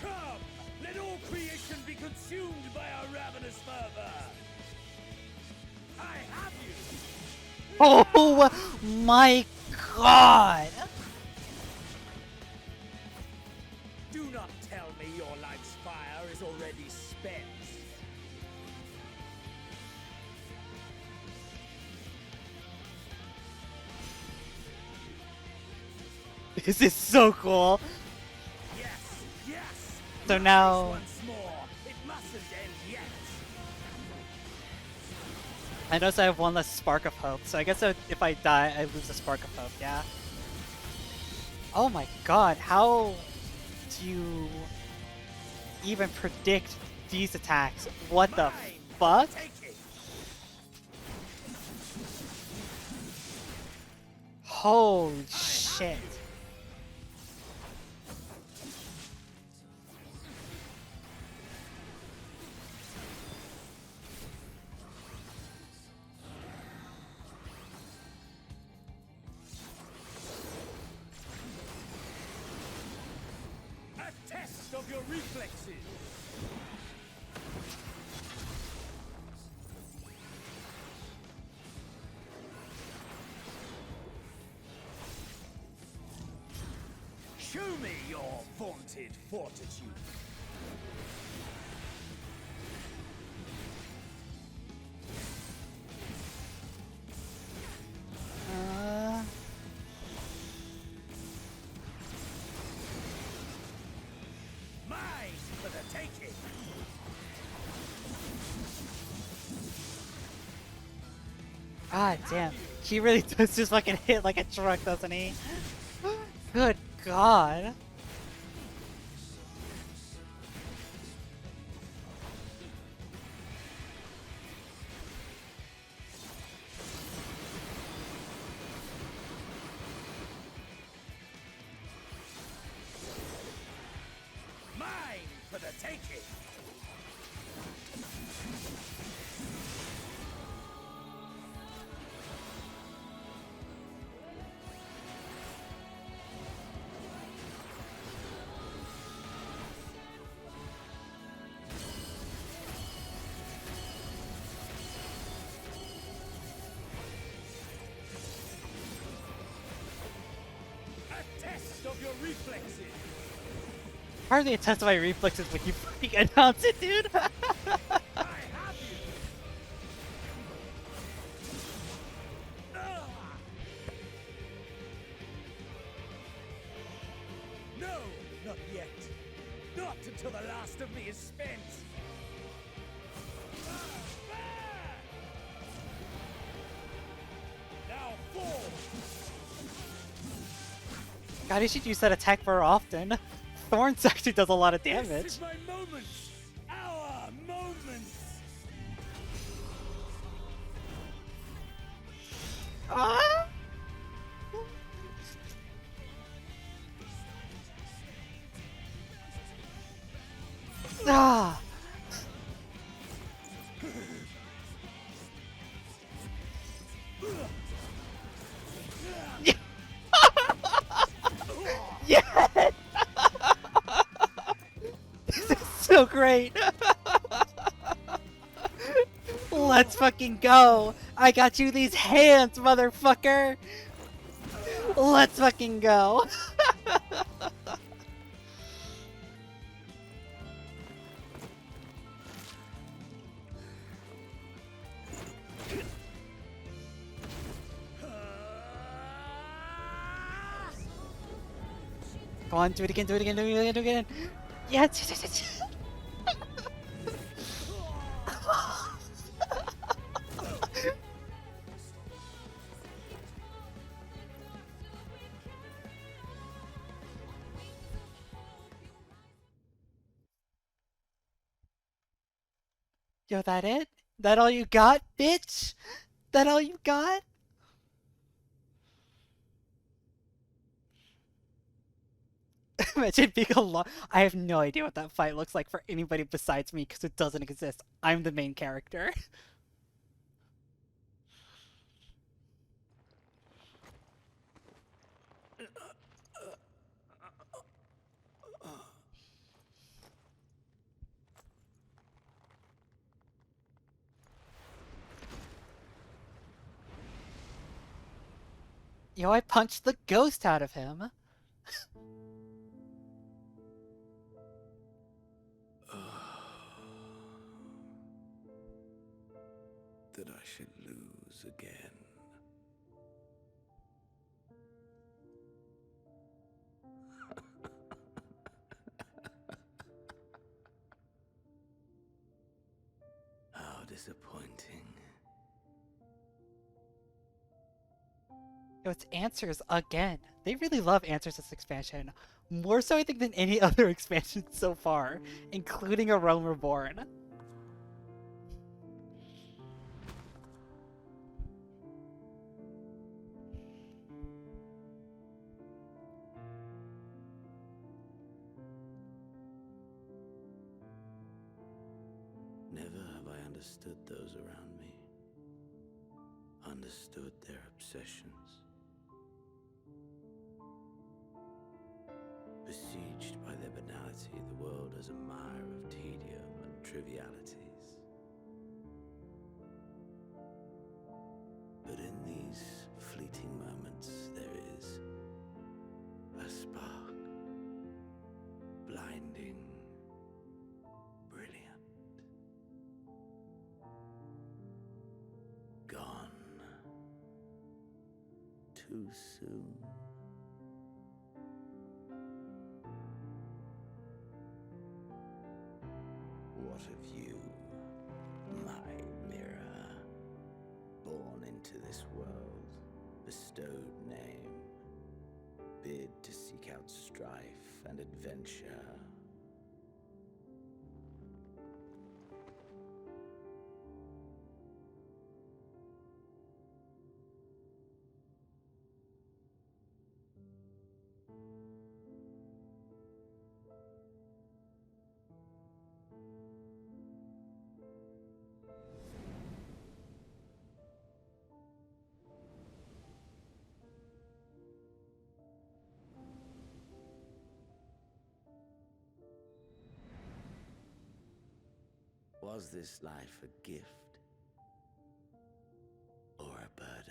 Come! Let all creation be consumed by our ravenous fervor! I have you! Oh my god! Do not tell me your life's fire is already spent. This is so cool. Yes, yes. So now Once more. It mustn't end yet. I notice I have one less spark of hope, so I guess if I die, I lose a spark of hope, yeah? Oh my god, how do you even predict these attacks? What the fuck? Holy shit. A test of your reflexes. Show me your vaunted fortitude. Mine for the taking. God damn. He really does just fucking hit like a truck, doesn't he? Good god. for the taking! Of your reflexes. Hardly a test of my reflexes when you fucking announce it, dude. I have you. No, not yet. Not until the last of me is spent. Now fall. God, you should use that attack more often. Thorns actually does a lot of damage. This is my moment! Our moment! Ah! Ah! Yes! This is so great! Let's fucking go! I got you these hands, motherfucker! Let's fucking go! Come on, do it again, do it again, do it again, do it again! Yes, yes, yes, yes. Yo, that it? That all you got, bitch? That all you got? Imagine being alone. I have no idea what that fight looks like for anybody besides me because it doesn't exist. I'm the main character. Yo, I punched the ghost out of him. That I should lose again. How disappointing. Yo, it's Answers again. They really love Answers this expansion. More so, I think, than any other expansion so far, including A Realm Reborn. Never have I understood those around me. Understood their obsessions. Besieged by their banality, the world is a mire of tedium and trivialities. But in these fleeting moments, there is a spark, blinding, brilliant, gone too soon. What of you, my mirror? Born into this world, bestowed name, bid to seek out strife and adventure. Was this life a gift or a burden?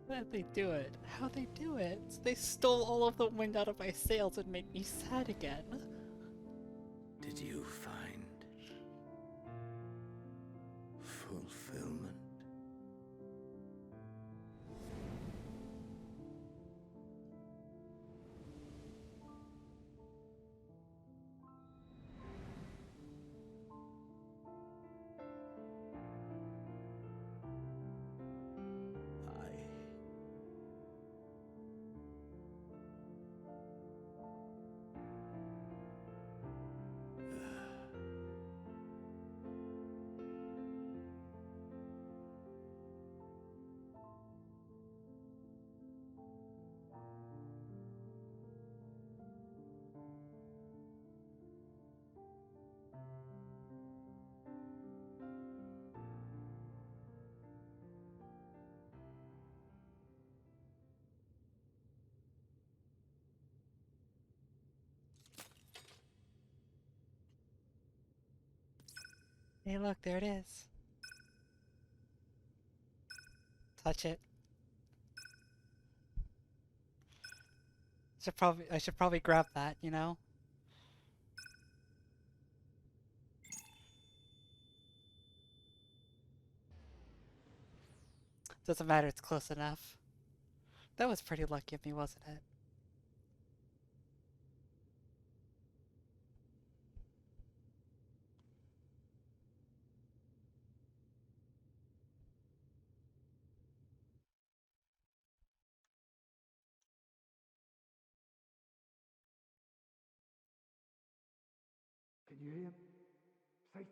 How'd they do it? How'd they do it? They stole all of the wind out of my sails and made me sad again. Did you find fulfillment? Hey, look, there it is. Touch it. I should probably grab that, you know? Doesn't matter, it's close enough. That was pretty lucky of me, wasn't it? Can you hear? Safe.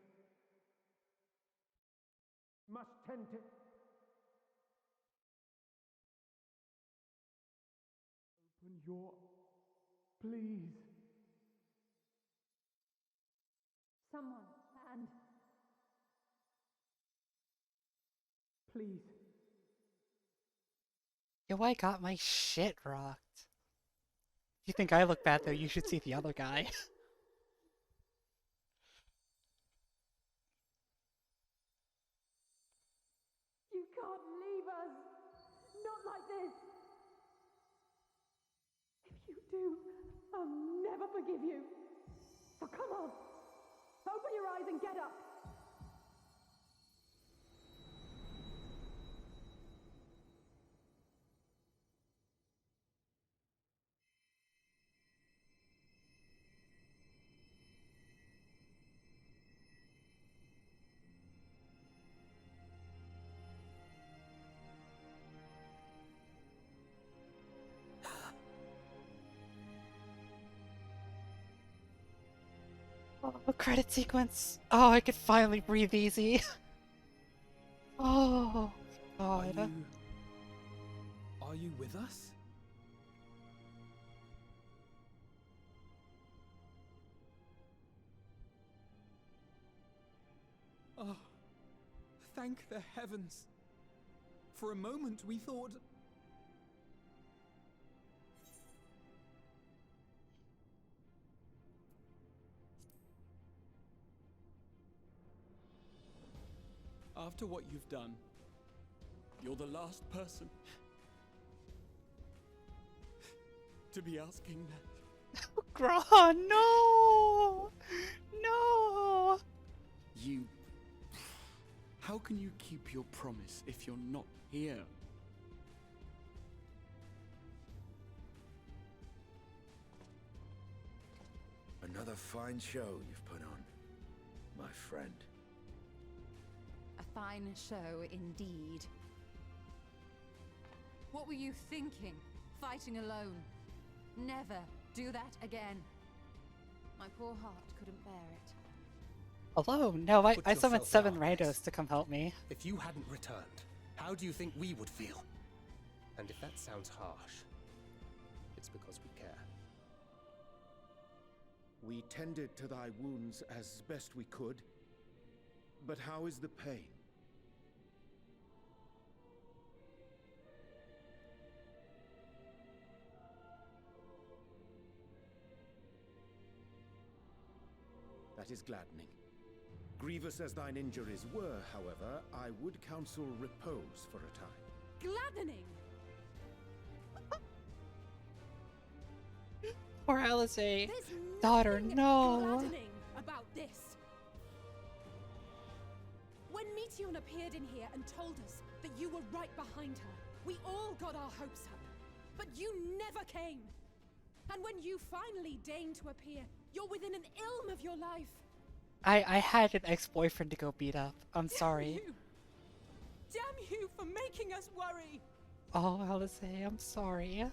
Must tend to. Open your. Please. Someone, and please. Yo, I got my shit rocked. If you think I look bad though, you should see the other guy. You can't leave us! Not like this! If you do, I'll never forgive you! So come on! Open your eyes and get up! Oh, credit sequence! Oh, I could finally breathe easy. Oh, God. Are you with us? Oh, thank the heavens. For a moment we thought... After what you've done, you're the last person to be asking that. Grah, no! No! You... How can you keep your promise if you're not here? Another fine show you've put on, my friend. A fine show indeed. What were you thinking? Fighting alone? Never do that again. My poor heart couldn't bear it. Hello? No, I Put summoned yourself 7 down, randos Max. to come help me. If you hadn't returned, how do you think we would feel? And if that sounds harsh, it's because we care. We tended to thy wounds as best we could, but how is the pain? That is gladdening. Grievous as thine injuries were, however, I would counsel repose for a time. Gladdening! Poor Alice. There's Daughter, nothing no! gladdening about this. When Meteion appeared in here and told us that you were right behind her, we all got our hopes up. But you never came. And when you finally deigned to appear, you're within an ilm of your life. I had an ex-boyfriend to go beat up. I'm sorry. Damn you for making us worry. Oh, Alice, I'm sorry.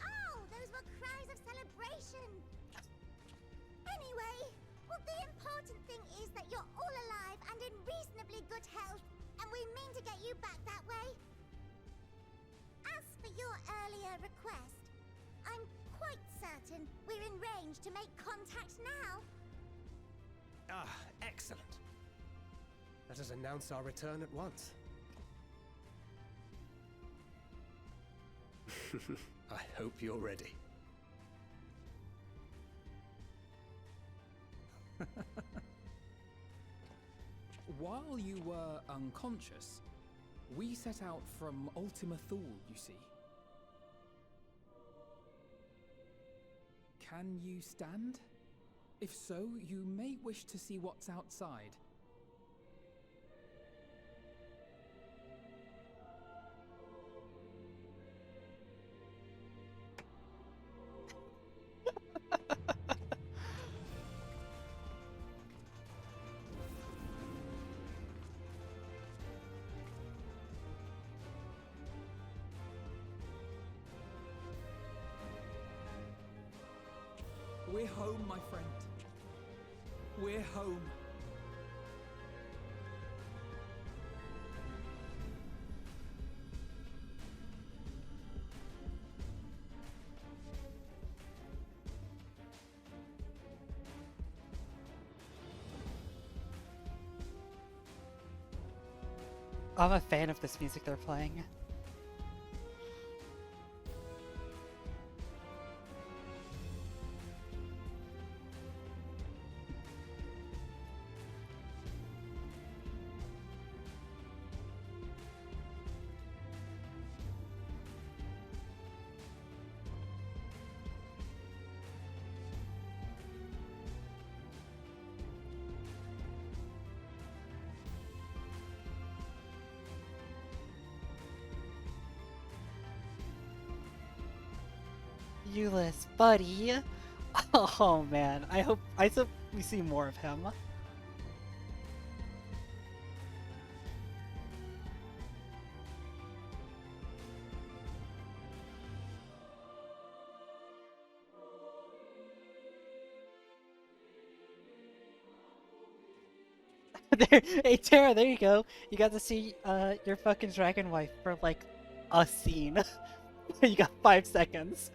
Oh, those were cries of celebration. Anyway, well, the important thing is that you're all alive and in reasonably good health, and we mean to get you back that way. As for your earlier request, I'm quite certain we're in range to make contact now. Ah, excellent. Let us announce our return at once. I hope you're ready. While you were unconscious, we set out from Ultima Thule, you see. Can you stand? If so, you may wish to see what's outside. We're home, my friend. We're home. I'm a fan of this music they're playing. Euless, buddy. Oh man, I hope we see more of him. There, hey Tara, there you go. You got to see your fucking dragon wife for like a scene. You got 5 seconds.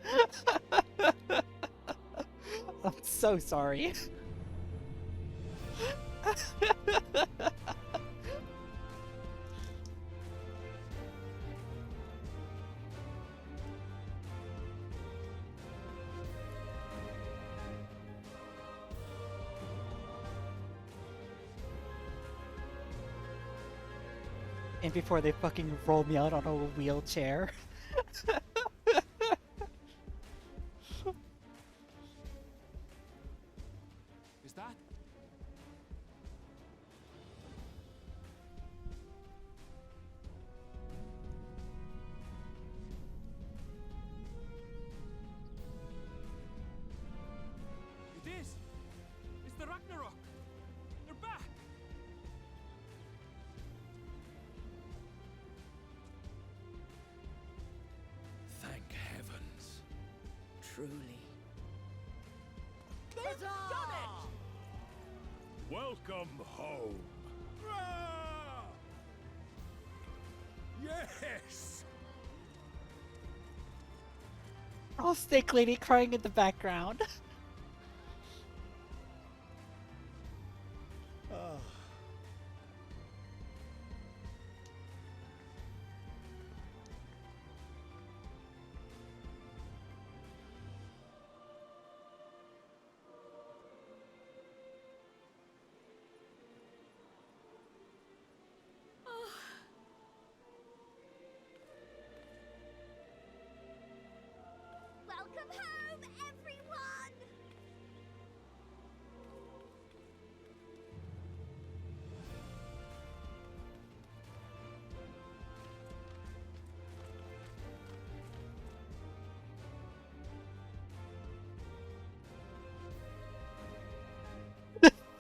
I'm so sorry. And before they fucking roll me out on a wheelchair. Is that? It is! It's the Ragnarok! They're back! Thank heavens. Truly. They've done it! Welcome home. Yes! Oh, Snake Lady crying in the background. Oh.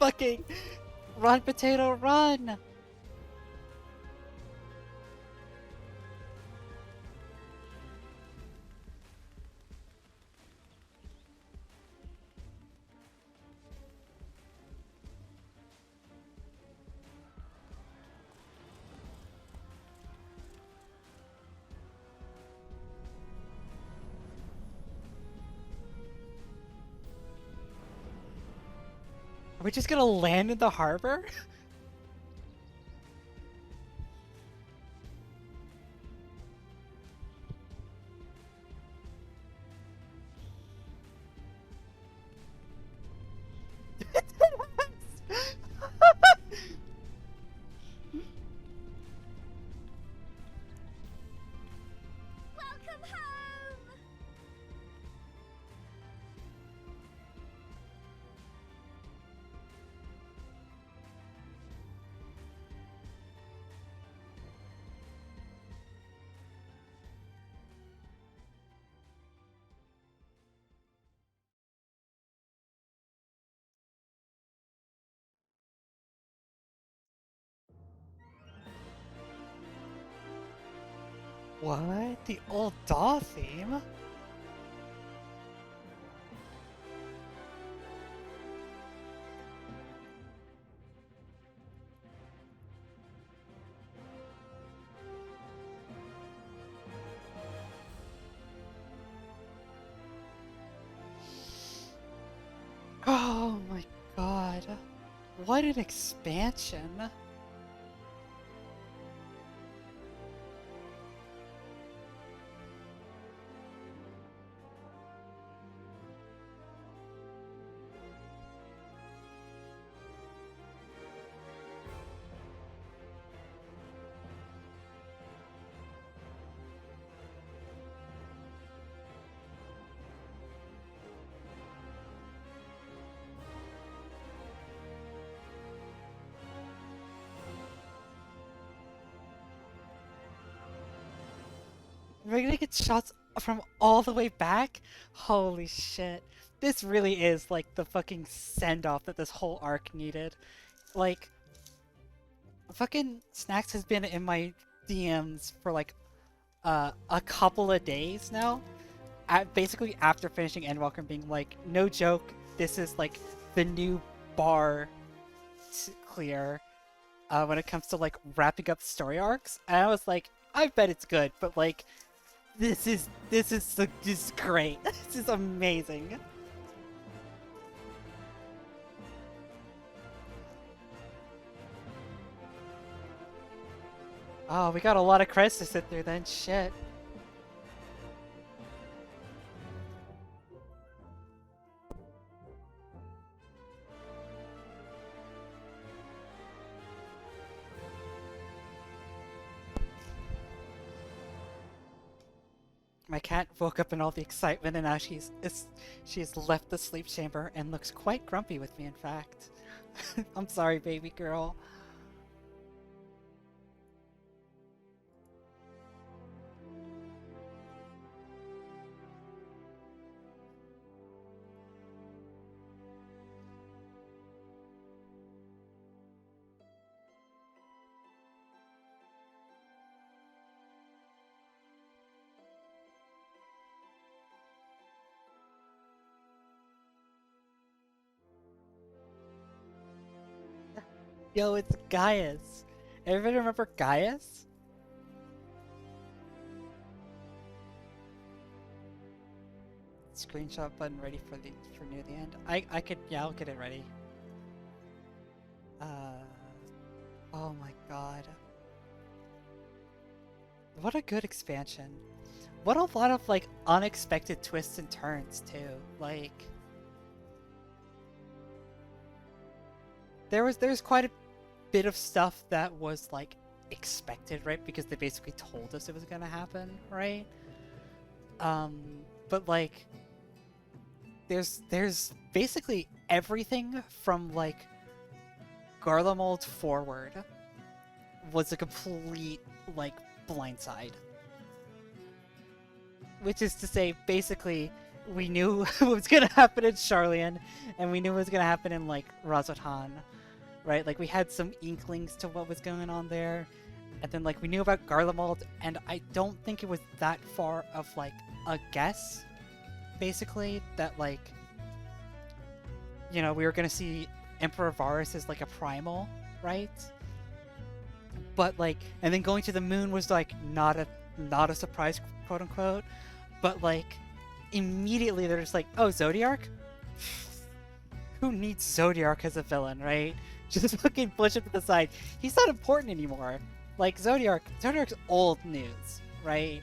fucking run, potato, run! Are we just gonna land in the harbor? Welcome home! What? The old doll theme? Oh my god. What an expansion. We're gonna get shots from all the way back? Holy shit. This really is like the fucking send-off that this whole arc needed. Like, fucking Snacks has been in my DMs for like a couple of days now. Basically after finishing Endwalker being like, no joke, this is like the new bar to clear when it comes to like wrapping up story arcs. And I was like, I bet it's good, but like, this is great. This is amazing. Oh, we got a lot of credits to sit through then. Shit. My cat woke up in all the excitement, and now she's left the sleep chamber and looks quite grumpy with me, in fact. I'm sorry, baby girl. Yo, it's Gaius. Everybody remember Gaius? Screenshot button ready for near the end. I'll get it ready. Oh my god. What a good expansion. What a lot of like unexpected twists and turns too. Like there's quite a bit of stuff that was like expected, right? Because they basically told us it was gonna happen, right? But like there's basically everything from like Garlemald forward was a complete like blindside. Which is to say, basically we knew what was gonna happen in Charlian, and we knew what was gonna happen in like Razothan, right? Like we had some inklings to what was going on there, and then like we knew about Garlemald, and I don't think it was that far of like a guess, basically, that like, you know, we were gonna see Emperor Varus as like a primal, right? But like, and then going to the moon was like not a surprise, quote unquote, but like immediately they're just like, oh, Zodiark? Who needs Zodiark as a villain, right? Just fucking push him to the side. He's not important anymore. Like Zodiark's old news, right?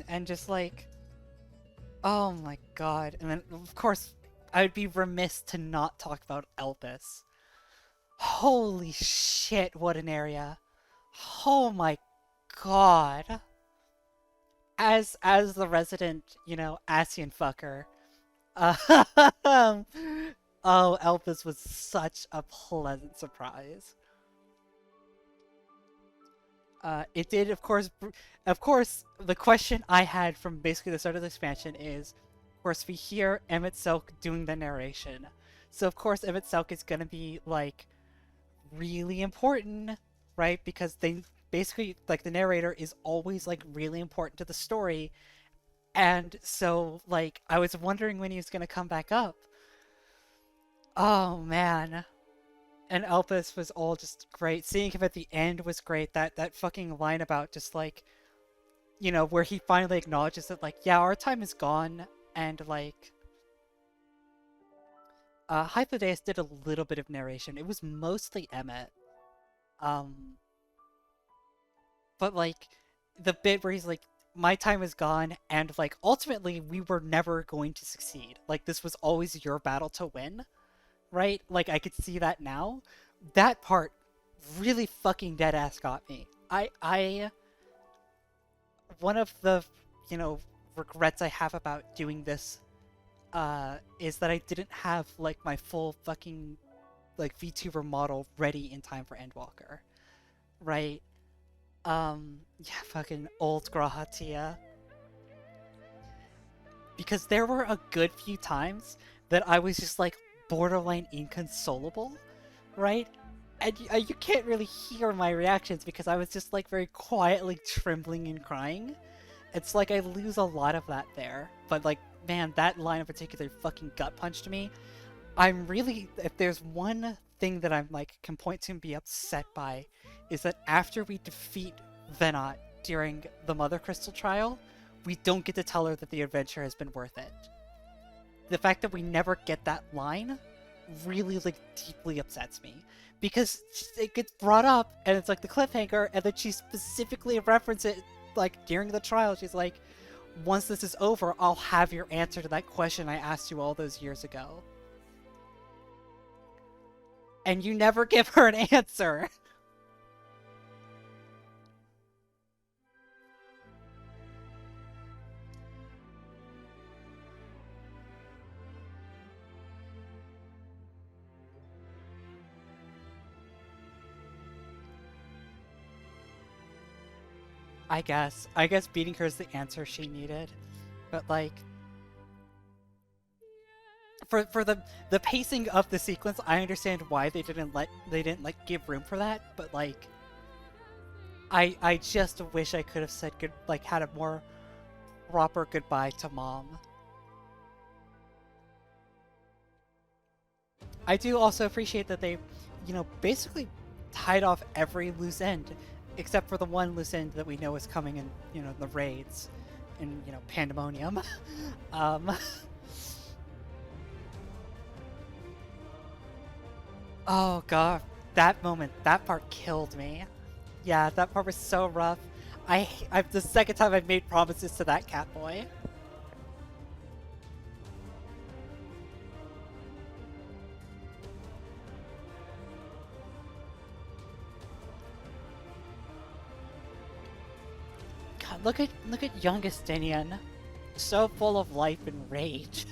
And just like, oh my god. And then of course I would be remiss to not talk about Elpis. Holy shit, what an area. Oh my god. As the resident, you know, Asian fucker. Oh, Elpis was such a pleasant surprise. It did, of course, the question I had from basically the start of the expansion is, of course, we hear Emmett Selk doing the narration. So, of course, Emmett Selk is going to be, like, really important, right? Because they basically, like, the narrator is always, like, really important to the story. And so, like, I was wondering when he was going to come back up. Oh, man. And Elpis was all just great. Seeing him at the end was great. That fucking line about just like, you know, where he finally acknowledges that like, yeah, our time is gone, and like, Hypodeus did a little bit of narration. It was mostly Emmett. But like, the bit where he's like, my time is gone, and like, ultimately we were never going to succeed. Like, this was always your battle to win. Right? Like, I could see that now. That part really fucking deadass got me. One of the, you know, regrets I have about doing this, is that I didn't have, like, my full fucking, like, VTuber model ready in time for Endwalker. Right? Yeah, fucking old Grahatia. Because there were a good few times that I was just like, borderline inconsolable, right? And you can't really hear my reactions because I was just like very quietly trembling and crying. It's like I lose a lot of that there. But like, man, that line in particular fucking gut punched me. I'm really, if there's one thing that I'm like can point to and be upset by, is that after we defeat Venat during the Mother Crystal trial, we don't get to tell her that the adventure has been worth it. The fact that we never get that line really, like, deeply upsets me. Because it gets brought up, and it's like the cliffhanger, and then she specifically references it, like, during the trial. She's like, once this is over, I'll have your answer to that question I asked you all those years ago. And you never give her an answer. I guess beating her is the answer she needed, but like, for the pacing of the sequence, I understand why they didn't like give room for that, but like, I just wish I could have said had a more proper goodbye to Mom. I do also appreciate that they, you know, basically tied off every loose end. Except for the one loose end that we know is coming in, you know, the raids, in, you know, Pandemonium. Oh god, that moment, that part killed me. Yeah, that part was so rough. I've the second time I've made promises to that cat boy. Look at young Estinian. So full of life and rage.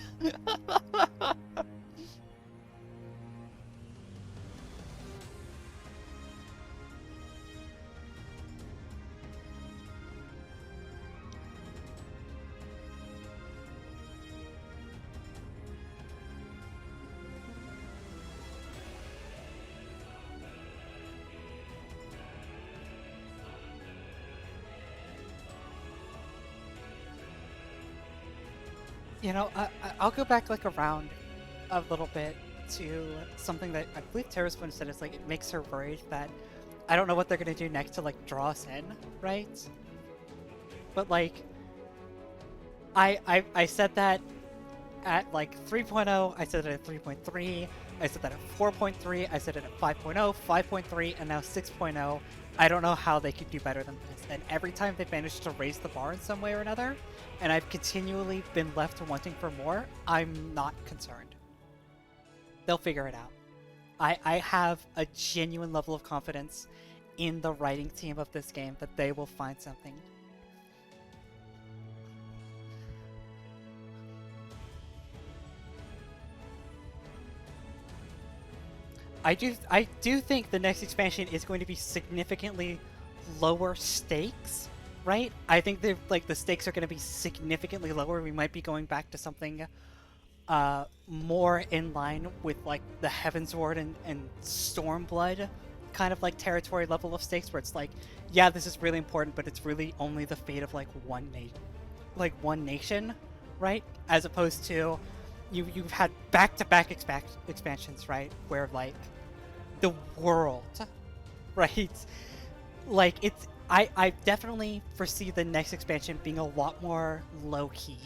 You know, I'll go back like around a little bit to something that I believe Terrasquin said is like it makes her worried that I don't know what they're gonna do next to like draw us in, right? But like I said that at like 3.0, I said it at 3.3, I said that at 4.3, I said it at 5.0, 5.3, and now 6.0. I don't know how they could do better than this. And every time they've managed to raise the bar in some way or another, and I've continually been left wanting for more, I'm not concerned. They'll figure it out. I have a genuine level of confidence in the writing team of this game that they will find something. I do think the next expansion is going to be significantly lower stakes, right? I think the stakes are going to be significantly lower. We might be going back to something more in line with like the Heavensward and Stormblood kind of like territory level of stakes, where it's like, yeah, this is really important, but it's really only the fate of like one nation, right? As opposed to you've had back-to-back expansions, right, where like the world, right, like it's I definitely foresee the next expansion being a lot more low-key.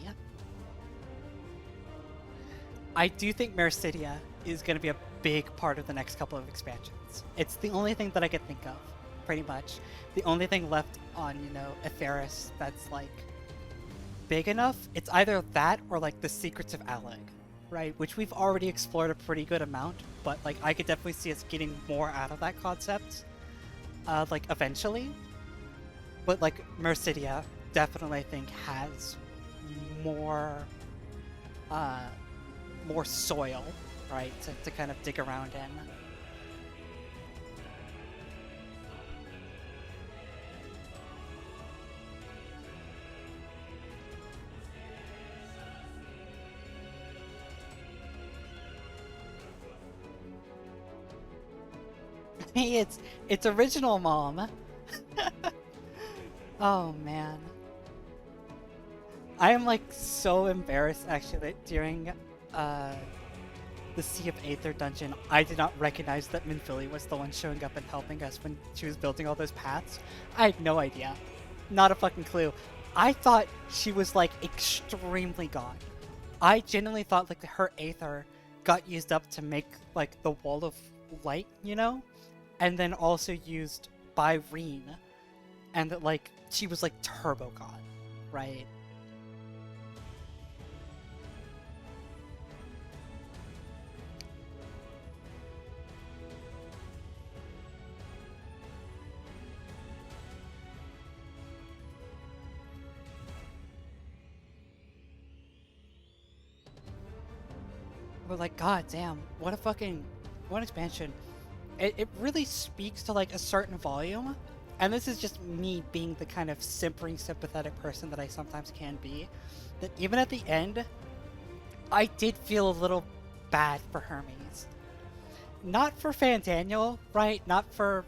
I do think Mercidia is going to be a big part of the next couple of expansions. It's the only thing that I could think of, pretty much. The only thing left on, you know, Aetheris that's like big enough. It's either that or like the Secrets of Alleg, right? Which we've already explored a pretty good amount, but like I could definitely see us getting more out of that concept, like eventually. But like Mercidia definitely I think has more soil, right, to kind of dig around in. Hey, it's original, Mom. Oh man. I am like so embarrassed actually that during the Sea of Aether dungeon, I did not recognize that Minfili was the one showing up and helping us when she was building all those paths. I had no idea. Not a fucking clue. I thought she was like extremely gone. I genuinely thought like her Aether got used up to make like the Wall of Light, you know? And then also used by Reen. And that like she was like turbo gone, right? We're like, god damn, what expansion. It really speaks to like a certain volume, and this is just me being the kind of simpering, sympathetic person that I sometimes can be, that even at the end, I did feel a little bad for Hermes. Not for Fandaniel, right? Not for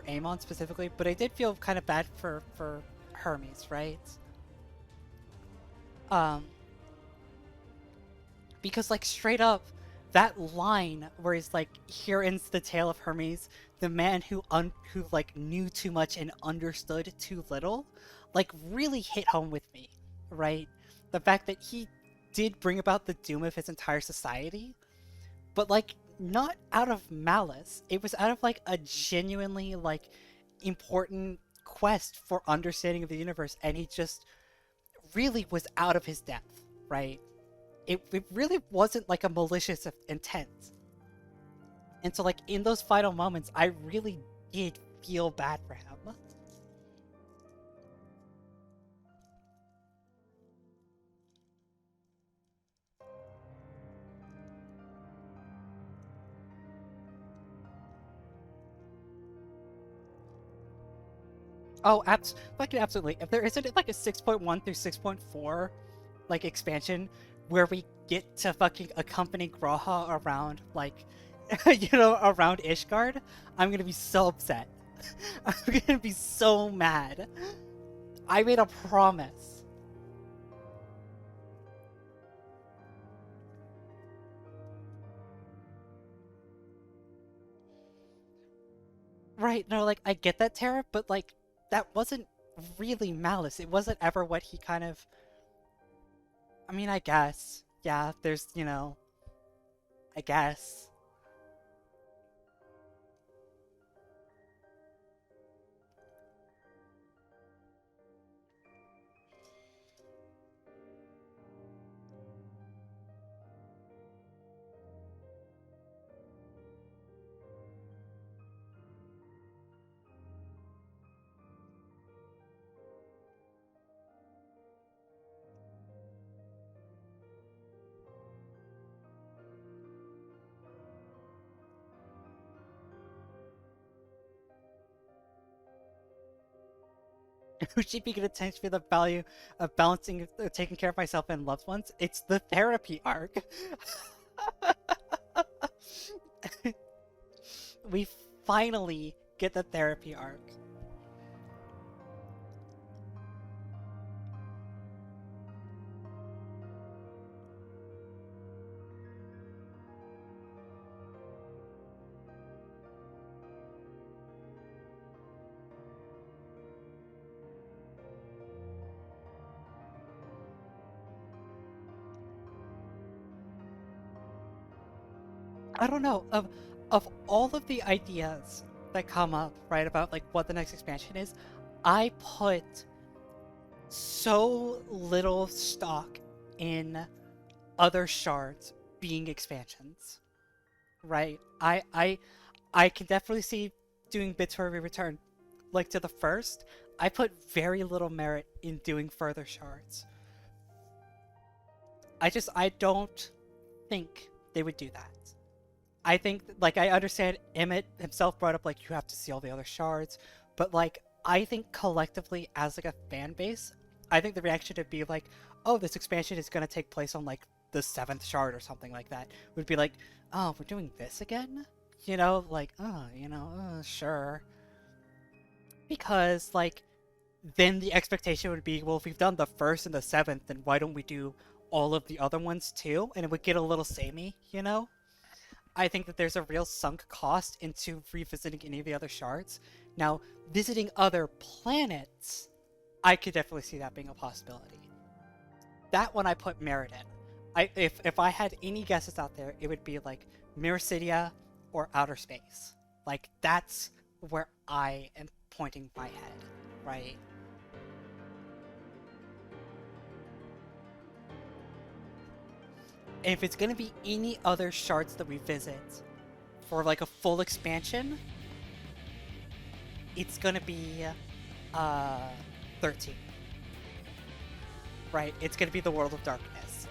Amon specifically, but I did feel kind of bad for Hermes, right? Because like straight up, that line where he's like, "Here ends the tale of Hermes, the man who like knew too much and understood too little," like really hit home with me, right? The fact that he did bring about the doom of his entire society, but like not out of malice. It was out of like a genuinely like important quest for understanding of the universe, and he just really was out of his depth, right? It really wasn't like a malicious intent. And so like in those final moments, I really did feel bad for him. Oh, fucking absolutely. If there isn't like a 6.1 through 6.4 like expansion where we get to fucking accompany Graha around like you know, around Ishgard, I'm gonna be so upset. I'm gonna be so mad. I made a promise. Right, no, like, I get that, Tara, but, like, that wasn't really malice. It wasn't ever what he kind of... I mean, I guess. Yeah, there's, you know... I guess. Who should be gonna teach me the value of balancing, taking care of myself and loved ones? It's the therapy arc. We finally get the therapy arc. I don't know, of all of the ideas that come up, right, about like what the next expansion is, I put so little stock in other shards being expansions. Right? I can definitely see doing bits where we return. Like to the first, I put very little merit in doing further shards. I don't think they would do that. I think, like, I understand Emmett himself brought up, like, you have to see all the other shards, but, like, I think collectively, as, like, a fan base, I think the reaction would be, like, oh, this expansion is gonna take place on, like, the 7th shard or something like that. Would be like, oh, we're doing this again? You know, like, oh, you know, sure. Because, like, then the expectation would be, well, if we've done the 1st and the 7th, then why don't we do all of the other ones too? And it would get a little samey, you know? I think that there's a real sunk cost into revisiting any of the other shards. Now, visiting other planets, I could definitely see that being a possibility. That one I put merit in. If I had any guesses out there, it would be like Miracidia or outer space. Like, that's where I am pointing my head, right? And if it's going to be any other shards that we visit for like a full expansion, it's going to be 13. Right? It's going to be the World of Darkness.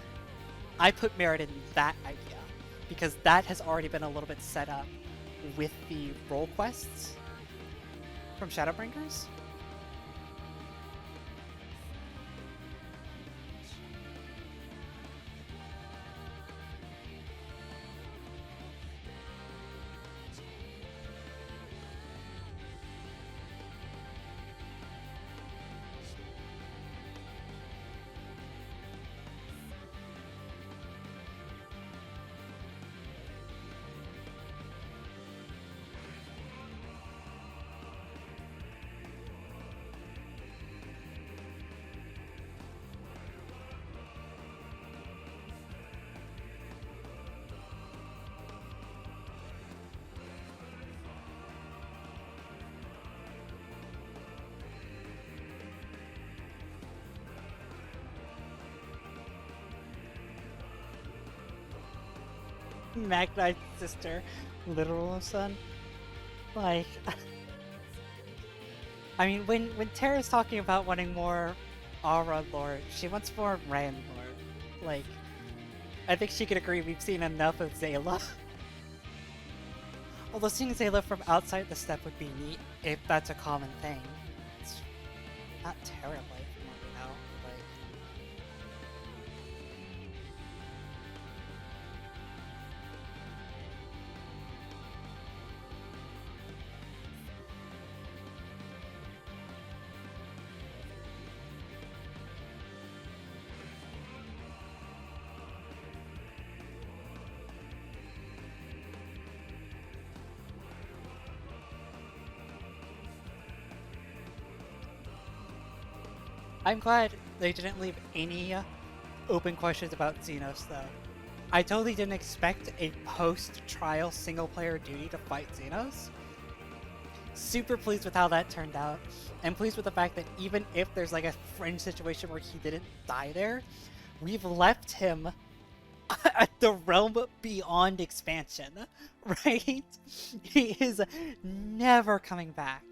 I put merit in that idea because that has already been a little bit set up with the role quests from Shadowbringers. Magnite's sister, literal son. Like, I mean, when Tara's talking about wanting more Aura lore, she wants more Rand lore. Like, I think she could agree we've seen enough of Zayla. Although seeing Zayla from outside the steppe would be neat if that's a common thing. It's not terribly, from what we know. Like, I'm glad they didn't leave any open questions about Xenos, though. I totally didn't expect a post-trial single-player duty to fight Xenos. Super pleased with how that turned out, and pleased with the fact that even if there's like a fringe situation where he didn't die there, we've left him at the realm beyond expansion, right? He is never coming back.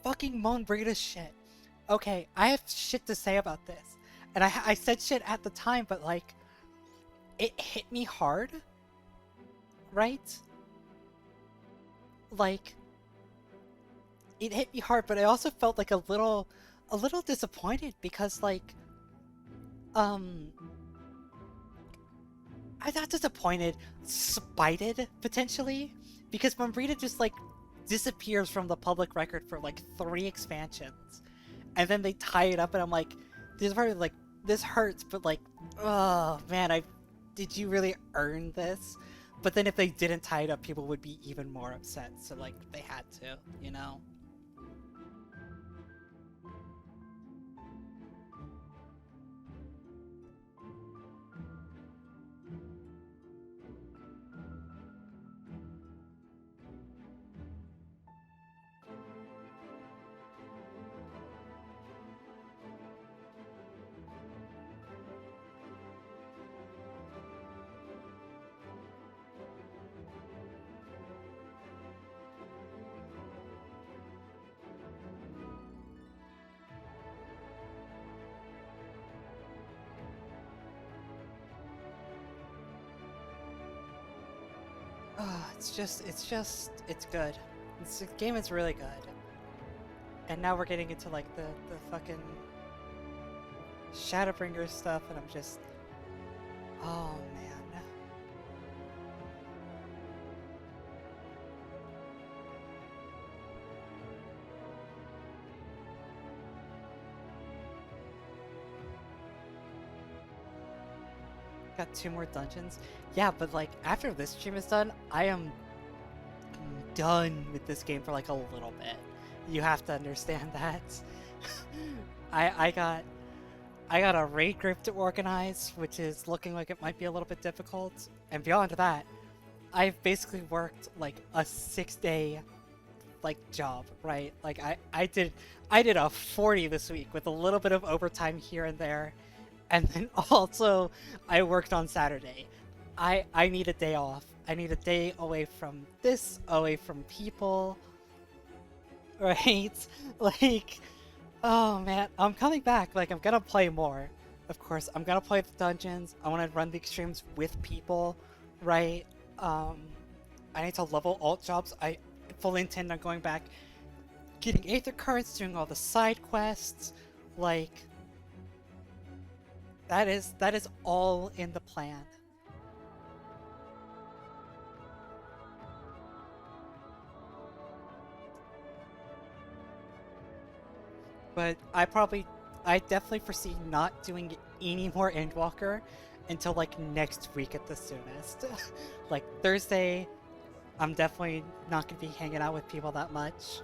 Fucking Moonbreed's shit. Okay, I have shit to say about this. And I said shit at the time, but like, it hit me hard. Right? Like, it hit me hard, but I also felt like a little disappointed because like, I'm not disappointed, spited, potentially, because Moonbreed just like disappears from the public record for like 3 expansions, and then they tie it up, and I'm like, this is probably like, this hurts, but like, oh man, did you really earn this? But then if they didn't tie it up, people would be even more upset, so like, they had to, you know? It's good. This game is really good. And now we're getting into like the fucking Shadowbringer stuff, and I'm just, oh man. Got 2 more dungeons. Yeah, but like after this stream is done, I am done with this game for like a little bit. You have to understand that. I got a raid group to organize, which is looking like it might be a little bit difficult. And beyond that, I've basically worked like a 6-day like job, right? Like I did a 40 this week with a little bit of overtime here and there. And then also I worked on Saturday. I need a day off. I need a day away from this, away from people. Right? Like, oh man, I'm coming back. Like, I'm gonna play more. Of course, I'm gonna play the dungeons. I want to run the extremes with people, right? I need to level alt jobs. I fully intend on going back, getting Aether cards, doing all the side quests. Like, that is all in the plan. But I definitely foresee not doing any more Endwalker until like next week at the soonest. Like Thursday, I'm definitely not going to be hanging out with people that much.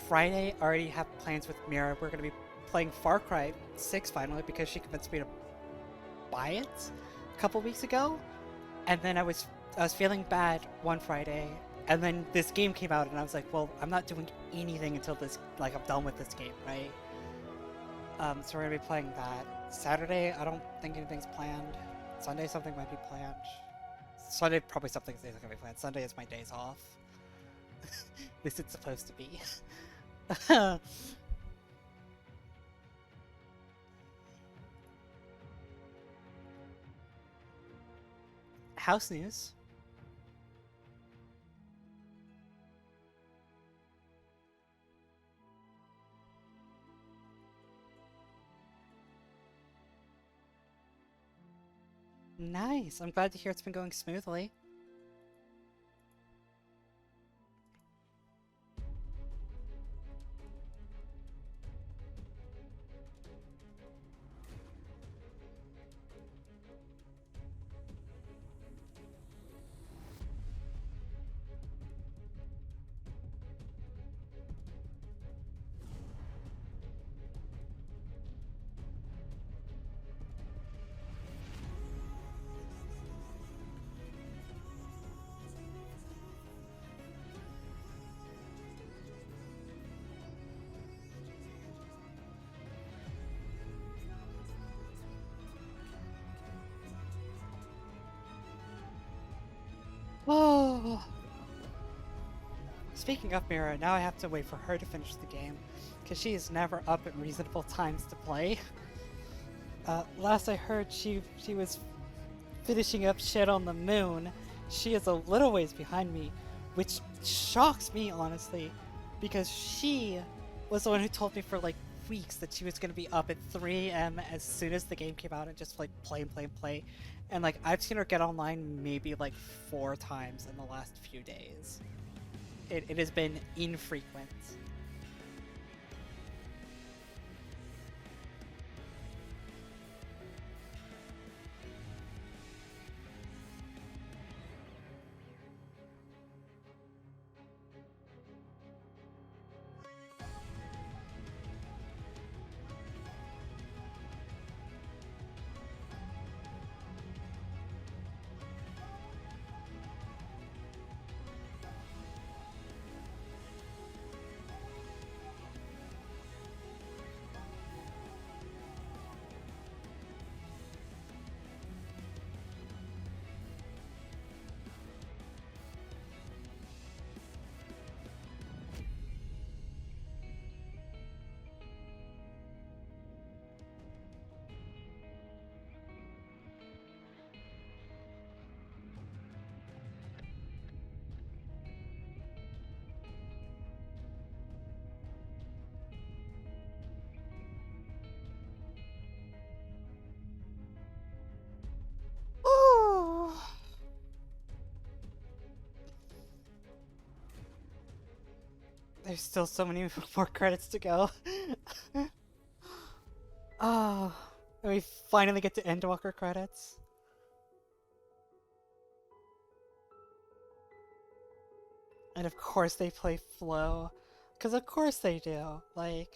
Friday, I already have plans with Mira. We're going to be playing Far Cry 6 finally because she convinced me to buy it a couple weeks ago. And then I was feeling bad one Friday. And then this game came out, and I was like, well, I'm not doing anything until this, like, I'm done with this game, right? So we're gonna be playing that. Saturday, I don't think anything's planned. Sunday, something might be planned. Sunday, probably something's gonna be planned. Sunday is my days off. At least it's supposed to be. House news. Nice. I'm glad to hear it's been going smoothly. Oh. Speaking of Mira, now I have to wait for her to finish the game, because she is never up at reasonable times to play. Last I heard, she was finishing up shit on the moon. She is a little ways behind me, which shocks me, honestly, because she was the one who told me for like weeks that she was going to be up at 3 a.m. as soon as the game came out and just like play. And like I've seen her get online maybe like 4 times in the last few days. It has been infrequent. There's still so many more credits to go. Oh, and we finally get to Endwalker credits. And of course they play Flow. Because of course they do. Like...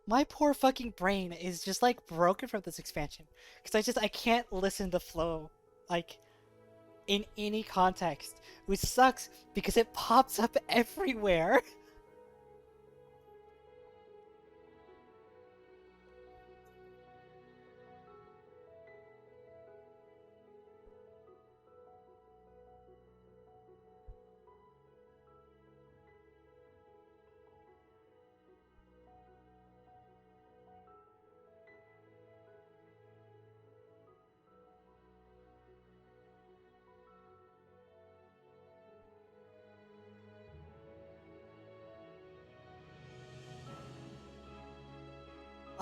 My poor fucking brain is just like broken from this expansion. Because I can't listen to Flow. Like... in any context. Which sucks because it pops up everywhere.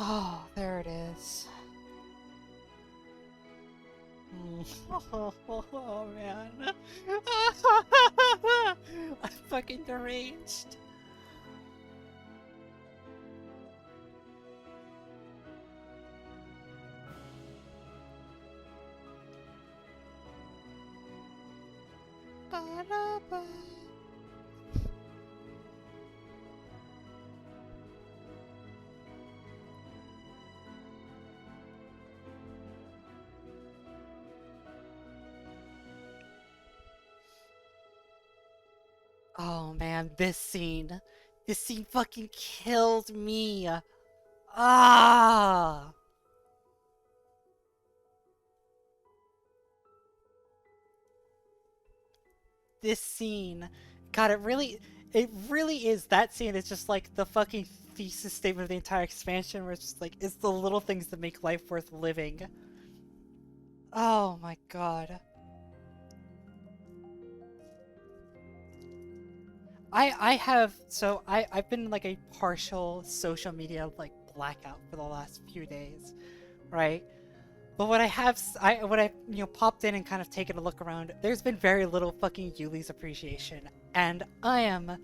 Oh, there it is. Oh, man. I'm fucking deranged. Ba-da-ba. Oh man, this scene fucking killed me. Ah! This scene, God, it really is. That scene is just like the fucking thesis statement of the entire expansion, where it's just like, it's the little things that make life worth living. Oh my God. I've been like a partial social media like blackout for the last few days, right? But when I popped in and kind of taken a look around, there's been very little fucking Yuli's appreciation, and I am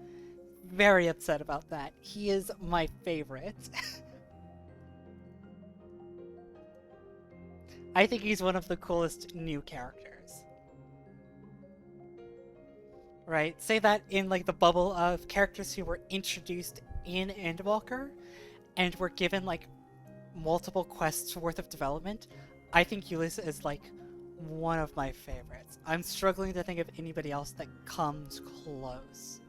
very upset about that. He is my favorite. I think he's one of the coolest new characters. Right? Say that in like the bubble of characters who were introduced in Endwalker and were given like multiple quests worth of development. I think Ulysses is like one of my favorites. I'm struggling to think of anybody else that comes close.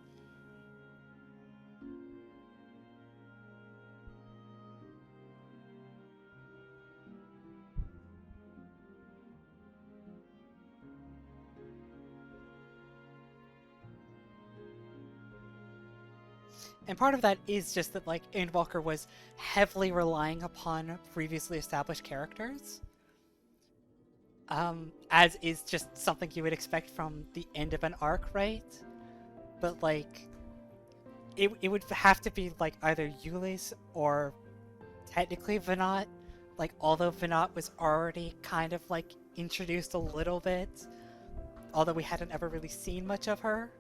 And part of that is just that, like, Endwalker was heavily relying upon previously established characters. As is just something you would expect from the end of an arc, right? But, like, it would have to be, like, either Yuli's or technically Venat. Like, although Venat was already kind of, like, introduced a little bit, although we hadn't ever really seen much of her.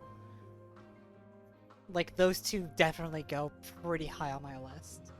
Like, those two definitely go pretty high on my list.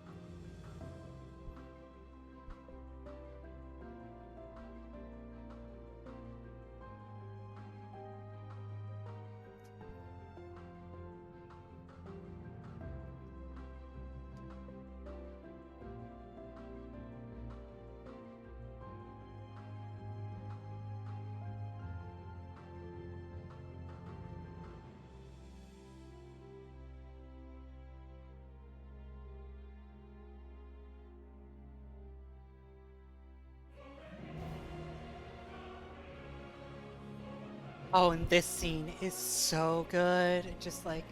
Oh, and this scene is so good. Just like,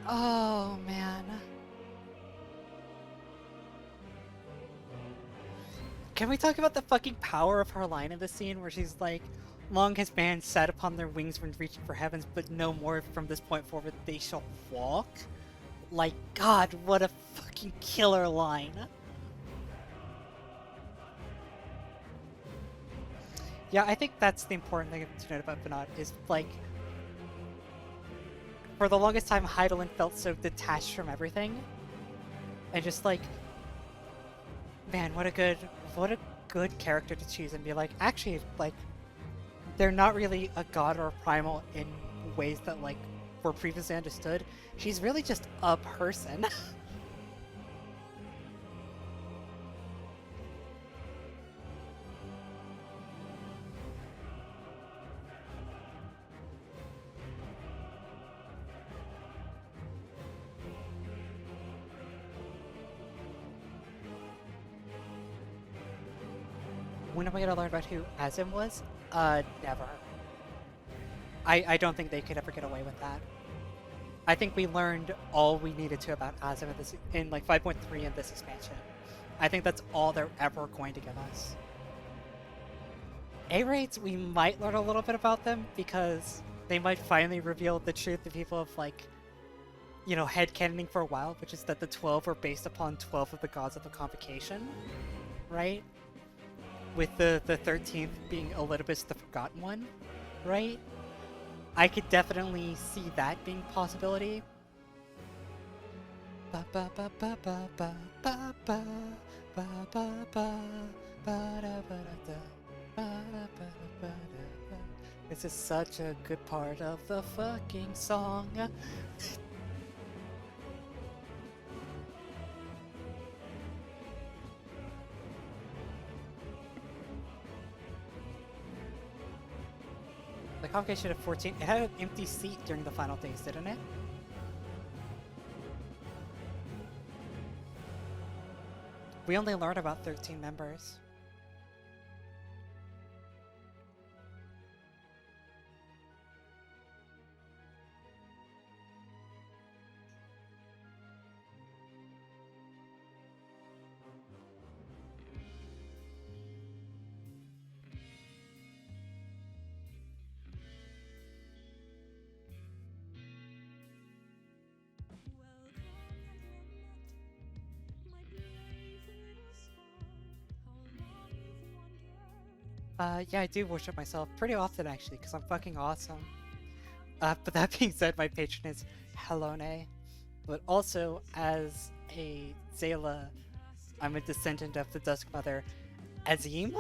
oh man. Can we talk about the fucking power of her line in the scene where she's like, long has man sat upon their wings when reaching for heavens, but no more from this point forward they shall walk? Like, God, what a fucking killer line. Yeah, I think that's the important thing to note about Venat, is, like, for the longest time, Hydaelyn felt so detached from everything. And just, like, man, what a good character to choose and be like, actually, like, they're not really a god or a primal in ways that, like, were previously understood. She's really just a person. When am I gonna learn about who Azim was? Never. I don't think they could ever get away with that. I think we learned all we needed to about Azim in like 5.3 in this expansion. I think that's all they're ever going to give us. A-raids, we might learn a little bit about them because they might finally reveal the truth that people have, like, you know, headcanoning for a while, which is that the 12 were based upon 12 of the gods of the Convocation, right? With the 13th being Olympus the Forgotten One, right? I could definitely see that being a possibility. This is such a good part of the fucking song. The Convocation of 14, it had an empty seat during the final days, didn't it? We only learned about 13 members. Yeah, I do worship myself pretty often, actually, because I'm fucking awesome. But that being said, my patron is Helone. But also, as a Zayla, I'm a descendant of the Dusk Mother, Azim?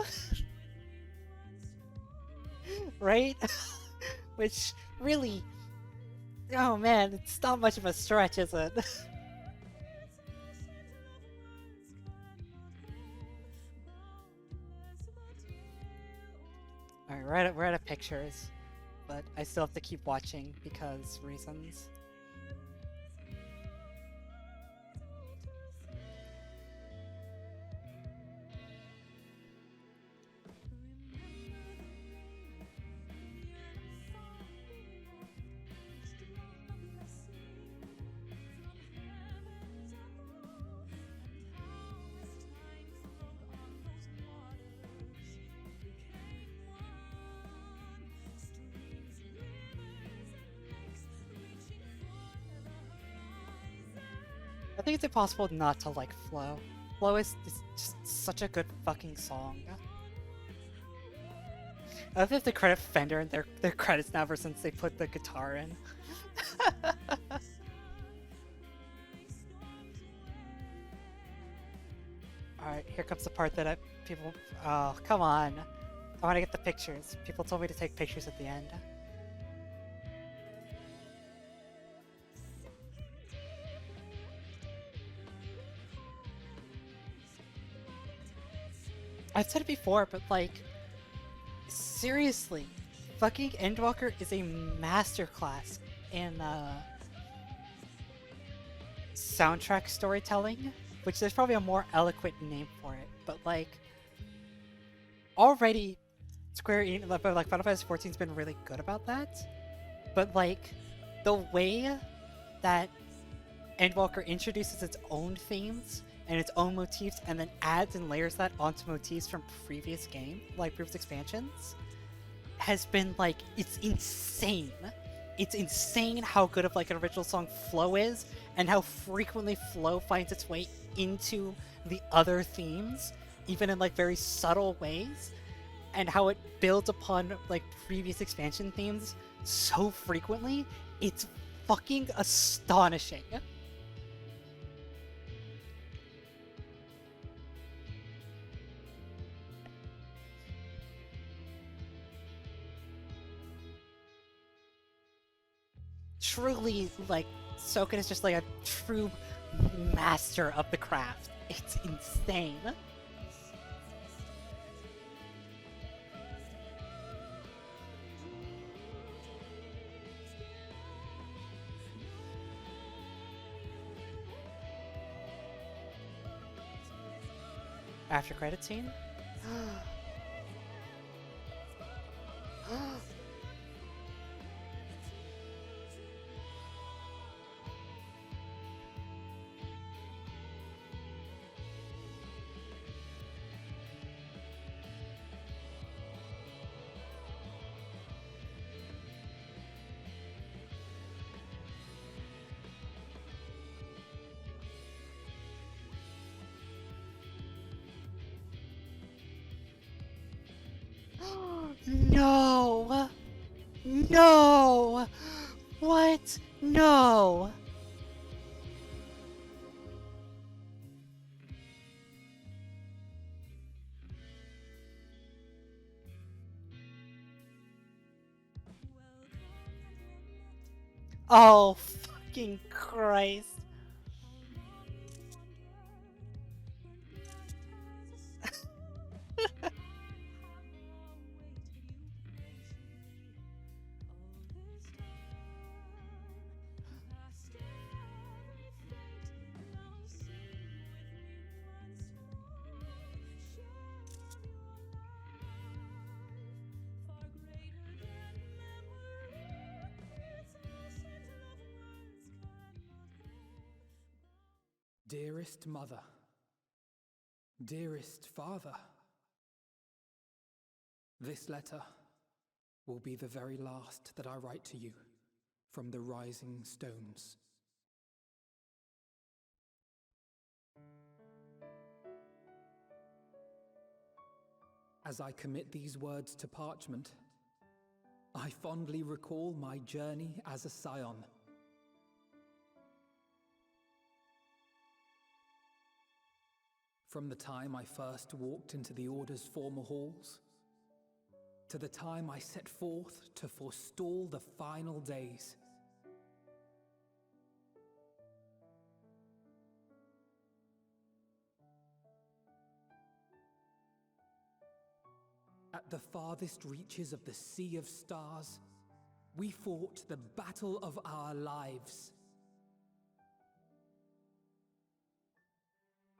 Right? Which, really... Oh man, it's not much of a stretch, is it? Alright, we're out of pictures, but I still have to keep watching because reasons. think it's impossible not to like Flow. Flow is just such a good fucking song. I love if they credit Fender in their credits now ever since they put the guitar in. Alright, here comes the part that people... Oh, come on. I want to get the pictures. People told me to take pictures at the end. I've said it before, but like... Seriously, fucking Endwalker is a masterclass in soundtrack storytelling, which there's probably a more eloquent name for it, but like already Square Enix, like Final Fantasy XIV's been really good about that, but like the way that Endwalker introduces its own themes and its own motifs and then adds and layers that onto motifs from previous expansions has been like, it's insane. It's insane how good of like an original song Flow is and how frequently Flow finds its way into the other themes, even in like very subtle ways, and how it builds upon like previous expansion themes so frequently. It's fucking astonishing. Truly, like, Soken is just like a true master of the craft. It's insane. After credit scene? No! No! What? No! Oh, fucking Christ. Dearest mother, dearest father, this letter will be the very last that I write to you from the rising stones. As I commit these words to parchment, I fondly recall my journey as a scion. From the time I first walked into the Order's former halls, to the time I set forth to forestall the final days. At the farthest reaches of the Sea of Stars, we fought the battle of our lives.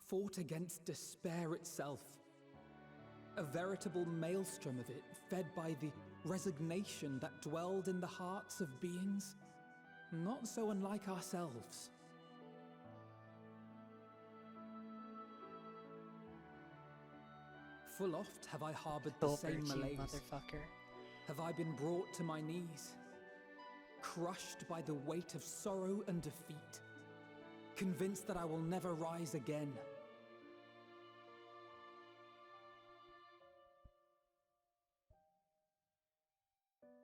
Fought against despair itself, a veritable maelstrom of it, fed by the resignation that dwelled in the hearts of beings not so unlike ourselves. Full oft have I harbored the same malaise. Motherfucker. Have I been brought to my knees, crushed by the weight of sorrow and defeat. convinced that I will never rise again.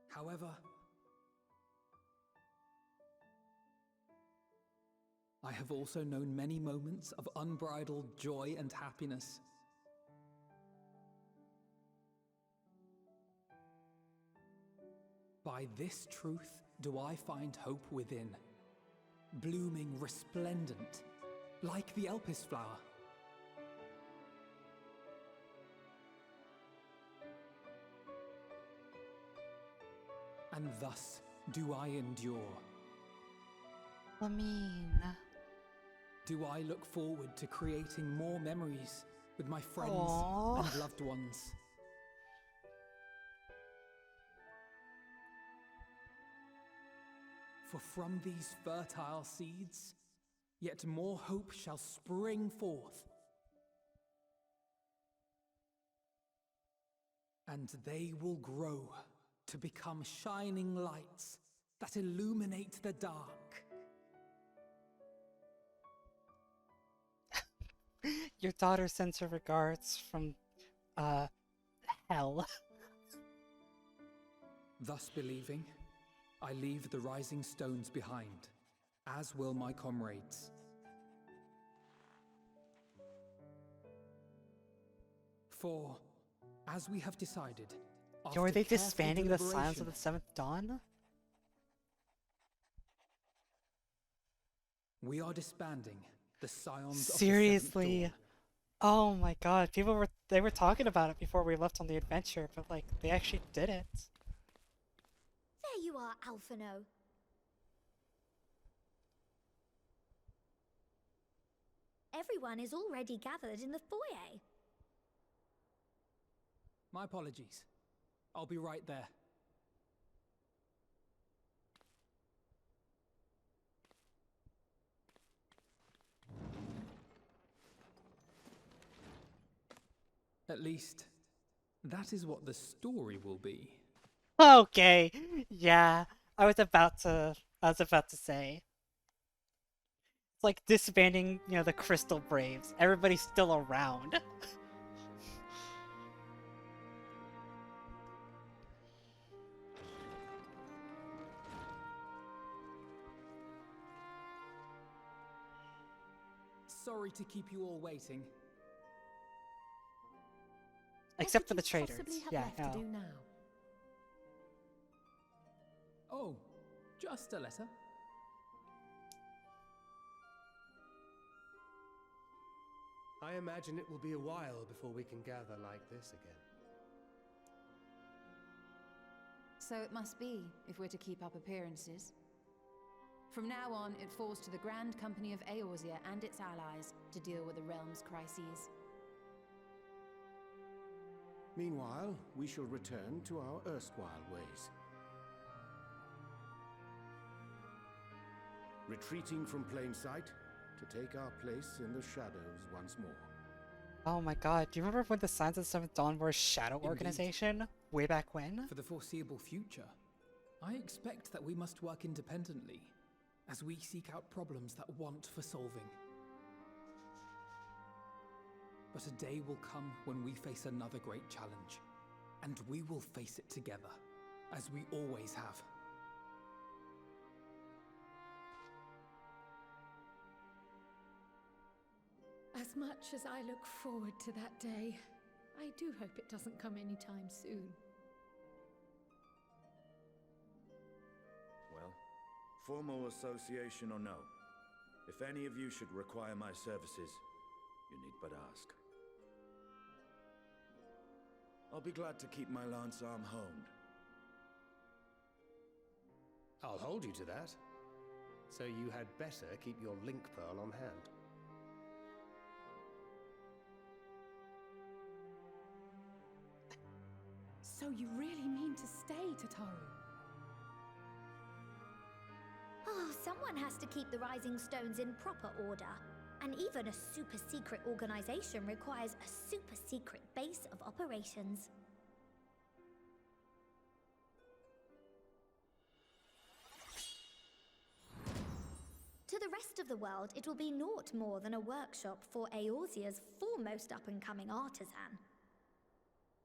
However, I have also known many moments of unbridled joy and happiness. By this truth do I find hope within, blooming resplendent, like the Elpis flower. And thus do I endure. Do I look forward to creating more memories with my friends and loved ones. For from these fertile seeds, yet more hope shall spring forth. And they will grow to become shining lights that illuminate the dark. Your daughter sends her regards from, hell. Thus believing, I leave the rising stones behind, as will my comrades. For, as we have decided, Yo, are they after disbanding the careful Silence of the deliberation, Seventh Dawn? we are disbanding the Scions Seriously? of the Seventh Dawn. Oh my god, they were talking about it before we left on the adventure, but like, they actually did it. There you are, Alphino. Everyone is already gathered in the foyer. My apologies. I'll be right there. At least, that is what the story will be. Okay, yeah, I was about to say. It's like disbanding, you know, the Crystal Braves. Everybody's still around. Sorry to keep you all waiting. Except for the traders. Yeah, no. to do now? Oh, just a letter. I imagine it will be a while before we can gather like this again. So it must be, if we're to keep up appearances. From now on, it falls to the Grand Company of Eorzea and its allies to deal with the realm's crises. Meanwhile, we shall return to our erstwhile ways. Retreating from plain sight to take our place in the shadows once more. Oh my god, do you remember when the Signs of the Seventh Dawn were a shadow organization? Way back when? For the foreseeable future, I expect that we must work independently, as we seek out problems that want for solving. But a day will come when we face another great challenge, and we will face it together, as we always have. As much as I look forward to that day, I do hope it doesn't come anytime soon. Well, formal association or no, if any of you should require my services, you need but ask. I'll be glad to keep my lance arm honed. I'll hold you to that. So you had better keep your link pearl on hand. So you really mean to stay, Tataru? Oh, someone has to keep the Rising Stones in proper order. And even a super-secret organization requires a super-secret base of operations. To To the rest of the world, it will be naught more than a workshop for Eorzea's foremost up-and-coming artisan.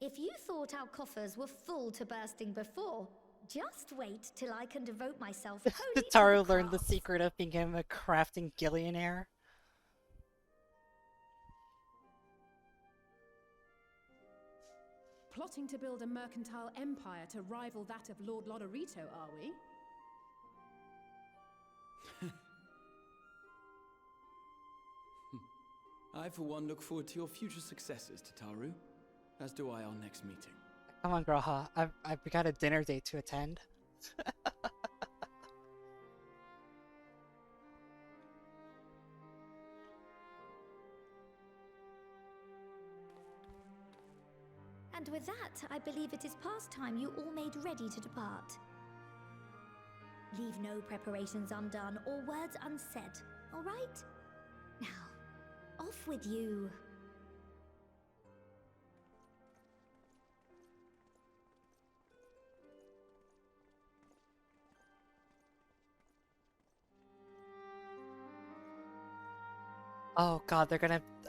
If you thought our coffers were full to bursting before, just wait till I can devote myself wholly to Taru the learned the crafts. secret of becoming a crafting gillionaire. Plotting to build a mercantile empire to rival that of Lord Lodorito, are we? I, for one, look forward to your future successes, Tataru, as do I our next meeting. Come on, Graha. I've got a dinner date to attend. And with that, I believe it is past time you all made ready to depart. Leave no preparations undone or words unsaid, all right? Now, off with you. Oh god,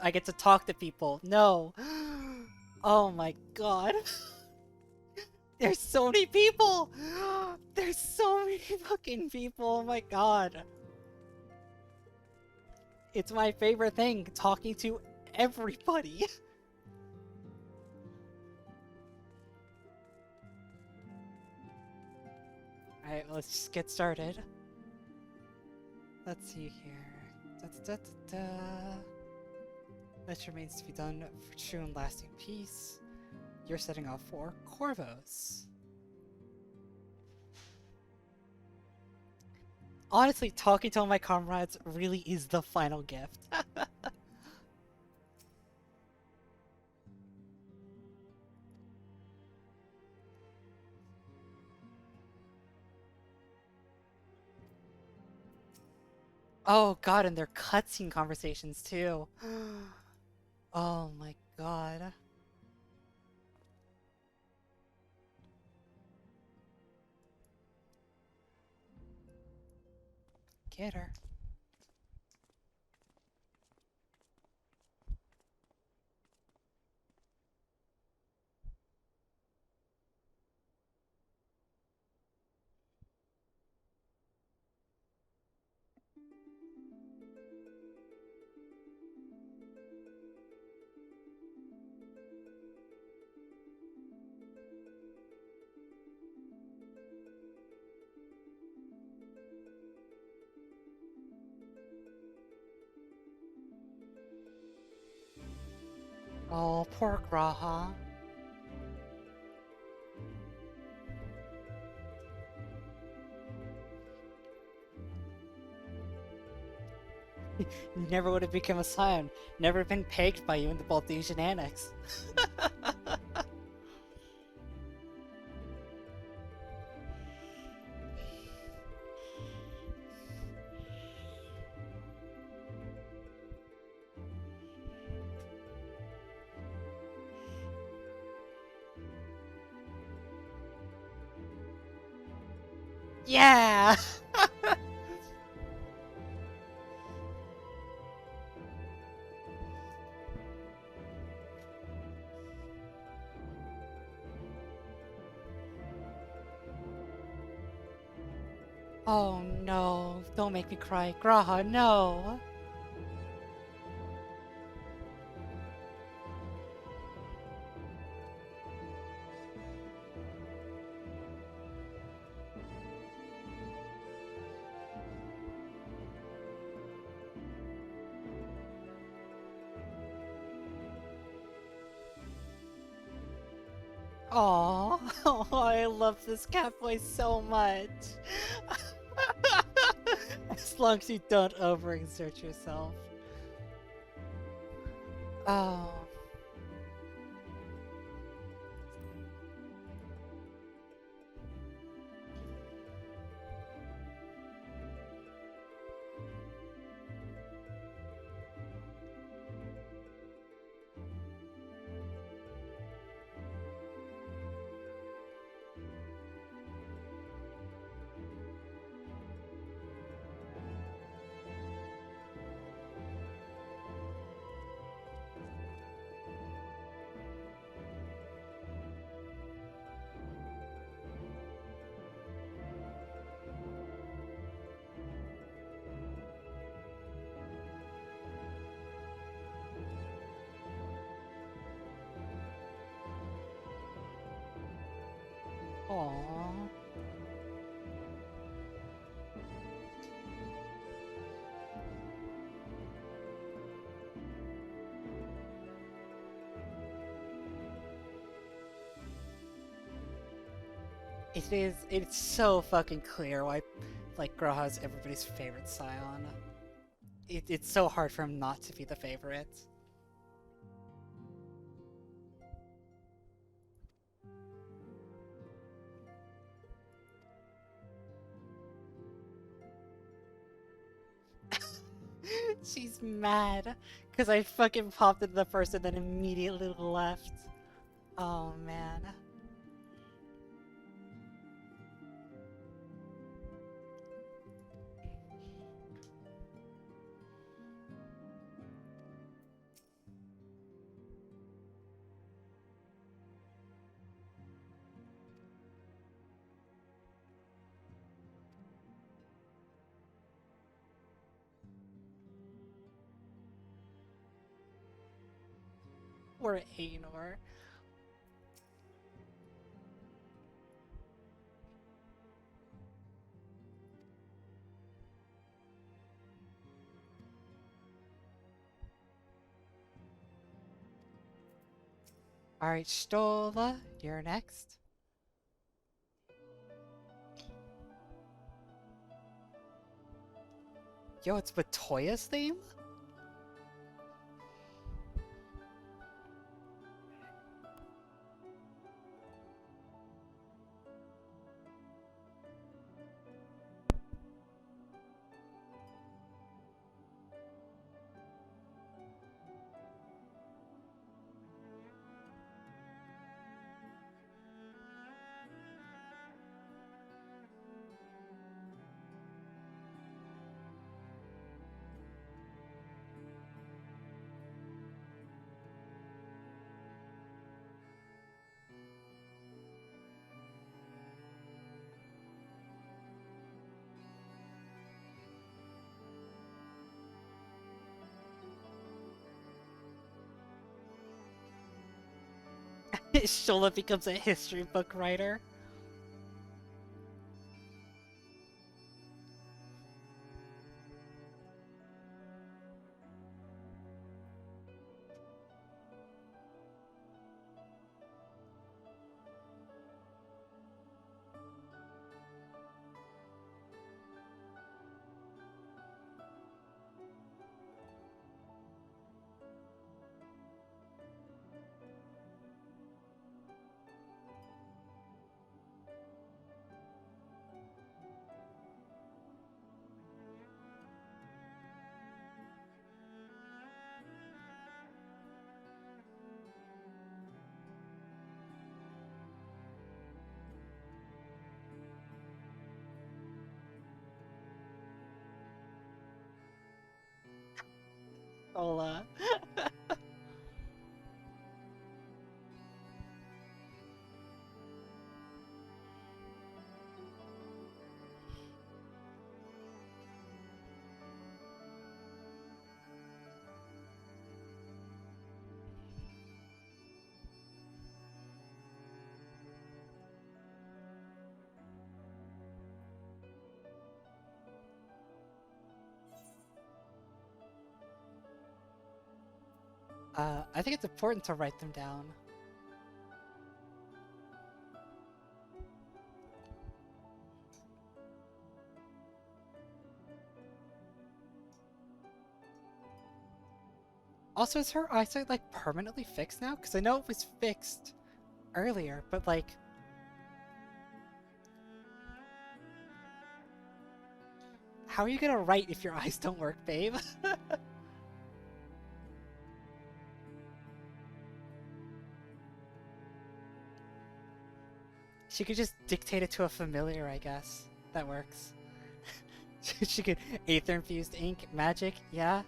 I get to talk to people. No. Oh my god. There's so many people! There's so many fucking people, oh my god. It's my favorite thing, talking to everybody. Alright, let's just get started. Let's see here. Much remains to be done for true and lasting peace. You're setting off for Corvos. Honestly, talking to all my comrades really is the final gift. Oh god, and they're cutscene conversations too. Oh my god. Get her. Oh, poor Graha. You never would have become a scion, never been pegged by you in the Baldesian Annex. Yeah! Oh no, don't make me cry. Graha, no! Aww, oh, I love this cat voice so much. As long as you don't overexert yourself. Oh. Aww. It's so fucking clear why, like, Groha is everybody's favorite scion. It's so hard for him not to be the favorite. She's mad because I fucking popped into the first and then immediately left. Oh man. Or Ainor. Alright, Stola, you're next. Yo, it's Batoya's theme? Shola becomes a history book writer. Shola. I think it's important to write them down. Also, is her eyesight, like, permanently fixed now? Because I know it was fixed earlier, but, like... How are you gonna write if your eyes don't work, babe? She could just dictate it to a familiar, I guess. That works. She could aether-infused ink, magic, yeah?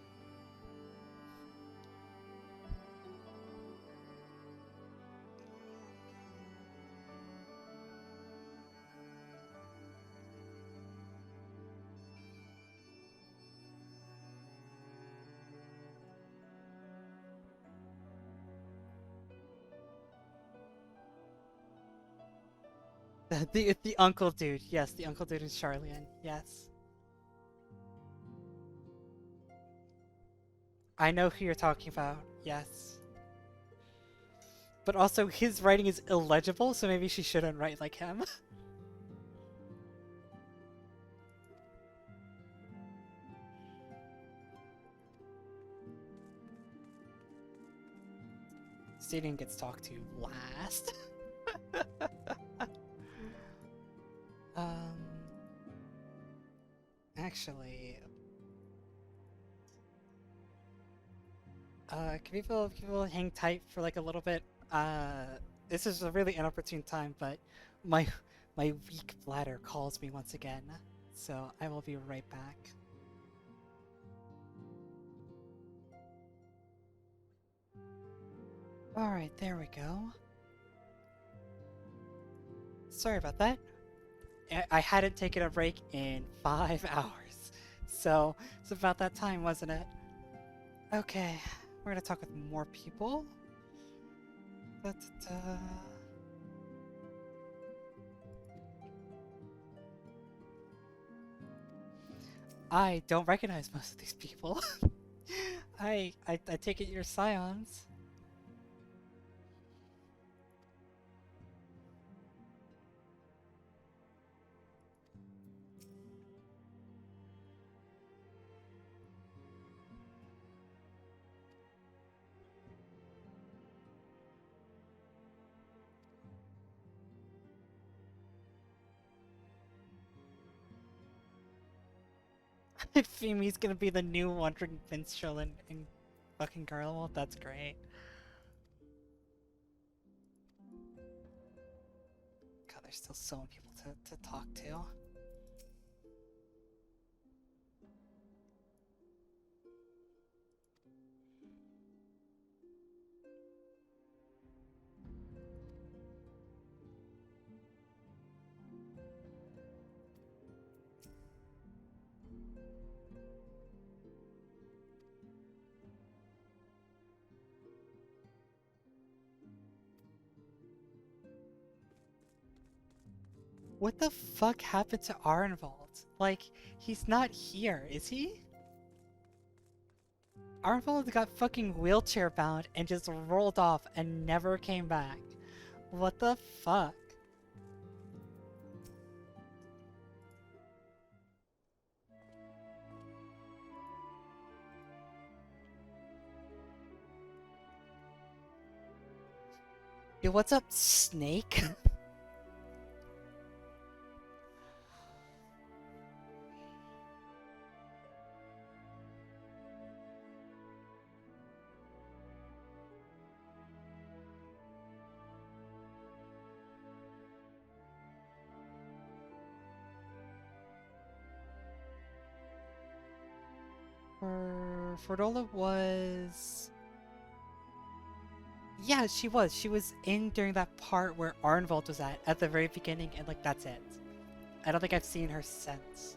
The uncle dude. Yes, the uncle dude in Charlian. Yes. I know who you're talking about. Yes. But also, his writing is illegible, so maybe she shouldn't write like him. Stadium gets talked to last. Actually, can people hang tight for like a little bit? This is a really inopportune time, but my weak bladder calls me once again, so I will be right back. Alright, there we go. Sorry about that. I hadn't taken a break in 5 hours. So, it's about that time, wasn't it? Okay, we're gonna talk with more people. Da-da-da. I don't recognize most of these people. I take it you're scions. Femi's gonna be the new wandering minstrel in fucking Garlemald. That's great. God, there's still so many people to talk to. What the fuck happened to Arnvald? Like, he's not here, is he? Arnvald got fucking wheelchair bound and just rolled off and never came back. What the fuck? Yo, what's up, Snake? Fordola was... Yeah, she was. She was in during that part where Arnvald was at the very beginning, and like, that's it. I don't think I've seen her since.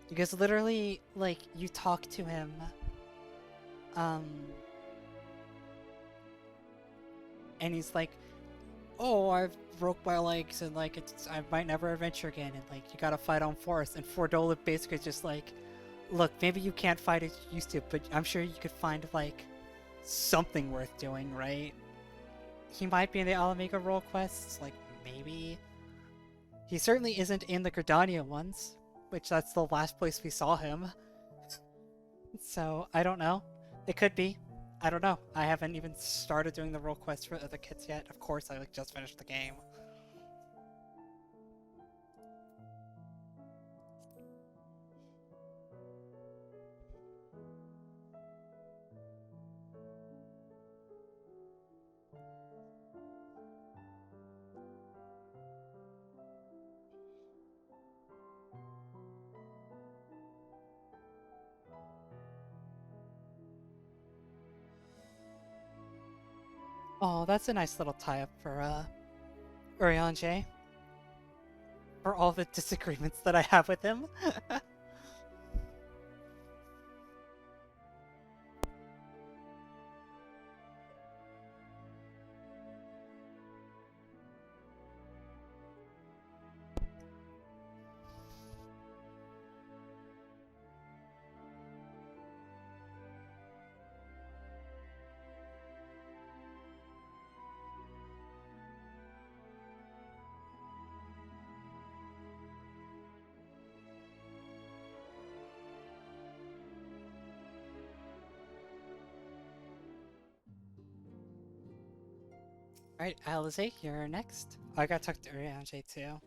Because literally, like, you talk to him, and he's like, oh, I've broke my legs and like I might never adventure again, and like you gotta fight on forest. And Fordola basically just like, look, maybe you can't fight as you used to, but I'm sure you could find like something worth doing, right? He might be in the Alamega role quests, like maybe. He certainly isn't in the Gridania ones, which that's the last place we saw him. So I don't know. It could be. I don't know. I haven't even started doing the role quests for other kids yet. Of course, I like just finished the game. Oh, that's a nice little tie-up for, Urianger. For all the disagreements that I have with him. Alright, Alize, you're next. Oh, I gotta talk to Angie too.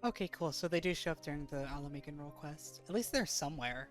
Okay, cool. So they do show up during the Alamegan role quest. At least they're somewhere.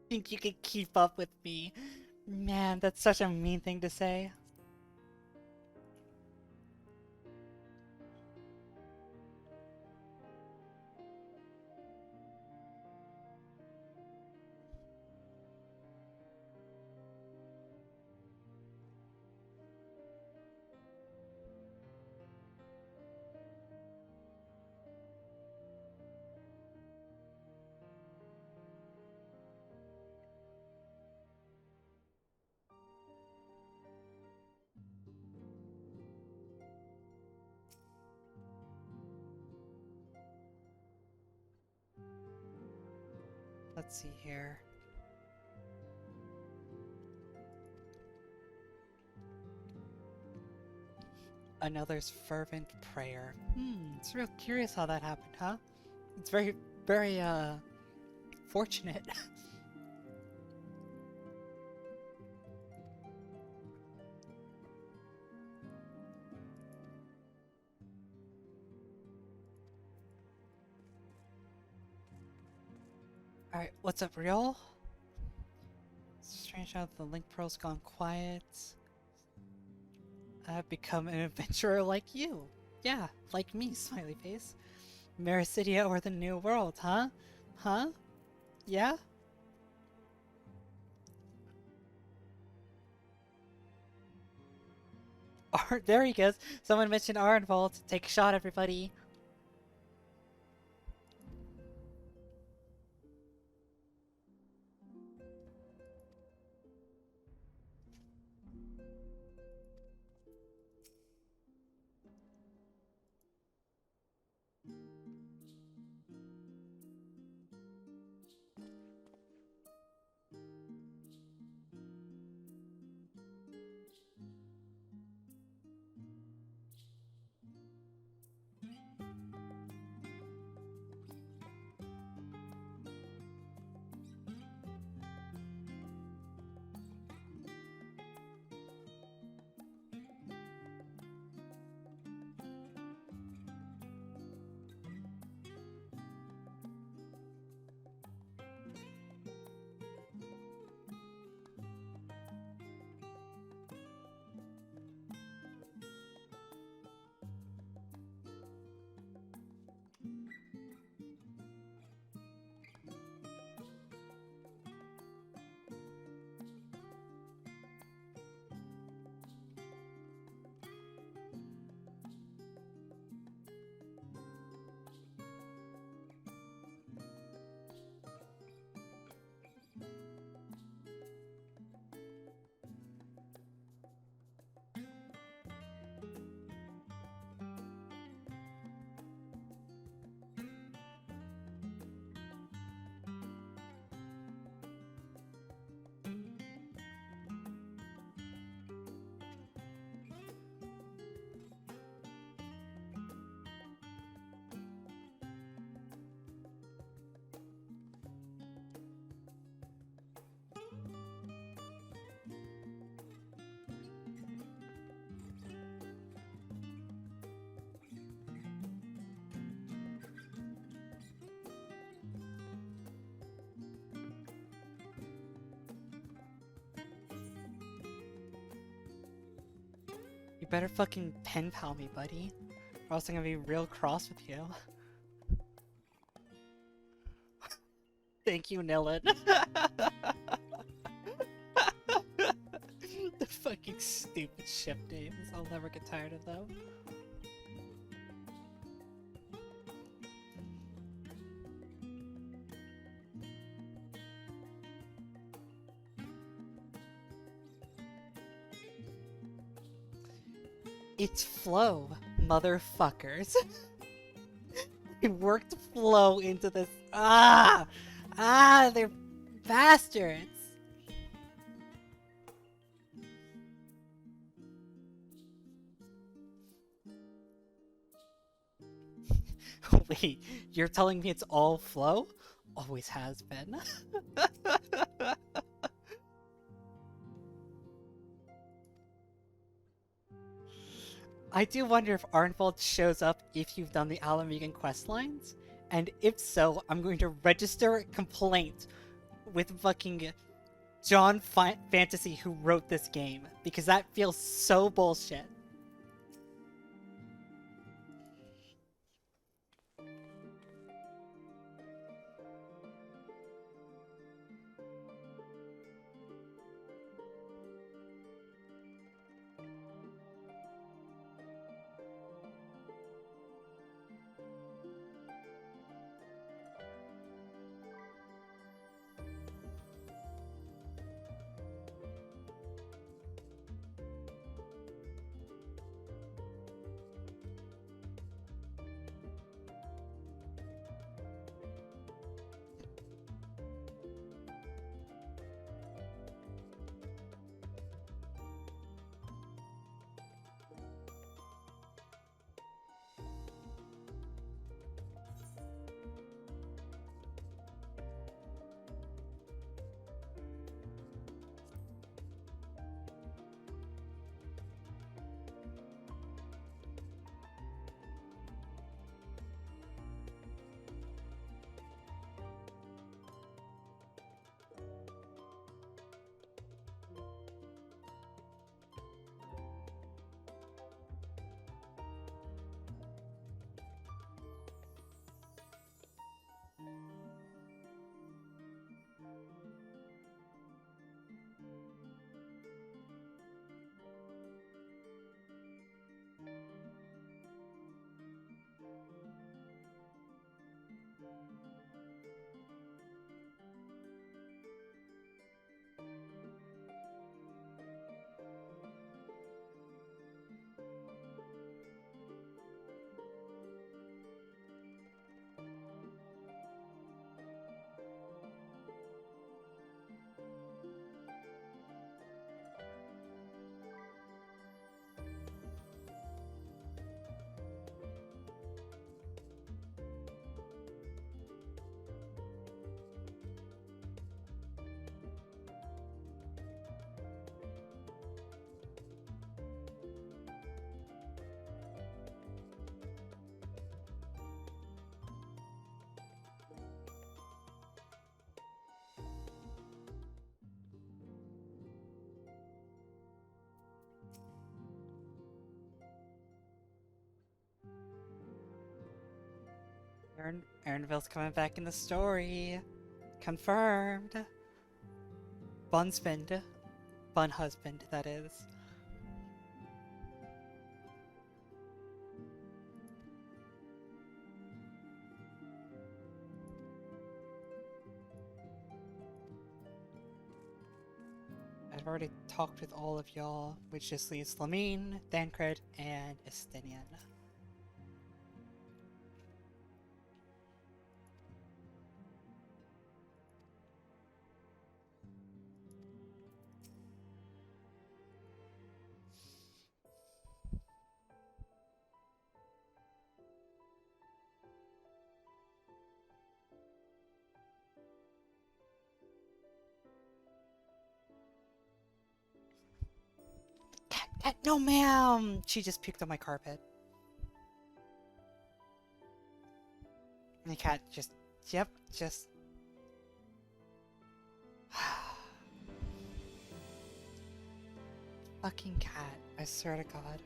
Think you could keep up with me? Man, that's such a mean thing to say. Let's see here. Another's fervent prayer. It's real curious how that happened, huh? It's very, very, fortunate. Alright, what's up, Real? Strange how the link pearl's gone quiet. I've become an adventurer like you. Yeah, like me, smiley face. Mericidia or the New World, huh? Huh? Yeah? There he goes. Someone mentioned Arnvold. Take a shot, everybody. better fucking pen pal me, buddy. Or else I'm gonna be real cross with you. Thank you, Nilin. The fucking stupid ship names. I'll never get tired of them. It's flow, motherfuckers. It worked flow into this. They're bastards. Wait, you're telling me it's all flow? Always has been. I do wonder if Arnfold shows up if you've done the Alamegan quest lines, and if so, I'm going to register a complaint with fucking John Fantasy who wrote this game, because that feels so bullshit. Ernville's coming back in the story. Confirmed. Bunspend. Bun husband, that is. I've already talked with all of y'all, which just leaves Lamine, Dancred, and Estinian. Cat, no ma'am! She just puked on my carpet. And the cat just, yep, just... Fucking cat, I swear to God.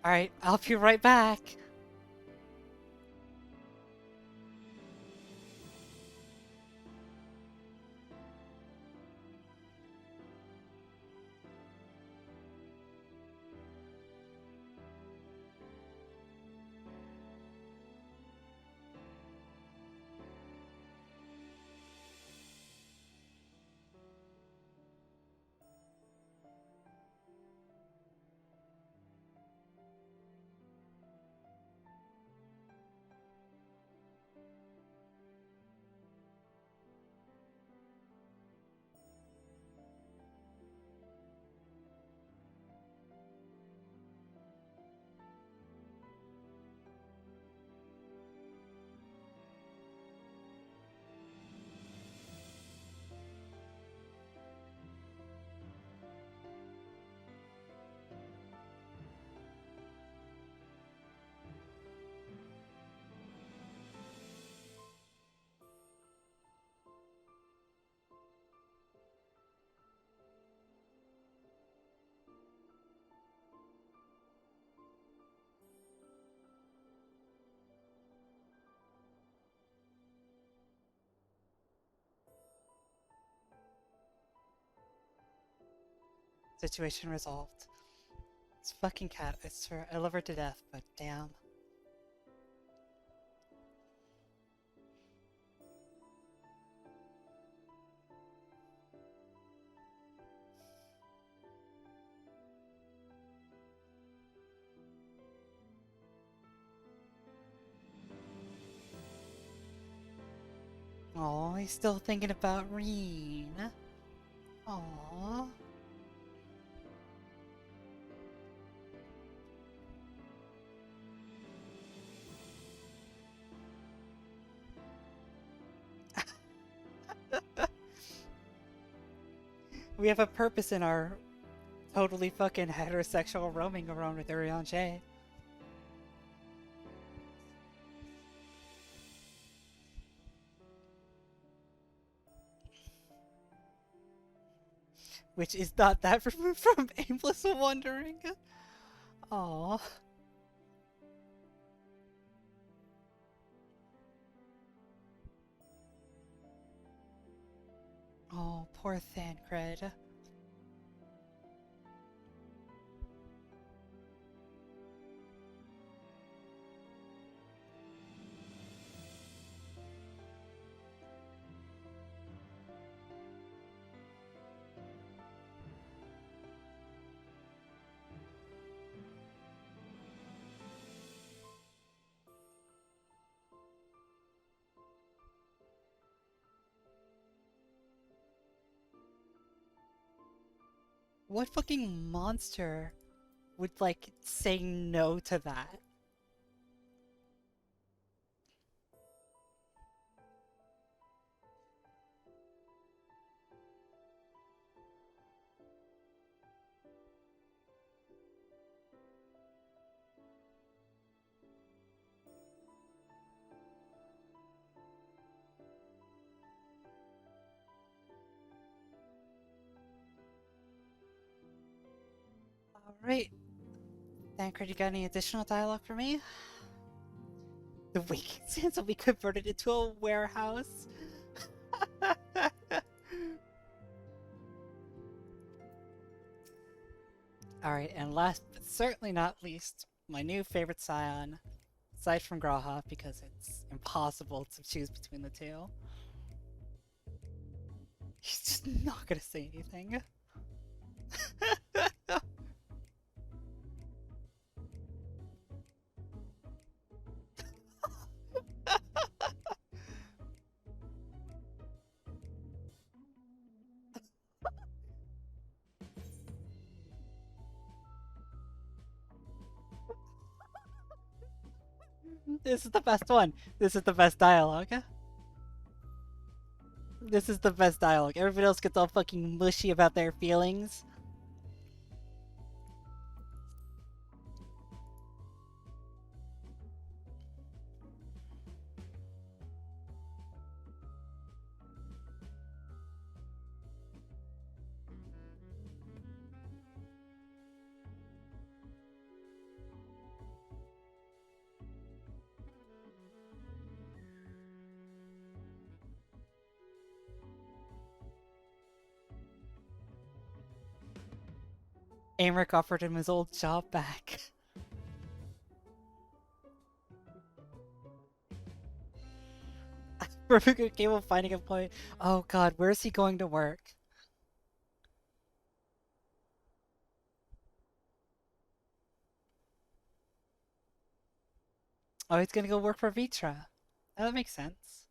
Alright, I'll be right back. Situation resolved. It's fucking cat, I swear. I love her to death, but damn. Oh, he's still thinking about Reen. Aww. We have a purpose in our totally fucking heterosexual roaming around with Urianger. Which is not that removed from aimless wandering. Aww. Oh, poor Thancred. What fucking monster would, like, say no to that? Alright. Thancred, you got any additional dialogue for me? The waking sands will be converted into a warehouse. Alright, and last but certainly not least, my new favorite scion, aside from Graha, because it's impossible to choose between the two. He's just not gonna say anything. This is the best one. This is the best dialogue. This is the best dialogue. Everybody else gets all fucking mushy about their feelings. Amric offered him his old job back. Perfect capable of finding a employee. Oh god, where's he going to work? Oh, he's gonna go work for Vitra. Oh, that makes sense.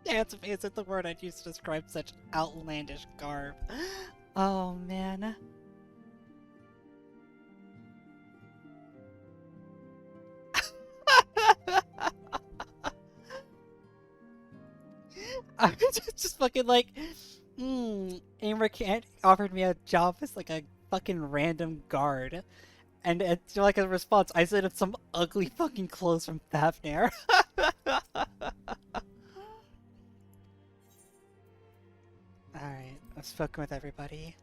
Dance isn't the word I'd use to describe such outlandish garb. Oh man. I was just fucking like, Amric offered me a job as like a fucking random guard. And it's like a response, I sent him some ugly fucking clothes from Fafnir. Alright, I've spoken with everybody.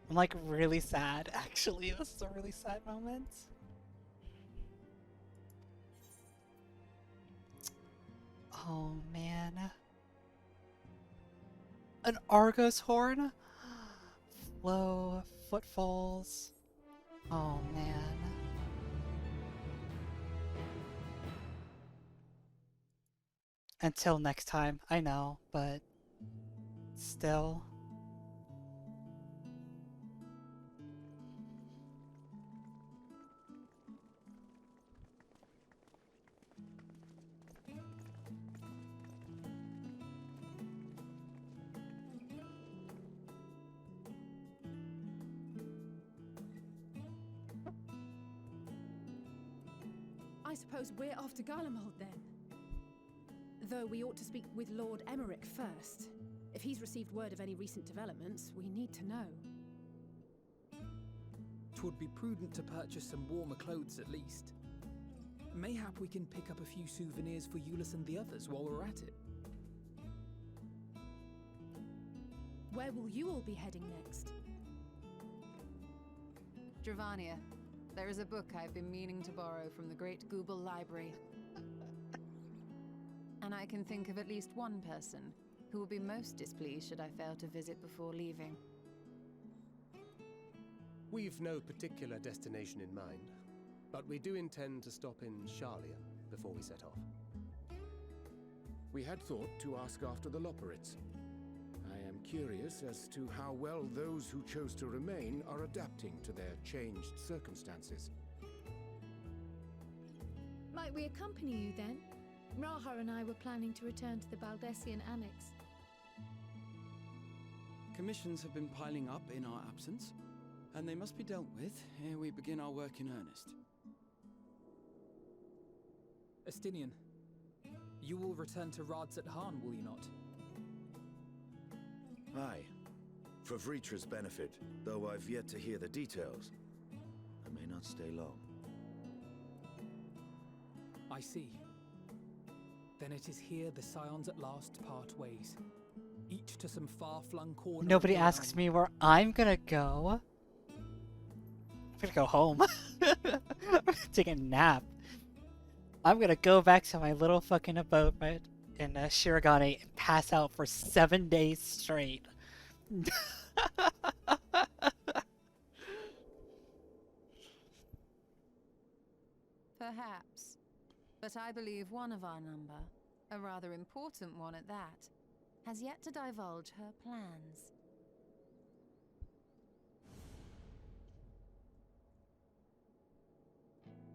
I'm like really sad, actually. This is a really sad moment. Oh man. An Argos horn? Flow, footfalls. Oh man. Until next time, I know, but still. I suppose we're off to Garlemald then. Though we ought to speak with Lord Emmerich first. If he's received word of any recent developments, we need to know. 'Twould be prudent to purchase some warmer clothes at least. Mayhap we can pick up a few souvenirs for Euless and the others while we're at it. Where will you all be heading next? Dravania. There is a book I've been meaning to borrow from the Great Google Library. And I can think of at least one person who will be most displeased should I fail to visit before leaving. We've no particular destination in mind, but we do intend to stop in Charlia before we set off. We had thought to ask after the Loporrits. I am curious as to how well those who chose to remain are adapting to their changed circumstances. Might we accompany you then? Raha and I were planning to return to the Baldessian Annex. Commissions have been piling up in our absence, and they must be dealt with ere we begin our work in earnest. Estinian, you will return to Rads at Han, will you not? Aye. For Vritra's benefit, though I've yet to hear the details. I may not stay long. I see. Then it is here the Scions at last part ways. Each to some far-flung corner. Nobody asks me where I'm gonna go. I'm gonna go home. I'm gonna take a nap. I'm gonna go back to my little fucking abode in Shirogane and pass out for 7 days straight. Perhaps. But I believe one of our number, a rather important one at that, has yet to divulge her plans.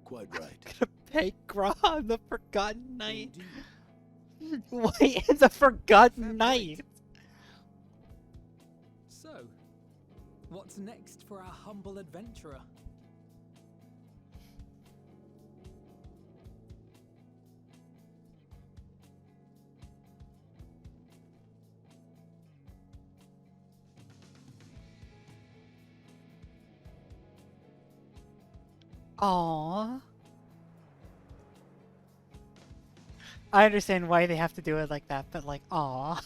Quite right. I'm gonna pay Gra the Forgotten Knight. Wait, it's a Forgotten Knight. So, what's next for our humble adventurer? Aww. I understand why they have to do it like that, but like, aww.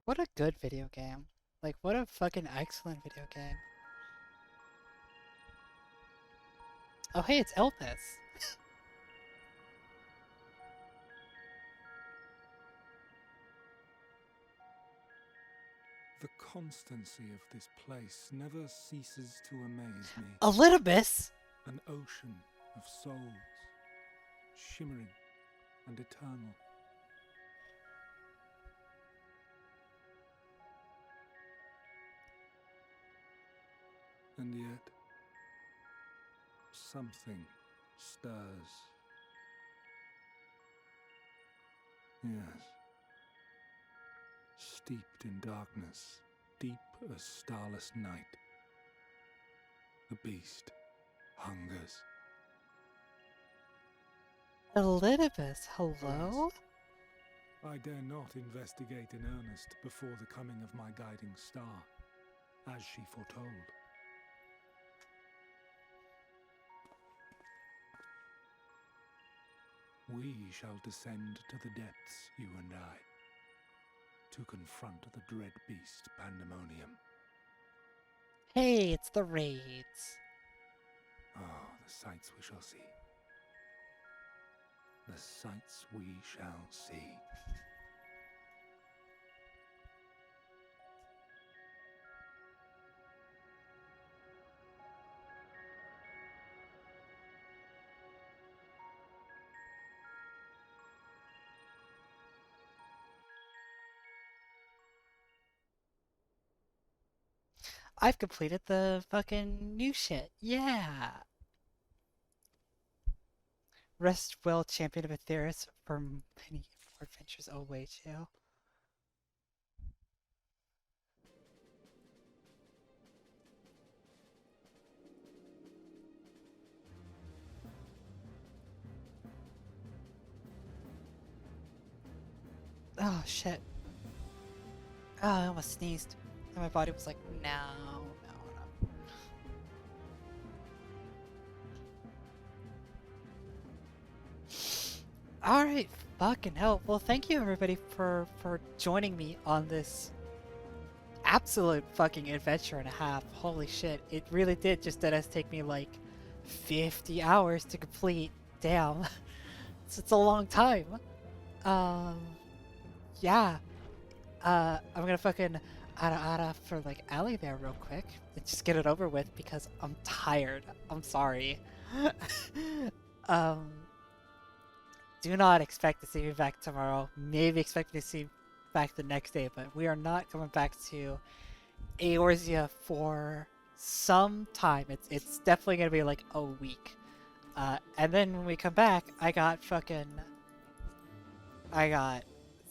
What a good video game. Like, what a fucking excellent video game. Oh, hey, it's Elpis. The constancy of this place never ceases to amaze me. Elidibus! An ocean of souls, shimmering and eternal. And yet, something stirs. Yes. Steeped in darkness, deep as starless night, the beast hungers. Elidibus, hello? I dare not investigate in earnest before the coming of my guiding star, as she foretold. We shall descend to the depths, you and I, to confront the dread beast Pandemonium. Hey, it's the raids. Oh, the sights we shall see. The sights we shall see. I've completed the fucking new shit. Yeah. Rest well, champion of Aetheris, for many more adventures. Oh, wait, you. Oh, shit. Oh, I almost sneezed. And my body was like, no, no. Alright, fucking hell. Well, thank you everybody for joining me on this absolute fucking adventure and a half. Holy shit. It really did just let us take me like 50 hours to complete. Damn. It's a long time. Yeah. I'm gonna fucking ara for like Allie there real quick and just get it over with because I'm tired. I'm sorry. Do not expect to see me back tomorrow. Maybe expect me to see me back the next day, but we are not coming back to Eorzea for some time. It's definitely gonna be like a week. And then when we come back, I got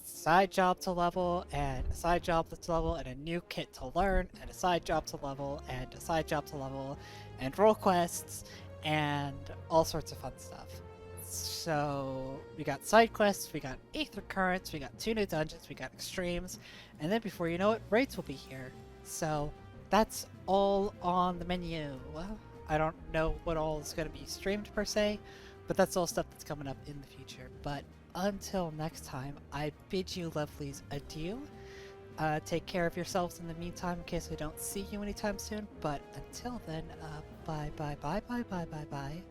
side job to level, and a side job to level, and a new kit to learn, and a side job to level, and a side job to level, and role quests, and all sorts of fun stuff. So we got side quests, we got Aether Currents, we got 2 new dungeons, we got extremes, and then before you know it, raids will be here. So that's all on the menu. I don't know what all is going to be streamed per se, but that's all stuff that's coming up in the future. But until next time, I bid you lovelies adieu. Take care of yourselves in the meantime in case I don't see you anytime soon. But until then, bye bye bye bye bye bye bye.